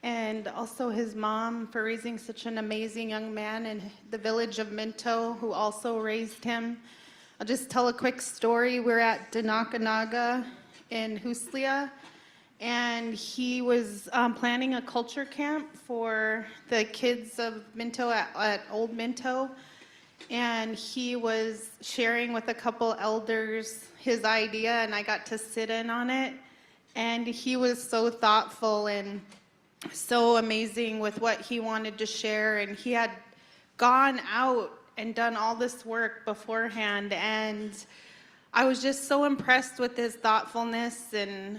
and also his mom for raising such an amazing young man in the village of Minto, who also raised him. I'll just tell a quick story. We're at Dinakanaga in Huslia, and he was planning a culture camp for the kids of Minto at Old Minto, and he was sharing with a couple elders his idea, and I got to sit in on it, and he was so thoughtful and so amazing with what he wanted to share, and he had gone out and done all this work beforehand, and I was just so impressed with his thoughtfulness, and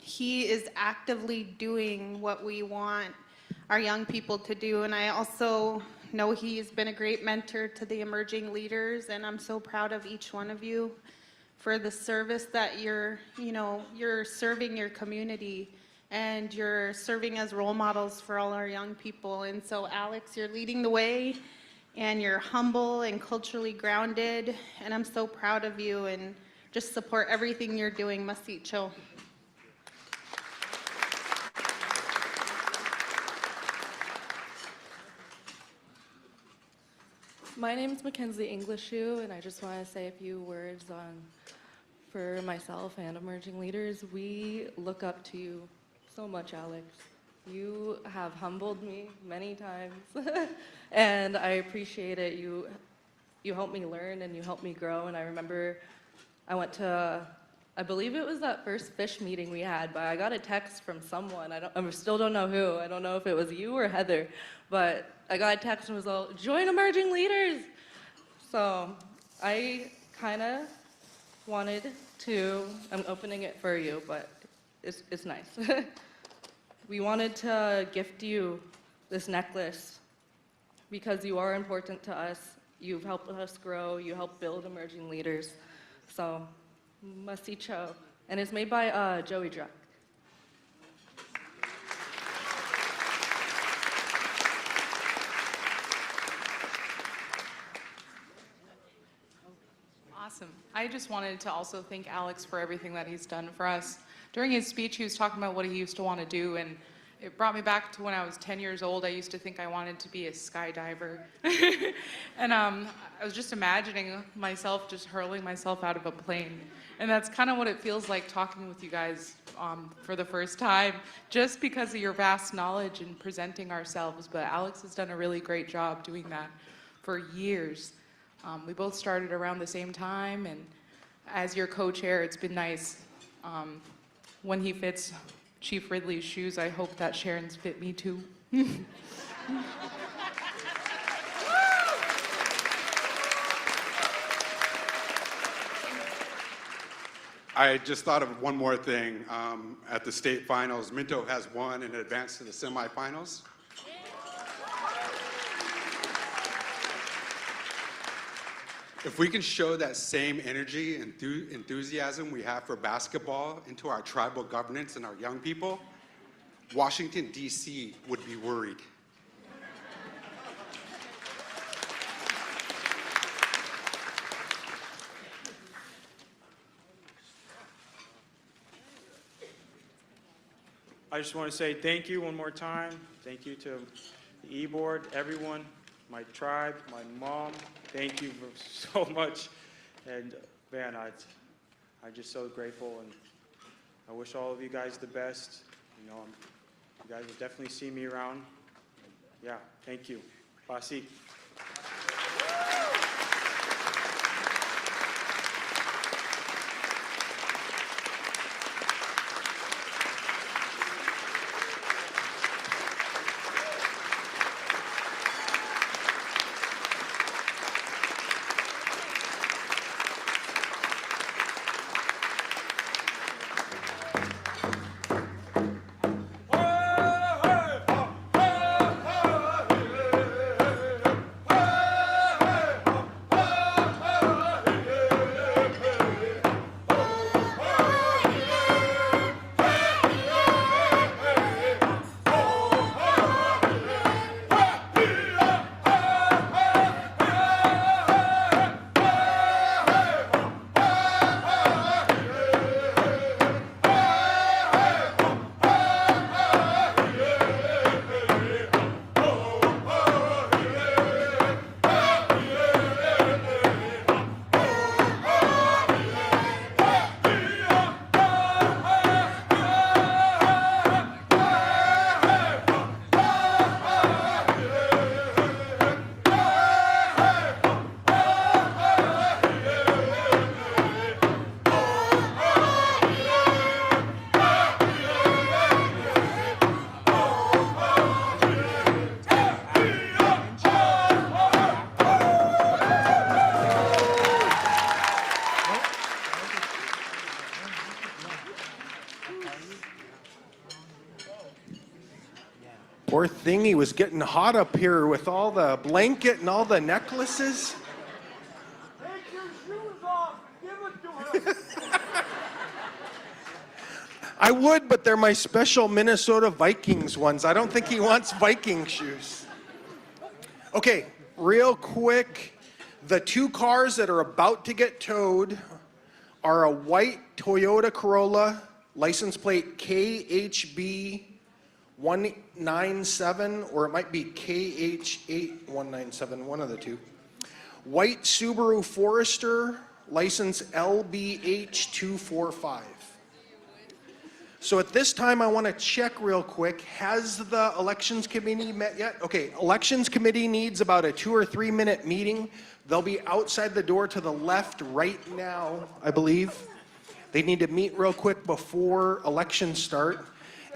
he is actively doing what we want our young people to do. And I also know he's been a great mentor to the emerging leaders, and I'm so proud of each one of you for the service that you're serving your community, and you're serving as role models for all our young people. And so, Alex, you're leading the way, and you're humble and culturally grounded, and I'm so proud of you, and just support everything you're doing. Masicho. My name is Mackenzie Englishu, and I just want to say a few words for myself and emerging leaders. We look up to you so much, Alex. You have humbled me many times, and I appreciate it. You helped me learn and you helped me grow. And I remember I went to, I believe it was that first fish meeting we had, but I got a text from someone. I still don't know who. I don't know if it was you or Heather, but I got a text and was all, join Emerging Leaders. So I kind of wanted to, I'm opening it for you, but it's nice. We wanted to gift you this necklace because you are important to us. You've helped us grow. You helped build Emerging Leaders. So, Masicho. And it's made by Joey Druck. Awesome. I just wanted to also thank Alex for everything that he's done for us. During his speech, he was talking about what he used to want to do, and it brought me back to when I was 10 years old. I used to think I wanted to be a skydiver. And I was just imagining myself just hurling myself out of a plane. And that's kind of what it feels like talking with you guys for the first time, just because of your vast knowledge in presenting ourselves. But Alex has done a really great job doing that for years. We both started around the same time, and as your co-chair, it's been nice. When he fits Chief Ridley's shoes, I hope that Sharon's fit me too. I just thought of one more thing. At the state finals, Minto has won and advanced to the semifinals. If we can show that same energy and enthusiasm we have for basketball into our tribal governance and our young people, Washington, D.C. would be worried. I just want to say thank you one more time. Thank you to the E-Board, everyone, my tribe, my mom. Thank you so much. And man, I'm just so grateful, and I wish all of you guys the best. You know, you guys will definitely see me around. Yeah, thank you. Basi. Poor thing, he was getting hot up here with all the blanket and all the necklaces. Take your shoes off. Give it to her. I would, but they're my special Minnesota Vikings ones. I don't think he wants Viking shoes. Okay, real quick, the two cars that are about to get towed are a white Toyota Corolla, license plate KHB 197, or it might be KH8197, one of the two. White Subaru Forester, license LBH245. So at this time, I want to check real quick. Has the elections committee met yet? Okay, elections committee needs about a 2 or 3 minute meeting. They'll be outside the door to the left right now, I believe. They need to meet real quick before elections start.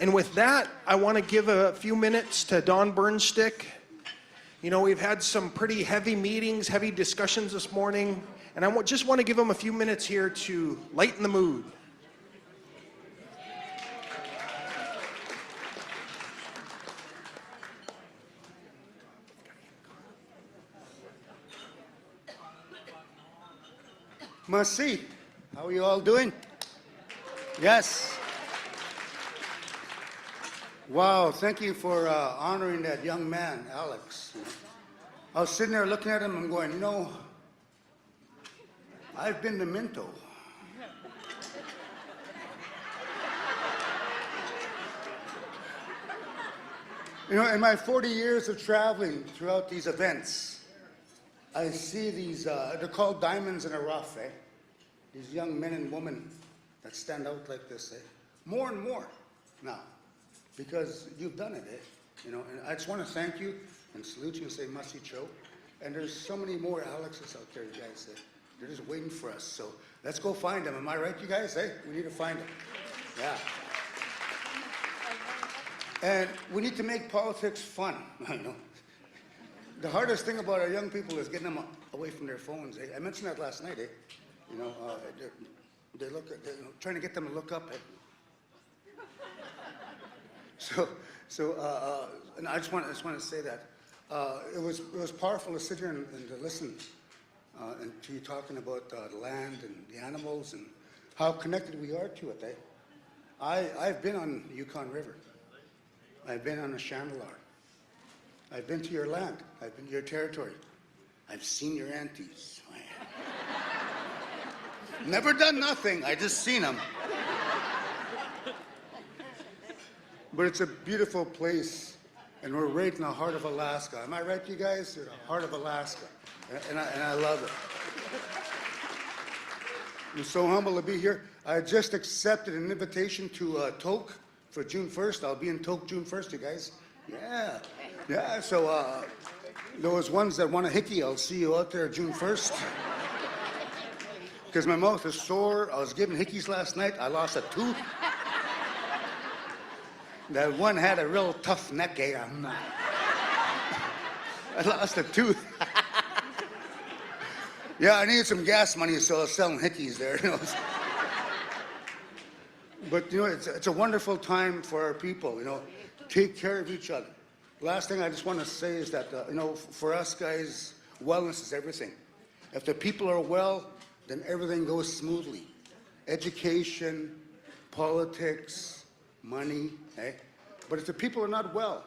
And with that, I want to give a few minutes to Don Burnstick. You know, we've had some pretty heavy meetings, heavy discussions this morning, and I just want to give him a few minutes here to lighten the mood. Merci. How are you all doing? Yes. Wow, thank you for honoring that young man, Alex. I was sitting there looking at him and going, you know, I've been to Minto. You know, in my 40 years of traveling throughout these events, I see these, they're called diamonds in a rough, eh? These young men and women that stand out like this, eh? More and more now, because you've done it, eh? You know, and I just want to thank you and salute you and say, Masi Cho. And there's so many more Alexes out there, you guys, eh? They're just waiting for us. So let's go find them. Am I right, you guys? Hey, we need to find them. Yeah. And we need to make politics fun, you know. The hardest thing about our young people is getting them away from their phones. Eh? I mentioned that last night. Eh? You know, they're trying to get them to look up. Eh? And I just want to say that it was powerful to sit here and to listen and to you talking about the land and the animals and how connected we are to it. Eh? I've been on the Yukon River. I've been on the Chandelar. I've been to your land. I've been to your territory. I've seen your aunties. Never done nothing. I just seen them. But it's a beautiful place, and we're right in the heart of Alaska. Am I right, you guys? You're in the heart of Alaska, and I love it. I'm so humble to be here. I just accepted an invitation to Tok for June 1st. I'll be in Tok June 1st, you guys. Yeah. Yeah, so those ones that want a hickey, I'll see you out there June 1st. Because my mouth is sore. I was given hickeys last night. I lost a tooth. That one had a real tough neck, eh? I lost a tooth. Yeah, I needed some gas money, so I was selling hickeys there. You know? But, you know, it's a wonderful time for our people, you know. Take care of each other. Last thing I just want to say is that, you know, for us guys, wellness is everything. If the people are well, then everything goes smoothly. Education, politics, money, eh? But if the people are not well,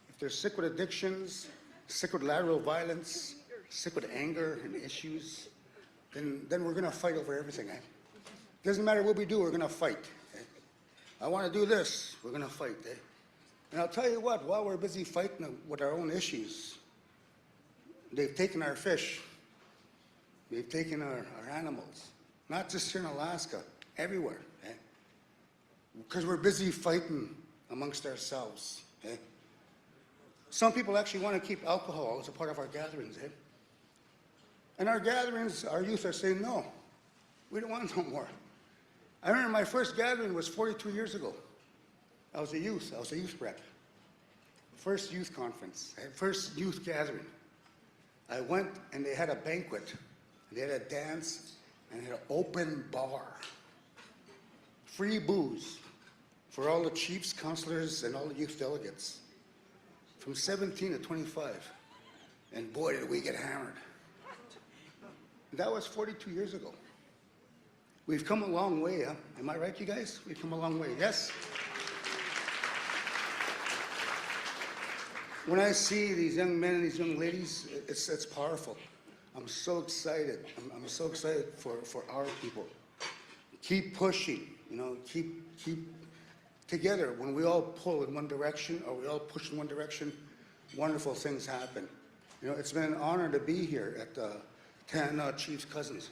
if they're sick with addictions, sick with lateral violence, sick with anger and issues, then we're going to fight over everything, eh? Doesn't matter what we do, we're going to fight. Eh? I want to do this, we're going to fight, eh? And I'll tell you what, while we're busy fighting with our own issues, they've taken our fish, they've taken our animals, not just here in Alaska, everywhere, eh? Because we're busy fighting amongst ourselves, eh? Some people actually want to keep alcohol as a part of our gatherings, eh? And our gatherings, our youth are saying, no, we don't want no more. I remember my first gathering was 42 years ago. I was a youth rep. First youth conference, first youth gathering. I went and they had a banquet. They had a dance and had an open bar. Free booze for all the chiefs, councilors, and all the youth delegates. From 17 to 25. And boy, did we get hammered. That was 42 years ago. We've come a long way, huh? Am I right, you guys? We've come a long way, yes? When I see these young men and these young ladies, it's powerful. I'm so excited. I'm so excited for our people. Keep pushing, you know, keep together. When we all pull in one direction or we all push in one direction, wonderful things happen. You know, it's been an honor to be here at the 10 Chiefs Cousins.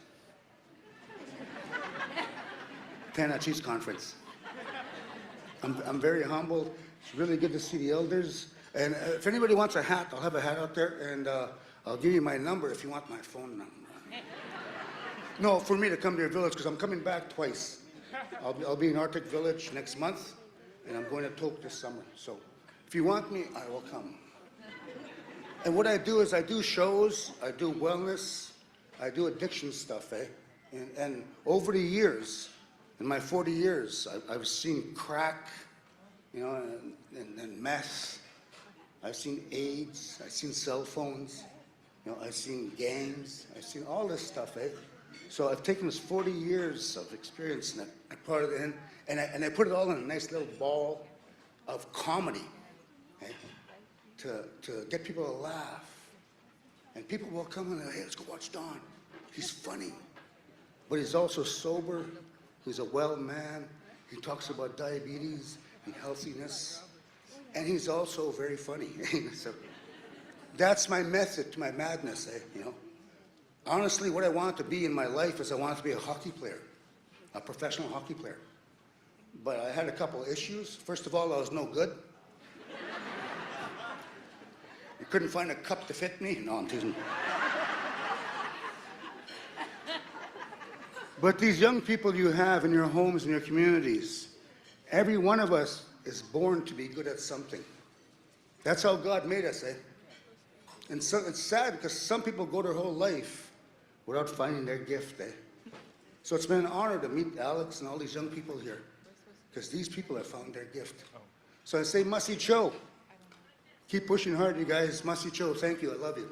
10 Chiefs Conference. I'm very humbled. It's really good to see the elders. And if anybody wants a hat, I'll have a hat out there, and I'll give you my number if you want my phone number. No, for me to come to your village, because I'm coming back twice. I'll be in Arctic Village next month, and I'm going to Tok this summer. So if you want me, I will come. And what I do is I do shows, I do wellness, I do addiction stuff, eh? And over the years, in my 40 years, I've seen crack, you know, and meth. I've seen AIDS, I've seen cell phones, you know, I've seen gangs, I've seen all this stuff, eh? So I've taken this 40 years of experience and I put it in, and I put it all in a nice little ball of comedy, eh? To get people to laugh. And people will come and hey, let's go watch Don. He's funny. But he's also sober. He's a well man. He talks about diabetes and healthiness. And he's also very funny. So that's my method to my madness, eh? You know. Honestly, what I wanted to be in my life is I wanted to be a hockey player, a professional hockey player. But I had a couple of issues. First of all, I was no good. You couldn't find a cup to fit me? No, I'm teasing. But these young people you have in your homes and your communities, every one of us is born to be good at something. That's how God made us, eh? And so it's sad because some people go their whole life without finding their gift, eh? So it's been an honor to meet Alex and all these young people here, because these people have found their gift. So I say, Masi Cho. Keep pushing hard, you guys. Masi Cho, thank you. I love you.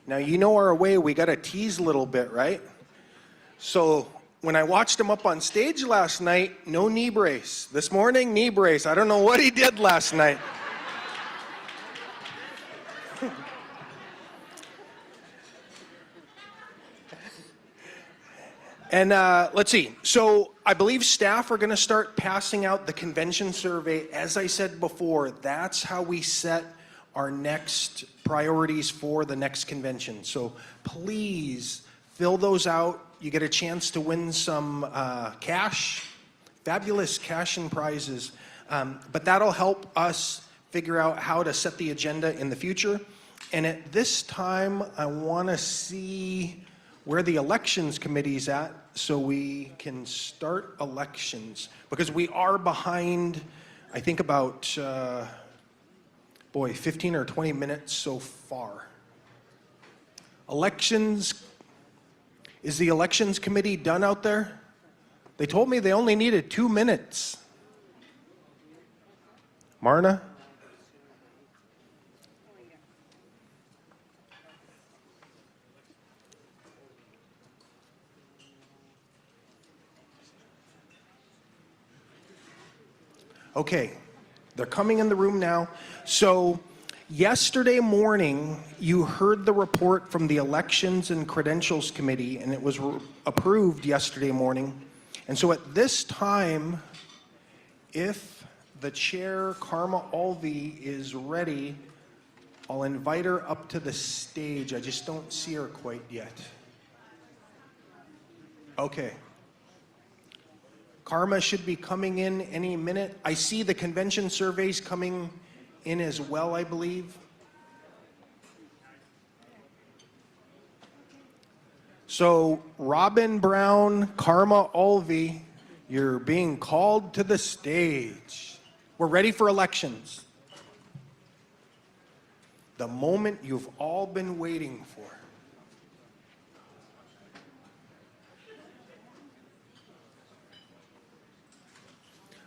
Now, you know our way, we got to tease a little bit, right? So when I watched him up on stage last night, no knee brace. This morning, knee brace. I don't know what he did last night. And let's see. So I believe staff are going to start passing out the convention survey. As I said before, that's how we set our next priorities for the next convention. So please fill those out. You get a chance to win some cash, fabulous cash and prizes. But that'll help us figure out how to set the agenda in the future. And at this time, I want to see where the elections committee's at so we can start elections. Because we are behind, I think about, 15 or 20 minutes so far. Elections, is the elections committee done out there? They told me they only needed 2 minutes. Marna? Okay, they're coming in the room now. So yesterday morning, you heard the report from the Elections and Credentials Committee, and it was approved yesterday morning. And so at this time, if the chair, Karma Alvi, is ready, I'll invite her up to the stage. I just don't see her quite yet. Okay. Karma should be coming in any minute. I see the convention surveys coming in as well, I believe. So Robin Brown, Karma Alvi, you're being called to the stage. We're ready for elections. The moment you've all been waiting for.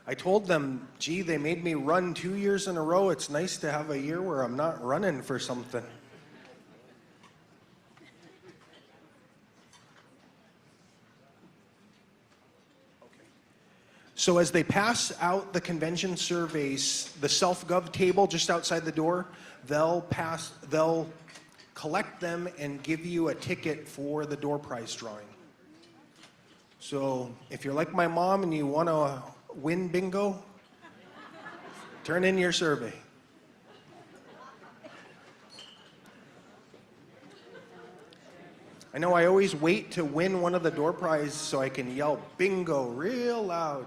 I told them, gee, they made me run 2 years in a row. It's nice to have a year where I'm not running for something. So as they pass out the convention surveys, the self-gov table just outside the door, they'll collect them and give you a ticket for the door prize drawing. So if you're like my mom and you want to win bingo, Turn in your survey. I know I always wait to win one of the door prizes so I can yell bingo real loud.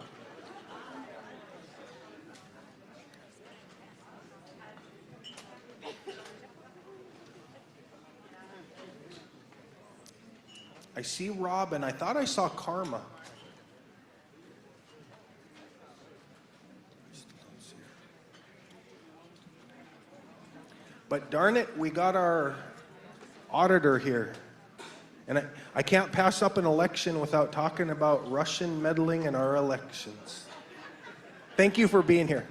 I see Rob and I thought I saw Karma. But darn it, we got our auditor here. And I can't pass up an election without talking about Russian meddling in our elections. Thank you for being here.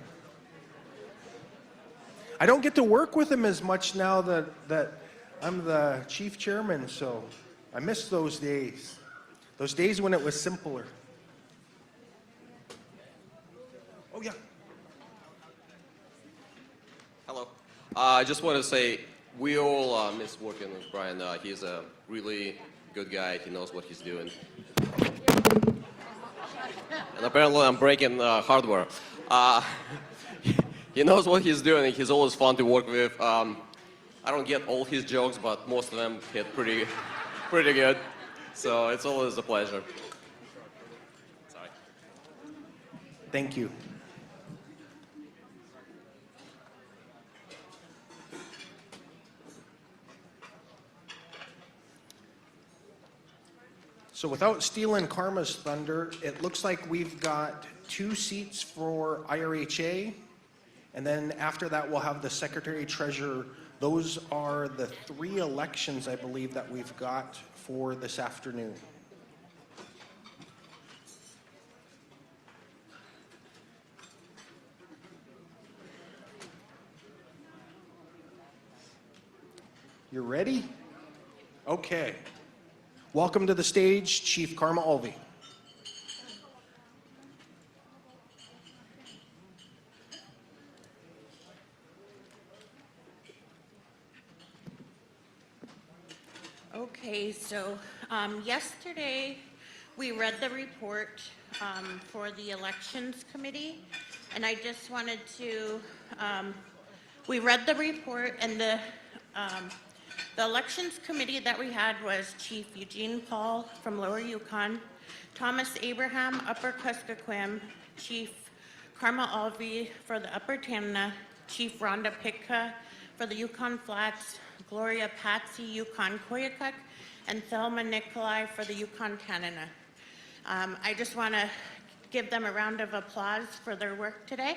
I don't get to work with him as much now that I'm the chief chairman, so I miss those days. Those days when it was simpler. Oh, yeah. Hello. I just want to say we all miss working with Brian. He's a really good guy. He knows what he's doing. And apparently I'm breaking hardware. He knows what he's doing, and he's always fun to work with. I don't get all his jokes, but most of them hit pretty good. So it's always a pleasure. Sorry. Thank you. So without stealing Karma's thunder, it looks like we've got 2 seats for IRHA, and then after that we'll have the Secretary Treasurer. Those are the 3 elections, I believe, that we've got for this afternoon. You ready? Okay. Welcome to the stage, Chief Karma Alvey. Okay, so yesterday we read the report for the Elections Committee, and I just wanted to, we read the report, and the Elections Committee that we had was Chief Eugene Paul from Lower Yukon, Thomas Abraham, Upper Kuskokwim, Chief Karma Alvey for the Upper Tanana, Chief Rhonda Pitka for the Yukon Flats, Gloria Patsy, Yukon Koyukuk, and Thelma Nikolai for the Yukon Tanana. I just want to give them a round of applause for their work today.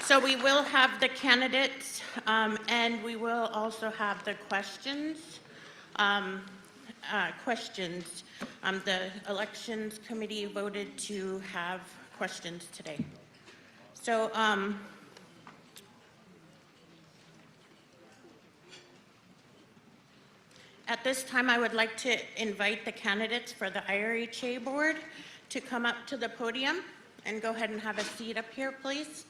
So we will have the candidates, and we will also have the questions. The Elections Committee voted to have questions today. So at this time, I would like to invite the candidates for the IRHA board to come up to the podium and go ahead and have a seat up here, please.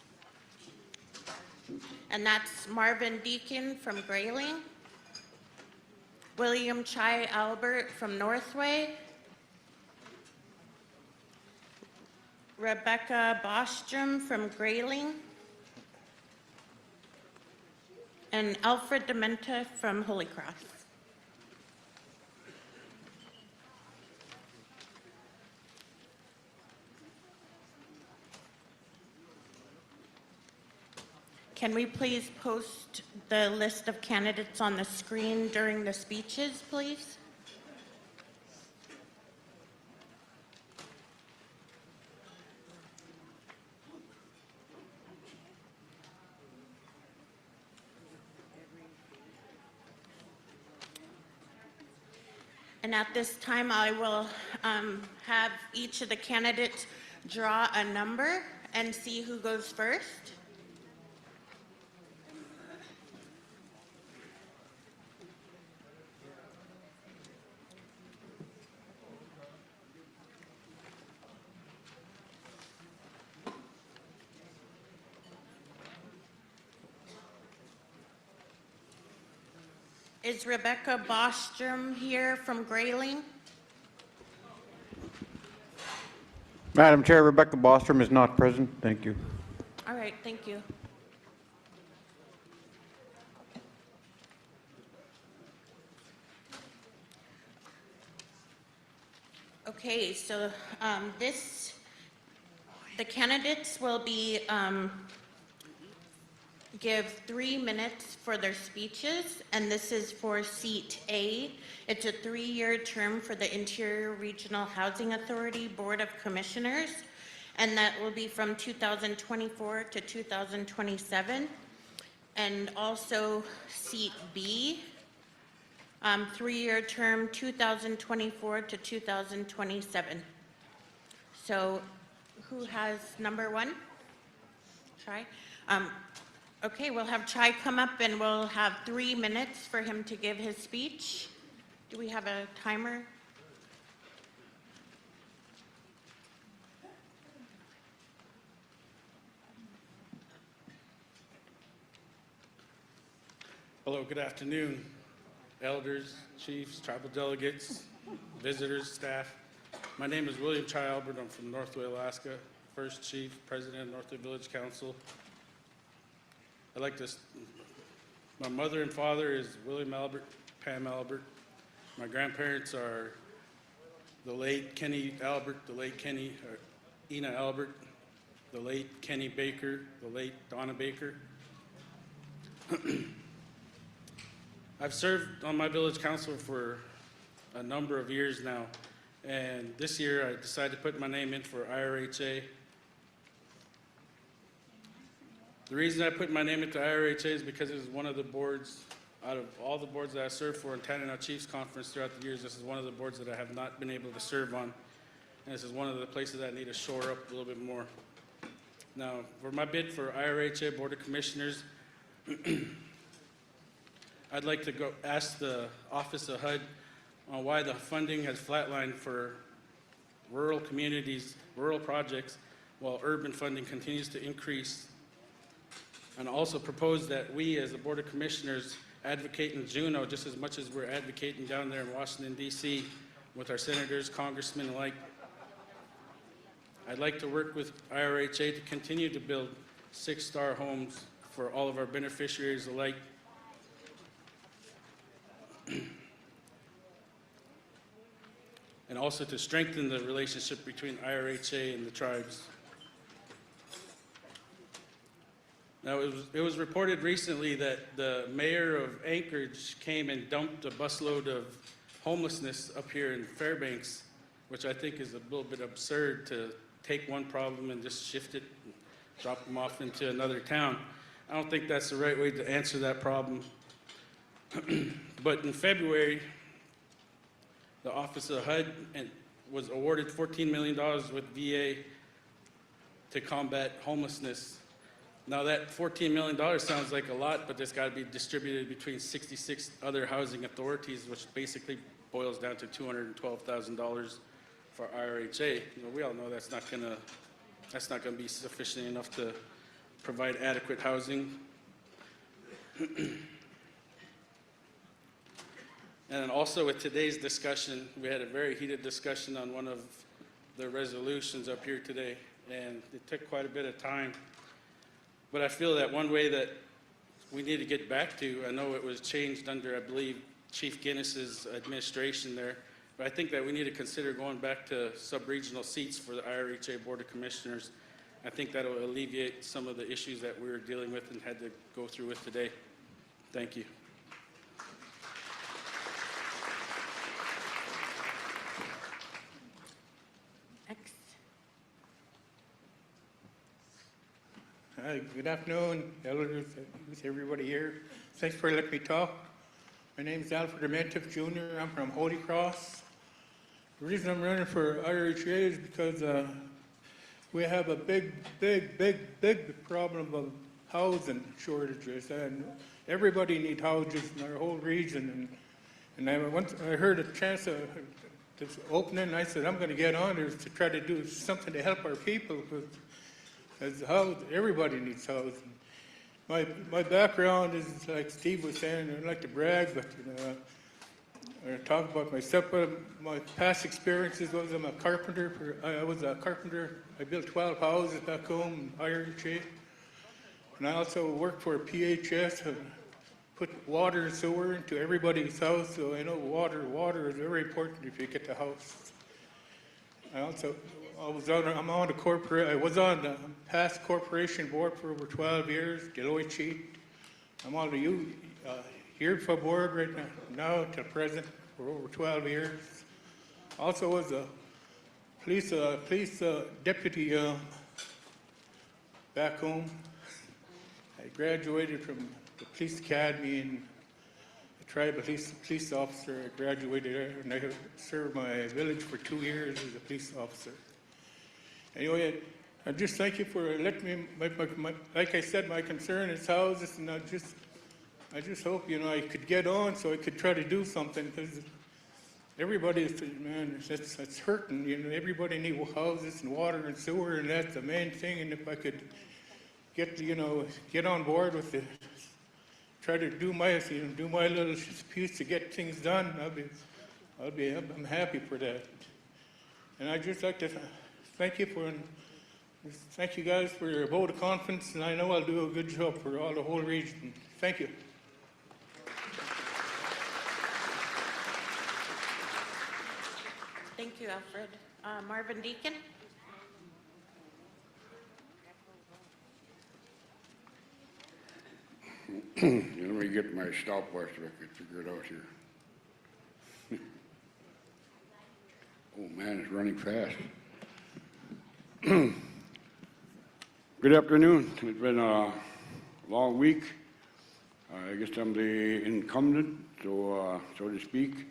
And that's Marvin Deacon from Grayling, William Chai Albert from Northway, Rebecca Bostrom from Grayling, and Alfred Dementa from Holy Cross. Can we please post the list of candidates on the screen during the speeches, please? And at this time, I will have each of the candidates draw a number and see who goes first. Is Rebecca Bostrom here from Grayling? Madam Chair, Rebecca Bostrom is not present. Thank you. All right, thank you. Okay, so the candidates will be, give 3 minutes for their speeches, and this is for seat A. It's a 3-year term for the Interior Regional Housing Authority Board of Commissioners, and that will be from 2024 to 2027. And also seat B, 3-year term, 2024 to 2027. So who has number 1? Chai? Okay, we'll have Chai come up and we'll have 3 minutes for him to give his speech. Do we have a timer? Hello, good afternoon, elders, chiefs, tribal delegates, visitors, staff. My name is William Chai Albert. I'm from Northway, Alaska, first chief, president of Northway Village Council. My mother and father is William Albert, Pam Albert. My grandparents are the late Kenny Albert, the late Ina Albert, the late Kenny Baker, the late Donna Baker. I've served on my village council for a number of years now, and this year I decided to put my name in for IRHA. The reason I put my name into IRHA is because it was one of the boards, out of all the boards that I served for in Tanana Chiefs Conference throughout the years, this is one of the boards that I have not been able to serve on. And this is one of the places that I need to shore up a little bit more. Now, for my bid for IRHA Board of Commissioners, I'd like to go ask the Office of HUD on why the funding has flatlined for rural communities, rural projects, while urban funding continues to increase. And also propose that we, as the Board of Commissioners, advocate in Juneau just as much as we're advocating down there in Washington, D.C. with our senators, congressmen alike. I'd like to work with IRHA to continue to build 6-star homes for all of our beneficiaries alike. And also to strengthen the relationship between IRHA and the tribes. Now, it was reported recently that the mayor of Anchorage came and dumped a busload of homelessness up here in Fairbanks, which I think is a little bit absurd to take one problem and just shift it, and drop them off into another town. I don't think that's the right way to answer that problem. But in February, the Office of HUD was awarded $14 million with VA to combat homelessness. Now that $14 million sounds like a lot, but it's got to be distributed between 66 other housing authorities, which basically boils down to $212,000 for IRHA. You know, we all know that's not gonna be sufficient enough to provide adequate housing. And also with today's discussion, we had a very heated discussion on one of the resolutions up here today, and it took quite a bit of time. But I feel that one way that we need to get back to, I know it was changed under, I believe, Chief Guinness's administration there, but I think that we need to consider going back to sub-regional seats for the IRHA Board of Commissioners. I think that will alleviate some of the issues that we were dealing with and had to go through with today. Thank you. Hi, good afternoon, elders, everybody here. Thanks for letting me talk. My name is Alfred Armentev Jr. I'm from Holy Cross. The reason I'm running for IRHA is because we have a big problem of housing shortages, and everybody needs houses in our whole region. And I heard a chance of this opening, and I said I'm going to get on there to try to do something to help our people. Everybody needs housing. My background is, like Steve was saying, I like to brag, but talk about myself, but my past experiences was I'm a carpenter. I was a carpenter. I built 12 houses back home in IRHA. And I also worked for PHS and put water and sewer into everybody's house. So I know water is very important if you get the house. I was on the past corporation board for over 12 years, Deloitte Chief. I'm on the URFA board right now to present for over 12 years. Also was a police deputy back home. I graduated from the police academy and I tried to be a police officer. I graduated there and I served my village for 2 years as a police officer. Anyway, I just thank you for letting me, like I said, my concern is houses, and I just hope, I could get on so I could try to do something, because everybody is, man, it's hurting, everybody needs houses and water and sewer, and that's the main thing, and if I could get on board with it, try to do my little piece to get things done, I'm happy for that. And I'd just like to thank you guys for your vote of confidence, and I know I'll do a good job for the whole region. Thank you. Thank you, Alfred. Marvin Deacon? Let me get my stopwatch so I can figure it out here. Oh man, it's running fast. Good afternoon. It's been a long week. I guess I'm the incumbent, so to speak.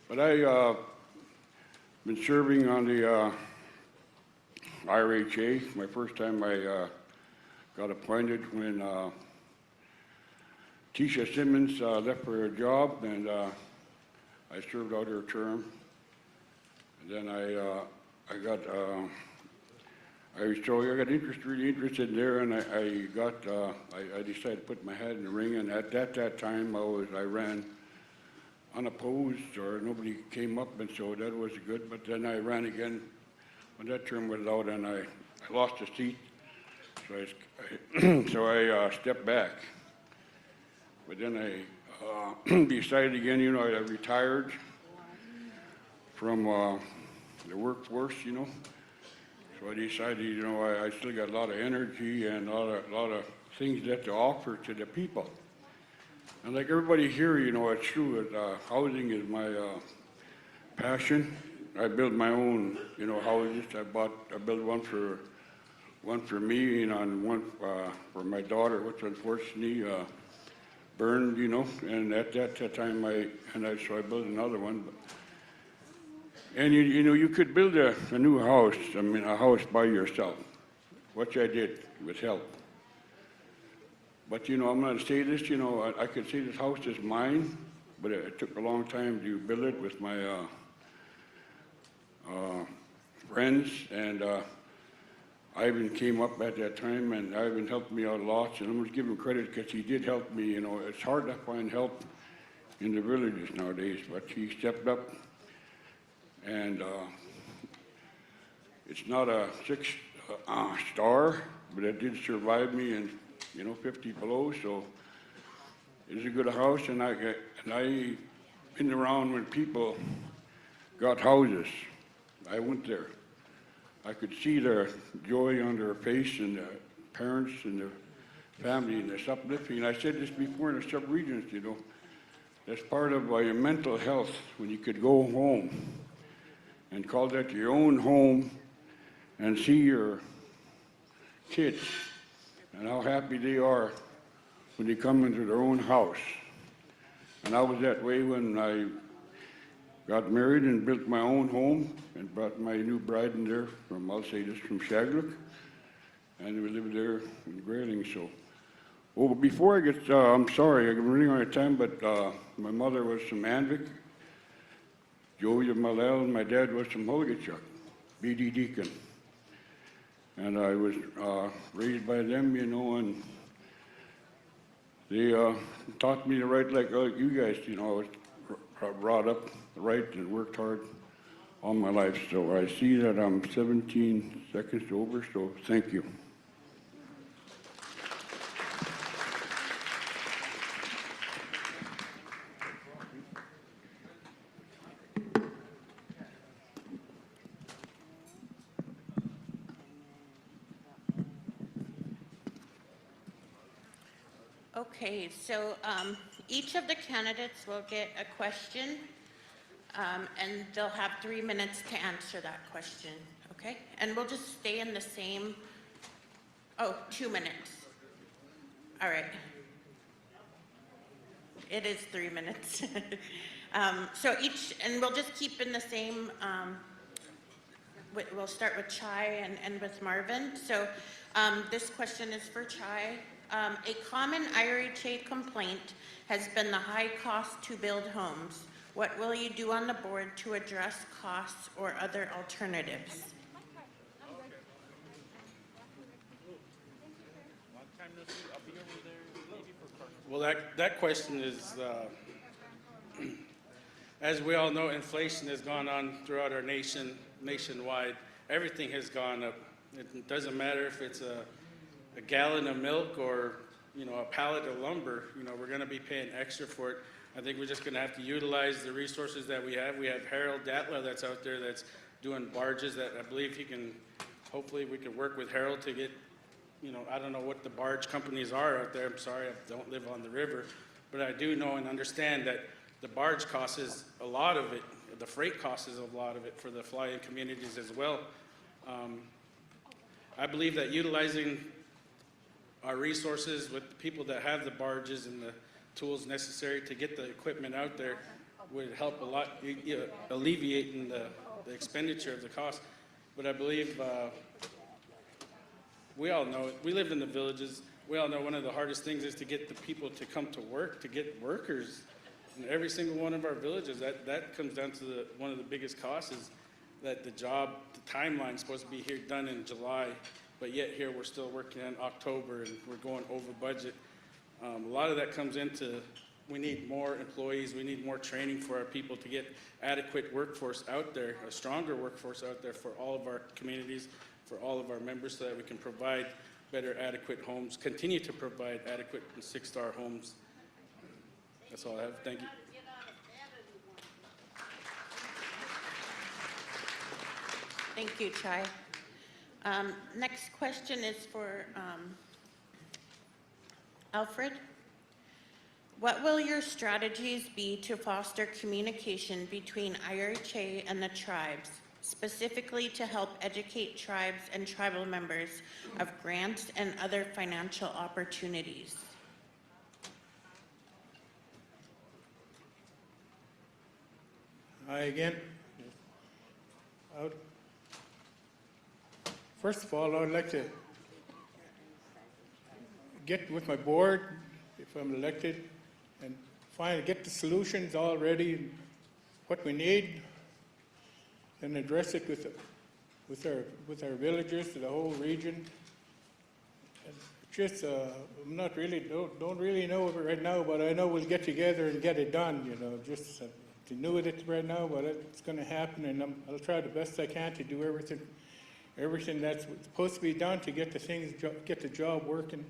But I've been serving on the IRHA. My first time I got appointed when Tisha Simmons left for her job, and I served out her term. And then I got really interested there, and I decided to put my hat in the ring. And at that time, I ran unopposed, or nobody came up, and so that was good. But then I ran again when that term was out, and I lost the seat, so I stepped back. But then I decided again, I retired from the workforce, So I decided, I still got a lot of energy and a lot of things that to offer to the people. And like everybody here, it's true that housing is my passion. I built my own, houses. I built one for me, and one for my daughter, which unfortunately burned, and at that time so I built another one. And you could build a new house, a house by yourself, which I did with help. But I'm going to say this, I could say this house is mine, but it took a long time to build it with my friends, and Ivan came up at that time, and Ivan helped me out a lot, and I'm going to give him credit because he did help me. It's hard to find help in the villages nowadays, but he stepped up. And it's not a 6-star, but it did survive me in, 50 below. So it's a good house, and I've been around when people got houses. I went there. I could see their joy on their face, and the parents and the family, and this uplifting. And I said this before in the sub-regions, that's part of your mental health, when you could go home and call that your own home and see your kids and how happy they are when they come into their own house. And I was that way when I got married and built my own home and brought my new bride in there from, I'll say this, from Shagluk, and we lived there in Grayling. So, well, before I get, I'm sorry, I'm running out of time, but my mother was from Anvik, Joey of Malel, and my dad was from Holgachuk, B.D. Deacon. And I was raised by them, and they taught me to write like you guys, I was brought up right and worked hard all my life. So I see that I'm 17 seconds over, so thank you. Okay, so each of the candidates will get a question, and they'll have 3 minutes to answer that question, okay? And we'll just stay in the same, 2 minutes. All right. It is 3 minutes. So and we'll just keep in the same, we'll start with Chai and end with Marvin. So this question is for Chai. A common IRHA complaint has been the high cost to build homes. What will you do on the board to address costs or other alternatives? Well, that question is, as we all know, inflation has gone on throughout our nation, nationwide. Everything has gone up. It doesn't matter if it's a gallon of milk or, a pallet of lumber. We're going to be paying extra for it. I think we're just going to have to utilize the resources that we have. We have Harold Datla that's out there that's doing barges that I believe hopefully we can work with Harold to get, I don't know what the barge companies are out there. I'm sorry, I don't live on the river. But I do know and understand that the barge cost is a lot of it. The freight cost is a lot of it for the fly-in communities as well. I believe that utilizing our resources with the people that have the barges and the tools necessary to get the equipment out there would help a lot, alleviating the expenditure of the cost. But I believe we all know it. We live in the villages. We all know one of the hardest things is to get the people to come to work, to get workers. In every single one of our villages, that comes down to one of the biggest costs is that the timeline is supposed to be here done in July, but yet here we're still working in October and we're going over budget. A lot of that comes into, we need more employees, we need more training for our people to get adequate workforce out there, a stronger workforce out there for all of our communities, for all of our members, so that we can provide better, adequate homes, continue to provide adequate and 6-star homes. That's all I have. Thank you. Thank you, Chai. Next question is for Alfred. What will your strategies be to foster communication between IRHA and the tribes, specifically to help educate tribes and tribal members of grants and other financial opportunities? Hi again. First of all, I would like to get with my board, if I'm elected, and get the solutions all ready, what we need, and address it with our villagers, the whole region. And just, I'm not really, don't really know it right now, but I know we'll get together and get it done, just to know it right now, but it's going to happen, and I'll try the best I can to do everything that's supposed to be done to get the job working.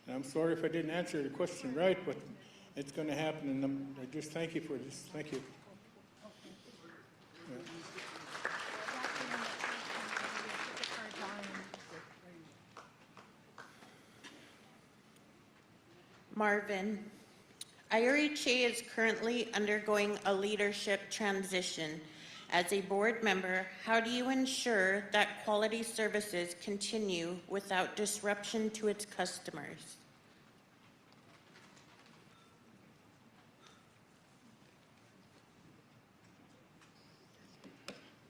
And I'm sorry if I didn't answer the question right, but it's going to happen, and I just thank you for this. Thank you. Yeah. Marvin, IRHA is currently undergoing a leadership transition. As a board member, how do you ensure that quality services continue without disruption to its customers?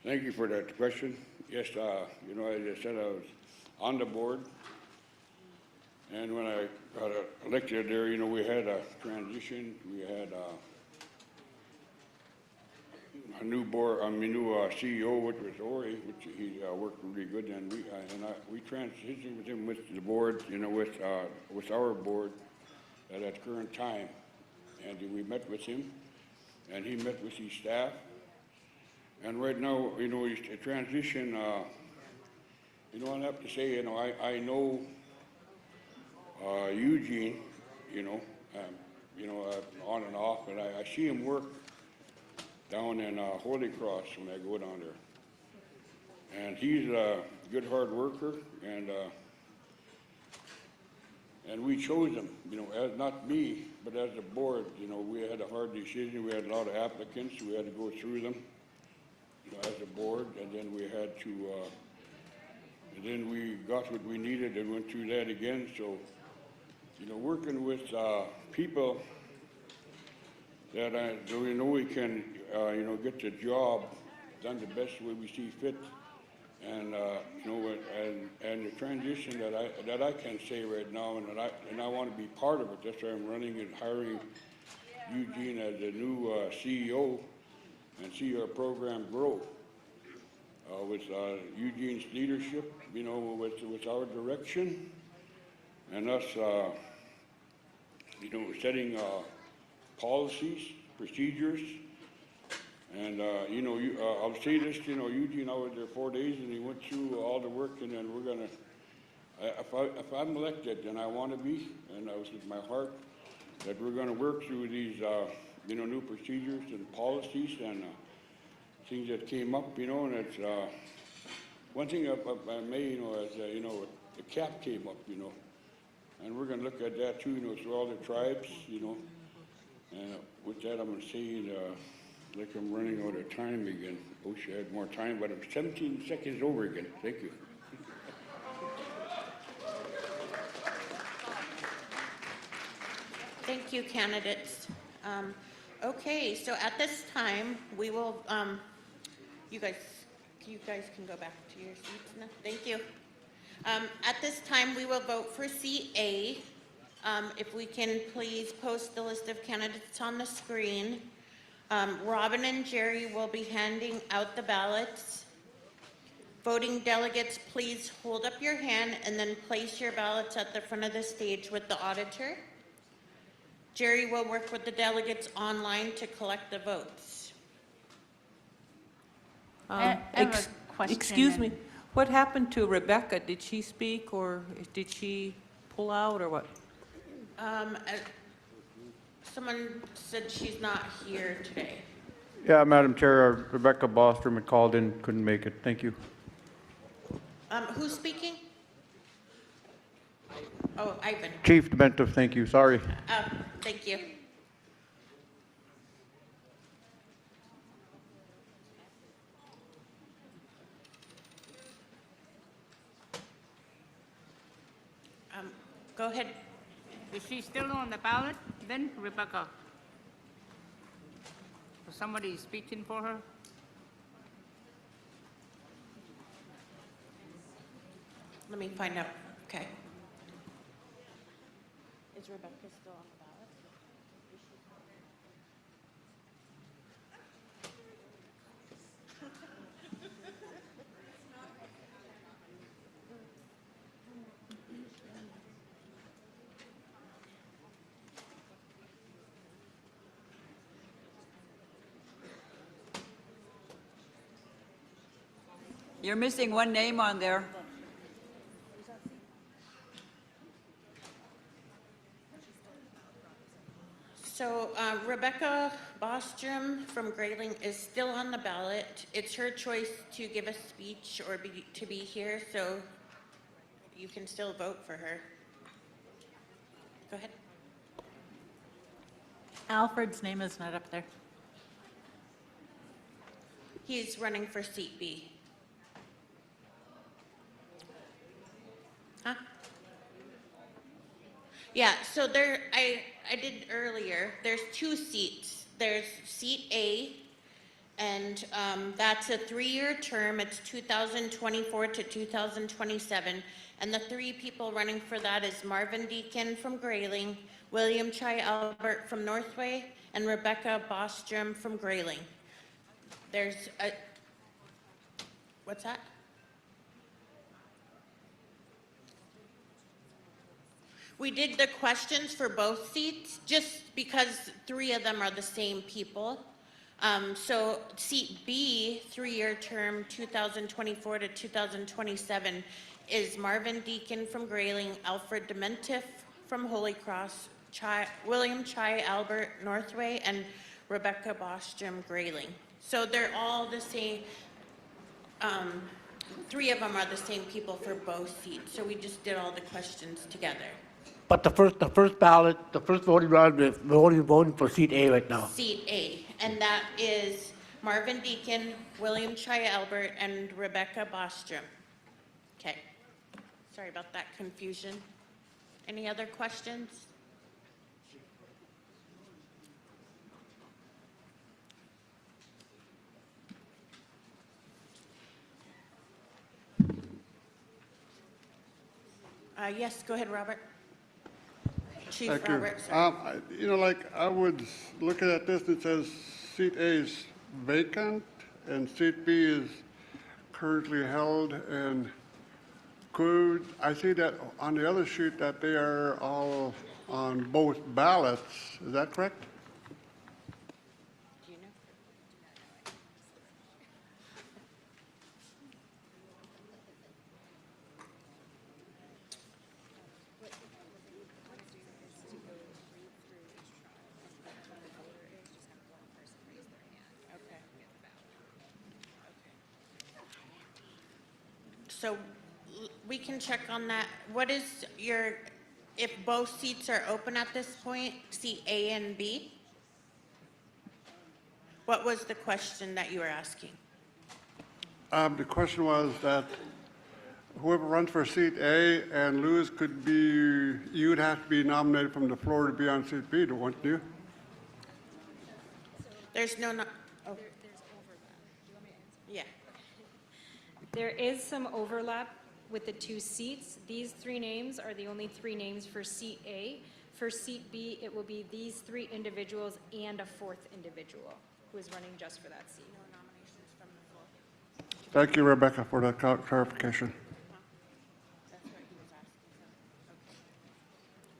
Thank you for that question. Yes, as I said, I was on the board, and when I got elected there, we had a transition. We had a new board, new CEO, which was Ori, which he worked really good, and we transitioned with him with the board, with our board at that current time, and we met with him, and he met with his staff. And right now, it's a transition. I have to say, I know Eugene, on and off, but I see him work down in Holy Cross when I go down there. And he's a good hard worker, and we chose him, as not me, but as a board. We had a hard decision. We had a lot of applicants. We had to go through them, as a board, and then we had to, and then we got what we needed and went through that again. So, working with people that we know we can, get the job done the best way we see fit. And and the transition that I can say right now, and I want to be part of it. That's why I'm running and hiring Eugene as the new CEO, and see our program grow with Eugene's leadership. With our direction, and us, setting policies, procedures. And, I'll say this, Eugene, I was there 4 days and he went through all the work, and then we're going to, if I'm elected, and I want to be, and I was with my heart, that we're going to work through these, new procedures and policies and things that came up, and it's, one thing I may, as, the cap came up, and we're going to look at that too, through all the tribes, and with that, I'm going to say, like I'm running out of time again. Wish I had more time, but I'm 17 seconds over again. Thank you. Thank you, candidates. Okay, so at this time, we will, you guys can go back to your seats now. Thank you. At this time, we will vote for seat A. If we can please post the list of candidates on the screen. Robin and Jerry will be handing out the ballots. Voting delegates, please hold up your hand and then place your ballots at the front of the stage with the auditor. Jerry will work with the delegates online to collect the votes. Excuse me, what happened to Rebecca? Did she speak, or did she pull out, or what? Someone said she's not here today. Yeah, Madam Chair, Rebecca Bostrom had called in, couldn't make it. Thank you. Who's speaking? Oh, Ivan. Chief Demento, thank you. Sorry. Thank you. Go ahead. Is she still on the ballot then, Rebecca? Was somebody speaking for her? Let me find out. Okay. Is Rebecca still on the ballot? You're missing one name on there. So Rebecca Bostrom from Grayling is still on the ballot. It's her choice to give a speech or to be here, so you can still vote for her. Go ahead. Alfred's name is not up there. He's running for seat B. Huh? Yeah, so there, I did earlier, there's 2 seats. There's seat A, and that's a 3-year term. It's 2024 to 2027. And the 3 people running for that is Marvin Deacon from Grayling, William Chai Albert from Northway, and Rebecca Bostrom from Grayling. There's a, what's that? We did the questions for both seats just because 3 of them are the same people. So seat B, 3-year term, 2024 to 2027, is Marvin Deacon from Grayling, Alfred Dementiff from Holy Cross, William Chai Albert Northway, and Rebecca Bostrom Grayling. So they're all the same. 3 of them are the same people for both seats. So we just did all the questions together. But the first ballot, the first voting round, we're only voting for seat A right now. Seat A, and that is Marvin Deacon, William Chai Albert, and Rebecca Bostrom. Okay. Sorry about that confusion. Any other questions? Yes, go ahead, Robert. Chief Thank Robert. you. You know, like I would look at this, it says seat A is vacant and seat B is currently held, and could, I see that on the other sheet that they are all on both ballots, is that correct? Do you know? Okay. So we can check on that. What is your, if both seats are open at this point, seat A and B? What was the question that you were asking? The question was that whoever runs for seat A and lose could be, you'd have to be nominated from the floor to be on seat B, wouldn't you? There's no, oh. Yeah. There is some overlap with the 2 seats. These 3 names are the only 3 names for seat A. For seat B, it will be these 3 individuals and a 4th individual who is running just for that seat. No nominations from the floor. Thank you, Rebecca, for that clarification. That's what he was asking.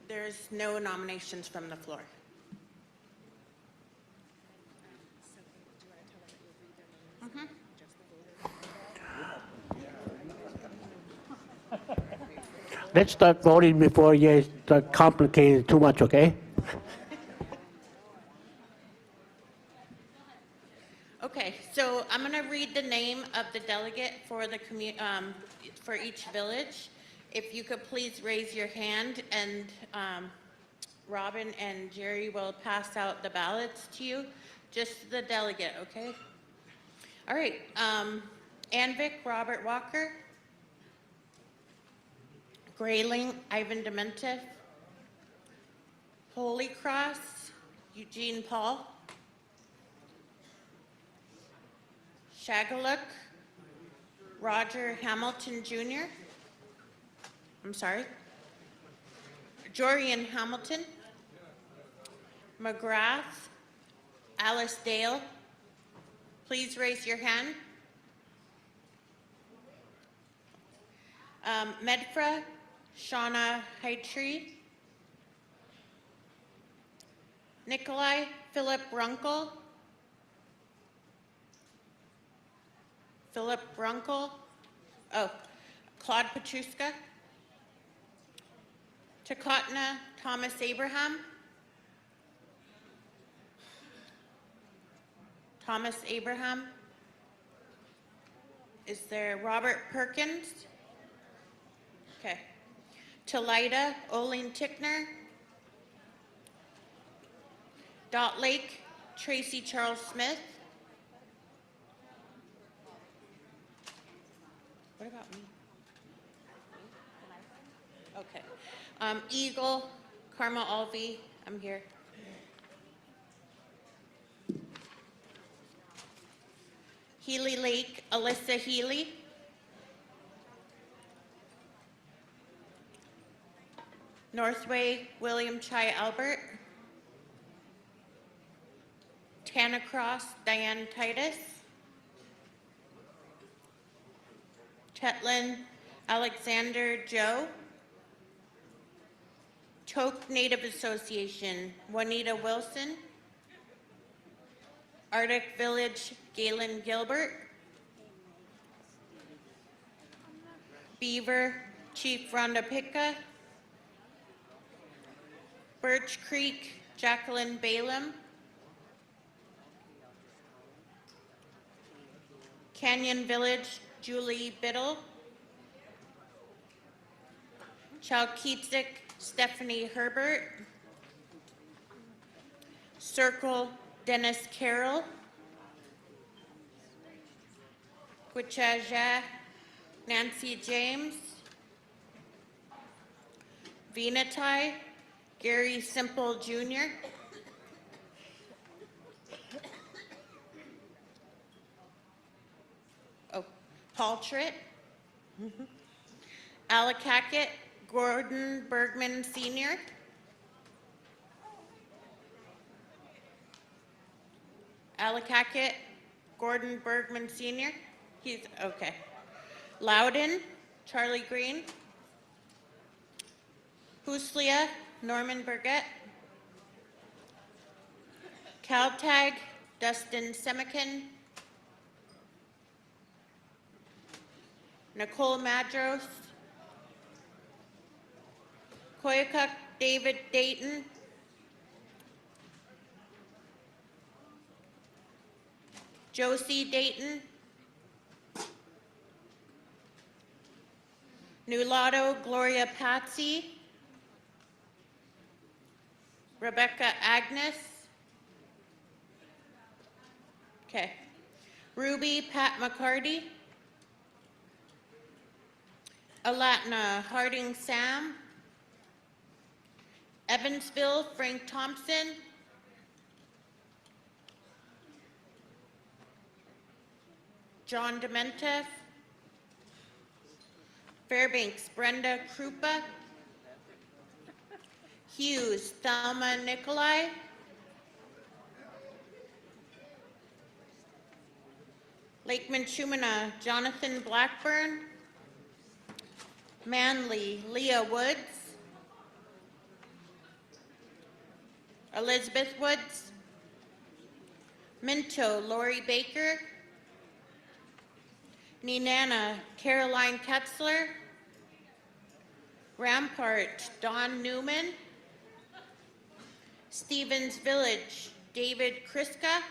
Okay. There's no nominations from the floor. Mhm. Let's start voting before you guys start complicating it too much, okay? Okay, so I'm going to read the name of the delegate for the for each village. If you could please raise your hand, and Robin and Jerry will pass out the ballots to you. Just the delegate, okay? All right, Anvik Robert Walker. Grayling Ivan Dementiff. Holy Cross Eugene Paul. Shagaluk Roger Hamilton Jr. I'm sorry. Jorian Hamilton. McGrath Alice Dale. Please raise your hand. Medfra Shauna Heitree. Nikolai Philip Runkle. Philip Runkle. Oh, Claude Petruska. Takotna Thomas Abraham. Thomas Abraham. Is there Robert Perkins? Okay. Talida Olin Tickner. Dot Lake Tracy Charles Smith. What about me? Okay. Eagle Karma Alvi. I'm here. Healy Lake Alyssa Healy. Northway William Chai Albert. Tanacross Diane Titus. Tetlin Alexander Joe. Toke Native Association Juanita Wilson. Arctic Village, Galen Gilbert. Beaver, Chief Rhonda Pitka. Birch Creek, Jacqueline Balaam. Canyon Village, Julie Biddle. Chalkitzik, Stephanie Herbert. Circle, Dennis Carroll. Quichaja, Nancy James. Venatai, Gary Simple Jr. Oh, Paul Tritt. Alakakit, Gordon Bergman Sr. Alakakit, Gordon Bergman Sr. He's okay. Loudon, Charlie Green. Huslia, Norman Burgett. Caltag, Dustin Semikin. Nicole Madros. Koyukuk, David Dayton. Josie Dayton. Nulato, Gloria Patsy. Rebecca Agnes. Okay. Ruby, Pat McCarty. Alatna, Harding Sam. Evansville, Frank Thompson. John Dementa. Fairbanks, Brenda Krupa. Hughes, Thelma Nikolai. Lakeman Shumana, Jonathan Blackburn. Manly, Leah Woods. Elizabeth Woods. Minto, Lori Baker. Nenana, Caroline Ketzler. Rampart, Don Newman. Stevens Village, David Kriska.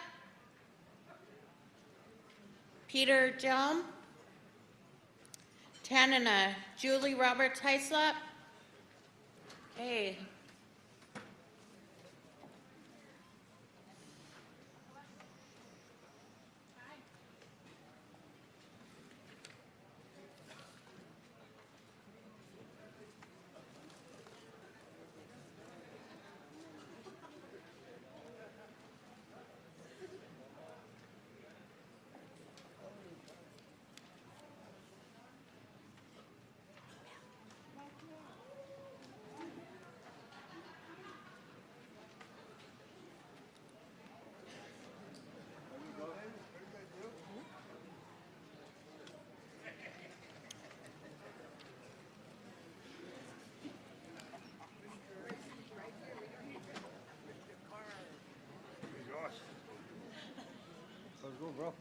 Peter Jelm. Tanana, Julie Roberts Heislop. Hey. How's it going, bro? How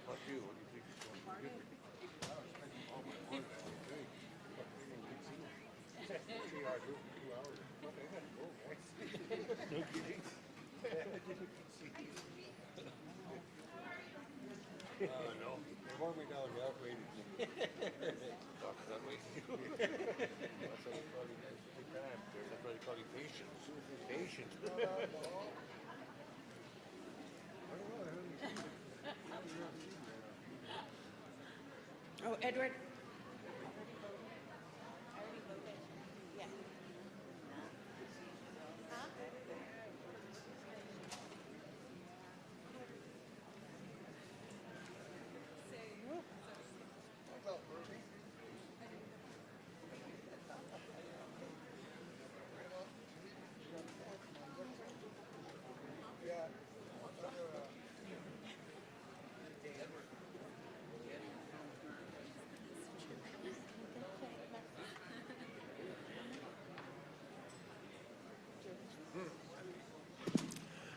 about you? What do you think is going on? Good. Oh, my God. Okay. 3 hours, 2 hours. Okay, that's cool, boy. No kidding. No. They wore me down the operating room. Talk that way. That's what they call you guys. That's what they call you patience. Patience. Oh, Edward.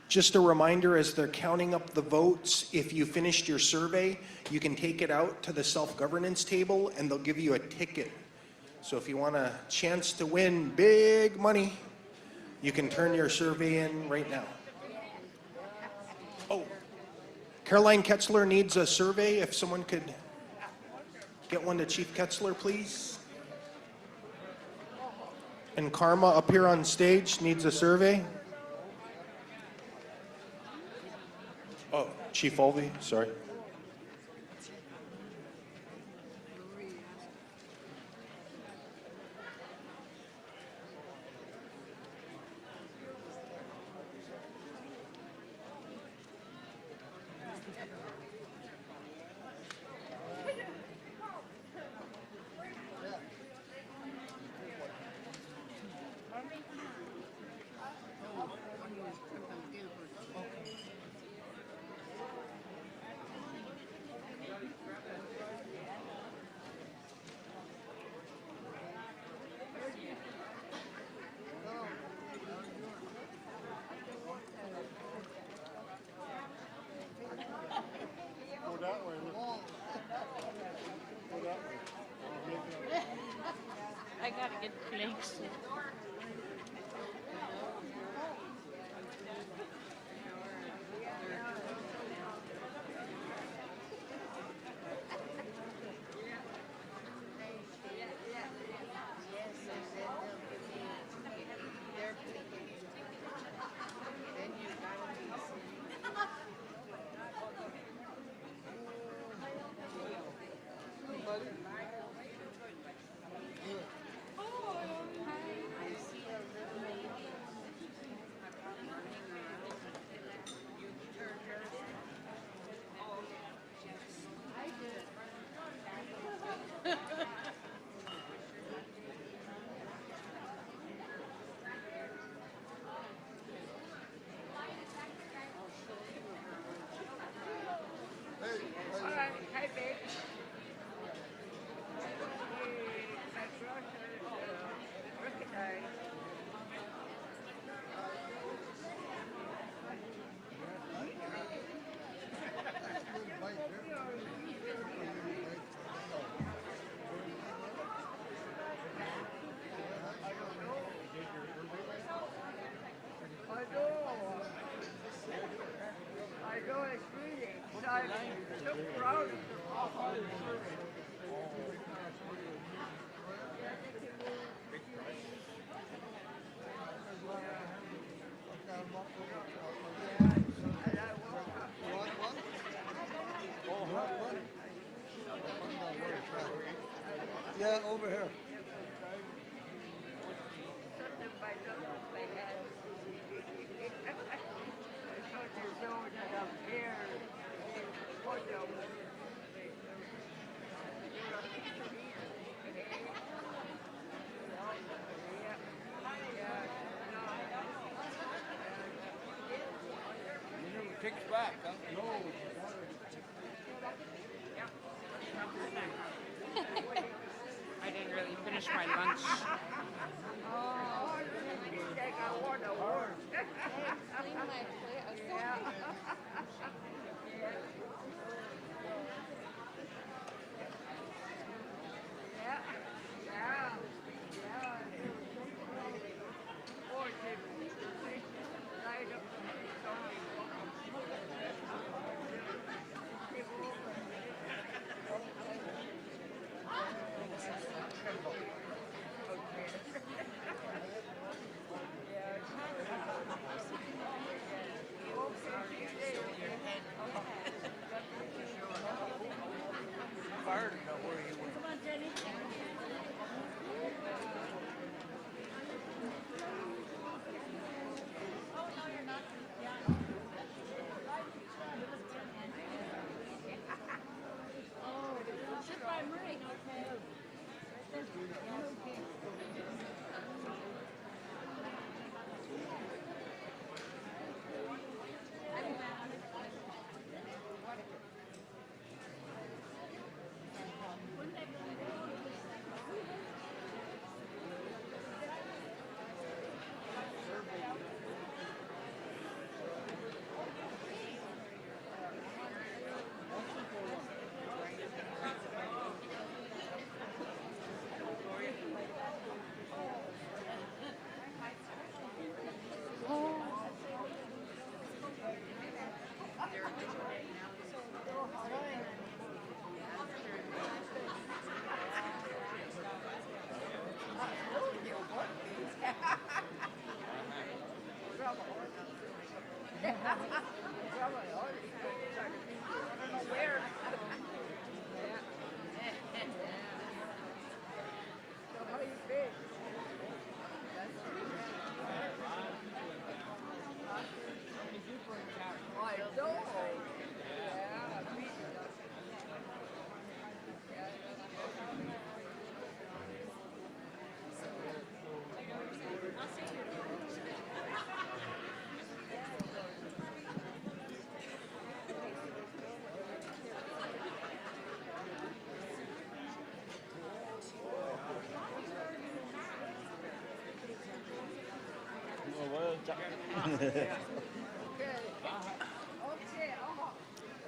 Just a reminder, as they're counting up the votes, if you finished your survey, you can take it out to the self-governance table and they'll give you a ticket. So if you want a chance to win big money, you can turn your survey in right now. Oh, Caroline Ketzler needs a survey. If someone could get one to Chief Ketzler, please. And Karma up here on stage needs a survey. Oh, Chief Olvey, sorry. I gotta get clicks. Yeah, over here. Kicks back, huh? No. I didn't really finish my lunch.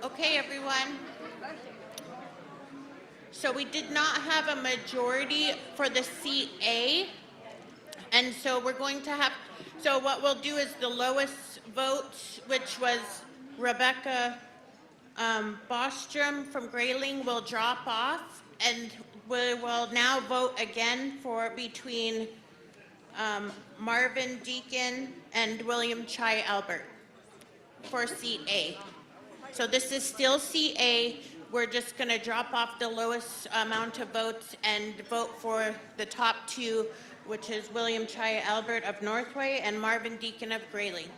Okay, everyone. So we did not have a majority for the seat A. And so we're going to have, so what we'll do is the lowest vote, which was Rebecca Bostrom from Grayling, will drop off. And we will now vote again for between Marvin Deacon and William Chai Albert for seat A. So this is still seat A. We're just going to drop off the lowest amount of votes and vote for the top two, which is William Chai Albert of Northway and Marvin Deacon of Grayling.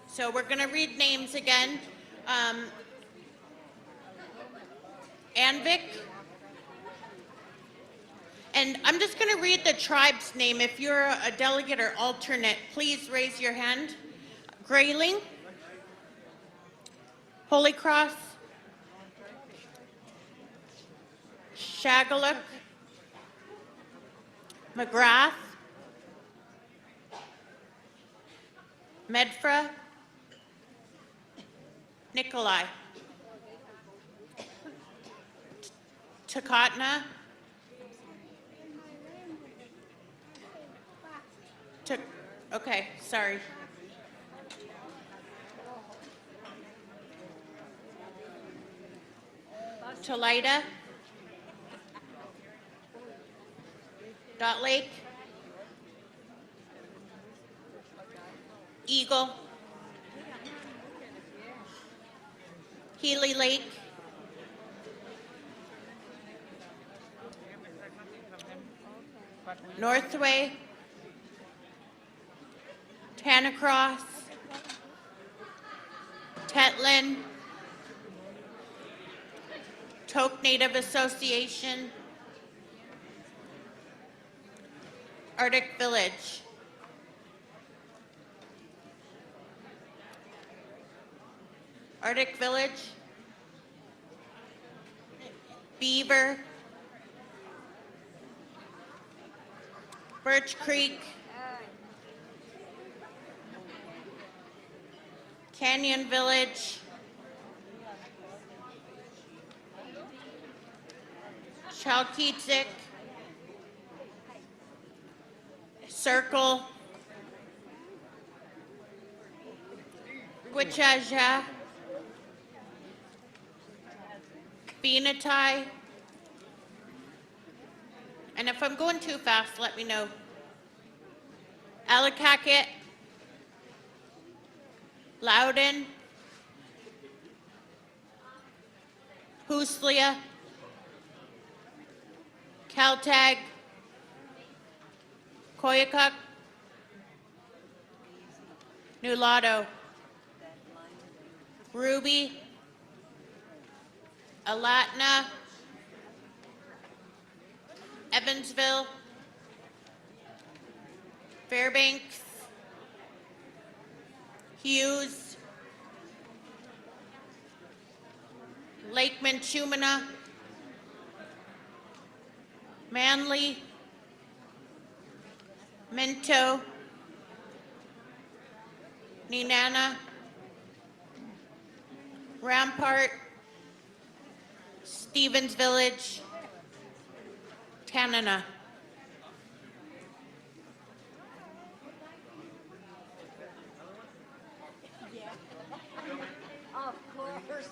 So we're going to read names again. Anvik. And I'm just going to read the tribe's name. If you're a delegate or alternate, please raise your hand. Grayling, Holy Cross, Shagaluk, McGrath, Medfra, Nikolai, Takatna, okay, sorry. Talida, Dot Lake, Eagle, Healy Lake, Northway, Tanacross, Tetlin, Tok Native Association, Arctic Village, Arctic Village, Beaver, Birch Creek, Canyon Village, Chalkitzik, Circle, Wichaja, Beanatai, and if I'm going too fast, let me know. Allakaket, Loudon, Hooslia, Caltag, Koyukuk, Nulato, Ruby, Alatna, Evansville, Fairbanks, Hughes, Lake Minchumina, Manly, Minto, Nenana, Rampart, Stevens Village, Tanana. Of course.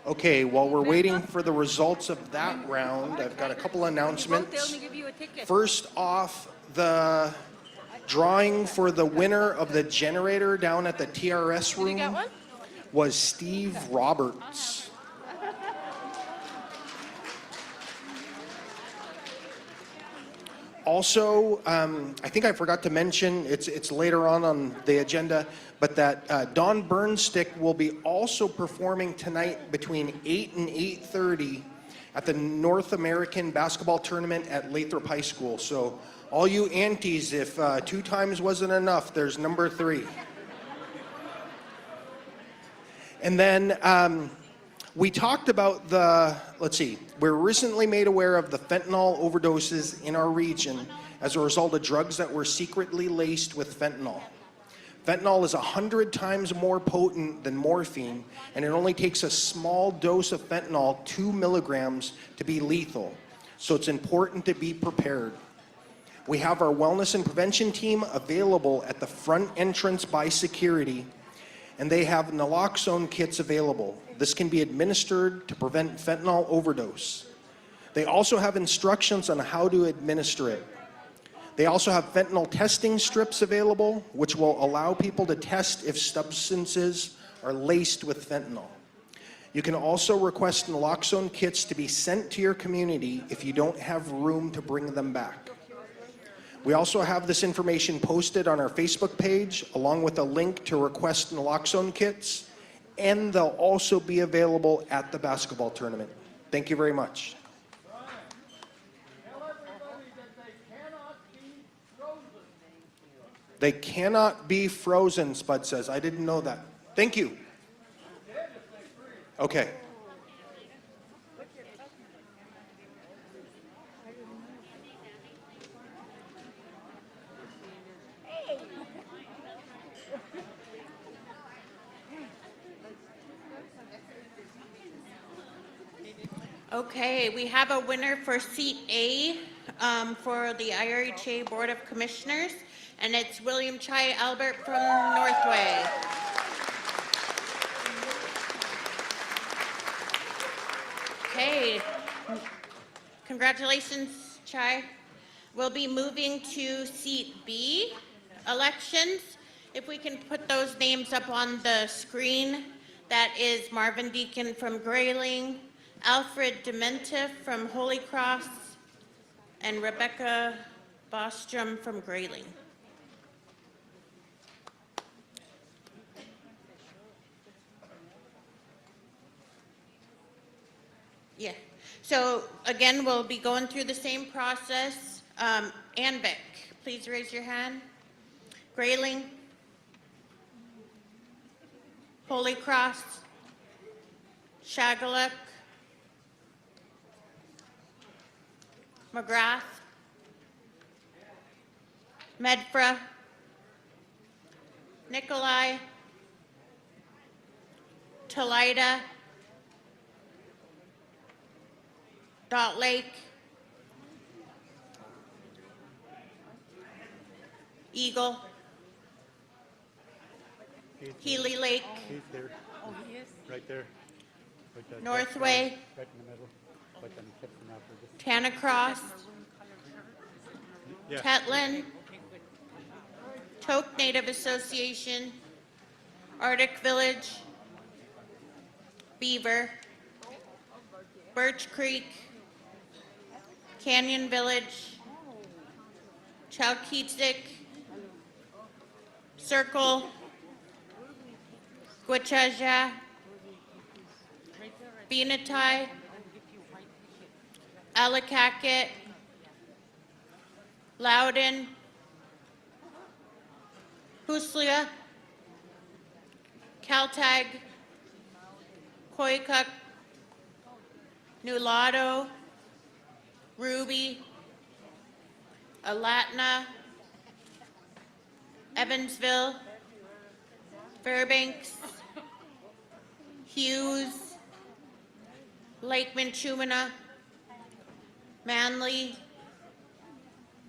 Okay, while we're waiting for the results of that round, I've got a couple announcements. First off, the drawing for the winner of the generator down at the TRS room was Steve Roberts. Also, I think I forgot to mention, it's later on the agenda, but that Don Burnstick will be also performing tonight between 8 and 8:30 at the North American Basketball Tournament at Lathrop High School. So all you aunties, if 2 times wasn't enough, there's number 3. And then we talked about we're recently made aware of the fentanyl overdoses in our region as a result of drugs that were secretly laced with fentanyl. Fentanyl is 100 times more potent than morphine, and it only takes a small dose of fentanyl, 2 milligrams, to be lethal. So it's important to be prepared. We have our wellness and prevention team available at the front entrance by security, and they have naloxone kits available. This can be administered to prevent fentanyl overdose. They also have instructions on how to administer it. They also have fentanyl testing strips available, which will allow people to test if substances are laced with fentanyl. You can also request naloxone kits to be sent to your community if you don't have room to bring them back. We also have this information posted on our Facebook page, along with a link to request naloxone kits, and they'll also be available at the basketball tournament. Thank you very much. They cannot be frozen, Spud says. I didn't know that. Thank you. Okay. Okay, we have a winner for seat A for the IRHA Board of Commissioners, and it's William Chai Albert from Northway. Okay, congratulations, Chai. We'll be moving to seat B, elections. If we can put those names up on the screen, that is Marvin Deacon from Grayling, Alfred Dementif from Holy Cross, and Rebecca Bostrom from Grayling. Yeah, so again, we'll be going through the same process. Anvik, please raise your hand. Grayling, Holy Cross, Shagaluk, McGrath, Medfra, Nikolai, Talida, Dot Lake, Eagle, Healy Lake, He's there. Oh, he is? Right there. Northway, Right in the middle. But then he tips him after this. Tanacross, Yeah. Tetlin, Tok Native Association, Arctic Village, Beaver, Birch Creek, Canyon Village, Chalkitsik, Circle, Gwich'eżha, Benatai, Allakaket, Loudon, Huslia, Caltag, Koyukuk, Nulato, Ruby, Alatna, Evansville, Fairbanks, Hughes, Lake Minchumina, Manly,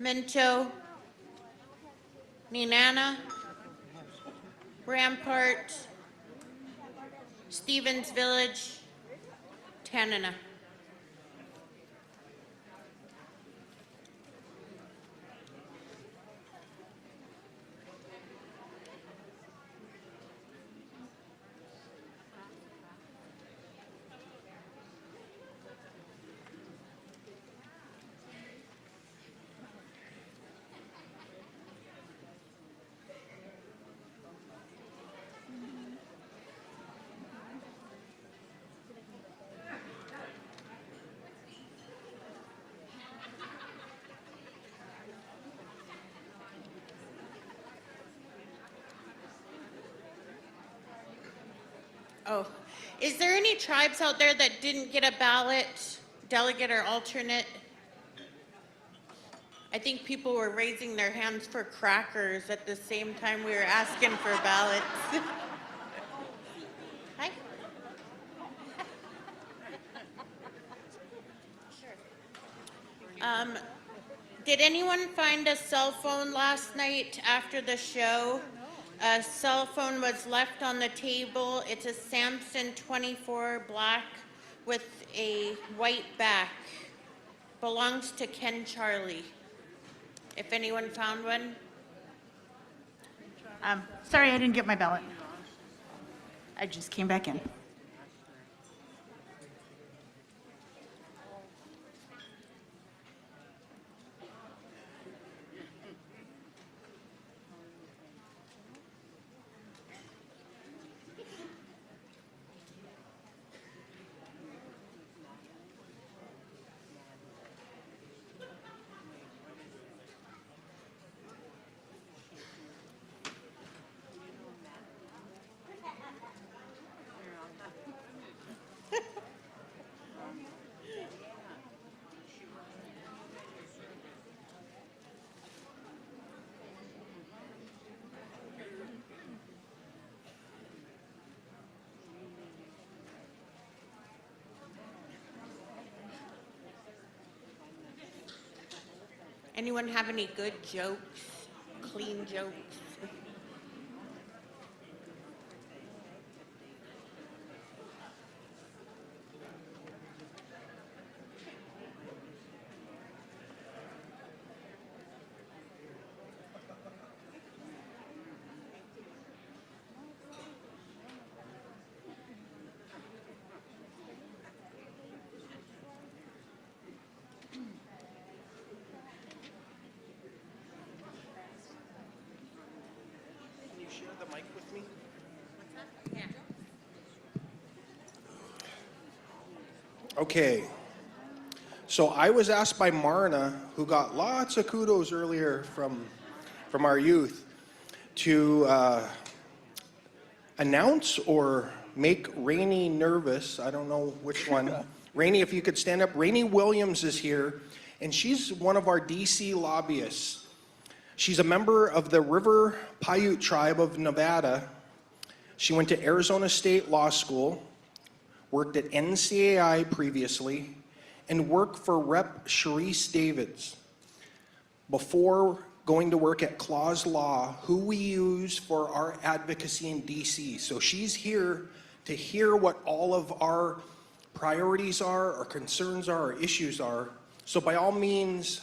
Minto, Nenana, Rampart, Stevens Village, Tanana. Oh, is there any tribes out there that didn't get a ballot, delegate or alternate? I think people were raising their hands for crackers at the same time we were asking for ballots. Hi. Did anyone find a cell phone last night after the show? A cell phone was left on the table. It's a Samsung 24 black with a white back. Belongs to Ken Charlie. If anyone found one? Sorry, I didn't get my ballot. I just came back in. Anyone have any good jokes? Clean jokes? Can you share the mic with me? Yeah. Okay. So I was asked by Marna, who got lots of kudos earlier from our youth, to announce or make Rainey nervous. I don't know which one. Rainey, if you could stand up. Rainey Williams is here, and she's one of our DC lobbyists. She's a member of the River Paiute tribe of Nevada. She went to Arizona State Law School, worked at NCAI previously, and worked for Rep. Sharice Davids before going to work at Claus Law, who we use for our advocacy in DC. So she's here to hear what all of our priorities are, our concerns are, our issues are. So by all means,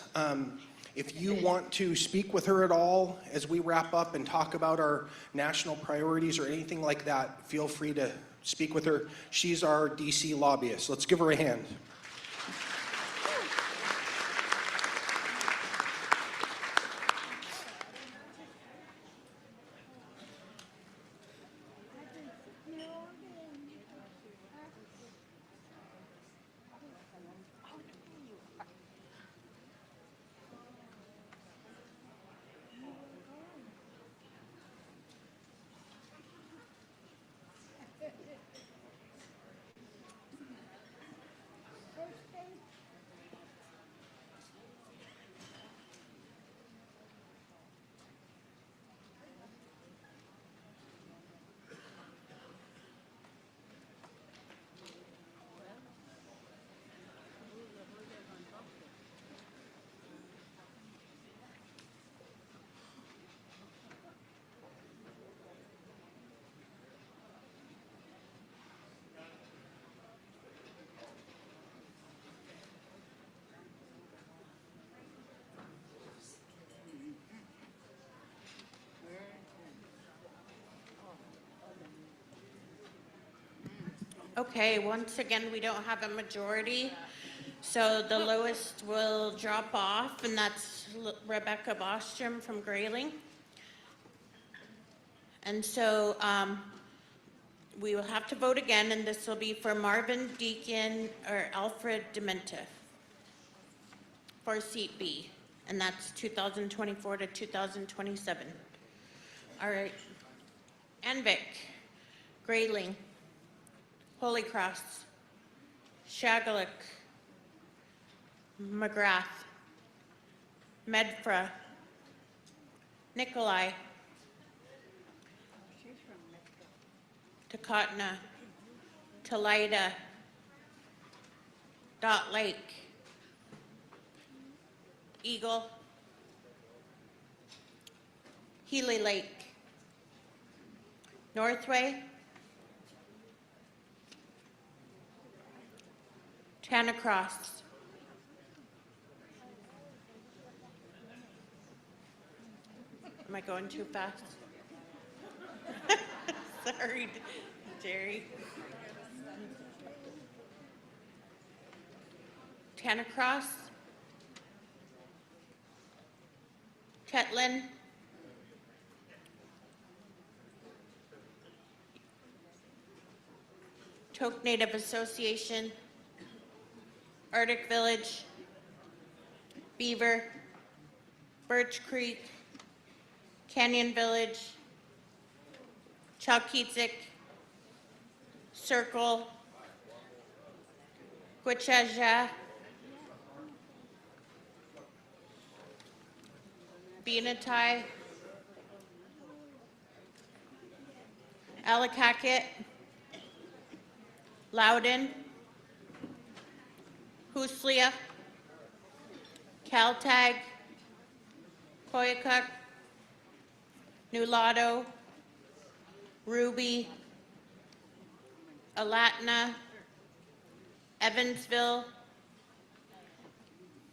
if you want to speak with her at all as we wrap up and talk about our national priorities or anything like that, feel free to speak with her. She's our DC lobbyist. Let's give her a hand. Okay, once again, we don't have a majority, so the lowest will drop off, and that's Rebecca Bostrom from Grayling. And so we will have to vote again, and this will be for Marvin Deacon or Alfred Dementiff for seat B, and that's 2024 to 2027. All right. Envic, Grayling, Holy Cross, Shagaluk, McGrath, Medfra, Nikolai, Takotna, Talida, Dot Lake, Eagle, Healy Lake, Northway, Tanacross, am I going too fast? Sorry, Jerry. Tanacross, Tetlin, Tok Native Association, Arctic Village, Beaver, Birch Creek, Canyon Village, Chalkeetzik, Circle, Gwich'eżha, Beanatai, Allakaket, Loudon, Hooslia, Caltag, Koyukuk, Nulato, Ruby, Alatna, Evansville,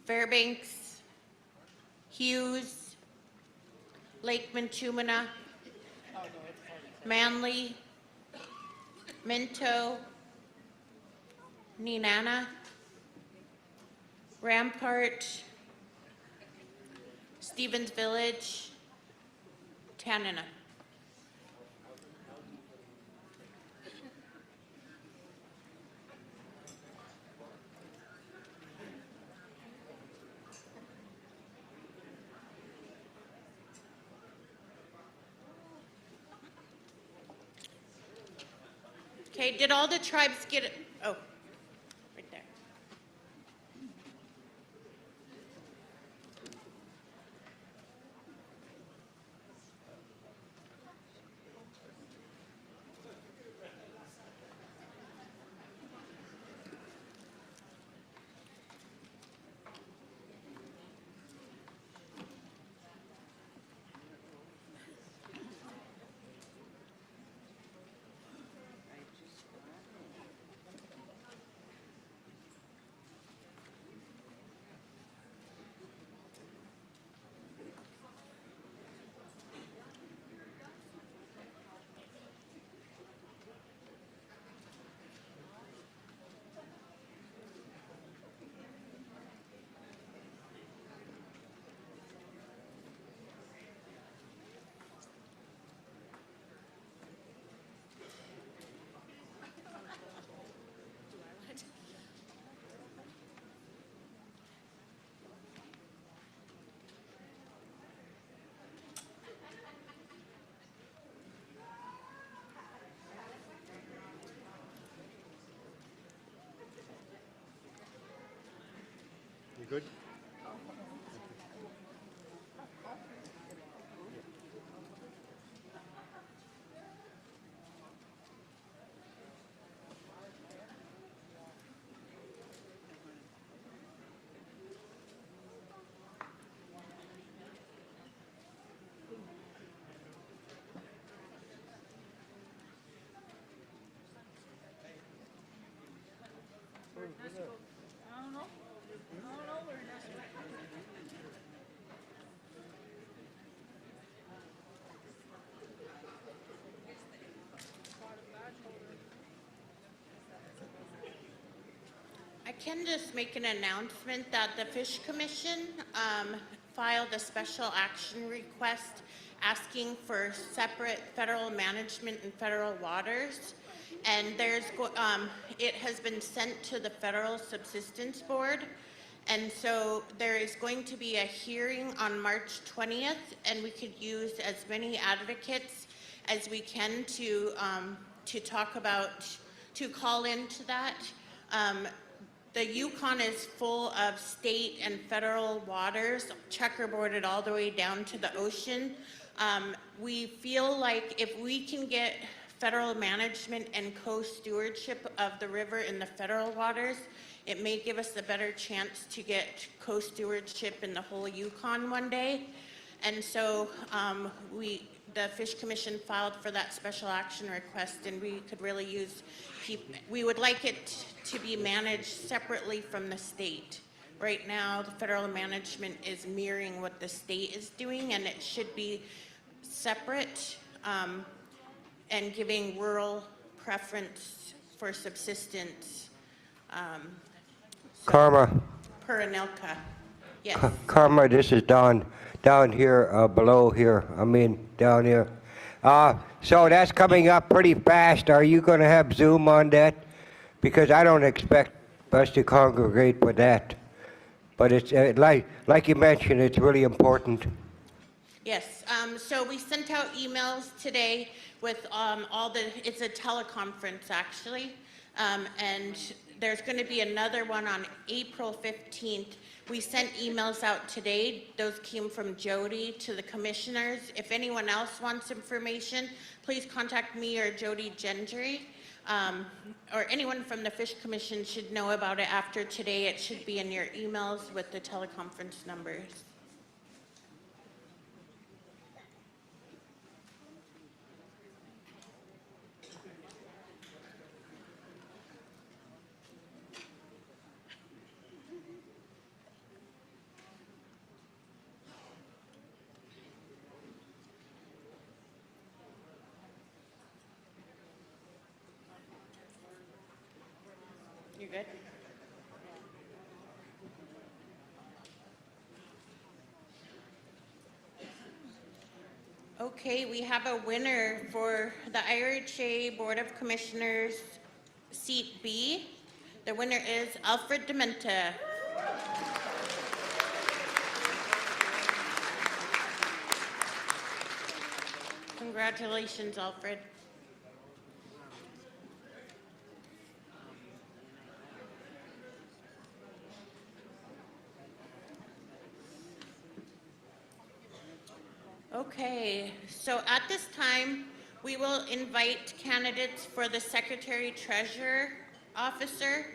Fairbanks, Hughes, Lake Minchumina, Manly, Minto, Nenana, Rampart, Stevens Village, Tanana. Okay, did all the tribes get it? Oh, right there. You good? I don't know. I don't know where can just make an announcement that the Fish Commission filed a special action request asking for separate federal management in federal waters. And it has been sent to the Federal Subsistence Board. And so there is going to be a hearing on March 20th, and we could use as many advocates as we can to talk about, to call into that. The Yukon is full of state and federal waters, checkerboarded all the way down to the ocean. We feel like if we can get federal management and co-stewardship of the river in the federal waters, it may give us a better chance to get co-stewardship in the whole Yukon one day. And so the Fish Commission filed for that special action request, and we could really use we would like it to be managed separately from the state. Right now, the federal management is mirroring what the state is doing, and it should be separate and giving rural preference for subsistence. Karma. Per Anelka. Yes. Karma, this is down here, below here. I mean, down here. So that's coming up pretty fast. Are you going to have Zoom on that? Because I don't expect us to congregate for that. But it's like you mentioned, it's really important. Yes. So we sent out emails today with it's a teleconference actually, and there's going to be another one on April 15th. We sent emails out today. Those came from Jody to the commissioners. If anyone else wants information, please contact me or Jody Gendry. Or anyone from the Fish Commission should know about it after today. It should be in your emails with the teleconference numbers. You good? Okay, we have a winner for the IRHA Board of Commissioners, seat B. The winner is Alfred Dementa. Congratulations, Alfred. Okay, so at this time, we will invite candidates for the Secretary-Treasurer Officer.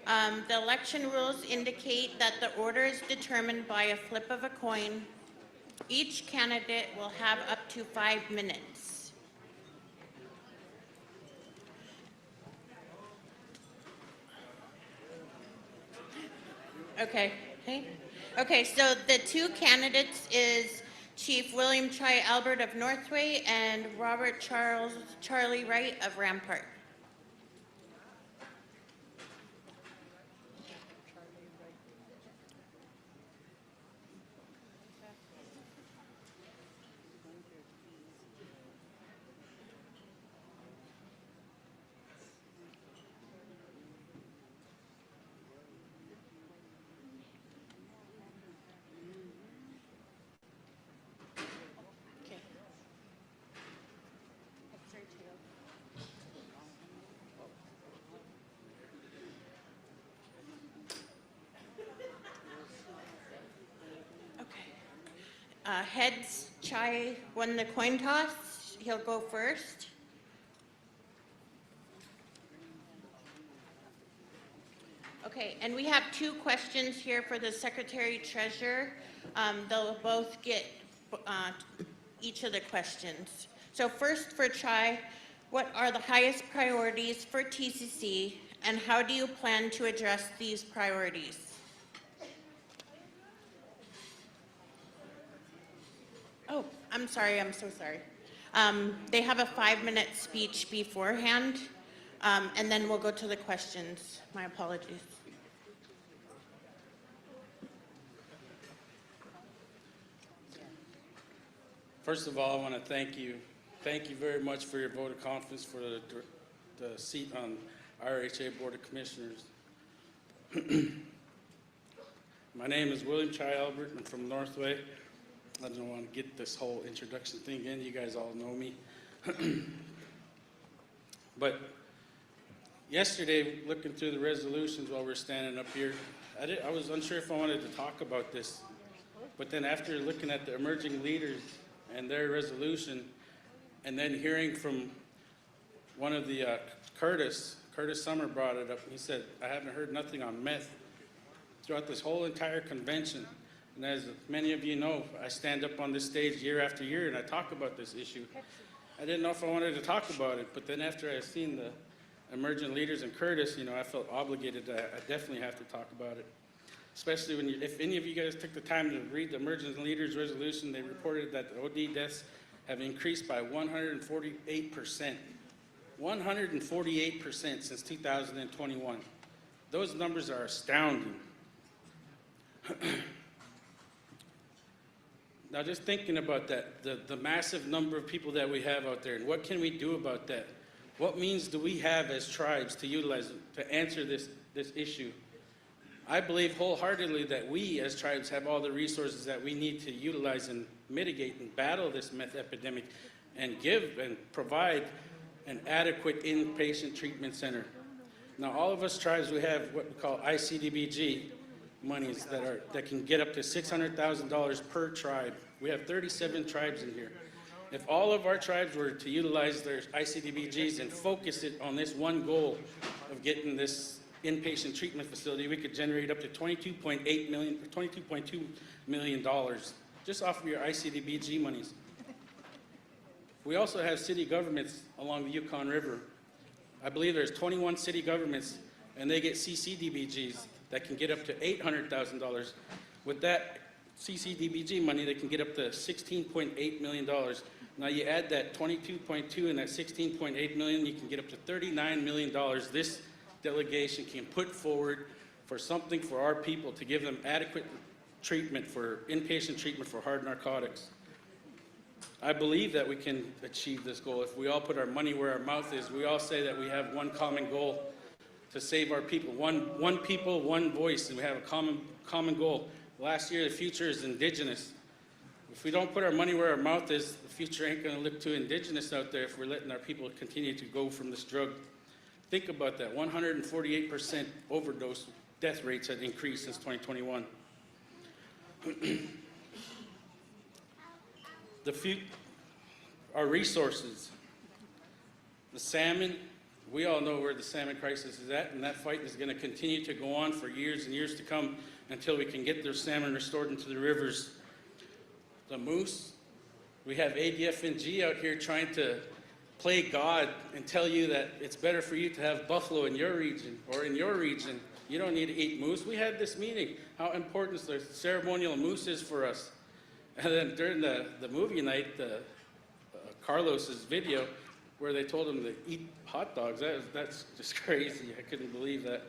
The election rules indicate that the order is determined by a flip of a coin. Each candidate will have up to 5 minutes. Okay, so the two candidates is Chief William Chai Albert of Northway and Robert Charlie Wright of Rampart. Heads, Chai won the coin toss. He'll go first. Okay, and we have 2 questions here for the Secretary-Treasurer. They'll both get each of the questions. So first for Chai, what are the highest priorities for TCC, and how do you plan to address these priorities? Oh, I'm sorry, I'm so sorry. They have a 5-minute speech beforehand, and then we'll go to the questions. My apologies. First of all, I want to thank you. Thank you very much for your vote of confidence for the seat on RHA Board of Commissioners. My name is William Chai Albert. I'm from Northway. I don't want to get this whole introduction thing in. You guys all know me. But yesterday, looking through the resolutions while we're standing up here, I was unsure if I wanted to talk about this. But then after looking at the emerging leaders and their resolution, and then hearing from one of the, Curtis Summer brought it up. He said, I haven't heard nothing on meth throughout this whole entire convention. And as many of you know, I stand up on this stage year after year and I talk about this issue. I didn't know if I wanted to talk about it, but then after I seen the emergent leaders and Curtis, you know, I felt obligated I definitely have to talk about it. Especially when if any of you guys took the time to read the emergent leaders resolution, they reported that the OD deaths have increased by 148%. 148% since 2021. Those numbers are astounding. Now just thinking about that, the massive number of people that we have out there, and what can we do about that? What means do we have as tribes to utilize to answer this issue? I believe wholeheartedly that we as tribes have all the resources that we need to utilize and mitigate and battle this meth epidemic and give and provide an adequate inpatient treatment center. Now all of us tribes, we have what we call ICDBG monies that can get up to $600,000 per tribe. We have 37 tribes in here. If all of our tribes were to utilize their ICDBGs and focus it on this one goal of getting this inpatient treatment facility, we could generate up to $22.2 million just off of your ICDBG monies. We also have city governments along the Yukon River. I believe there's 21 city governments, and they get CCDBGs that can get up to $800,000. With that CCDBG money, they can get up to $16.8 million. Now you add that 22.2 and that 16.8 million, you can get up to $39 million. This delegation can put forward for something for our people to give them adequate treatment for inpatient treatment for hard narcotics. I believe that we can achieve this goal if we all put our money where our mouth is. We all say that we have one common goal to save our people. One people, one voice, and we have a common goal. Last year, the future is indigenous. If we don't put our money where our mouth is, the future ain't gonna look too indigenous out there if we're letting our people continue to go from this drug. Think about that, 148% overdose death rates have increased since 2021. Our resources, the salmon, we all know where the salmon crisis is at, and that fight is going to continue to go on for years and years to come until we can get their salmon restored into the rivers. The moose, we have ADF&G out here trying to play God and tell you that it's better for you to have buffalo in your region or in your region. You don't need to eat moose. We had this meeting, how important the ceremonial moose is for us. And then during the movie night, Carlos's video, where they told him to eat hot dogs, that's just crazy. I couldn't believe that.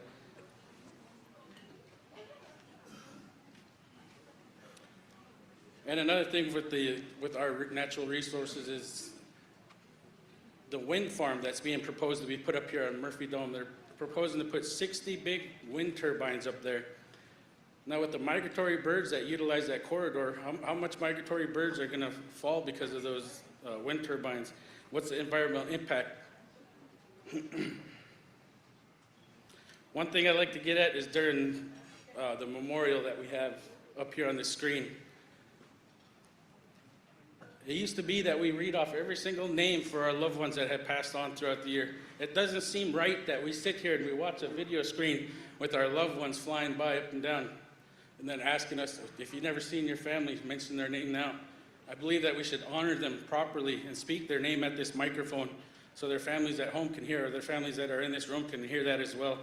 And another thing with our natural resources is the wind farm that's being proposed to be put up here on Murphy Dome. They're proposing to put 60 big wind turbines up there. Now with the migratory birds that utilize that corridor, how much migratory birds are gonna fall because of those wind turbines? What's the environmental impact? One thing I'd like to get at is during the memorial that we have up here on the screen. It used to be that we read off every single name for our loved ones that had passed on throughout the year. It doesn't seem right that we sit here and we watch a video screen with our loved ones flying by up and down and then asking us, if you've never seen your family, mention their name now. I believe that we should honor them properly and speak their name at this microphone so their families at home can hear, or their families that are in this room can hear that as well.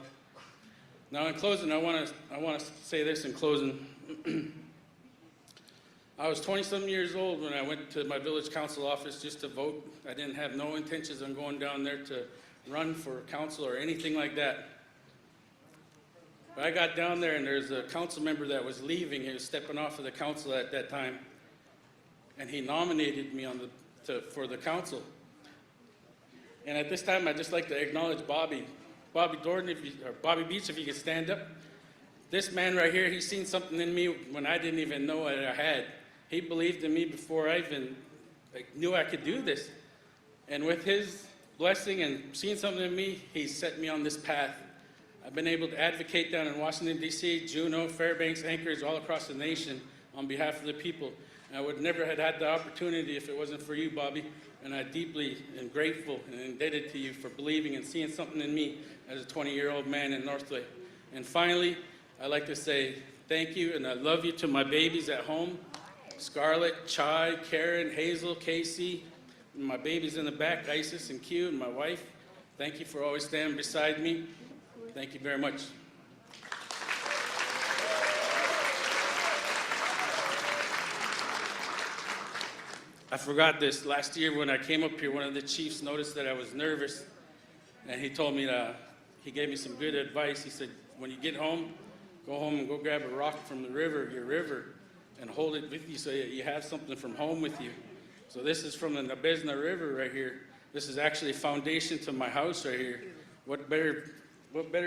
Now in closing, I want to say this in closing. I was 20-some years old when I went to my village council office just to vote. I didn't have no intentions on going down there to run for council or anything like that. But I got down there and there's a council member that was leaving. He was stepping off of the council at that time. and he nominated me for the council. And at this time, I'd just like to acknowledge Bobby Dorn, or Bobby Beach, if you could stand up. This man right here, he's seen something in me when I didn't even know what I had. He believed in me before I even knew I could do this. And with his blessing and seeing something in me, he set me on this path. I've been able to advocate down in Washington, D.C., Juneau, Fairbanks, Anchorage, all across the nation on behalf of the people. And I would never have had the opportunity if it wasn't for you, Bobby. And I deeply am grateful and indebted to you for believing and seeing something in me as a 20-year-old man in Northway. And finally, I'd like to say thank you and I love you to my babies at home, Scarlett, Chai, Karen, Hazel, Casey, and my babies in the back, Isis and Q, and my wife. Thank you for always standing beside me. Thank you very much. I forgot this. Last year when I came up here, one of the chiefs noticed that I was nervous, and he told me he gave me some good advice. He said, when you get home, go home and go grab a rock from the river, your river, and hold it with you so that you have something from home with you. So this is from the Nabezna River right here. This is actually a foundation to my house right here. What better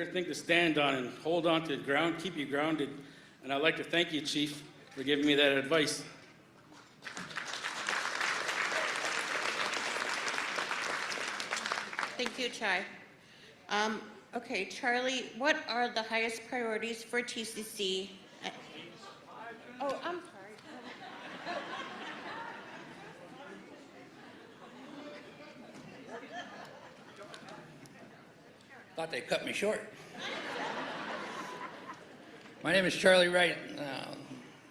thing to stand on and hold on to the ground, keep you grounded. And I'd like to thank you, Chief, for giving me that advice. Thank you, Chai. Okay, Charlie, what are the highest priorities for TCC? Oh, I'm sorry. Thought they cut me short. My name is Charlie Wright.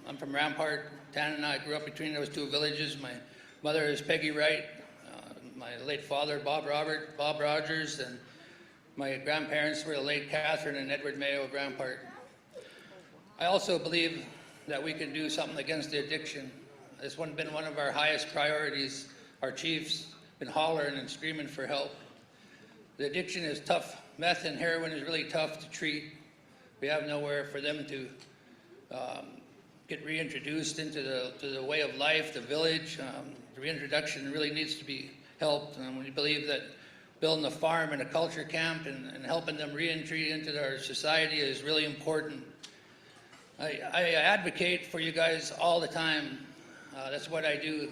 I'm from Rampart, Tanana. I grew up between those two villages. My mother is Peggy Wright. My late father, Bob Rogers, and my grandparents were the late Catherine and Edward Mayo of Rampart. I also believe that we can do something against the addiction. It's been one of our highest priorities. Our chiefs been hollering and screaming for help. The addiction is tough. Meth and heroin is really tough to treat. We have nowhere for them to get reintroduced into the way of life, the village. The reintroduction really needs to be helped. We believe that building a farm and a culture camp and helping them re-entry into our society is really important. I advocate for you guys all the time. That's what I do.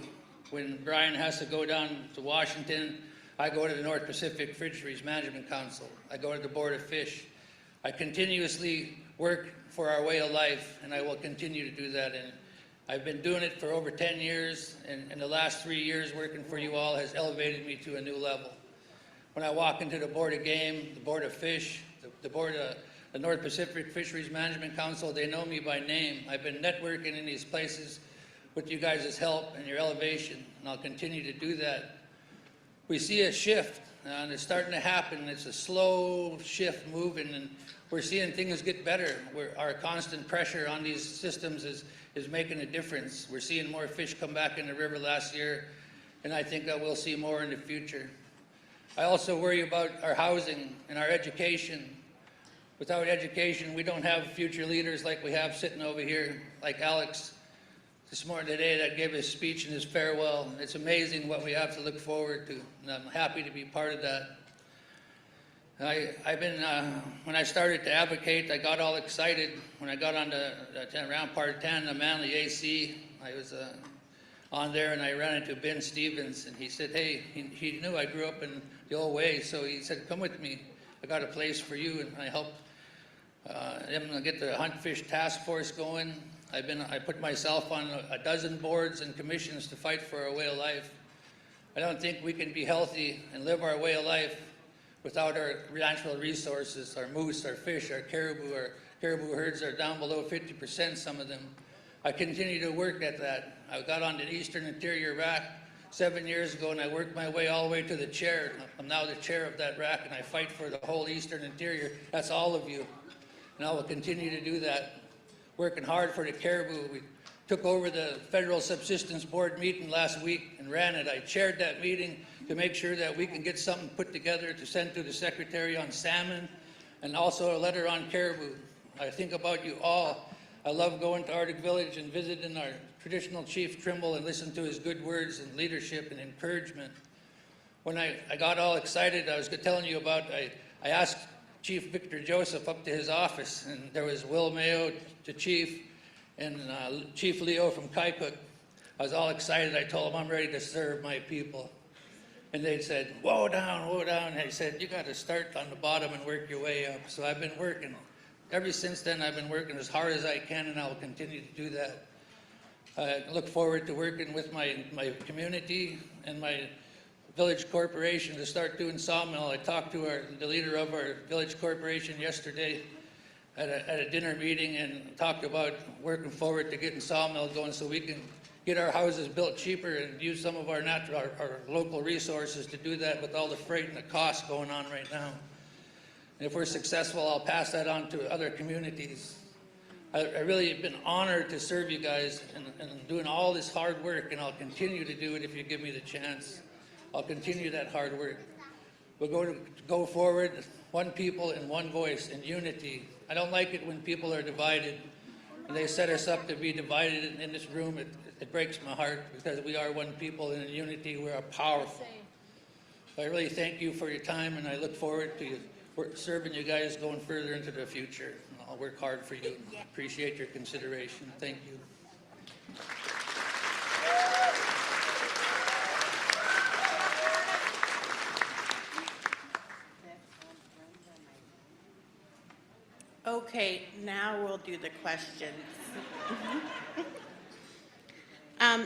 When Brian has to go down to Washington, I go to the North Pacific Fisheries Management Council. I go to the Board of Fish. I continuously work for our way of life, and I will continue to do that. And I've been doing it for over 10 years, and in the last 3 years working for you all has elevated me to a new level. When I walk into the Board of Game, the Board of Fish, the North Pacific Fisheries Management Council, they know me by name. I've been networking in these places with you guys' help and your elevation, and I'll continue to do that. We see a shift, and it's starting to happen. It's a slow shift moving, and we're seeing things get better. Our constant pressure on these systems is making a difference. We're seeing more fish come back in the river last year, and I think that we'll see more in the future. I also worry about our housing and our education. Without education, we don't have future leaders like we have sitting over here, like Alex this morning today that gave his speech and his farewell. It's amazing what we have to look forward to, and I'm happy to be part of that. When I started to advocate, I got all excited when I got on the Rampart 10, the Manly AC. I was on there and I ran into Ben Stevens, and he said, hey, he knew I grew up in the old way, so he said, come with me. I got a place for you, and I helped them get the Hunt Fish Task Force going. I put myself on a dozen boards and commissions to fight for our way of life. I don't think we can be healthy and live our way of life without our natural resources, our moose, our fish, our caribou herds are down below 50%, some of them. I continue to work at that. I got on the Eastern Interior RAC 7 years ago, and I worked my way all the way to the chair. I'm now the chair of that RAC, and I fight for the whole Eastern Interior. That's all of you, and I will continue to do that. Working hard for the caribou. We took over the Federal Subsistence Board meeting last week and ran it. I chaired that meeting to make sure that we can get something put together to send to the Secretary on salmon and also a letter on caribou. I think about you all. I love going to Arctic Village and visiting our traditional Chief Trimble and listened to his good words and leadership and encouragement. When I got all excited, I was telling you about, I asked Chief Victor Joseph up to his office, and there was Will Mayo, the chief, and Chief Leo from Kaikuk. I was all excited. I told them I'm ready to serve my people. And they said, whoa down, whoa down. And I said, you got to start on the bottom and work your way up. So I've been working. Ever since then, I've been working as hard as I can, and I'll continue to do that. I look forward to working with my community and my village corporation to start doing sawmill. I talked to the leader of our village corporation yesterday at a dinner meeting and talked about working forward to getting sawmill going so we can get our houses built cheaper and use some of our local resources to do that with all the freight and the costs going on right now. And if we're successful, I'll pass that on to other communities. I really have been honored to serve you guys and doing all this hard work, and I'll continue to do it if you give me the chance. I'll continue that hard work. We'll go forward, one people and one voice in unity. I don't like it when people are divided. And they set us up to be divided in this room. It breaks my heart because we are one people, and in unity we are powerful. I really thank you for your time, and I look forward to serving you guys going further into the future. I'll work hard for you. Appreciate your consideration. Thank you. Okay, now we'll do the questions.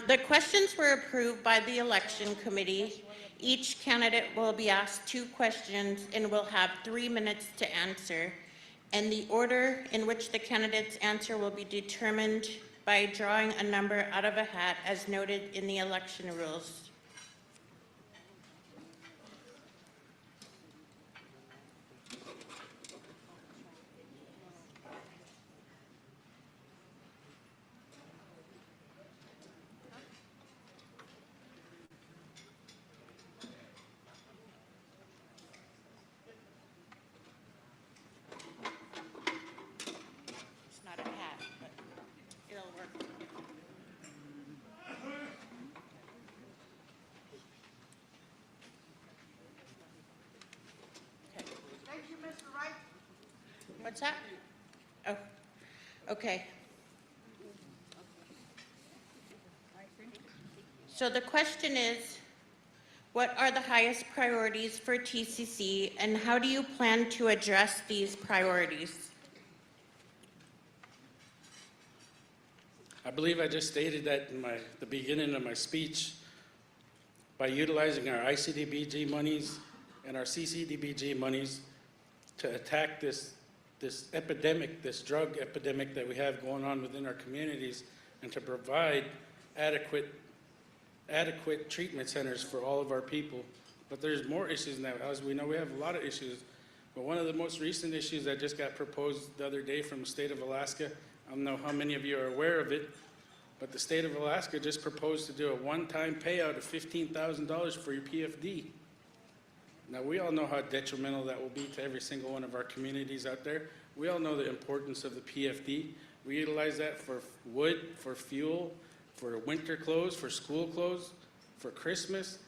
The questions were approved by the election committee. Each candidate will be asked 2 questions and will have 3 minutes to answer. And the order in which the candidate's answer will be determined by drawing a number out of a hat as noted in the election rules. What's that? Oh, okay. So the question is, what are the highest priorities for TCC, and how do you plan to address these priorities? I believe I just stated that in the beginning of my speech. By utilizing our ICDBG monies and our CCDBG monies to attack this epidemic, this drug epidemic that we have going on within our communities, and to provide adequate treatment centers for all of our people. But there's more issues now. As we know, we have a lot of issues. But one of the most recent issues that just got proposed the other day from the state of Alaska, I don't know how many of you are aware of it, but the state of Alaska just proposed to do a one-time payout of $15,000 for your PFD. Now, we all know how detrimental that will be to every single one of our communities out there. We all know the importance of the PFD. We utilize that for wood, for fuel, for winter clothes, for school clothes, for Christmas.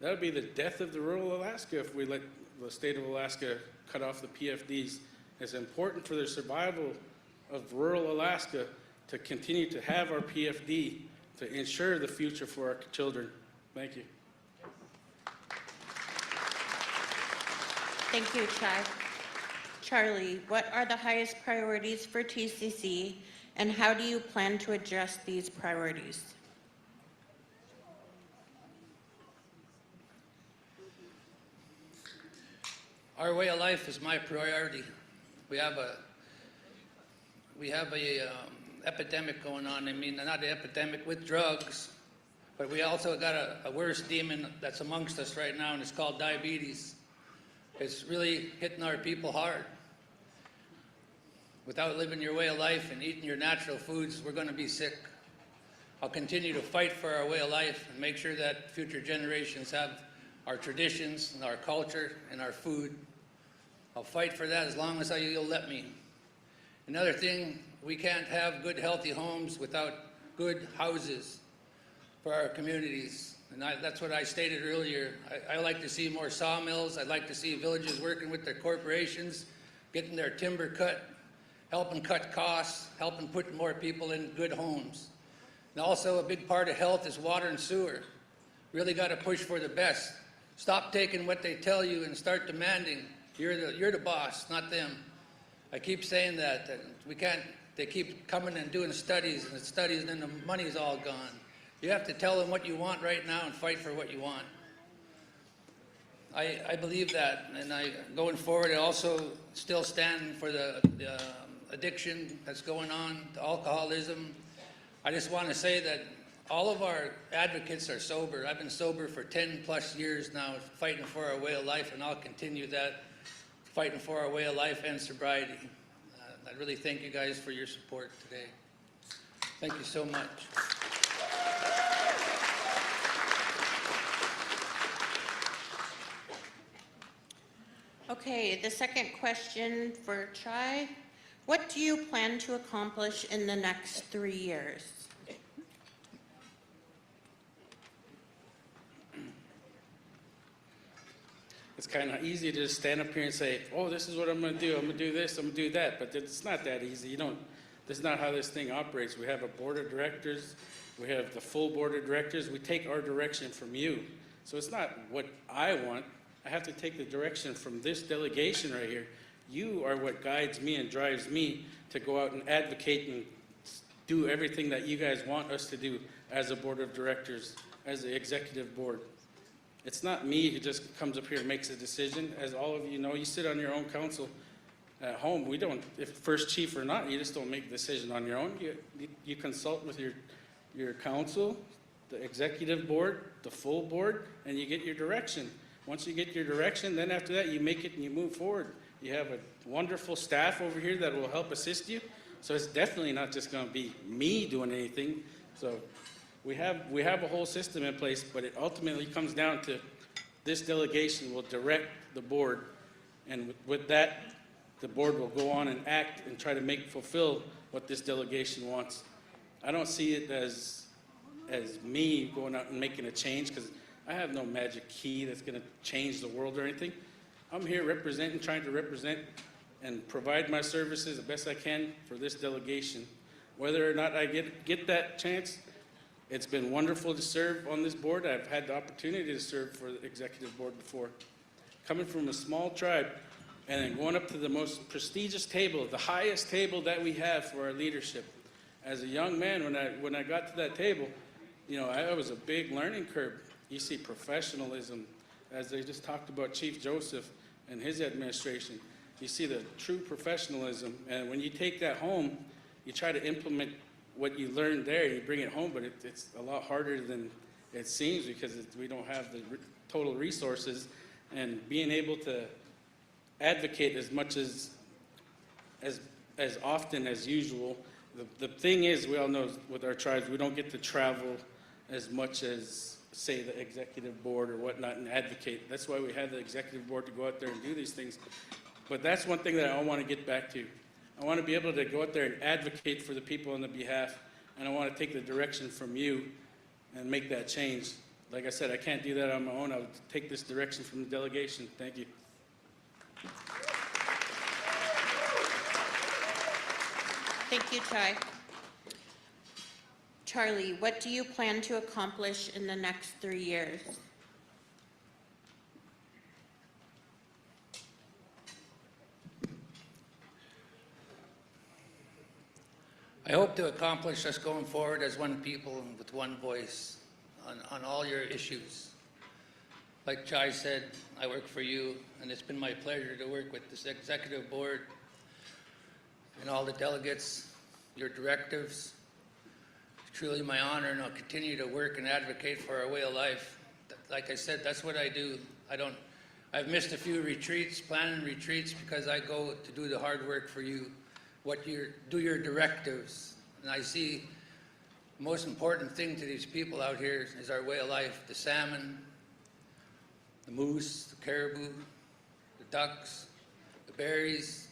That would be the death of the rural Alaska if we let the state of Alaska cut off the PFDs. It's important for the survival of rural Alaska to continue to have our PFD to ensure the future for our children. Thank you. Thank you, Chai. Charlie, what are the highest priorities for TCC, and how do you plan to address these priorities? Our way of life is my priority. We have a epidemic going on. I mean, not an epidemic with drugs, but we also got a worse demon that's amongst us right now, and it's called diabetes. It's really hitting our people hard. Without living your way of life and eating your natural foods, we're going to be sick. I'll continue to fight for our way of life and make sure that future generations have our traditions and our culture and our food. I'll fight for that as long as you'll let me. Another thing, we can't have good, healthy homes without good houses for our communities. And that's what I stated earlier. I like to see more sawmills. I'd like to see villages working with their corporations, getting their timber cut, helping cut costs, helping put more people in good homes. And also a big part of health is water and sewer. Really got to push for the best. Stop taking what they tell you and start demanding. You're the boss, not them. I keep saying that we can't, they keep coming and doing studies and studies and then the money's all gone. You have to tell them what you want right now and fight for what you want. I believe that, and going forward, I also still stand for the addiction that's going on, the alcoholism. I just want to say that all of our advocates are sober. I've been sober for 10 plus years now, fighting for our way of life, and I'll continue that, fighting for our way of life and sobriety. I really thank you guys for your support today. Thank you so much. Okay, the second question for Chai. What do you plan to accomplish in the next 3 years? It's kind of easy to just stand up here and say, oh, this is what I'm going to do. I'm going to do this, I'm going to do that. But it's not that easy. That's not how this thing operates. We have a board of directors. We have the full board of directors. We take our direction from you. So it's not what I want. I have to take the direction from this delegation right here. You are what guides me and drives me to go out and advocate and do everything that you guys want us to do as a board of directors, as the executive board. It's not me who just comes up here and makes a decision. As all of you know, you sit on your own council at home. We don't, if first chief or not, you just don't make a decision on your own. You consult with your council, the executive board, the full board, and you get your direction. Once you get your direction, then after that, you make it and you move forward. You have a wonderful staff over here that will help assist you. So it's definitely not just going to be me doing anything. So we have a whole system in place, but it ultimately comes down to this delegation will direct the board, and with that, the board will go on and act and try to fulfill what this delegation wants. I don't see it as me going out and making a change, because I have no magic key that's going to change the world or anything. I'm here trying to represent and provide my services the best I can for this delegation. Whether or not I get that chance, it's been wonderful to serve on this board. I've had the opportunity to serve for the executive board before. Coming from a small tribe and then going up to the most prestigious table, the highest table that we have for our leadership. As a young man, when I got to that table, I was a big learning curve. You see professionalism, as they just talked about Chief Joseph and his administration. You see the true professionalism, and when you take that home, you try to implement what you learned there, you bring it home, but it's a lot harder than it seems, because we don't have the total resources, and being able to advocate as much as often as usual. The thing is, we all know with our tribes, we don't get to travel as much as, say, the executive board or whatnot and advocate. That's why we have the executive board to go out there and do these things. But that's one thing that I want to get back to. I want to be able to go out there and advocate for the people on the behalf, and I want to take the direction from you and make that change. Like I said, I can't do that on my own. I'll take this direction from the delegation. Thank you. Thank you, Chai. Charlie, what do you plan to accomplish in the next 3 years? I hope to accomplish us going forward as one people and with one voice on all your issues. Like Chai said, I work for you, and it's been my pleasure to work with this executive board and all the delegates, your directives. It's truly my honor, and I'll continue to work and advocate for our way of life. Like I said, that's what I do. I've missed a few retreats, planning retreats, because I go to do the hard work for you. Do your directives. And I see the most important thing to these people out here is our way of life, the salmon, the moose, the caribou, the ducks, the berries.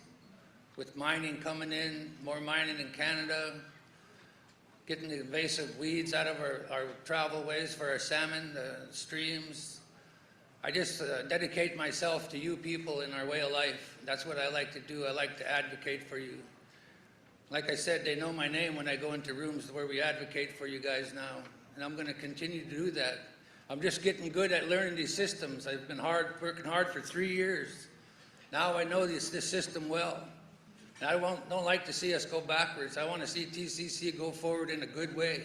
With mining coming in, more mining in Canada, getting the invasive weeds out of our travel ways for our salmon, the streams. I just dedicate myself to you people in our way of life. That's what I like to do. I like to advocate for you. Like I said, they know my name when I go into rooms where we advocate for you guys now. And I'm going to continue to do that. I'm just getting good at learning these systems. I've been working hard for 3 years. Now I know this system well. And I don't like to see us go backwards. I want to see TCC go forward in a good way.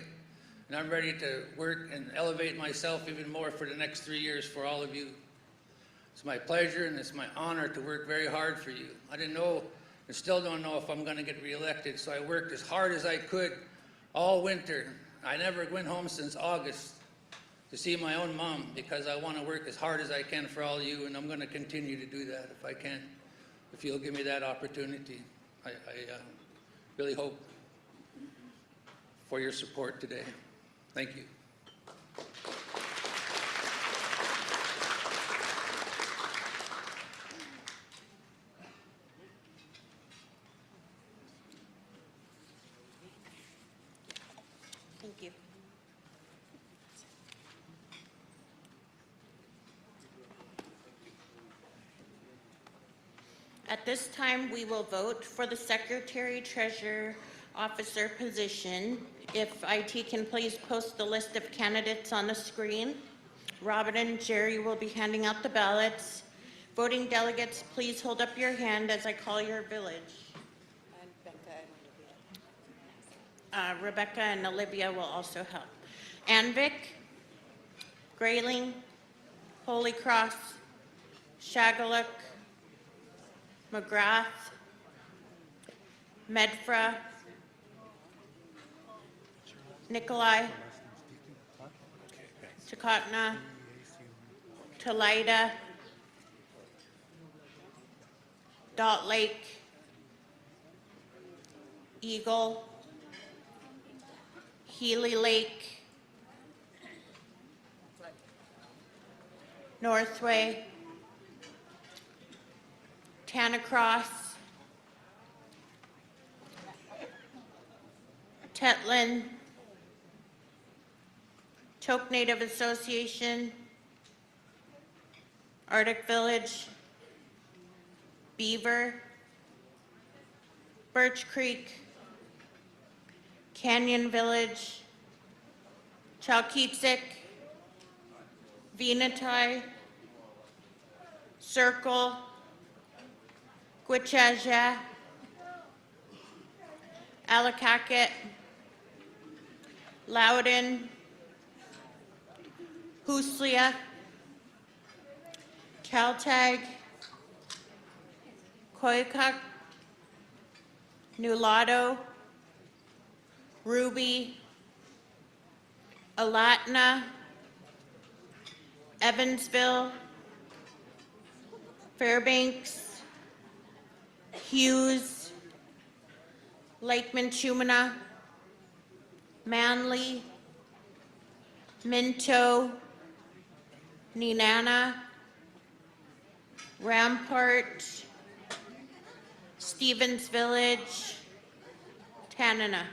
And I'm ready to work and elevate myself even more for the next 3 years for all of you. It's my pleasure and it's my honor to work very hard for you. I didn't know, I still don't know if I'm going to get reelected, so I worked as hard as I could all winter. I never went home since August to see my own mom because I want to work as hard as I can for all of you, and I'm going to continue to do that if I can, if you'll give me that opportunity. I really hope for your support today. Thank you. Thank you. At this time, we will vote for the Secretary Treasurer Officer position. If IT can please post the list of candidates on the screen. Robin and Jerry will be handing out the ballots. Voting delegates, please hold up your hand as I call your village. Rebecca and Olivia will also help. Anvik, Grayling, Holy Cross, Shagaluk, McGrath, Medfra, Nikolai, Chakotna, Talida, Dot Lake, Eagle, Healy Lake, Northway, Tanacross, Tetlin, Tok Native Association, Arctic Village, Beaver, Birch Creek, Canyon Village, Chalkeepsic, Venati, Circle, Gwich'eja, Allakaket, Loudon, Hooslia, Caltag, Koyukuk, Nulato, Ruby, Alatna, Evansville, Fairbanks, Hughes, Lake Minchumina, Manly, Minto, Nenana, Rampart, Stevens Village, Tanana.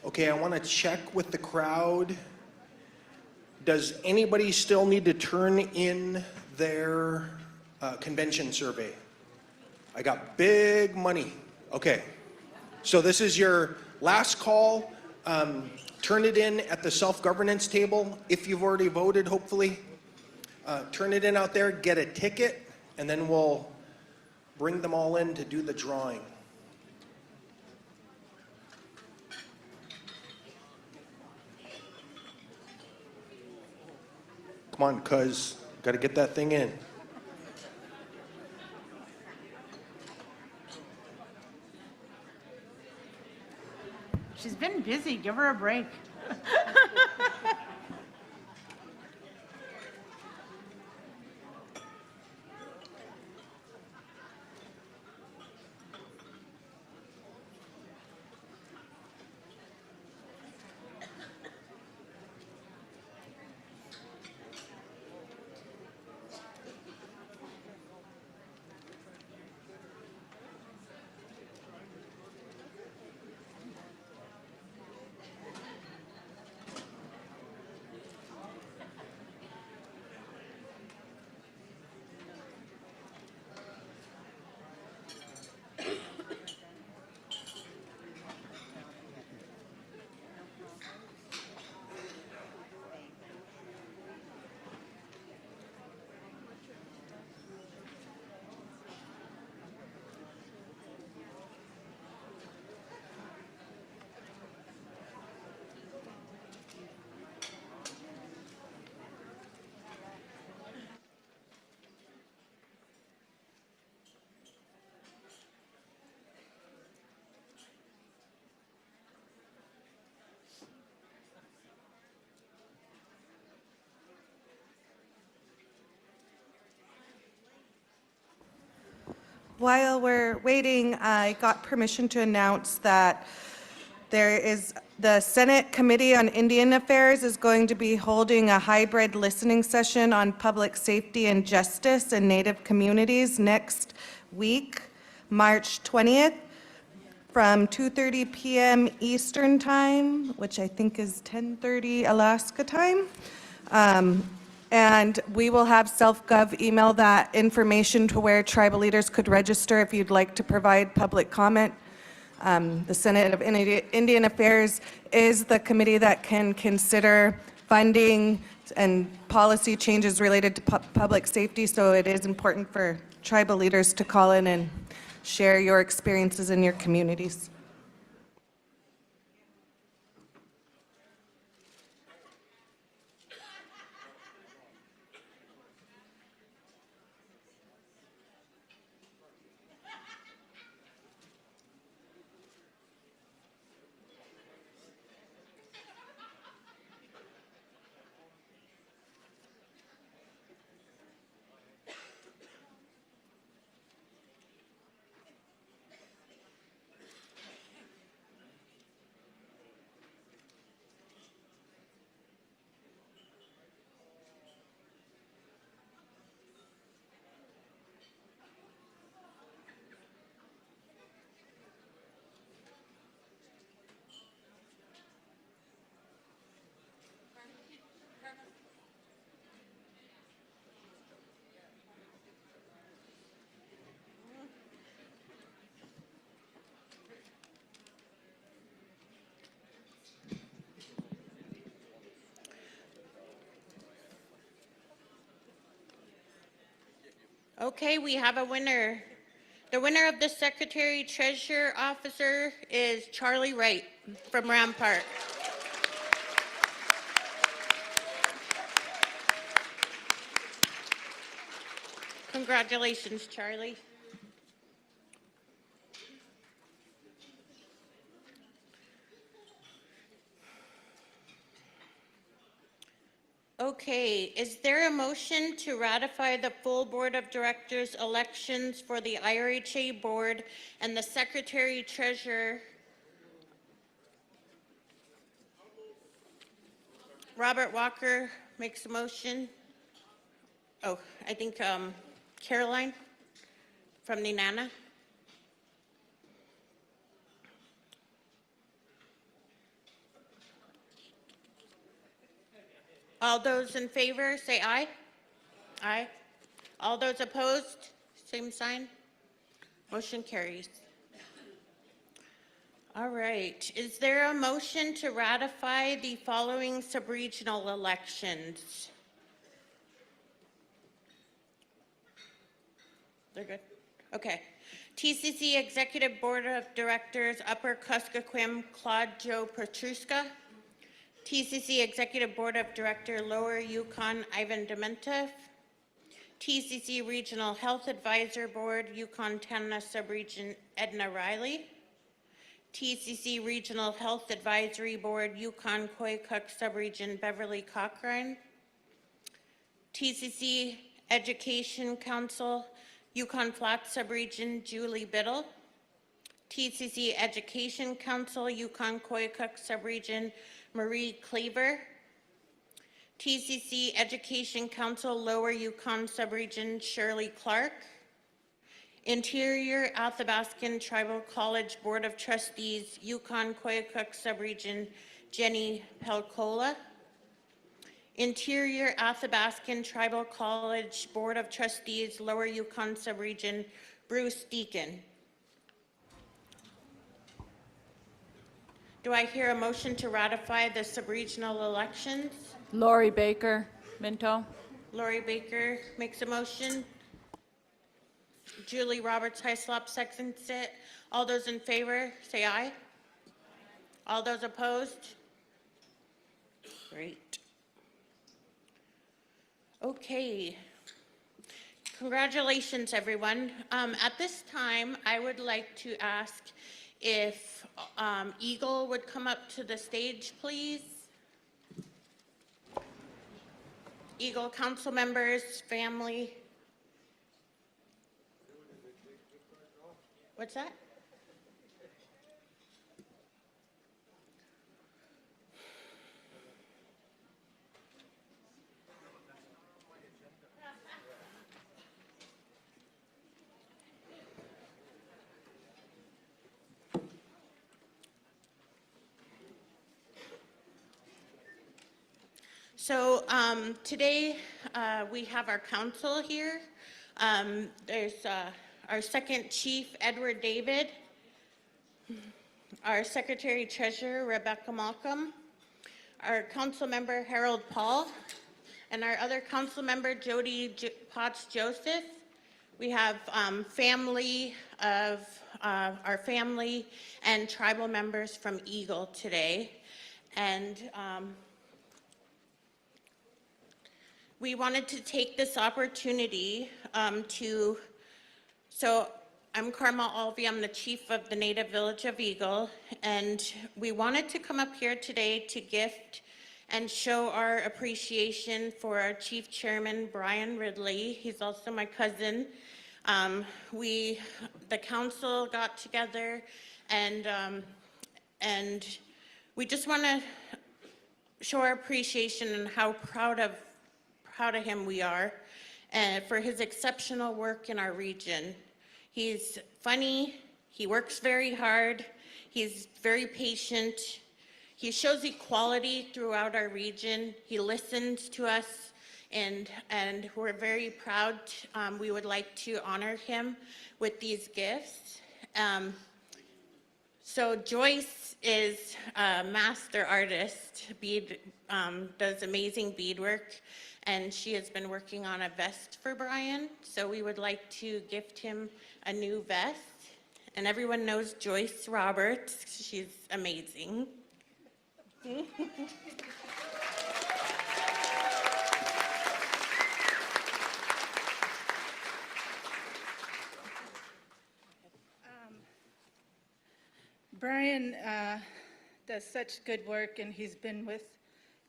Okay, I want to check with the crowd. Does anybody still need to turn in their convention survey? I got big money. Okay. So this is your last call. Turn it in at the self-governance table if you've already voted, hopefully. Turn it in out there, get a ticket, and then we'll bring them all in to do the drawing. Come on, cuz, got to get that thing in. She's been busy, give her a break. While we're waiting, I got permission to announce that the Senate Committee on Indian Affairs is going to be holding a hybrid listening session on public safety and justice in Native communities next week, March 20th, from 2:30 p.m. Eastern Time, which I think is 10:30 Alaska time. And we will have SelfGov email that information to where tribal leaders could register if you'd like to provide public comment. The Senate of Indian Affairs is the committee that can consider funding and policy changes related to public safety, so it is important for tribal leaders to call in and share your experiences in your communities. Okay, we have a winner. The winner of the Secretary Treasurer Officer is Charlie Wright from Rampart. Congratulations, Charlie. Okay, is there a motion to ratify the full Board of Directors elections for the IRHA Board and the Secretary Treasurer? Robert Walker makes a motion. Oh, I think Caroline from Nenana. All those in favor, say aye. Aye. All those opposed, same sign. Motion carries. All right. Is there a motion to ratify the following sub-regional elections? They're good? Okay. TCC Executive Board of Directors, Upper Kuskokwim, Claude Joe Petruska. TCC Executive Board of Director, Lower Yukon, Ivan Dementiev. TCC Regional Health Advisor Board, Yukon Tanana Subregion, Edna Riley. TCC Regional Health Advisory Board, Yukon Koyukuk Subregion, Beverly Cochrane. TCC Education Council, Yukon Flats Subregion, Julie Biddle. TCC Education Council, Yukon Koyukuk Subregion, Marie Cleaver. TCC Education Council, Lower Yukon Subregion, Shirley Clark. Interior Athabascan Tribal College Board of Trustees, Yukon Koyukuk Subregion, Jenny Pelcola. Interior Athabascan Tribal College Board of Trustees, Lower Yukon Subregion, Bruce Deacon. Do I hear a motion to ratify the subregional elections? Lori Baker, Minto. Lori Baker makes a motion. Julie Roberts Hyslop seconds it. All those in favor, say aye. All those opposed? Great. Okay. Congratulations, everyone. At this time, I would like to ask if Eagle would come up to the stage, please. Eagle council members, family. What's that? So today we have our council here. There's our second chief, Edward David, our secretary treasurer, Rebecca Malcolm, our council member, Harold Paul, and our other council member, Jody Potts Joseph. We have family of our family and tribal members from Eagle today. And we wanted to take this opportunity so I'm Karma Alvey, I'm the chief of the Native Village of Eagle, and we wanted to come up here today to gift and show our appreciation for our chief chairman, Brian Ridley. He's also my cousin. The council got together and we just want to show our appreciation and how proud of him we are for his exceptional work in our region. He's funny, he works very hard, he's very patient, he shows equality throughout our region, he listens to us, and we're very proud. We would like to honor him with these gifts. So Joyce is a master artist, does amazing beadwork, and she has been working on a vest for Brian. So we would like to gift him a new vest. And everyone knows Joyce Roberts. She's amazing. Brian does such good work, and he's been with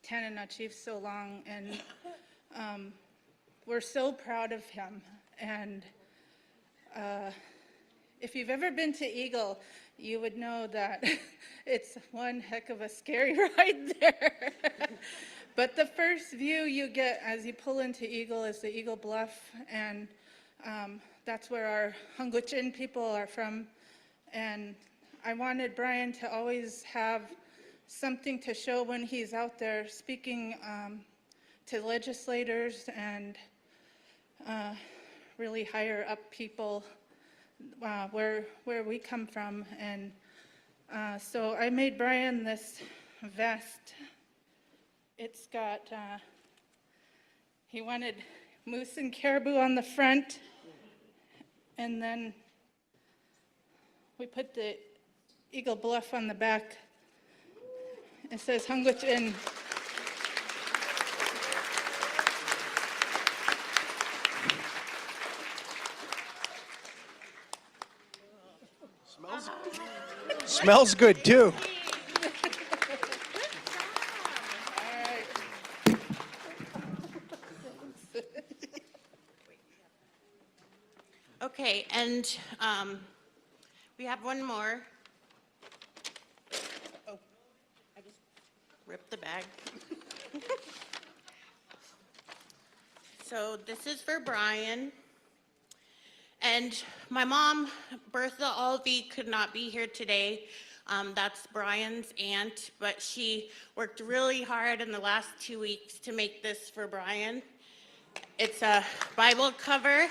Tanana Chief so long, and we're so proud of him. And if you've ever been to Eagle, you would know that it's one heck of a scary ride there. But the first view you get as you pull into Eagle is the Eagle Bluff, and that's where our Hunguchin people are from. And I wanted Brian to always have something to show when he's out there speaking to legislators and really higher up people where we come from. And so I made Brian this vest. It's got, he wanted moose and caribou on the front, and then we put the Eagle Bluff on the back. It says Hungwichin. Smells good too. Okay, and we have one more. Oh, I just ripped the bag. So this is for Brian. And my mom, Bertha Alvey, could not be here today. That's Brian's aunt, but she worked really hard in the last 2 weeks to make this for Brian. It's a Bible cover,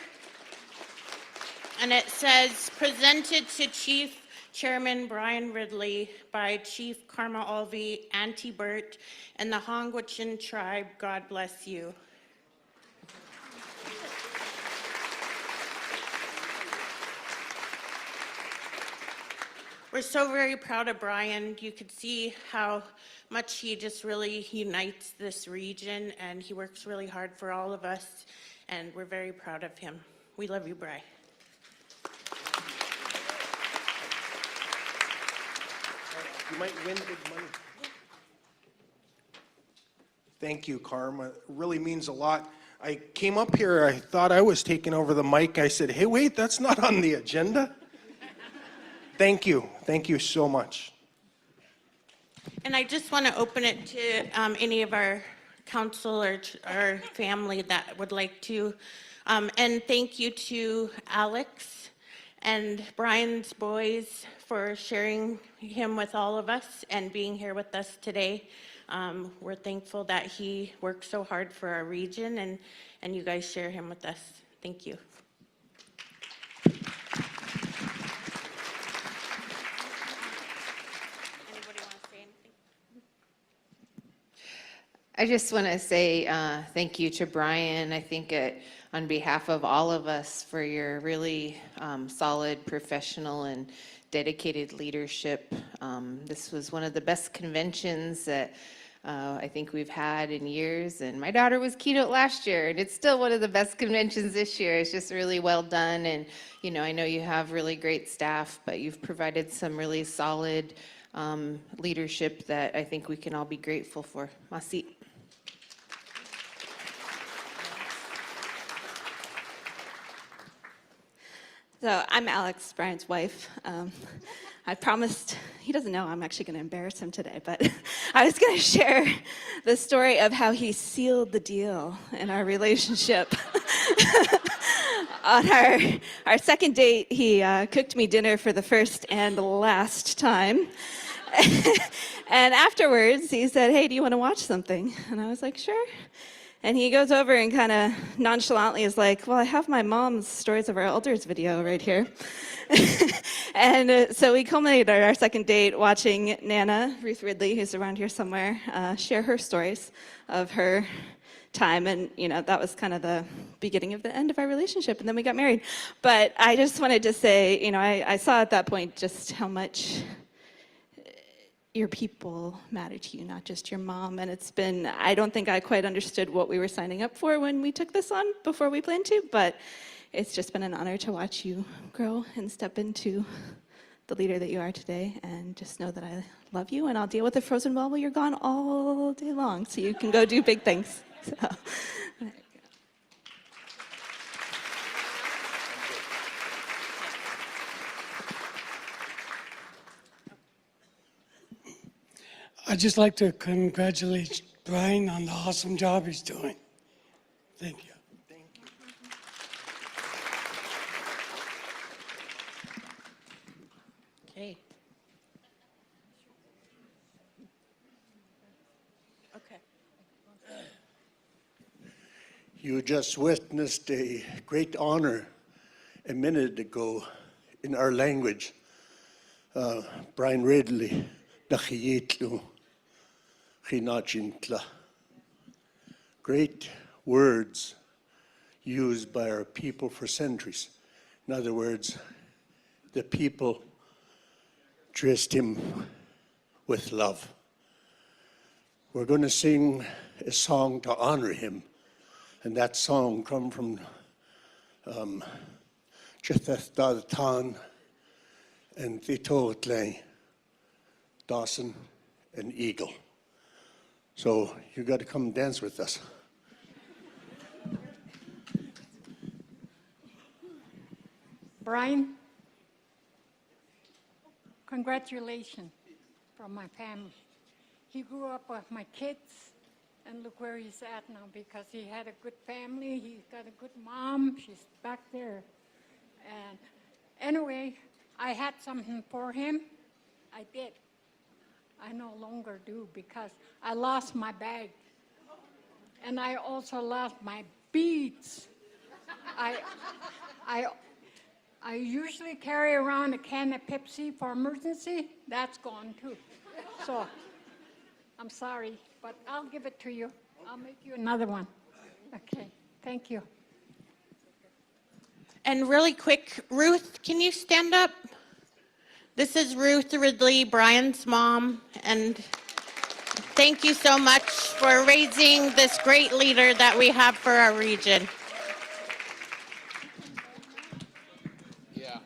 and it says, presented to Chief Chairman Brian Ridley by Chief Karma Alvey, Auntie Bert, and the Hongwichin tribe. God bless you. We're so very proud of Brian. You could see how much he just really unites this region, and he works really hard for all of us, and we're very proud of him. We love you, Bri. You might win big money. Thank you, Carm. It really means a lot. I came up here, I thought I was taking over the mic. I said, hey, wait, that's not on the agenda. Thank you. Thank you so much. And I just want to open it to any of our council or our family that would like to. And thank you to Alex and Brian's boys for sharing him with all of us and being here with us today. We're thankful that he works so hard for our region, and you guys share him with us. Thank you. I just want to say thank you to Brian. I think on behalf of all of us for your really solid, professional, and dedicated leadership. This was one of the best conventions that I think we've had in years. And my daughter was keynote last year, and it's still one of the best conventions this year. It's just really well done. And, you know, I know you have really great staff, but you've provided some really solid leadership that I think we can all be grateful for. Masit. So I'm Alex, Brian's wife. I promised, he doesn't know, I'm actually going to embarrass him today, but I was going to share the story of how he sealed the deal in our relationship. On our second date, he cooked me dinner for the first and last time. And afterwards, he said, hey, do you want to watch something? And I was like, sure. And he goes over and kind of nonchalantly is like, well, I have my mom's Stories of Our Elders video right here. And so we culminated our second date watching Nana, Ruth Ridley, who's around here somewhere, share her stories of her time. And, you know, that was kind of the beginning of the end of our relationship. And then we got married. But I just wanted to say, you know, I saw at that point just how much your people matter to you, not just your mom. And it's been, I don't think I quite understood what we were signing up for when we took this on before we planned to, but it's just been an honor to watch you grow and step into the leader that you are today. And just know that I love you, and I'll deal with the frozen well while you're gone all day long, so you can go do big things. So. I'd just like to congratulate Brian on the awesome job he's doing. Thank you. Okay. Okay. You just witnessed a great honor a minute ago in our language. Brian Ridley, Nachiyitlu, Chinachintla. Great words used by our people for centuries. In other words, the people dressed him with love. We're going to sing a song to honor him, and that song comes from Chitheth Dadatan and Thitotlay, Dawson and Eagle. So you got to come dance with us. Brian, congratulations from my family. He grew up with my kids, and look where he's at now because he had a good family. He's got a good mom. She's back there. And anyway, I had something for him. I did. I no longer do because I lost my bag. And I also lost my beads. I usually carry around a can of Pepsi for emergency. That's gone too. So I'm sorry, but I'll give it to you. I'll make you another one. Okay, thank you. And really quick, Ruth, can you stand up? This is Ruth Ridley, Brian's mom, and thank you so much for raising this great leader that we have for our region. Yeah.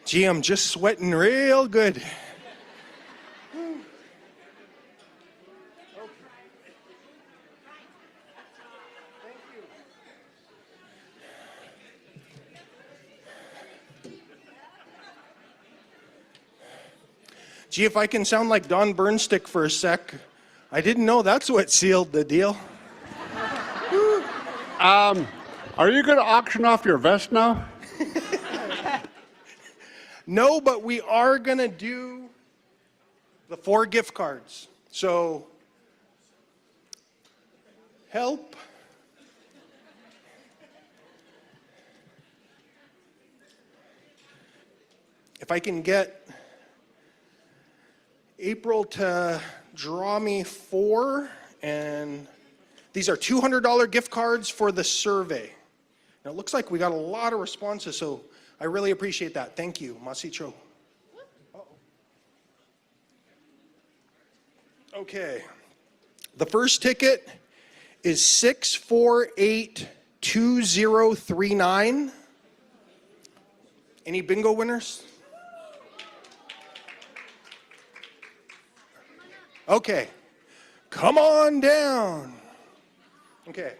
Gee, I'm just sweating real good. Gee, if I can sound like Don Burnstick for a sec, I didn't know that's what sealed the deal. Are you going to auction off your vest now? No, but we are going to do the 4 gift cards. So, help. If I can get April to draw me 4, and these are $200 gift cards for the survey. Now, it looks like we got a lot of responses, so I really appreciate that. Thank you, Masicho. Okay. The first ticket is 6482039. Any bingo winners? Okay. Come on down. Okay.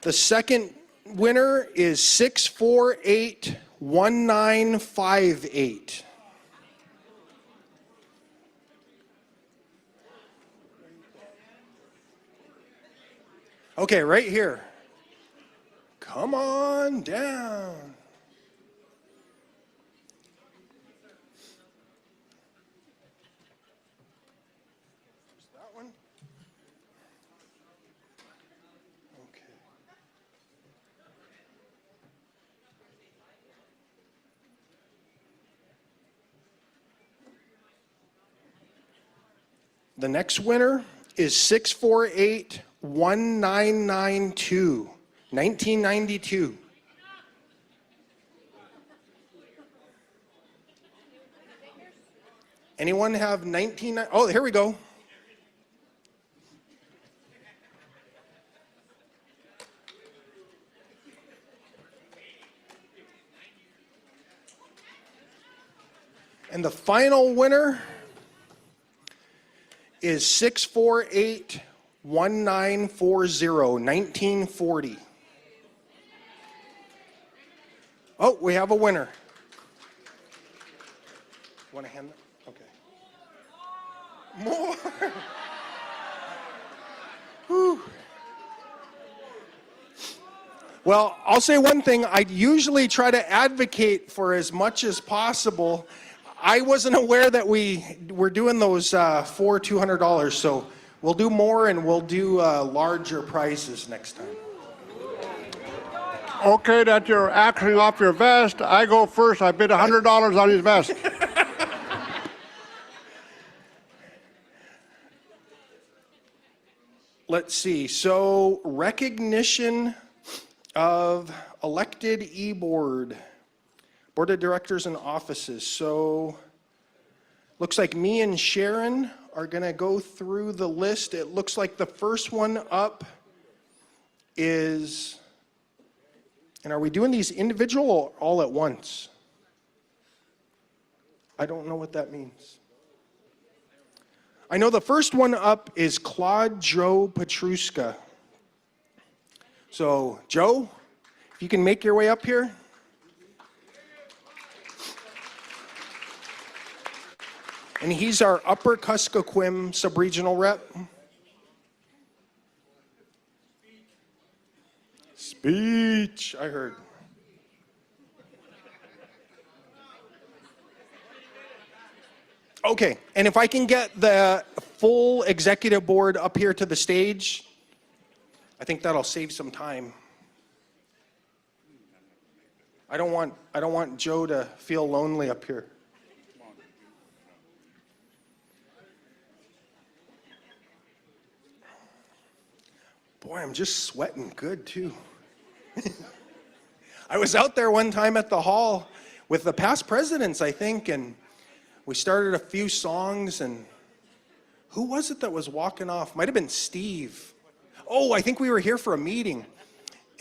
The second winner is 6481958. Okay, right here. Come on down. That one? Okay. The next winner is 6481992, 1992. Anyone have 19? Oh, here we go. And the final winner is 6481940, 1940. Oh, we have a winner. Want to hand that? Okay. More. Whew. Well, I'll say one thing. I usually try to advocate for as much as possible. I wasn't aware that we were doing those for $200, so we'll do more and we'll do larger prizes next time. Okay, that you're auctioning off your vest. I go first. I bid $100 on his vest. Let's see. So recognition of elected board of directors and offices. So looks like me and Sharon are going to go through the list. It looks like the first one up is, and are we doing these individual or all at once? I don't know what that means. I know the first one up is Claude Joe Petruska. So, Joe, if you can make your way up here. And he's our Upper Kuskokwim Subregional Rep. Speech, I heard. Okay, and if I can get the full executive board up here to the stage, I think that'll save some time. I don't want Joe to feel lonely up here. Boy, I'm just sweating good too. I was out there one time at the hall with the past presidents, I think, and we started a few songs, and who was it that was walking off? Might have been Steve. Oh, I think we were here for a meeting.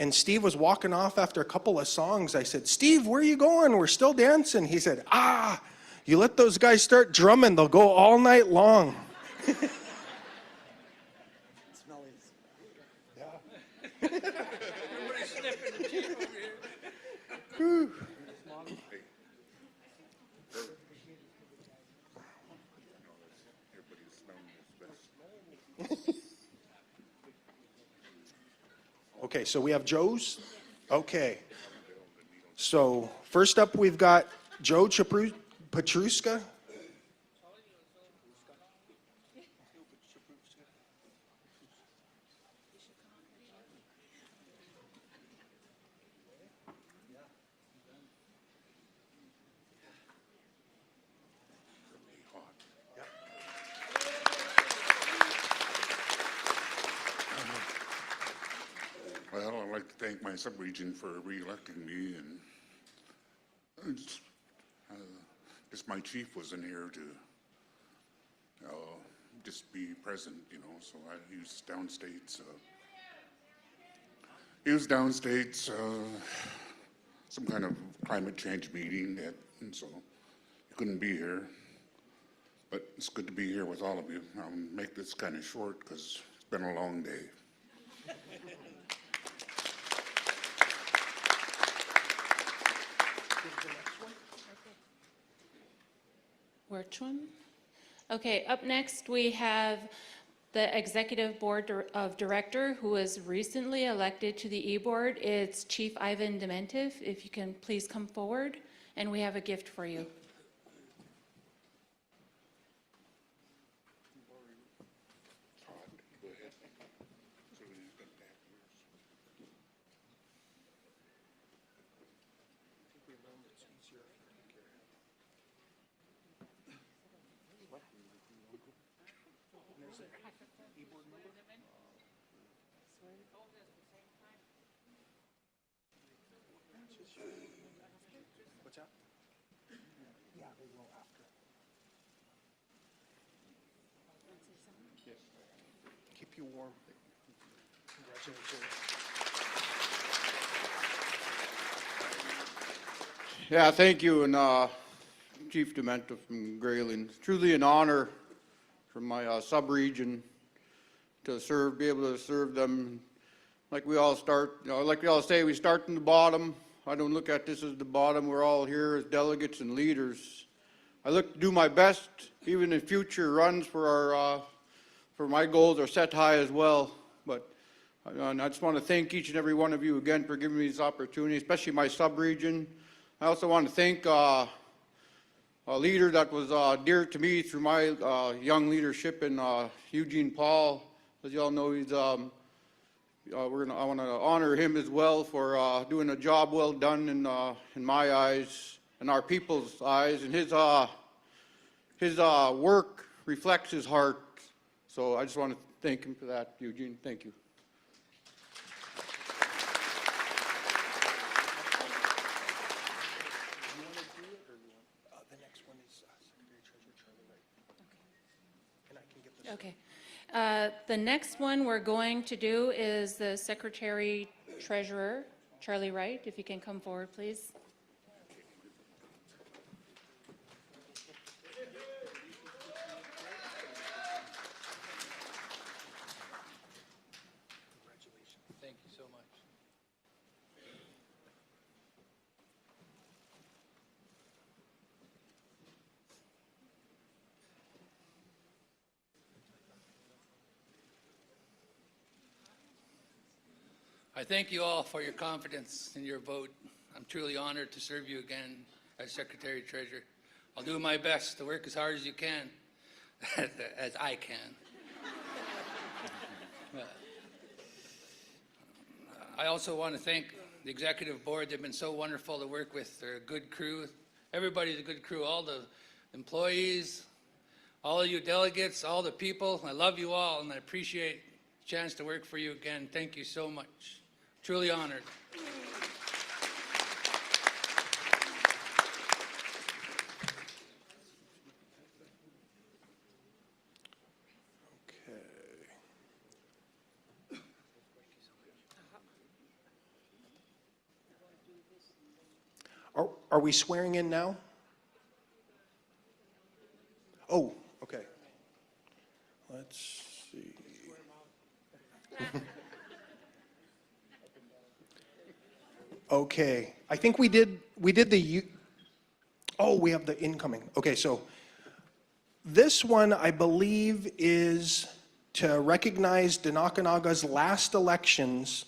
And Steve was walking off after a couple of songs. I said, Steve, where are you going? We're still dancing. He said, you let those guys start drumming, they'll go all night long. Okay, so we have Joe's. Okay. So first up, we've got Joe Petruska. Well, I'd like to thank my sub-region for re-electing me, and just my chief wasn't here to just be present, you know, so he was downstate. He was downstate, some kind of climate change meeting, and so he couldn't be here. But it's good to be here with all of you. I'll make this kind of short because it's been a long day. Which one? Okay, up next we have the Executive Board of Director who was recently elected to the E-Board. It's Chief Ivan Dementive. If you can please come forward, and we have a gift for you. What's that? Yeah, they will after. Yes. Keep you warm. Congratulations. Yeah, thank you, and Chief Demento from Grayling. It's truly an honor for my sub-region to serve, be able to serve them. Like we all start, you know, like we all say, we start from the bottom. I don't look at this as the bottom. We're all here as delegates and leaders. I look to do my best, even in future runs for my goals are set high as well. But I just want to thank each and every one of you again for giving me this opportunity, especially my sub-region. I also want to thank a leader that was dear to me through my young leadership in Eugene Paul. As you all know, he's I want to honor him as well for doing a job well done in my eyes, in our people's eyes, and his work reflects his heart. So I just want to thank him for that, Eugene. Thank you. The next one is Secretary Treasurer Charlie Wright. And I can get this. Okay. The next one we're going to do is the Secretary Treasurer, Charlie Wright. If you can come forward, please. Thank you so much. I thank you all for your confidence in your vote. I'm truly honored to serve you again as Secretary Treasurer. I'll do my best to work as hard as you can, as I can. I also want to thank the Executive Board. They've been so wonderful to work with. They're a good crew. Everybody's a good crew, all the employees, all of you delegates, all the people. I love you all, and I appreciate the chance to work for you again. Thank you so much. Truly honored. Are we swearing in now? Oh, okay. Let's see. Okay, I think we did the, oh, we have the incoming. Okay, so this one, I believe, is to recognize Danakanaga's last elections.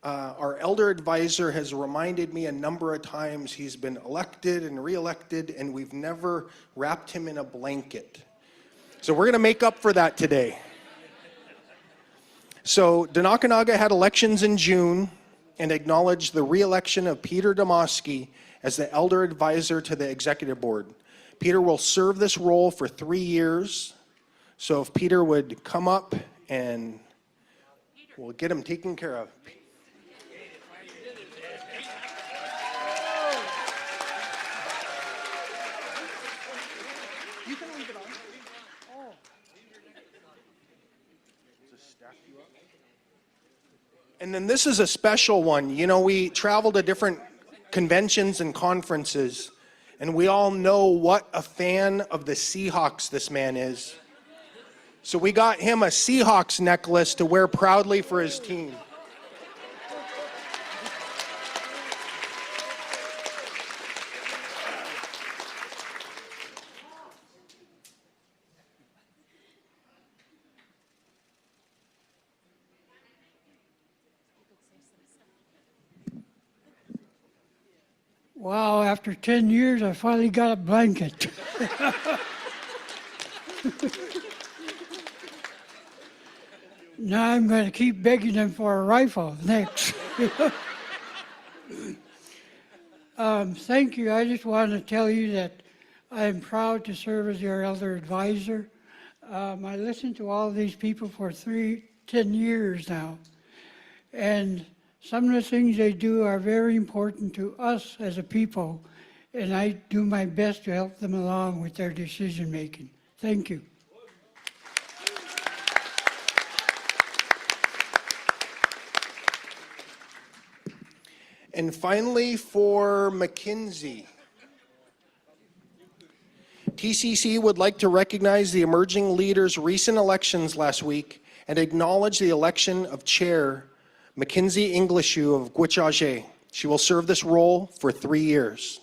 Our elder advisor has reminded me a number of times he's been elected and reelected, and we've never wrapped him in a blanket. So we're going to make up for that today. So Danakanaga had elections in June and acknowledged the reelection of Peter Damoski as the elder advisor to the executive board. Peter will serve this role for 3 years. So if Peter would come up and we'll get him taken care of. You can leave it on. Oh. Just stack you up. And then this is a special one. You know, we travel to different conventions and conferences, and we all know what a fan of the Seahawks this man is. So we got him a Seahawks necklace to wear proudly for his team. Wow, after 10 years, I finally got a blanket. Now I'm going to keep begging them for a rifle next. Thank you. I just want to tell you that I am proud to serve as your elder advisor. I listened to all these people for 10 years now. And some of the things they do are very important to us as a people, and I do my best to help them along with their decision making. Thank you. And finally, for McKinsey. TCC would like to recognize the emerging leaders' recent elections last week and acknowledge the election of Chair Mackenzie Inglishu of Gwich'aghé. She will serve this role for 3 years.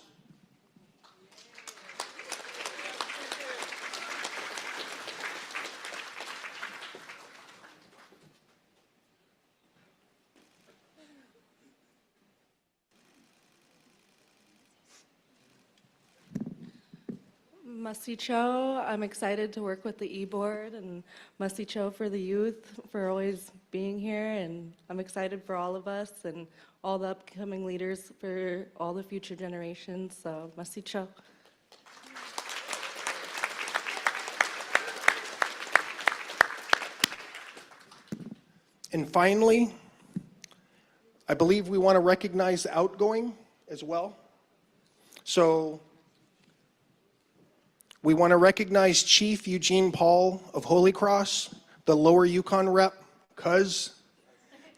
Masicho, I'm excited to work with the e-board, and Masicho for the youth for always being here, and I'm excited for all of us and all the upcoming leaders for all the future generations, so Masicho. And finally, I believe we want to recognize the outgoing as well. So we want to recognize Chief Eugene Paul of Holy Cross, the Lower Yukon rep. Cuz,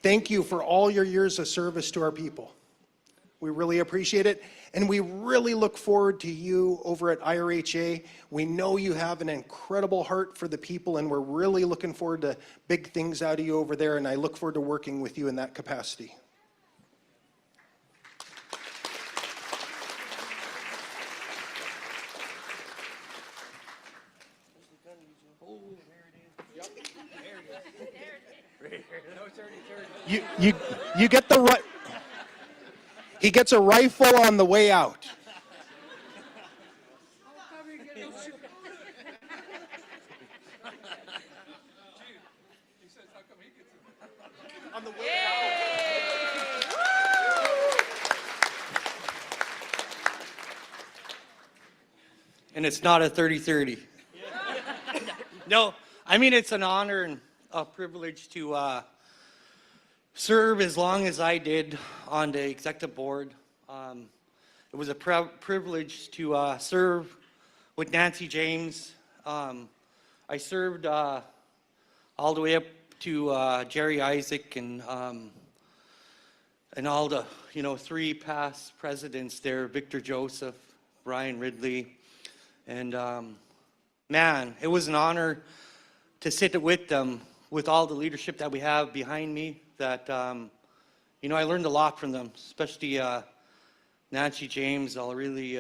thank you for all your years of service to our people. We really appreciate it. And we really look forward to you over at IRHA. We know you have an incredible heart for the people, and we're really looking forward to big things out of you over there, and I look forward to working with you in that capacity. You get the right. He gets a rifle on the way out. On the way out. And it's not a 30-30. No, I mean, it's an honor and a privilege to serve as long as I did on the executive board. It was a privilege to serve with Nancy James. I served all the way up to Jerry Isaac, and and all the, you know, 3 past presidents there, Victor Joseph, Brian Ridley, and man, it was an honor to sit with them, with all the leadership that we have behind me, that, you know, I learned a lot from them, especially Nancy James, all really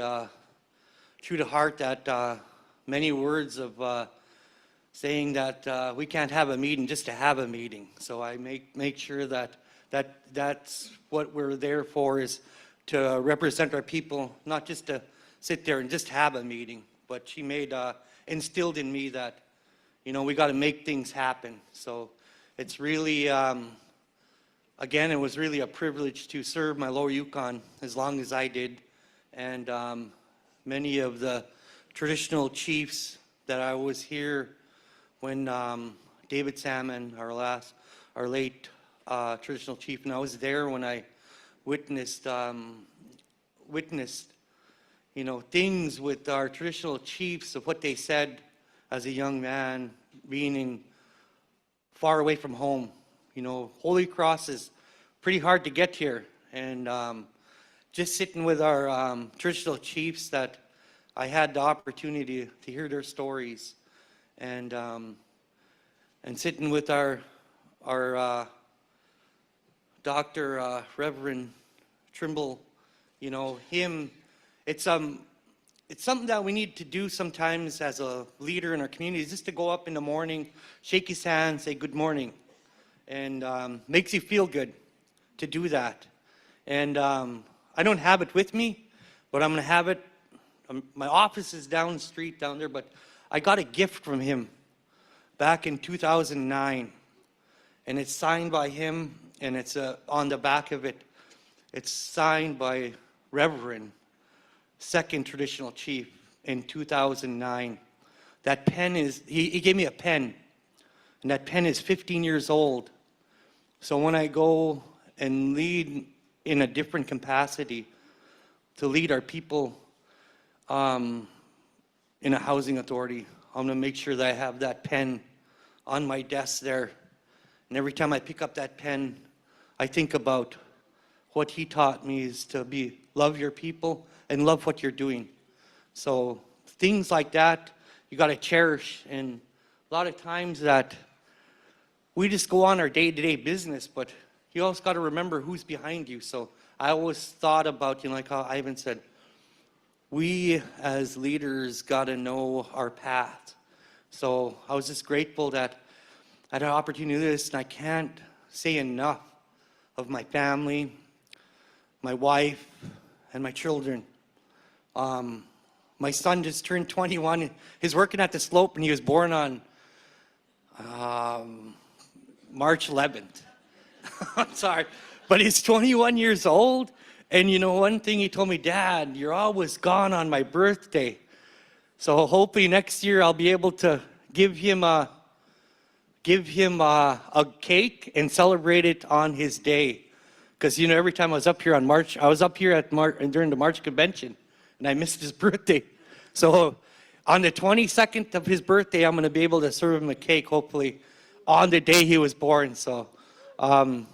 true to heart, that many words of saying that we can't have a meeting just to have a meeting. So I make sure that that's what we're there for, is to represent our people, not just to sit there and just have a meeting. But she instilled in me that, you know, we got to make things happen. So it's really, again, it was really a privilege to serve my Lower Yukon as long as I did. And many of the traditional chiefs that I was here when David Salmon, our late traditional chief, and I was there when I witnessed, you know, things with our traditional chiefs of what they said as a young man, being far away from home. You know, Holy Cross is pretty hard to get here, and just sitting with our traditional chiefs, that I had the opportunity to hear their stories, and sitting with our Dr. Reverend Trimble, you know, him. It's something that we need to do sometimes as a leader in our community, just to go up in the morning, shake his hand, say good morning, and makes you feel good to do that. And I don't have it with me, but I'm going to have it. My office is down the street down there, but I got a gift from him back in 2009, and it's signed by him, and it's on the back of it, it's signed by Reverend, second traditional chief in 2009. That pen is, he gave me a pen, and that pen is 15 years old. So when I go and lead in a different capacity, to lead our people in a housing authority, I'm gonna make sure that I have that pen on my desk there. And every time I pick up that pen, I think about what he taught me, is to love your people and love what you're doing. So things like that, you got to cherish. And a lot of times that we just go on our day-to-day business, but you also got to remember who's behind you. So I always thought about, you know, like how Ivan said, we as leaders got to know our path. So I was just grateful that I had an opportunity to do this, and I can't say enough of my family, my wife, and my children. My son just turned 21. He's working at the Slope, and he was born on March 11th. I'm sorry, but he's 21 years old. And you know, one thing he told me, Dad, you're always gone on my birthday. So hopefully next year I'll be able to give him a cake and celebrate it on his day. Because, you know, every time I was up here on March, I was up here during the March convention, and I missed his birthday. So on the 22nd of his birthday, I'm going to be able to serve him a cake, hopefully, on the day he was born. So I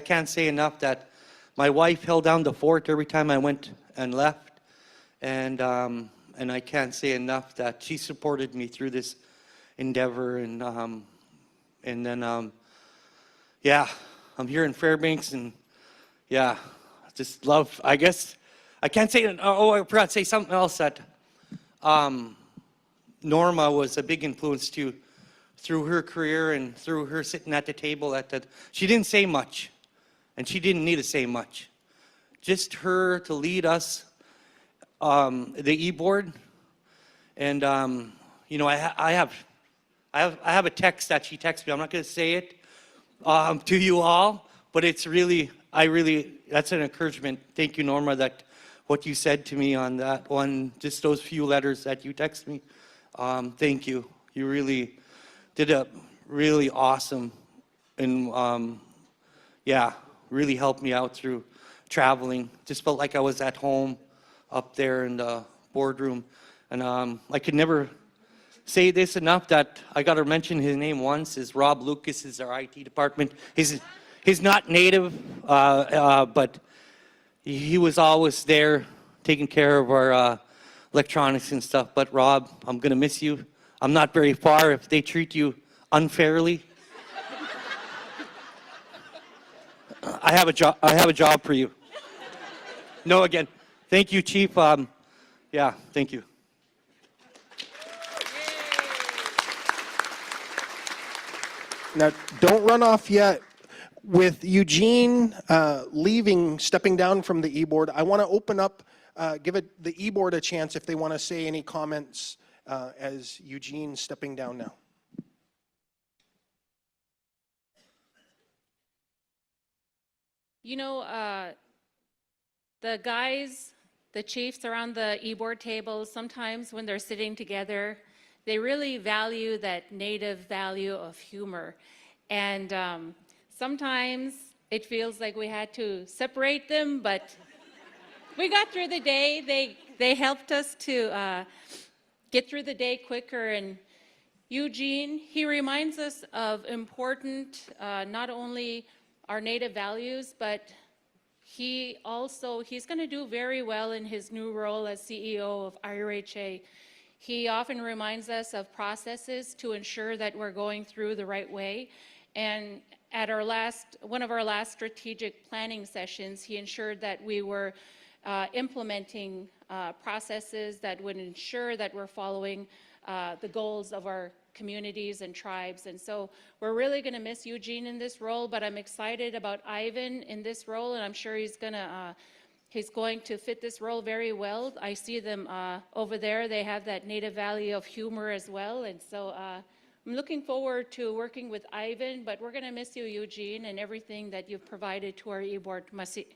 can't say enough that my wife held down the fort every time I went and left. And I can't say enough that she supported me through this endeavor. And then, yeah, I'm here in Fairbanks, and yeah, just love, I guess, I can't say, I forgot to say something else, that Norma was a big influence too, through her career and through her sitting at the table she didn't say much, and she didn't need to say much. Just her to lead us, the e-board, and you know, I have a text that she texted me. I'm not going to say it to you all, but it's really, that's an encouragement. Thank you, Norma, that what you said to me on that one, just those few letters that you texted me. Thank you. You really did a really awesome, and yeah, really helped me out through traveling. Just felt like I was at home up there in the boardroom. And I could never say this enough, that I got to mention his name once, is Rob Lucas, is our IT department. He's not native, but he was always there taking care of our electronics and stuff. But Rob, I'm going to miss you. I'm not very far if they treat you unfairly. I have a job for you. No, again, thank you, Chief. Yeah, thank you. Now, don't run off yet. With Eugene stepping down from the e-board, I want to open up, give the e-board a chance if they want to say any comments as Eugene's stepping down now. You know, the guys, the chiefs around the e-board tables, sometimes when they're sitting together, they really value that native value of humor. And sometimes it feels like we had to separate them, but we got through the day. They helped us to get through the day quicker. And Eugene, he reminds us of important, not only our native values, but he's going to do very well in his new role as CEO of IRHA. He often reminds us of processes to ensure that we're going through the right way. And at one of our last strategic planning sessions, he ensured that we were implementing processes that would ensure that we're following the goals of our communities and tribes. And so we're really going to miss Eugene in this role, but I'm excited about Ivan in this role, and I'm sure he's going to fit this role very well. I see them over there. They have that native value of humor as well. And so I'm looking forward to working with Ivan, but we're going to miss you, Eugene, and everything that you've provided to our e-board. Masi.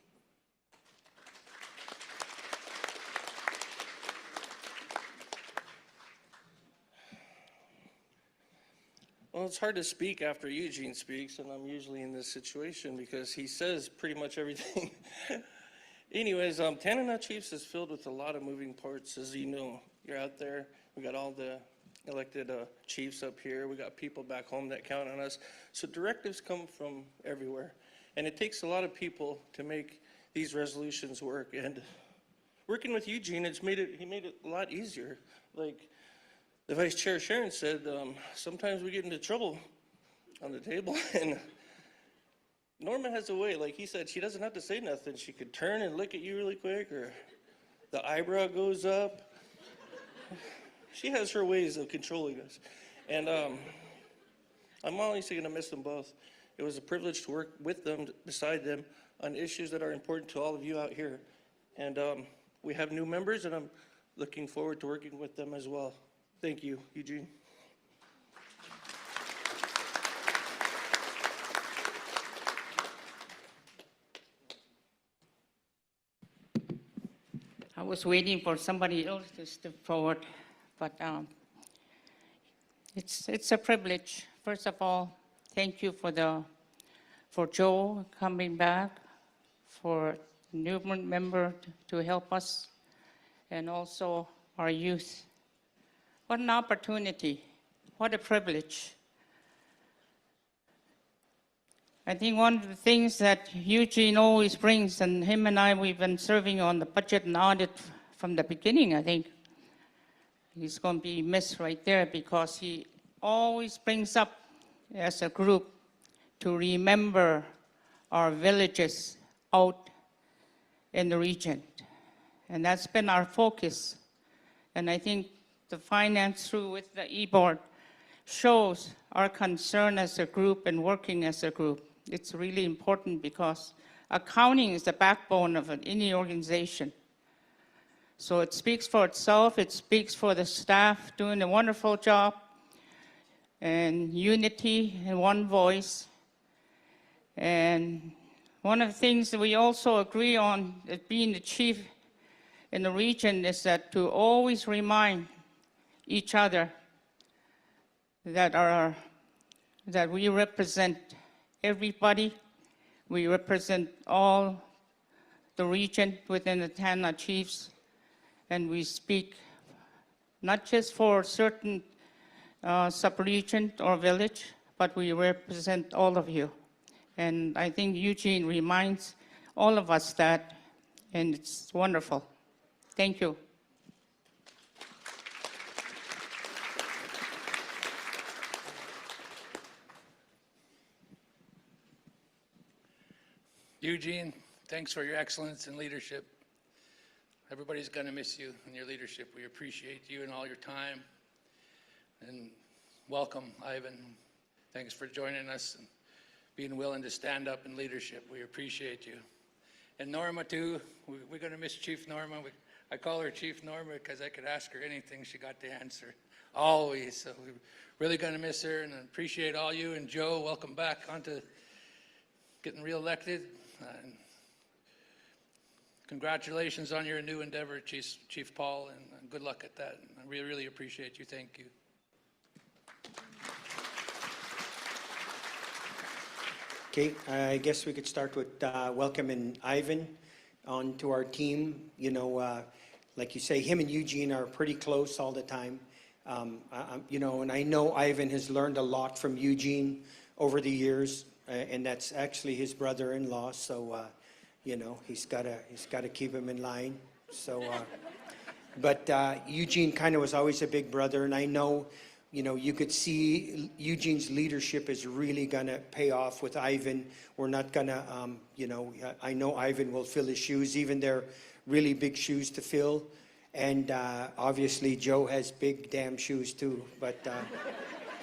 Well, it's hard to speak after Eugene speaks, and I'm usually in this situation because he says pretty much everything. Anyways, Tanana Chiefs is filled with a lot of moving parts, as you know. You're out there. We got all the elected chiefs up here. We got people back home that count on us. So directives come from everywhere, and it takes a lot of people to make these resolutions work. And working with Eugene, he made it a lot easier. Like the Vice Chair Sharon said, sometimes we get into trouble on the table, and Norma has a way, like he said, she doesn't have to say nothing. She could turn and look at you really quick, or the eyebrow goes up. She has her ways of controlling us. And I'm honestly going to miss them both. It was a privilege to work with them, beside them, on issues that are important to all of you out here. And we have new members, and I'm looking forward to working with them as well. Thank you, Eugene. I was waiting for somebody else to step forward, but it's a privilege. First of all, thank you for Joe coming back, for new member to help us, and also our youth. What an opportunity! What a privilege! I think one of the things that Eugene always brings, and him and I, we've been serving on the budget and audit from the beginning, I think. He's going to be missed right there because he always brings up as a group to remember our villages out in the region. And that's been our focus. And I think the finance through with the e-board shows our concern as a group and working as a group. It's really important because accounting is the backbone of any organization. So it speaks for itself, it speaks for the staff doing a wonderful job, and unity and one voice. And one of the things that we also agree on as being the chief in the region is that to always remind each other that we represent everybody. We represent all the region within the Tanana Chiefs, and we speak not just for certain sub-region or village, but we represent all of you. And I think Eugene reminds all of us that, and it's wonderful. Thank you. Eugene, thanks for your excellence and leadership. Everybody's going to miss you and your leadership. We appreciate you and all your time. And welcome, Ivan. Thanks for joining us and being willing to stand up in leadership. We appreciate you. And Norma, too. We're going to miss Chief Norma. I call her Chief Norma because I could ask her anything. She got the answer, always. So we're really going to miss her and appreciate all you. And Joe, welcome back onto getting reelected. And congratulations on your new endeavor, Chief Paul, and good luck at that. I really, really appreciate you. Thank you. Okay, I guess we could start with welcoming Ivan onto our team. You know, like you say, him and Eugene are pretty close all the time. You know, and I know Ivan has learned a lot from Eugene over the years, and that's actually his brother-in-law. So, you know, he's got to keep him in line. So, but Eugene kind of was always a big brother, and I know. You know, you could see Eugene's leadership is really going to pay off with Ivan. We're not going to, you know, I know Ivan will fill his shoes, even they're really big shoes to fill. And obviously Joe has big damn shoes too. But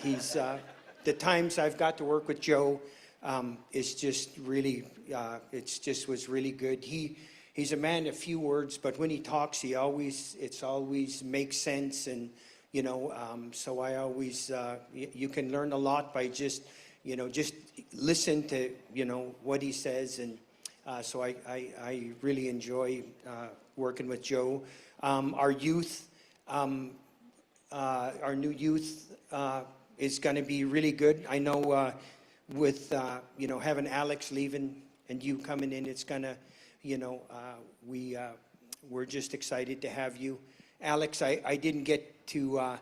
he's, the times I've got to work with Joe is just really, was really good. He's a man of few words, but when he talks, it always makes sense. And you know, so I always, you can learn a lot by just, you know, just listen to, you know, what he says. And so I really enjoy working with Joe. Our youth, our new youth is going to be really good. I know with, you know, having Alex leaving and you coming in, it's going to, you know, we're just excited to have you. Alex, I didn't get to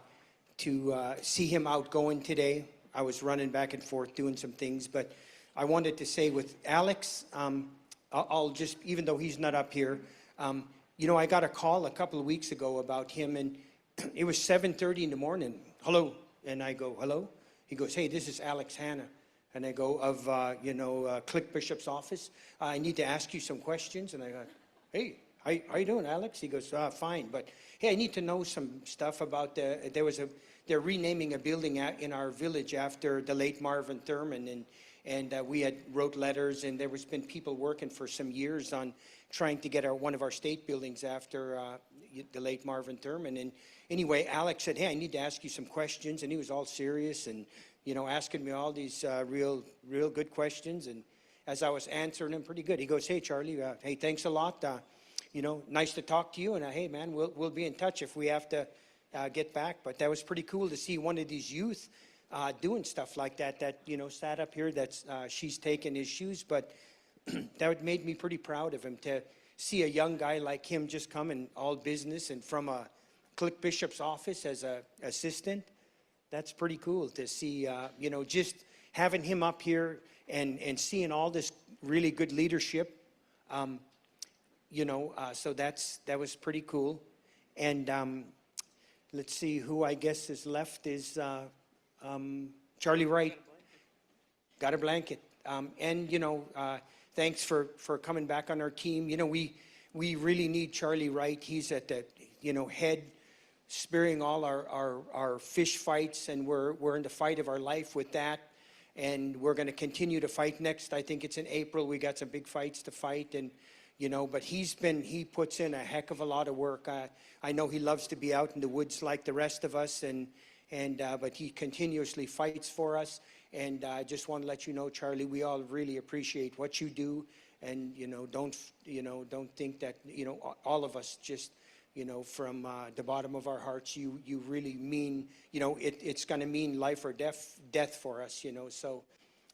see him outgoing today. I was running back and forth doing some things, but I wanted to say with Alex, I'll just, even though he's not up here, you know, I got a call a couple of weeks ago about him, and it was 7:30 in the morning. Hello, and I go, hello? He goes, hey, this is Alex Hanna. And I go, of, you know, Click Bishop's office. I need to ask you some questions. And I go, hey. How you doing, Alex? He goes, fine, but hey, I need to know some stuff about they're renaming a building in our village after the late Marvin Thurman, and we had wrote letters, and there was been people working for some years on trying to get one of our state buildings after the late Marvin Thurman. And anyway, Alex said, hey, I need to ask you some questions, and he was all serious and, you know, asking me all these real good questions, and as I was answering them pretty good, he goes, hey, Charlie, hey, thanks a lot. You know, nice to talk to you, and hey, man, we'll be in touch if we have to get back. But that was pretty cool to see one of these youth doing stuff like that. That, you know, sat up here. That's she's taken his shoes, but that made me pretty proud of him to see a young guy like him just come in all business and from a Click Bishop's office as a assistant. That's pretty cool to see. You know, just having him up here and seeing all this really good leadership. You know, so that was pretty cool. And let's see who I guess is left is Charlie Wright. Got a blanket. And, you know, thanks for coming back on our team. You know, we really need Charlie Wright. He's at the, you know, head spearing all our fish fights, and we're in the fight of our life with that. And we're going to continue to fight next. I think it's in April. We got some big fights to fight, and you know, but he puts in a heck of a lot of work. I know he loves to be out in the woods like the rest of us, but he continuously fights for us. And I just want to let you know, Charlie, we all really appreciate what you do. And, you know, don't think that, you know, all of us just, you know, from the bottom of our hearts, you really mean, you know, it's going to mean life or death for us, you know. So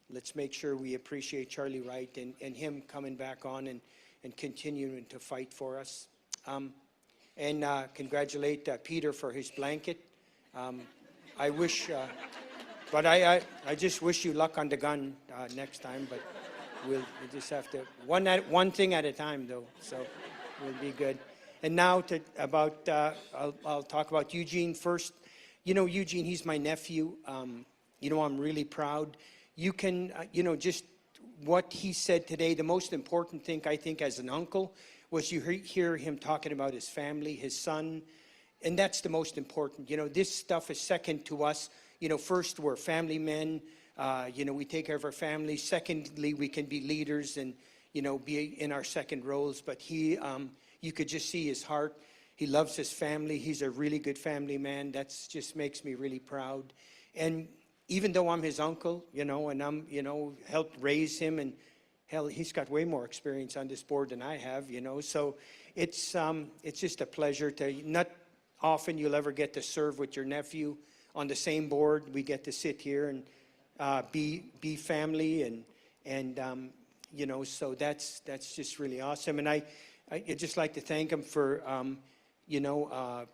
let's make sure we appreciate Charlie Wright and him coming back on and continuing to fight for us. And congratulate Peter for his blanket. I wish, but I just wish you luck on the gun next time. But we'll just have to, one thing at a time though, so we'll be good. And now I'll talk about Eugene first. You know, Eugene, he's my nephew. You know, I'm really proud. You can, you know, just what he said today, the most important thing I think as an uncle was you hear him talking about his family, his son, and that's the most important. You know, this stuff is second to us. You know, first, we're family men. You know, we take care of our family. Secondly, we can be leaders and, you know, be in our second roles. But he, you could just see his heart. He loves his family. He's a really good family man. That's just makes me really proud. And even though I'm his uncle, you know, and I'm, you know, helped raise him, and hell, he's got way more experience on this board than I have, you know. So it's just a pleasure to, not often you'll ever get to serve with your nephew on the same board. We get to sit here and be family, and you know, so that's just really awesome. And I'd just like to thank him for you know,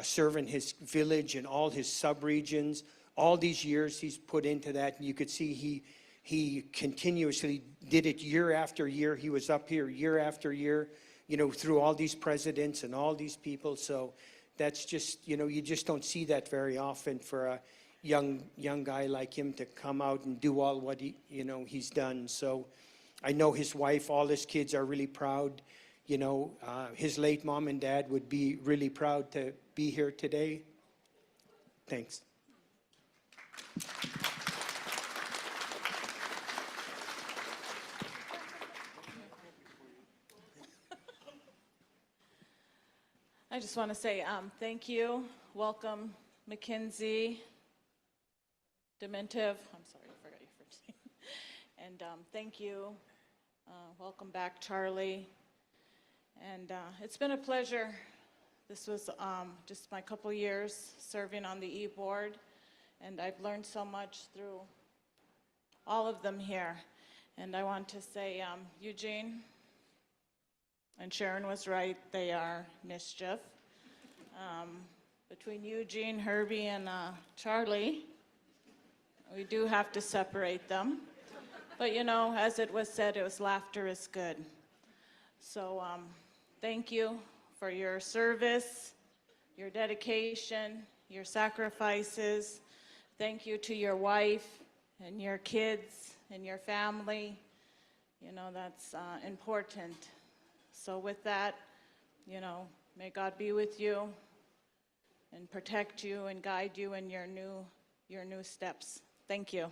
serving his village and all his sub-regions. All these years he's put into that, and you could see he continuously did it year after year. He was up here year after year, you know, through all these presidents and all these people. So that's just, you know, you just don't see that very often for a young guy like him to come out and do all what he's done. So I know his wife, all his kids are really proud. You know, his late mom and dad would be really proud to be here today. Thanks. I just want to say thank you, welcome Mackenzie, Dementive, I'm sorry, I forgot your first name, and thank you, welcome back Charlie, and it's been a pleasure. This was just my couple years serving on the E-Board, and I've learned so much through all of them here, and I want to say Eugene, and Sharon was right, they are mischief. Between Eugene, Herbie, and Charlie, we do have to separate them. But you know, as it was said, it was laughter is good. So thank you for your service, your dedication, your sacrifices. Thank you to your wife and your kids and your family. You know, that's important. So with that, you know, may God be with you and protect you and guide you in your new steps. Thank you.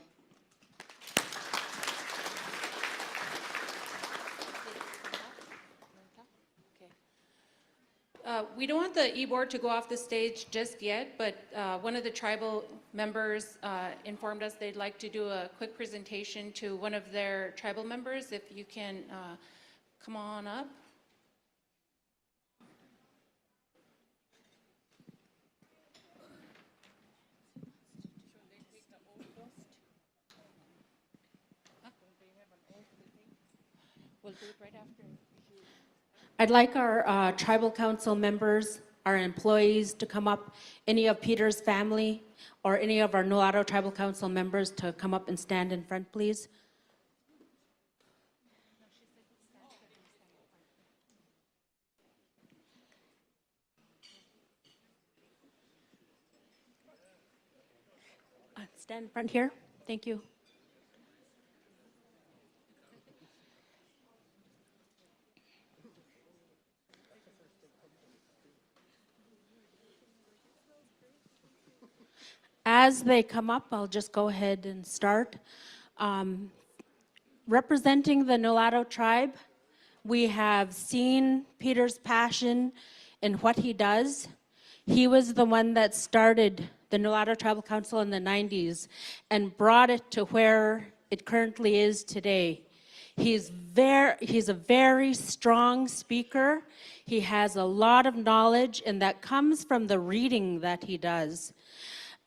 We don't want the E-Board to go off the stage just yet, but one of the tribal members informed us they'd like to do a quick presentation to one of their tribal members. If you can come on up. We'll do it right after. I'd like our tribal council members, our employees to come up, any of Peter's family or any of our Nulato tribal council members to come up and stand in front, please. Stand in front here. Thank you. As they come up, I'll just go ahead and start. Representing the Nulato tribe, we have seen Peter's passion in what he does. He was the one that started the Nulato Tribal Council in the 90s and brought it to where it currently is today. He's a very strong speaker. He has a lot of knowledge, and that comes from the reading that he does.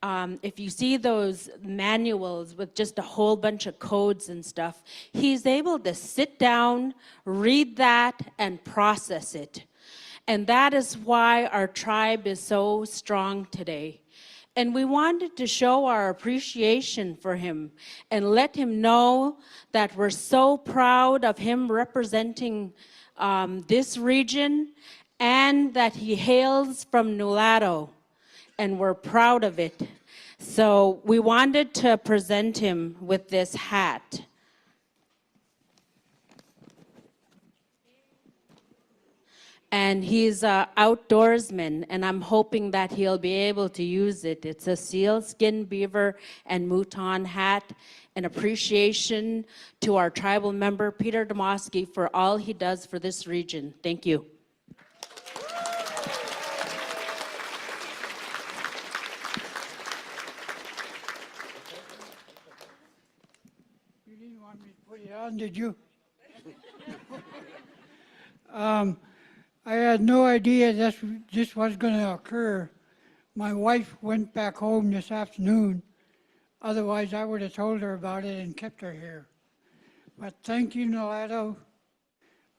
If you see those manuals with just a whole bunch of codes and stuff, he's able to sit down, read that, and process it. And that is why our tribe is so strong today. And we wanted to show our appreciation for him and let him know that we're so proud of him representing this region and that he hails from Nulato, and we're proud of it. So we wanted to present him with this hat. And he's an outdoorsman, and I'm hoping that he'll be able to use it. It's a sealskin, beaver, and mouton hat, an appreciation to our tribal member, Peter Demoski, for all he does for this region. Thank you. You didn't want me to put it on, did you? I had no idea this was going to occur. My wife went back home this afternoon. Otherwise, I would have told her about it and kept her here. But thank you, Nolato.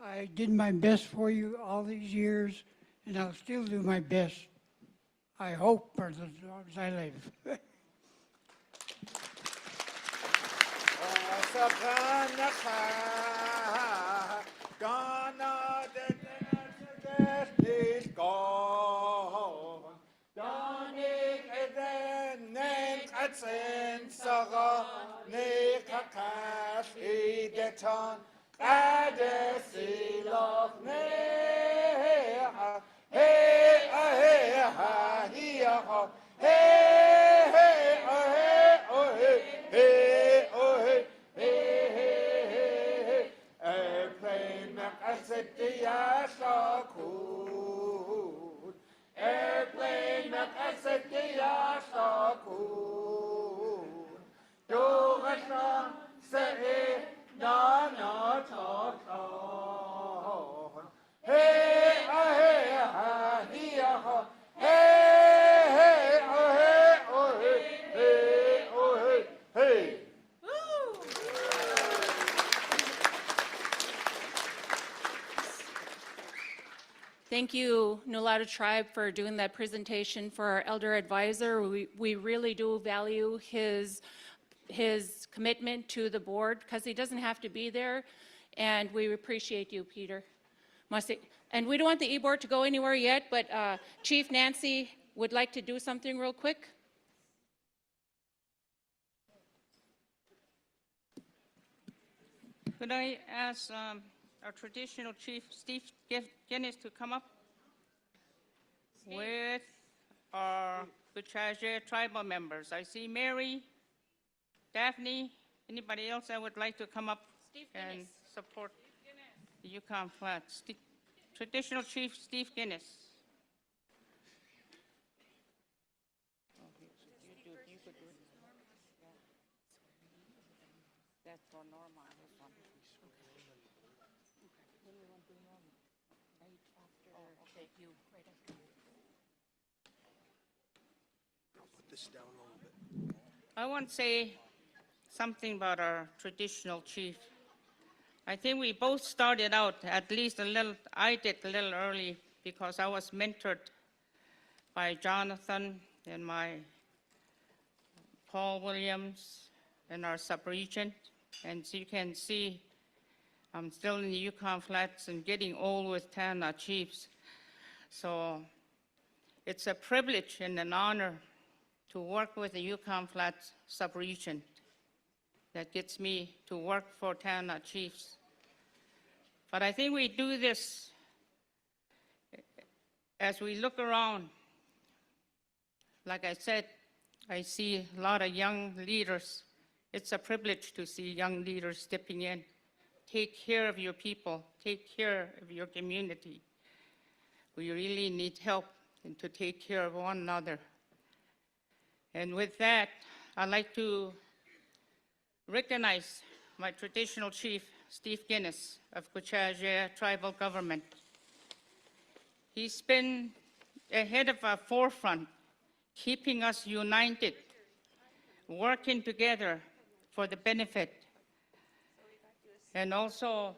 I did my best for you all these years, and I'll still do my best. I hope for as long as I live. Thank you, Nulato Tribe, for doing that presentation for our elder advisor. We really do value his commitment to the board because he doesn't have to be there, and we appreciate you, Peter. And we don't want the e-board to go anywhere yet, but Chief Nancy would like to do something real quick. Could I ask our traditional chief, Steve Guinness, to come up with our Kuchaje tribal members? I see Mary, Daphne, anybody else that would like to come up and support the Yukon Flats? Traditional Chief Steve Guinness. That's for Norma. This down a little bit. I want to say something about our traditional chief. I think we both started out at least a little, I did a little early because I was mentored by Jonathan and my Paul Williams and our sub-regent. And so you can see I'm still in the Yukon Flats and getting old with Tana chiefs. So it's a privilege and an honor to work with the Yukon Flats sub-region that gets me to work for Tana chiefs. But I think we do this as we look around. Like I said, I see a lot of young leaders. It's a privilege to see young leaders stepping in. Take care of your people, take care of your community. We really need help and to take care of one another. And with that, I'd like to recognize my traditional chief, Steve Guinness of Kuchaje Tribal Government. He's been ahead of our forefront, keeping us united, working together for the benefit. And also,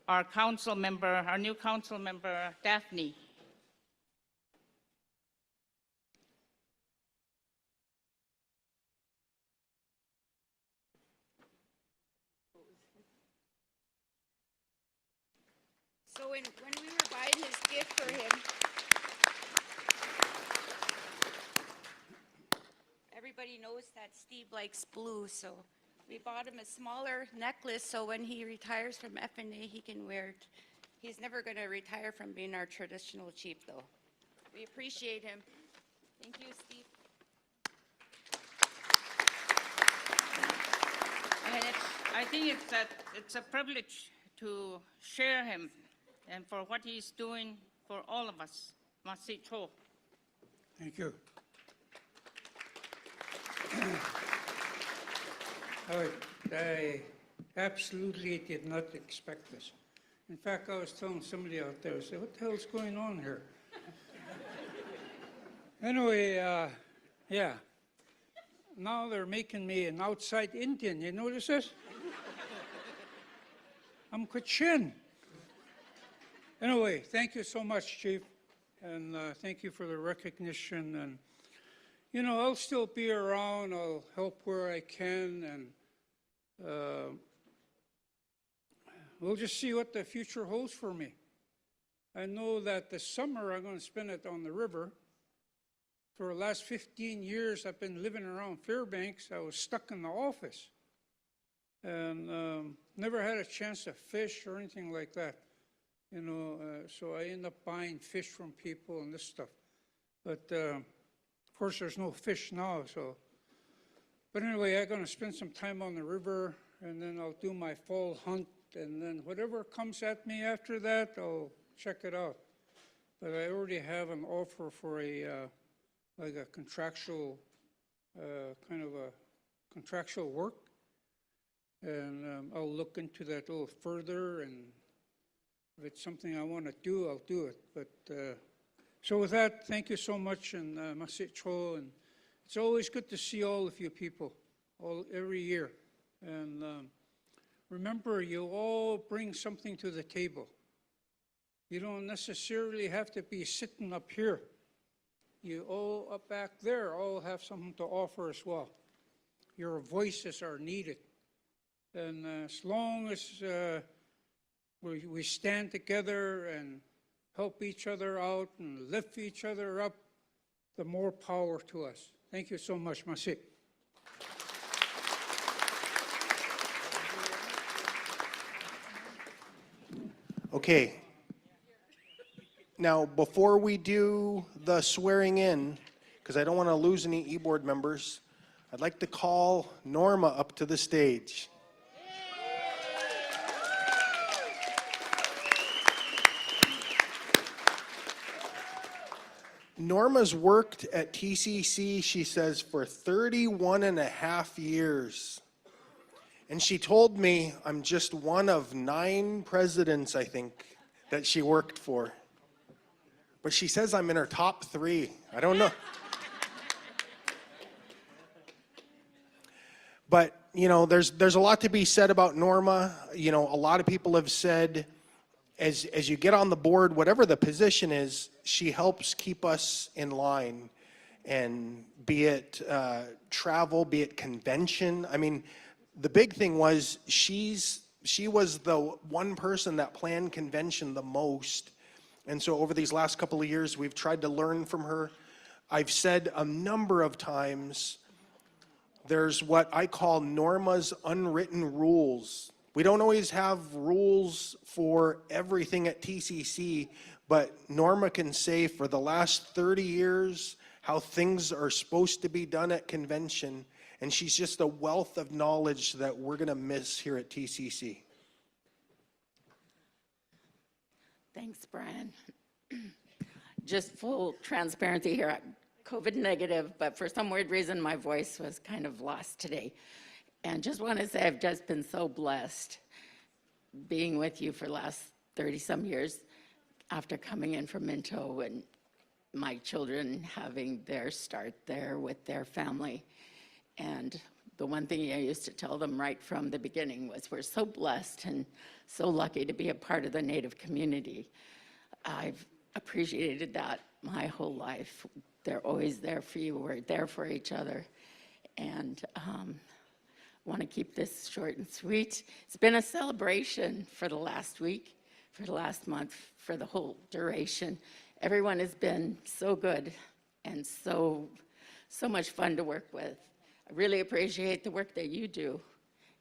our council member, our new council member, Daphne. So when we were buying his gift for him, everybody knows that Steve likes blue, so we bought him a smaller necklace so when he retires from FNA, he can wear it. He's never going to retire from being our traditional chief, though. We appreciate him. Thank you, Steve. And I think it's a privilege to share him and for what he's doing for all of us. Merci trop. Thank you. I absolutely did not expect this. In fact, I was telling somebody out there, I said, what the hell's going on here? Anyway, yeah. Now they're making me an outside Indian. You notice this? I'm Cochin. Anyway, thank you so much, Chief. And thank you for the recognition. And, you know, I'll still be around. I'll help where I can. And we'll just see what the future holds for me. I know that this summer I'm going to spend it on the river. For the last 15 years, I've been living around Fairbanks. I was stuck in the office and never had a chance to fish or anything like that. You know, so I end up buying fish from people and this stuff. But of course, there's no fish now. So, but anyway, I'm going to spend some time on the river, and then I'll do my fall hunt, and then whatever comes at me after that, I'll check it out. But I already have an offer for a like a contractual, kind of a contractual work. And I'll look into that a little further, and if it's something I want to do, I'll do it. But so with that, thank you so much, and merci trop. And it's always good to see all of you people, every year. And remember, you all bring something to the table. You don't necessarily have to be sitting up here. You all up back there all have something to offer as well. Your voices are needed. And as long as we stand together and help each other out and lift each other up, the more power to us. Thank you so much. Merci. Okay. Now, before we do the swearing in, because I don't want to lose any e-board members, I'd like to call Norma up to the stage. Norma's worked at TCC, she says, for 31 and a half years. And she told me I'm just one of 9 presidents, I think, that she worked for. But she says I'm in her top 3. I don't know. But, you know, there's a lot to be said about Norma. You know, a lot of people have said, as you get on the board, whatever the position is, she helps keep us in line. And be it travel, be it convention. I mean, the big thing was she was the one person that planned convention the most. And so over these last couple of years, we've tried to learn from her. I've said a number of times, there's what I call Norma's unwritten rules. We don't always have rules for everything at TCC, but Norma can say for the last 30 years how things are supposed to be done at convention. And she's just a wealth of knowledge that we're going to miss here at TCC. Thanks, Brian. Just full transparency here, I'm COVID negative, but for some weird reason, my voice was kind of lost today. And just want to say I've just been so blessed being with you for the last 30-some years after coming in from Minto and my children having their start there with their family. And the one thing I used to tell them right from the beginning was we're so blessed and so lucky to be a part of the Native community. I've appreciated that my whole life. They're always there for you. We're there for each other. And want to keep this short and sweet. It's been a celebration for the last week, for the last month, for the whole duration. Everyone has been so good and so much fun to work with. I really appreciate the work that you do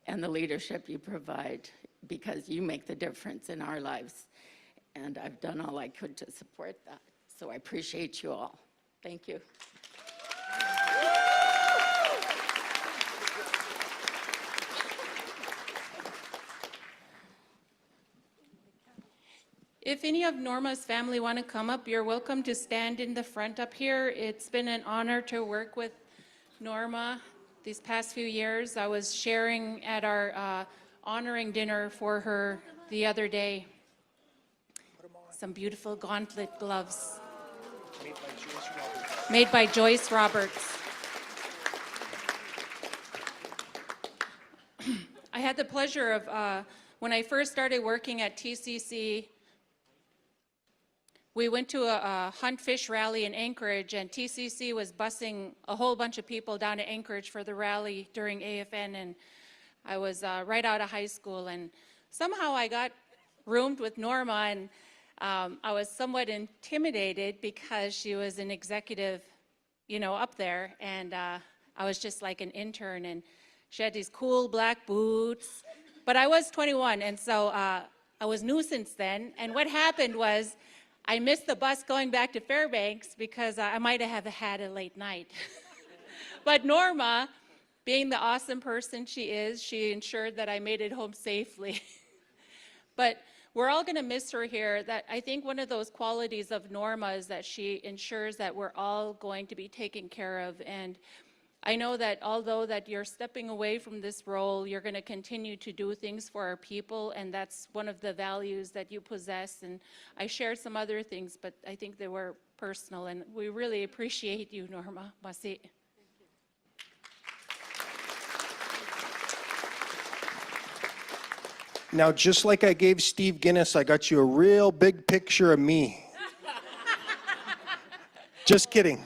and the leadership you provide, because you make the difference in our lives. And I've done all I could to support that. So I appreciate you all. Thank you. If any of Norma's family want to come up, you're welcome to stand in the front up here. It's been an honor to work with Norma these past few years. I was sharing at our honoring dinner for her the other day. Some beautiful gauntlet gloves. Made by Joyce Roberts. I had the pleasure of, when I first started working at TCC, we went to a hunt fish rally in Anchorage, and TCC was busing a whole bunch of people down to Anchorage for the rally during AFN, and I was right out of high school, and somehow I got roomed with Norma, and I was somewhat intimidated because she was an executive, you know, up there, and I was just like an intern, and she had these cool black boots, but I was 21, and so I was new since then, and what happened was I missed the bus going back to Fairbanks because I might have had a late night. But Norma, being the awesome person she is, she ensured that I made it home safely. But we're all going to miss her here. That I think one of those qualities of Norma is that she ensures that we're all going to be taken care of. And I know that although that you're stepping away from this role, you're going to continue to do things for our people, and that's one of the values that you possess. And I shared some other things, but I think they were personal, and we really appreciate you, Norma. Masi. Now, just like I gave Steve Guinness, I got you a real big picture of me. Just kidding.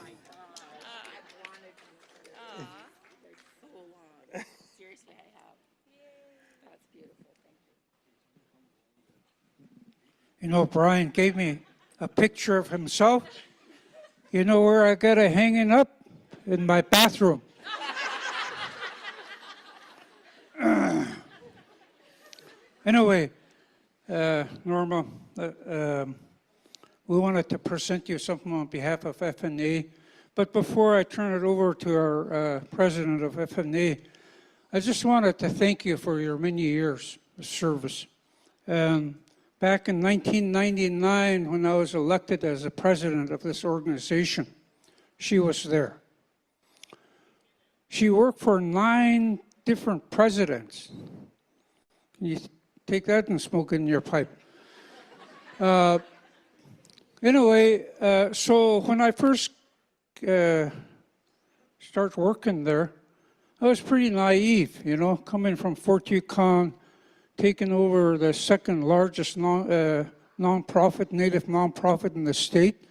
You know, Brian gave me a picture of himself. You know where I got it hanging up? In my bathroom. Anyway, Norma, we wanted to present you something on behalf of FNA. But before I turn it over to our president of FNA, I just wanted to thank you for your many years of service. Back in 1999, when I was elected as the president of this organization, she was there. She worked for 9 different presidents. Can you take that and smoke it in your pipe? Anyway, so when I first started working there, I was pretty naive, you know, coming from Fort Yukon, taking over the second largest nonprofit, Native nonprofit in the state.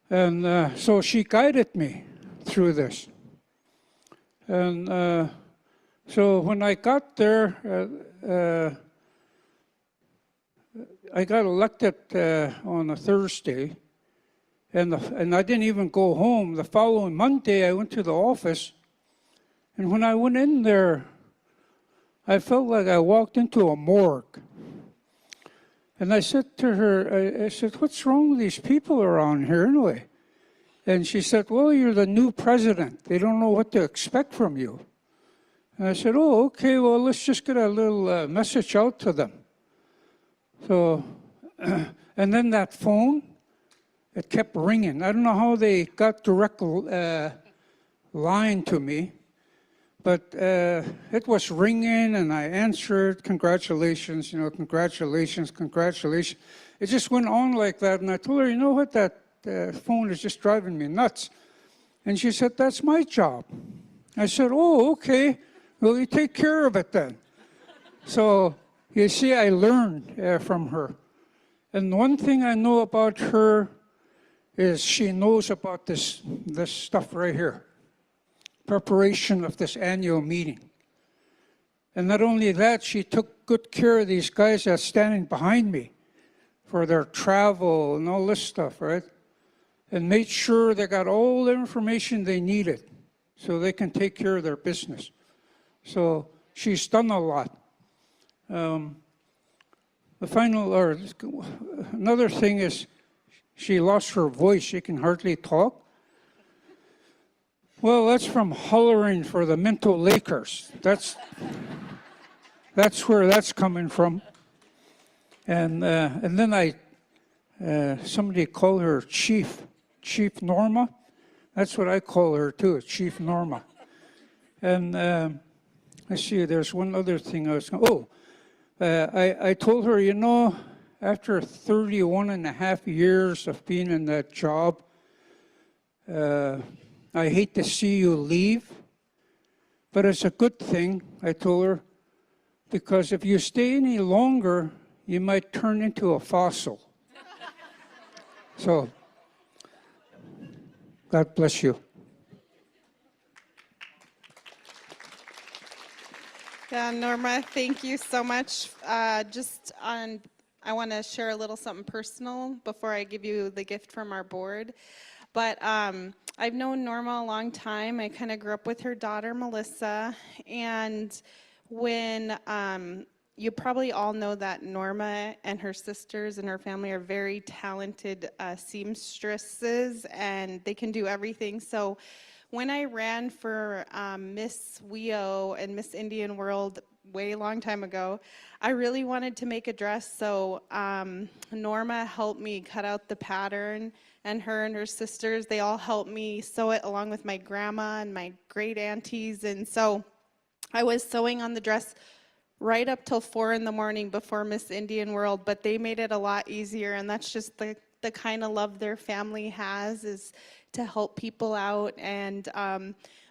And so she guided me through this. And so when I got there, I got elected on a Thursday, and I didn't even go home. The following Monday, I went to the office, and when I went in there, I felt like I walked into a morgue. And I said to her, I said, what's wrong with these people around here anyway? And she said, well, you're the new president. They don't know what to expect from you. And I said, oh, okay, well, let's just get a little message out to them. So, and then that phone, it kept ringing. I don't know how they got direct line to me. But it was ringing, and I answered, congratulations, you know, congratulations, congratulations. It just went on like that, and I told her, you know what, that phone is just driving me nuts. And she said, that's my job. I said, oh, okay. Well, you take care of it then. So, you see, I learned from her. And one thing I know about her is she knows about this stuff right here. Preparation of this annual meeting. And not only that, she took good care of these guys that's standing behind me for their travel and all this stuff, right? And made sure they got all the information they needed so they can take care of their business. So she's done a lot. Another thing is she lost her voice. She can hardly talk. Well, that's from hollering for the Minto Lakers. That's where that's coming from. And then somebody called her Chief Norma. That's what I call her too, Chief Norma. And let's see, there's one other thing I was going, I told her, you know, after 31 and a half years of being in that job, I hate to see you leave, but it's a good thing, I told her, because if you stay any longer, you might turn into a fossil. So, God bless you. Yeah, Norma, thank you so much. I want to share a little something personal before I give you the gift from our board. But I've known Norma a long time. I kind of grew up with her daughter, Melissa. And when you probably all know that Norma and her sisters and her family are very talented seamstresses, and they can do everything. So when I ran for Miss WEO and Miss Indian World way long time ago, I really wanted to make a dress. So Norma helped me cut out the pattern, and her sisters, they all helped me sew it along with my grandma and my great aunties. And so I was sewing on the dress right up till 4 in the morning before Miss Indian World, but they made it a lot easier, and that's just the kind of love their family has, is to help people out. And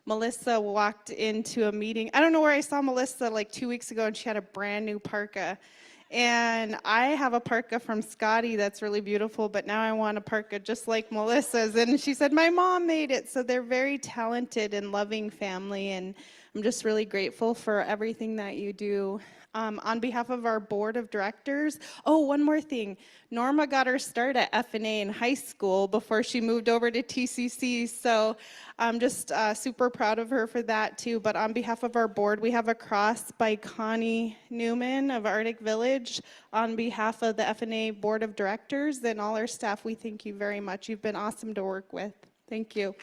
Melissa walked into a meeting. I don't know where I saw Melissa like 2 weeks ago, and she had a brand new parka. And I have a parka from Scotty that's really beautiful, but now I want a parka just like Melissa's. And she said, my mom made it. So they're very talented and loving family, and I'm just really grateful for everything that you do. On behalf of our board of directors, one more thing. Norma got her start at F&A in high school before she moved over to TCC, so I'm just super proud of her for that too. But on behalf of our board, we have a cross by Connie Newman of Arctic Village. On behalf of the F&A board of directors and all our staff, we thank you very much. You've been awesome to work with. Thank you.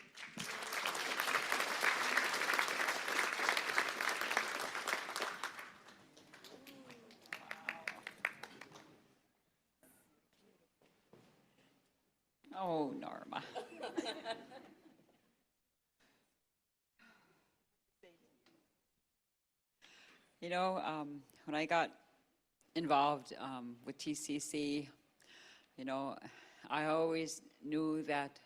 Oh, Norma. You know, when I got involved with TCC, you know, I always knew that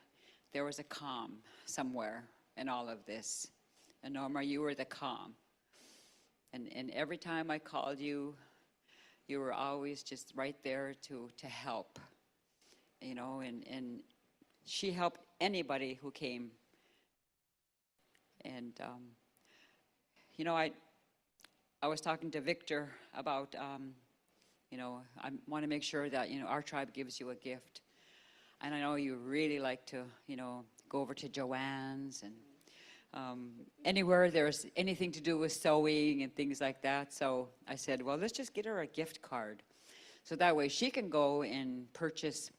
there was a calm somewhere in all of this. And Norma, you were the calm. And every time I called you, you were always just right there to help. You know, and she helped anybody who came. And, you know, I was talking to Victor about, you know, I want to make sure that, you know, our tribe gives you a gift. And I know you really like to, you know, go over to Joanne's and anywhere there's anything to do with sewing and things like that. So I said, well, let's just get her a gift card. So that way she can go and purchase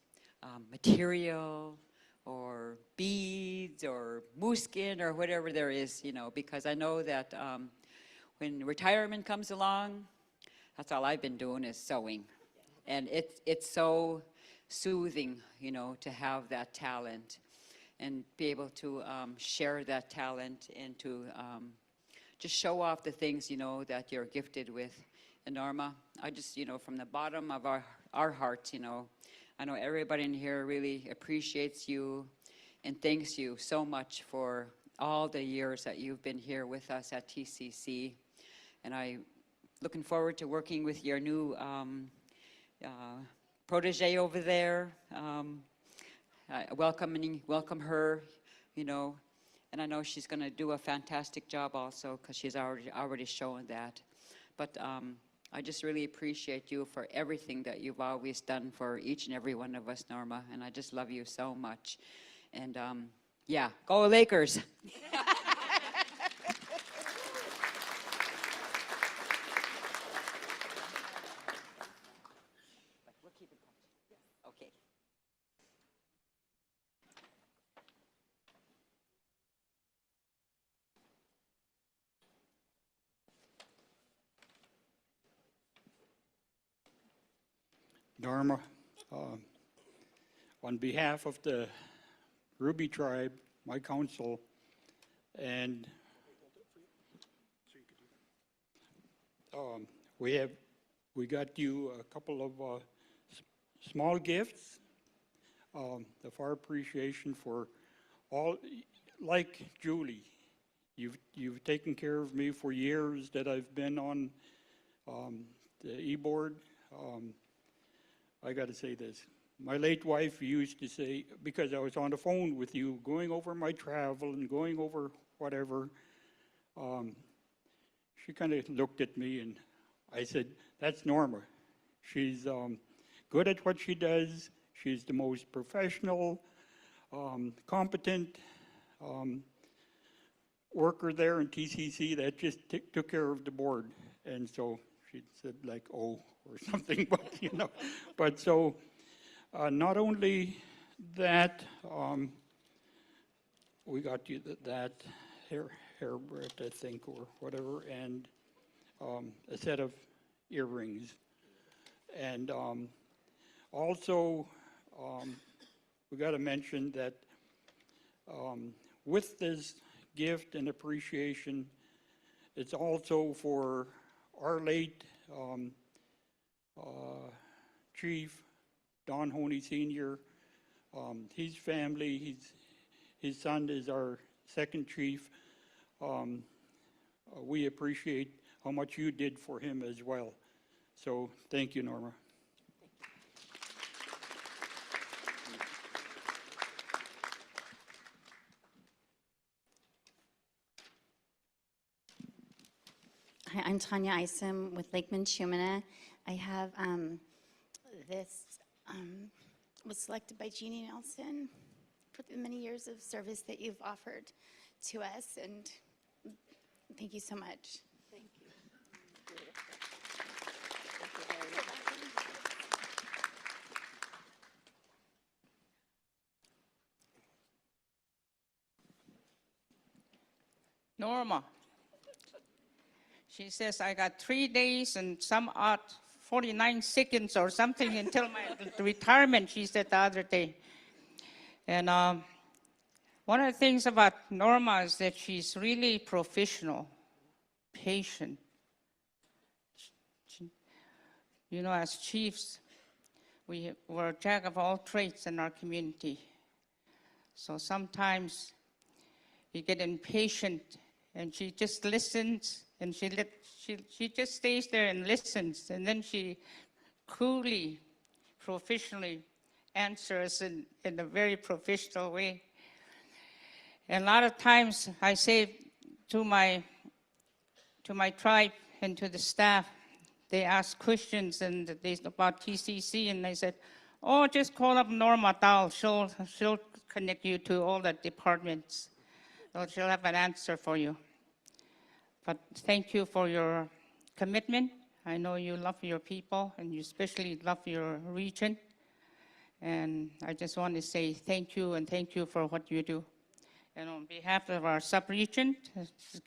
material or beads or moose skin or whatever there is, you know, because I know that when retirement comes along, that's all I've been doing is sewing. And it's so soothing, you know, to have that talent and be able to share that talent and to just show off the things, you know, that you're gifted with. And Norma, I just, you know, from the bottom of our hearts, you know, I know everybody in here really appreciates you and thanks you so much for all the years that you've been here with us at TCC. And I'm looking forward to working with your new protege over there. Welcome her, you know, and I know she's going to do a fantastic job also because she's already shown that. But I just really appreciate you for everything that you've always done for each and every one of us, Norma, and I just love you so much. And yeah, go Lakers. Okay. Norma, on behalf of the Ruby Tribe, my council, and we got you a couple of small gifts of our appreciation for all, like Julie, you've taken care of me for years that I've been on the e-board. I got to say this. My late wife used to say, because I was on the phone with you, going over my travel and going over whatever, she kind of looked at me and I said, that's Norma. She's good at what she does. She's the most professional, competent worker there in TCC that just took care of the board. And so she said like, oh, or something, but you know, but so not only that, we got you that hairbreadth, I think, or whatever, and a set of earrings. And also, we got to mention that with this gift and appreciation, it's also for our late Chief Don Honey Sr., his family, his son is our second chief. We appreciate how much you did for him as well. So thank you, Norma. Hi, I'm Tanya Isom with Lakeman Shumana. I have this was selected by Jeannie Nelson for the many years of service that you've offered to us, and thank you so much. Thank you. Norma. She says, I got 3 days and some odd 49 seconds or something until my retirement, she said the other day. And one of the things about Norma is that she's really professional, patient. You know, as chiefs, we're a jack of all trades in our community. So sometimes you get impatient and she just listens and she just stays there and listens, and then she coolly, professionally answers in a very professional way. And a lot of times I say to my tribe and to the staff, they ask questions and about TCC, and I said, oh, just call up Norma Dahl. She'll connect you to all the departments. So she'll have an answer for you. But thank you for your commitment. I know you love your people and you especially love your region. And I just want to say thank you and thank you for what you do. And on behalf of our sub-region,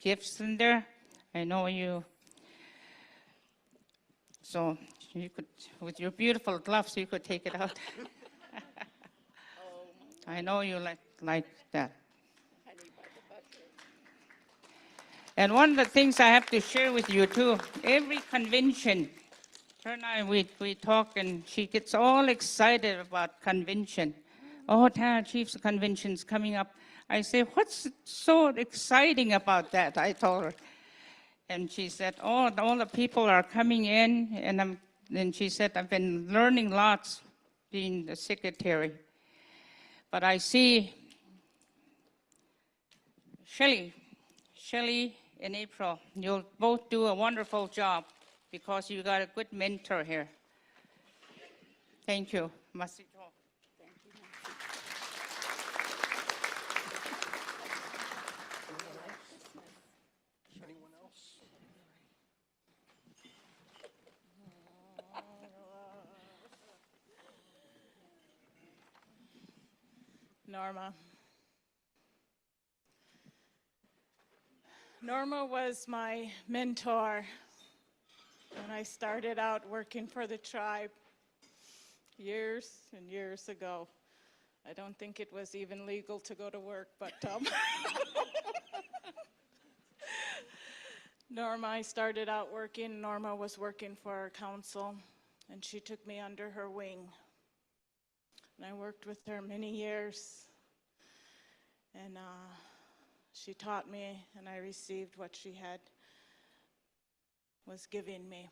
gifts in there, I know you. So you could, with your beautiful gloves, you could take it out. I know you like that. And one of the things I have to share with you too, every convention, her and I, we talk and she gets all excited about convention. Oh, Tana Chiefs Convention's coming up. I said, what's so exciting about that? I told her. And she said, oh, all the people are coming in. And then she said, I've been learning lots being the secretary. But I see Shelley and April, you'll both do a wonderful job because you got a good mentor here. Thank you. Masito. Anyone else? Norma. Norma was my mentor when I started out working for the tribe years and years ago. I don't think it was even legal to go to work, but Norma, I started out working. Norma was working for our council, and she took me under her wing. And I worked with her many years, and she taught me, and I received what she was giving me.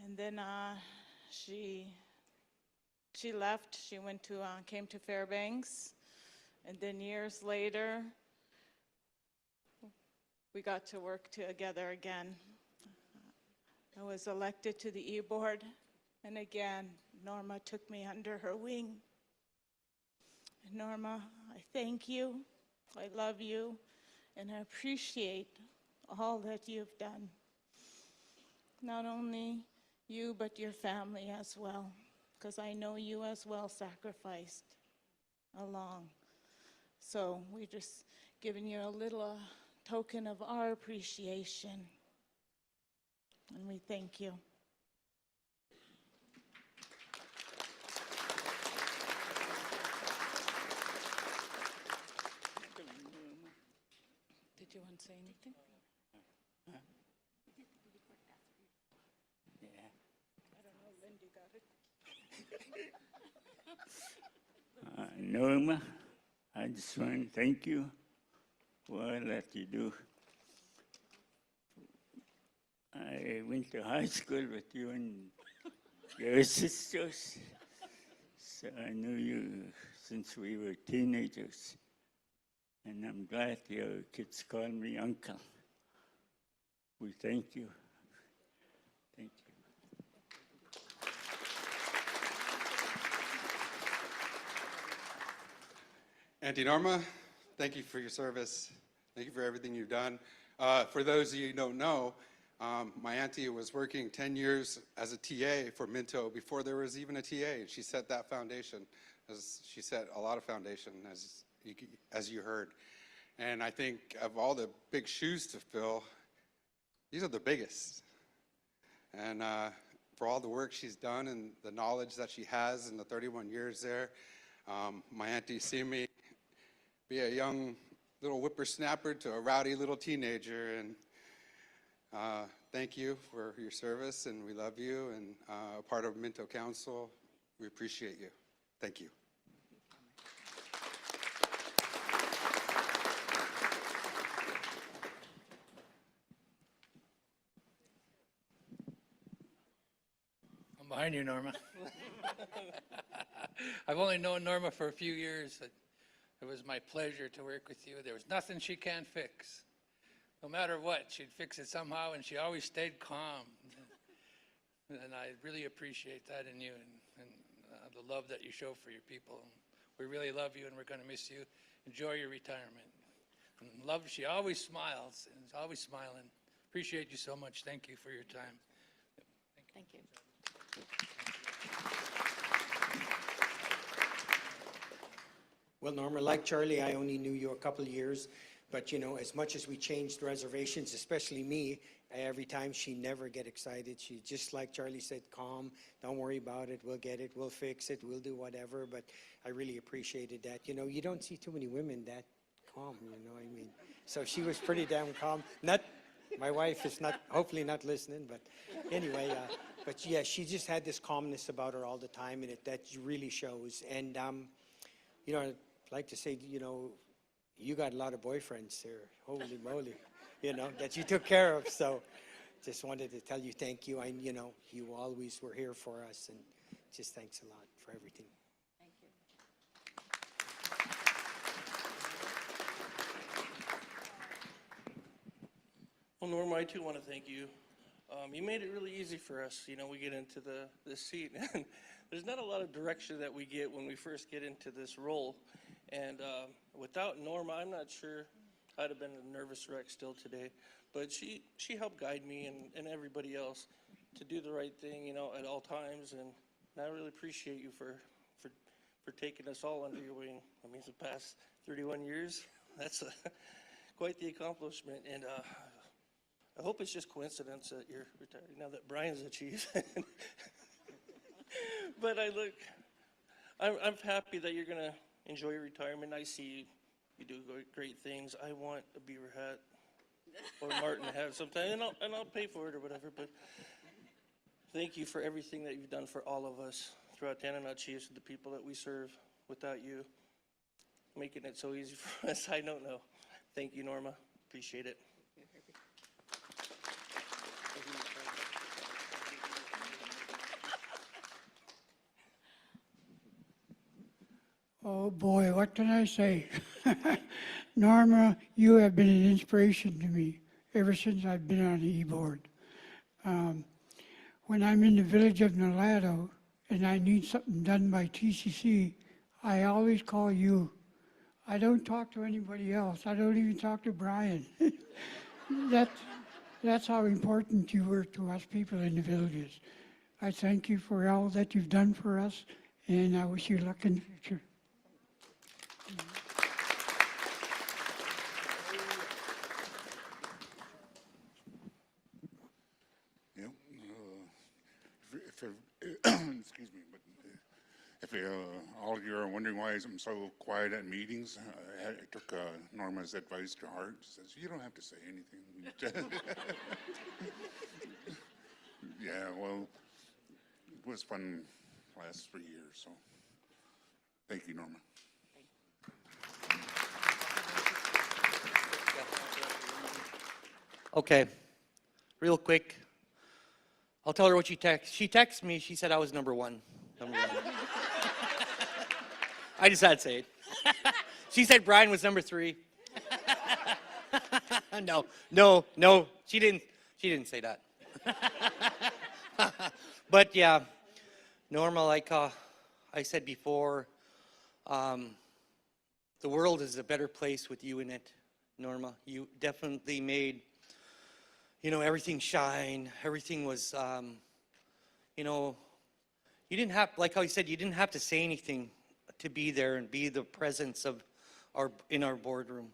And then she left. She came to Fairbanks, and then years later, we got to work together again. I was elected to the E-Board, and again, Norma took me under her wing. And Norma, I thank you, I love you, and I appreciate all that you've done. Not only you, but your family as well, because I know you as well sacrificed along. So we're just giving you a little token of our appreciation, and we thank you. Did you want to say anything? Yeah. I don't know, Lindy got it. Norma, I just want to thank you for all that you do. I went to high school with you and your sisters, so I knew you since we were teenagers. And I'm glad your kids call me uncle. We thank you. Thank you. Auntie Norma, thank you for your service. Thank you for everything you've done. For those of you who don't know, my auntie was working 10 years as a TA for Minto before there was even a TA. She set that foundation. She set a lot of foundation, as you heard. And I think of all the big shoes to fill, these are the biggest. And for all the work she's done and the knowledge that she has in the 31 years there, my auntie see me be a young little whippersnapper to a rowdy little teenager. And thank you for your service, and we love you, and a part of Minto Council. We appreciate you. Thank you. I'm behind you, Norma. I've only known Norma for a few years. It was my pleasure to work with you. There was nothing she can't fix. No matter what, she'd fix it somehow, and she always stayed calm. And I really appreciate that in you, and the love that you show for your people. We really love you, and we're going to miss you. Enjoy your retirement. And love, she always smiles, and is always smiling. Appreciate you so much. Thank you for your time. Thank you. Well, Norma, like Charlie, I only knew you a couple of years, but you know, as much as we changed reservations, especially me, every time she never get excited. She, just like Charlie said, calm, don't worry about it, we'll get it, we'll fix it, we'll do whatever, but I really appreciated that. You know, you don't see too many women that calm, you know what I mean? So she was pretty damn calm. My wife is hopefully not listening, but anyway, but yeah, she just had this calmness about her all the time, and that really shows. And, you know, like to say, you got a lot of boyfriends there, holy moly, that you took care of. So just wanted to tell you thank you. You always were here for us, and just thanks a lot for everything. Thank you. Well, Norma, I too want to thank you. You made it really easy for us. We get into this seat, and there's not a lot of direction that we get when we first get into this role. And without Norma, I'm not sure I'd have been a nervous wreck still today. But she helped guide me and everybody else to do the right thing, at all times. And I really appreciate you for taking us all under your wing. I mean, the past 31 years, that's quite the accomplishment. And I hope it's just coincidence that you're retired now that Brian's the chief. But I'm happy that you're gonna enjoy your retirement. I see you do great things. I want a beaver hat or Martin hat sometime, and I'll pay for it or whatever. But thank you for everything that you've done for all of us throughout Tanana Chiefs, the people that we serve. Without you making it so easy for us, I don't know. Thank you, Norma. Appreciate it. Oh boy, what can I say? Norma, you have been an inspiration to me ever since I've been on the e-board. When I'm in the village of Nolato and I need something done by TCC, I always call you. I don't talk to anybody else. I don't even talk to Brian. That's how important you were to us people in the villages. I thank you for all that you've done for us, and I wish you luck in the future. Yep. Excuse me, but if all of you are wondering why I'm so quiet at meetings, I took Norma's advice to heart. She says, you don't have to say anything. Yeah, well, it was fun last 3 years, so thank you, Norma. Okay, real quick. I'll tell her what she texted. She texted me. She said I was number one. I just had to say it. She said Brian was number 3. No. She didn't say that. But yeah, Norma, like I said before, the world is a better place with you in it, Norma. You definitely made, everything shine. Everything was, you didn't have, like how you said, you didn't have to say anything to be there and be the presence of in our boardroom.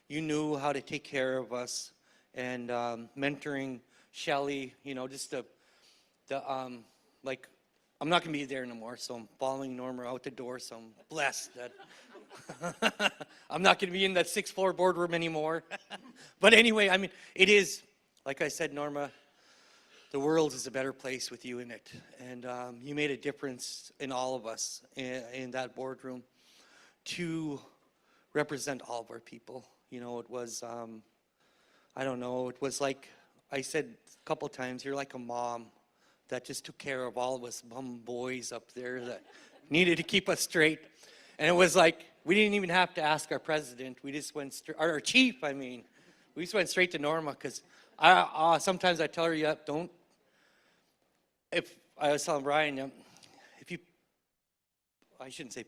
You knew how to take care of us, and mentoring Shelley, just like, I'm not going to be there anymore, so I'm following Norma out the door, so I'm blessed that I'm not going to be in that 6th floor boardroom anymore. But anyway, I mean, it is, like I said, Norma, the world is a better place with you in it. And you made a difference in all of us in that boardroom to represent all of our people. It was, I don't know, it was like I said a couple times, you're like a mom that just took care of all of us bum boys up there that needed to keep us straight. And it was like, we didn't even have to ask our president. We just went, our chief, I mean. We just went straight to Norma, because sometimes I tell her, if I was telling Brian, if you, I shouldn't say,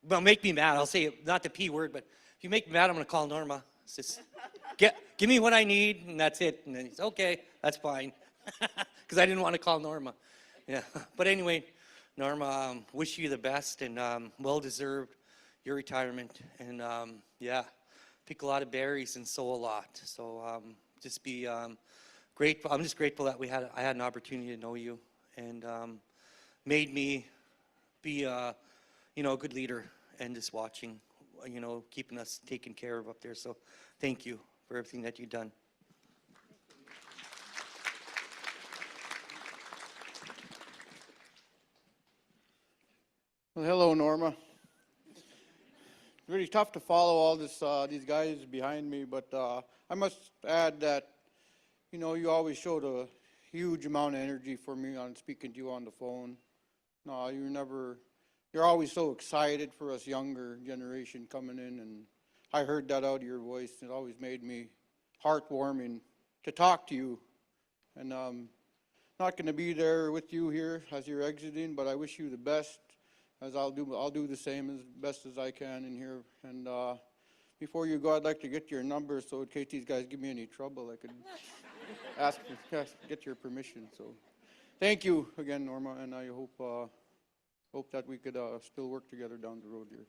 well, make me mad. I'll say not the P word, but if you make me mad, I'm going to call Norma. It's just, give me what I need, and that's it. And then he's, okay, that's fine. Because I didn't want to call Norma. Yeah. But anyway, Norma, wish you the best, and well-deserved your retirement. And yeah, pick a lot of berries and sow a lot. So just be grateful. I'm just grateful that I had an opportunity to know you, and made me be a good leader, and just watching, keeping us taken care of up there. So thank you for everything that you've done. Well, hello, Norma. really tough to follow all this, these guys behind me, but I must add that, you know, you always showed a huge amount of energy for me on speaking to you on the phone. No, you're always so excited for us younger generation coming in, and I heard that out of your voice. It always made me heartwarming to talk to you. And not going to be there with you here as you're exiting, but I wish you the best, as I'll do the same as best as I can in here. And before you go, I'd like to get your number, so in case these guys give me any trouble, I could get your permission. So thank you again, Norma, and I hope that we could still work together down the road here.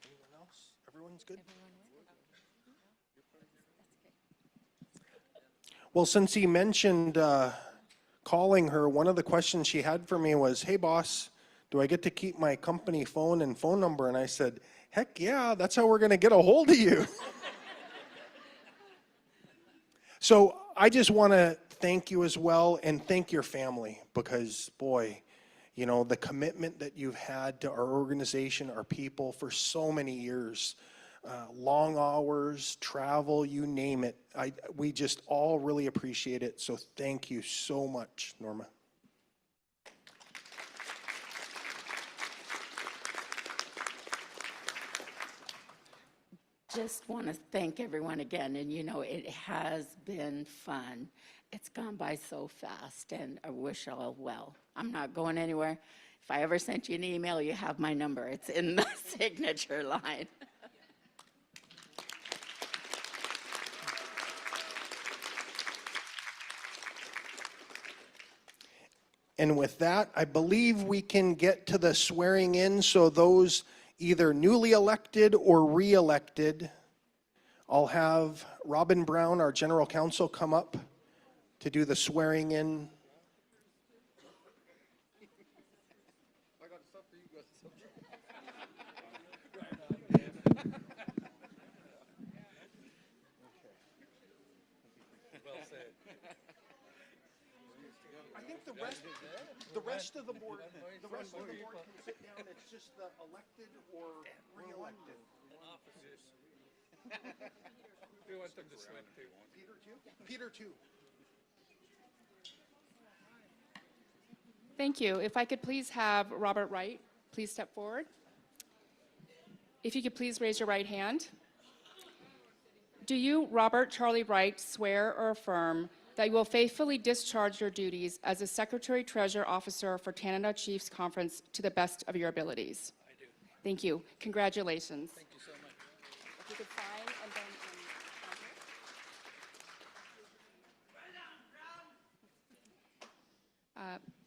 Anyone else? Everyone's good? Well, since he mentioned calling her, one of the questions she had for me was, hey boss, do I get to keep my company phone and phone number? And I said, heck yeah, that's how we're going to get a hold of you. So I just want to thank you as well, and thank your family, because boy, you know, the commitment that you've had to our organization, our people for so many years, long hours, travel, you name it. We just all really appreciate it. So thank you so much, Norma. Just want to thank everyone again, and you know, it has been fun. It's gone by so fast, and I wish all well. I'm not going anywhere. If I ever sent you an email, you have my number. It's in the signature line. And with that, I believe we can get to the swearing in. So those either newly elected or re-elected, I'll have Robin Brown, our general counsel, come up to do the swearing in. I think the rest of the board can sit down. It's just the elected or re-elected. We want them to swim too. Peter too? Peter too. Thank you. If I could please have Robert Wright, please step forward. If you could please raise your right hand. Do you, Robert Charlie Wright, swear or affirm that you will faithfully discharge your duties as a Secretary-Treasurer Officer for Canada Chiefs Conference to the best of your abilities? I do. Thank you. Congratulations. Thank you so much. If you could sign and then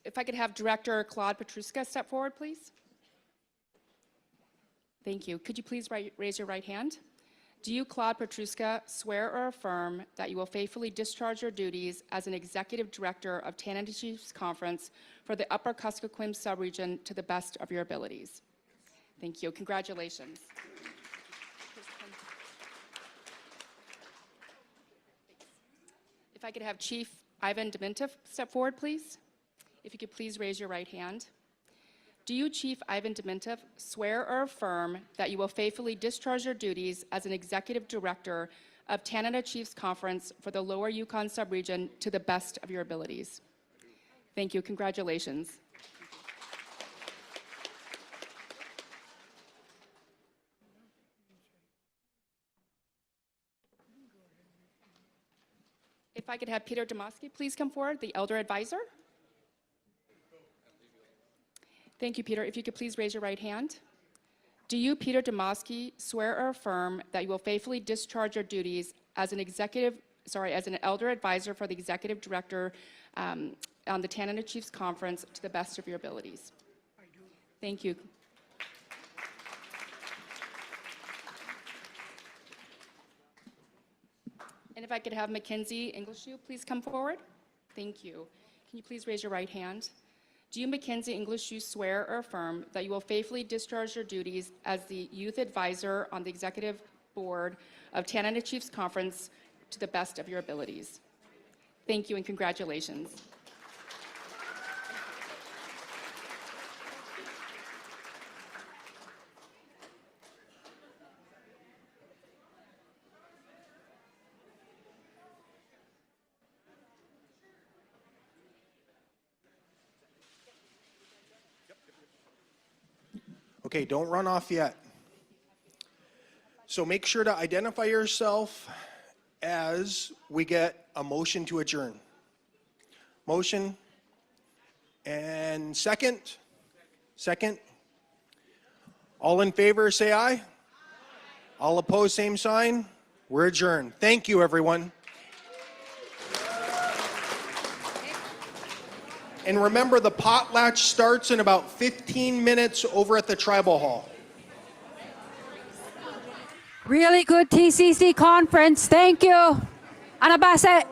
if I could have Director Claude Petruska step forward, please. Thank you. Could you please raise your right hand? Do you, Claude Petruska, swear or affirm that you will faithfully discharge your duties as an Executive Director of Canada Chiefs Conference for the Upper Kuskokwim Subregion to the best of your abilities? Thank you. Congratulations. If I could have Chief Ivan Demintev step forward, please. If you could please raise your right hand. Do you, Chief Ivan Demintev, swear or affirm that you will faithfully discharge your duties as an Executive Director of Canada Chiefs Conference for the Lower Yukon Subregion to the best of your abilities? Thank you. Congratulations. If I could have Peter Demoski please come forward, the Elder Advisor. Thank you, Peter. If you could please raise your right hand. Do you, Peter Demoski, swear or affirm that you will faithfully discharge your duties as an Elder Advisor for the Executive Director on the Canada Chiefs Conference to the best of your abilities? I do. Thank you. And if I could have Mackenzie Englishu please come forward. Thank you. Can you please raise your right hand? Do you, Mackenzie Englishu, swear or affirm that you will faithfully discharge your duties as the Youth Advisor on the Executive Board of Canada Chiefs Conference to the best of your abilities? Thank you and congratulations. Okay, don't run off yet. So make sure to identify yourself as we get a motion to adjourn. Motion. And second? Second. All in favor, say aye. All opposed, same sign. We're adjourned. Thank you, everyone. And remember, the potlatch starts in about 15 minutes over at the Tribal Hall. Really good TCC conference. Thank you. Anabase.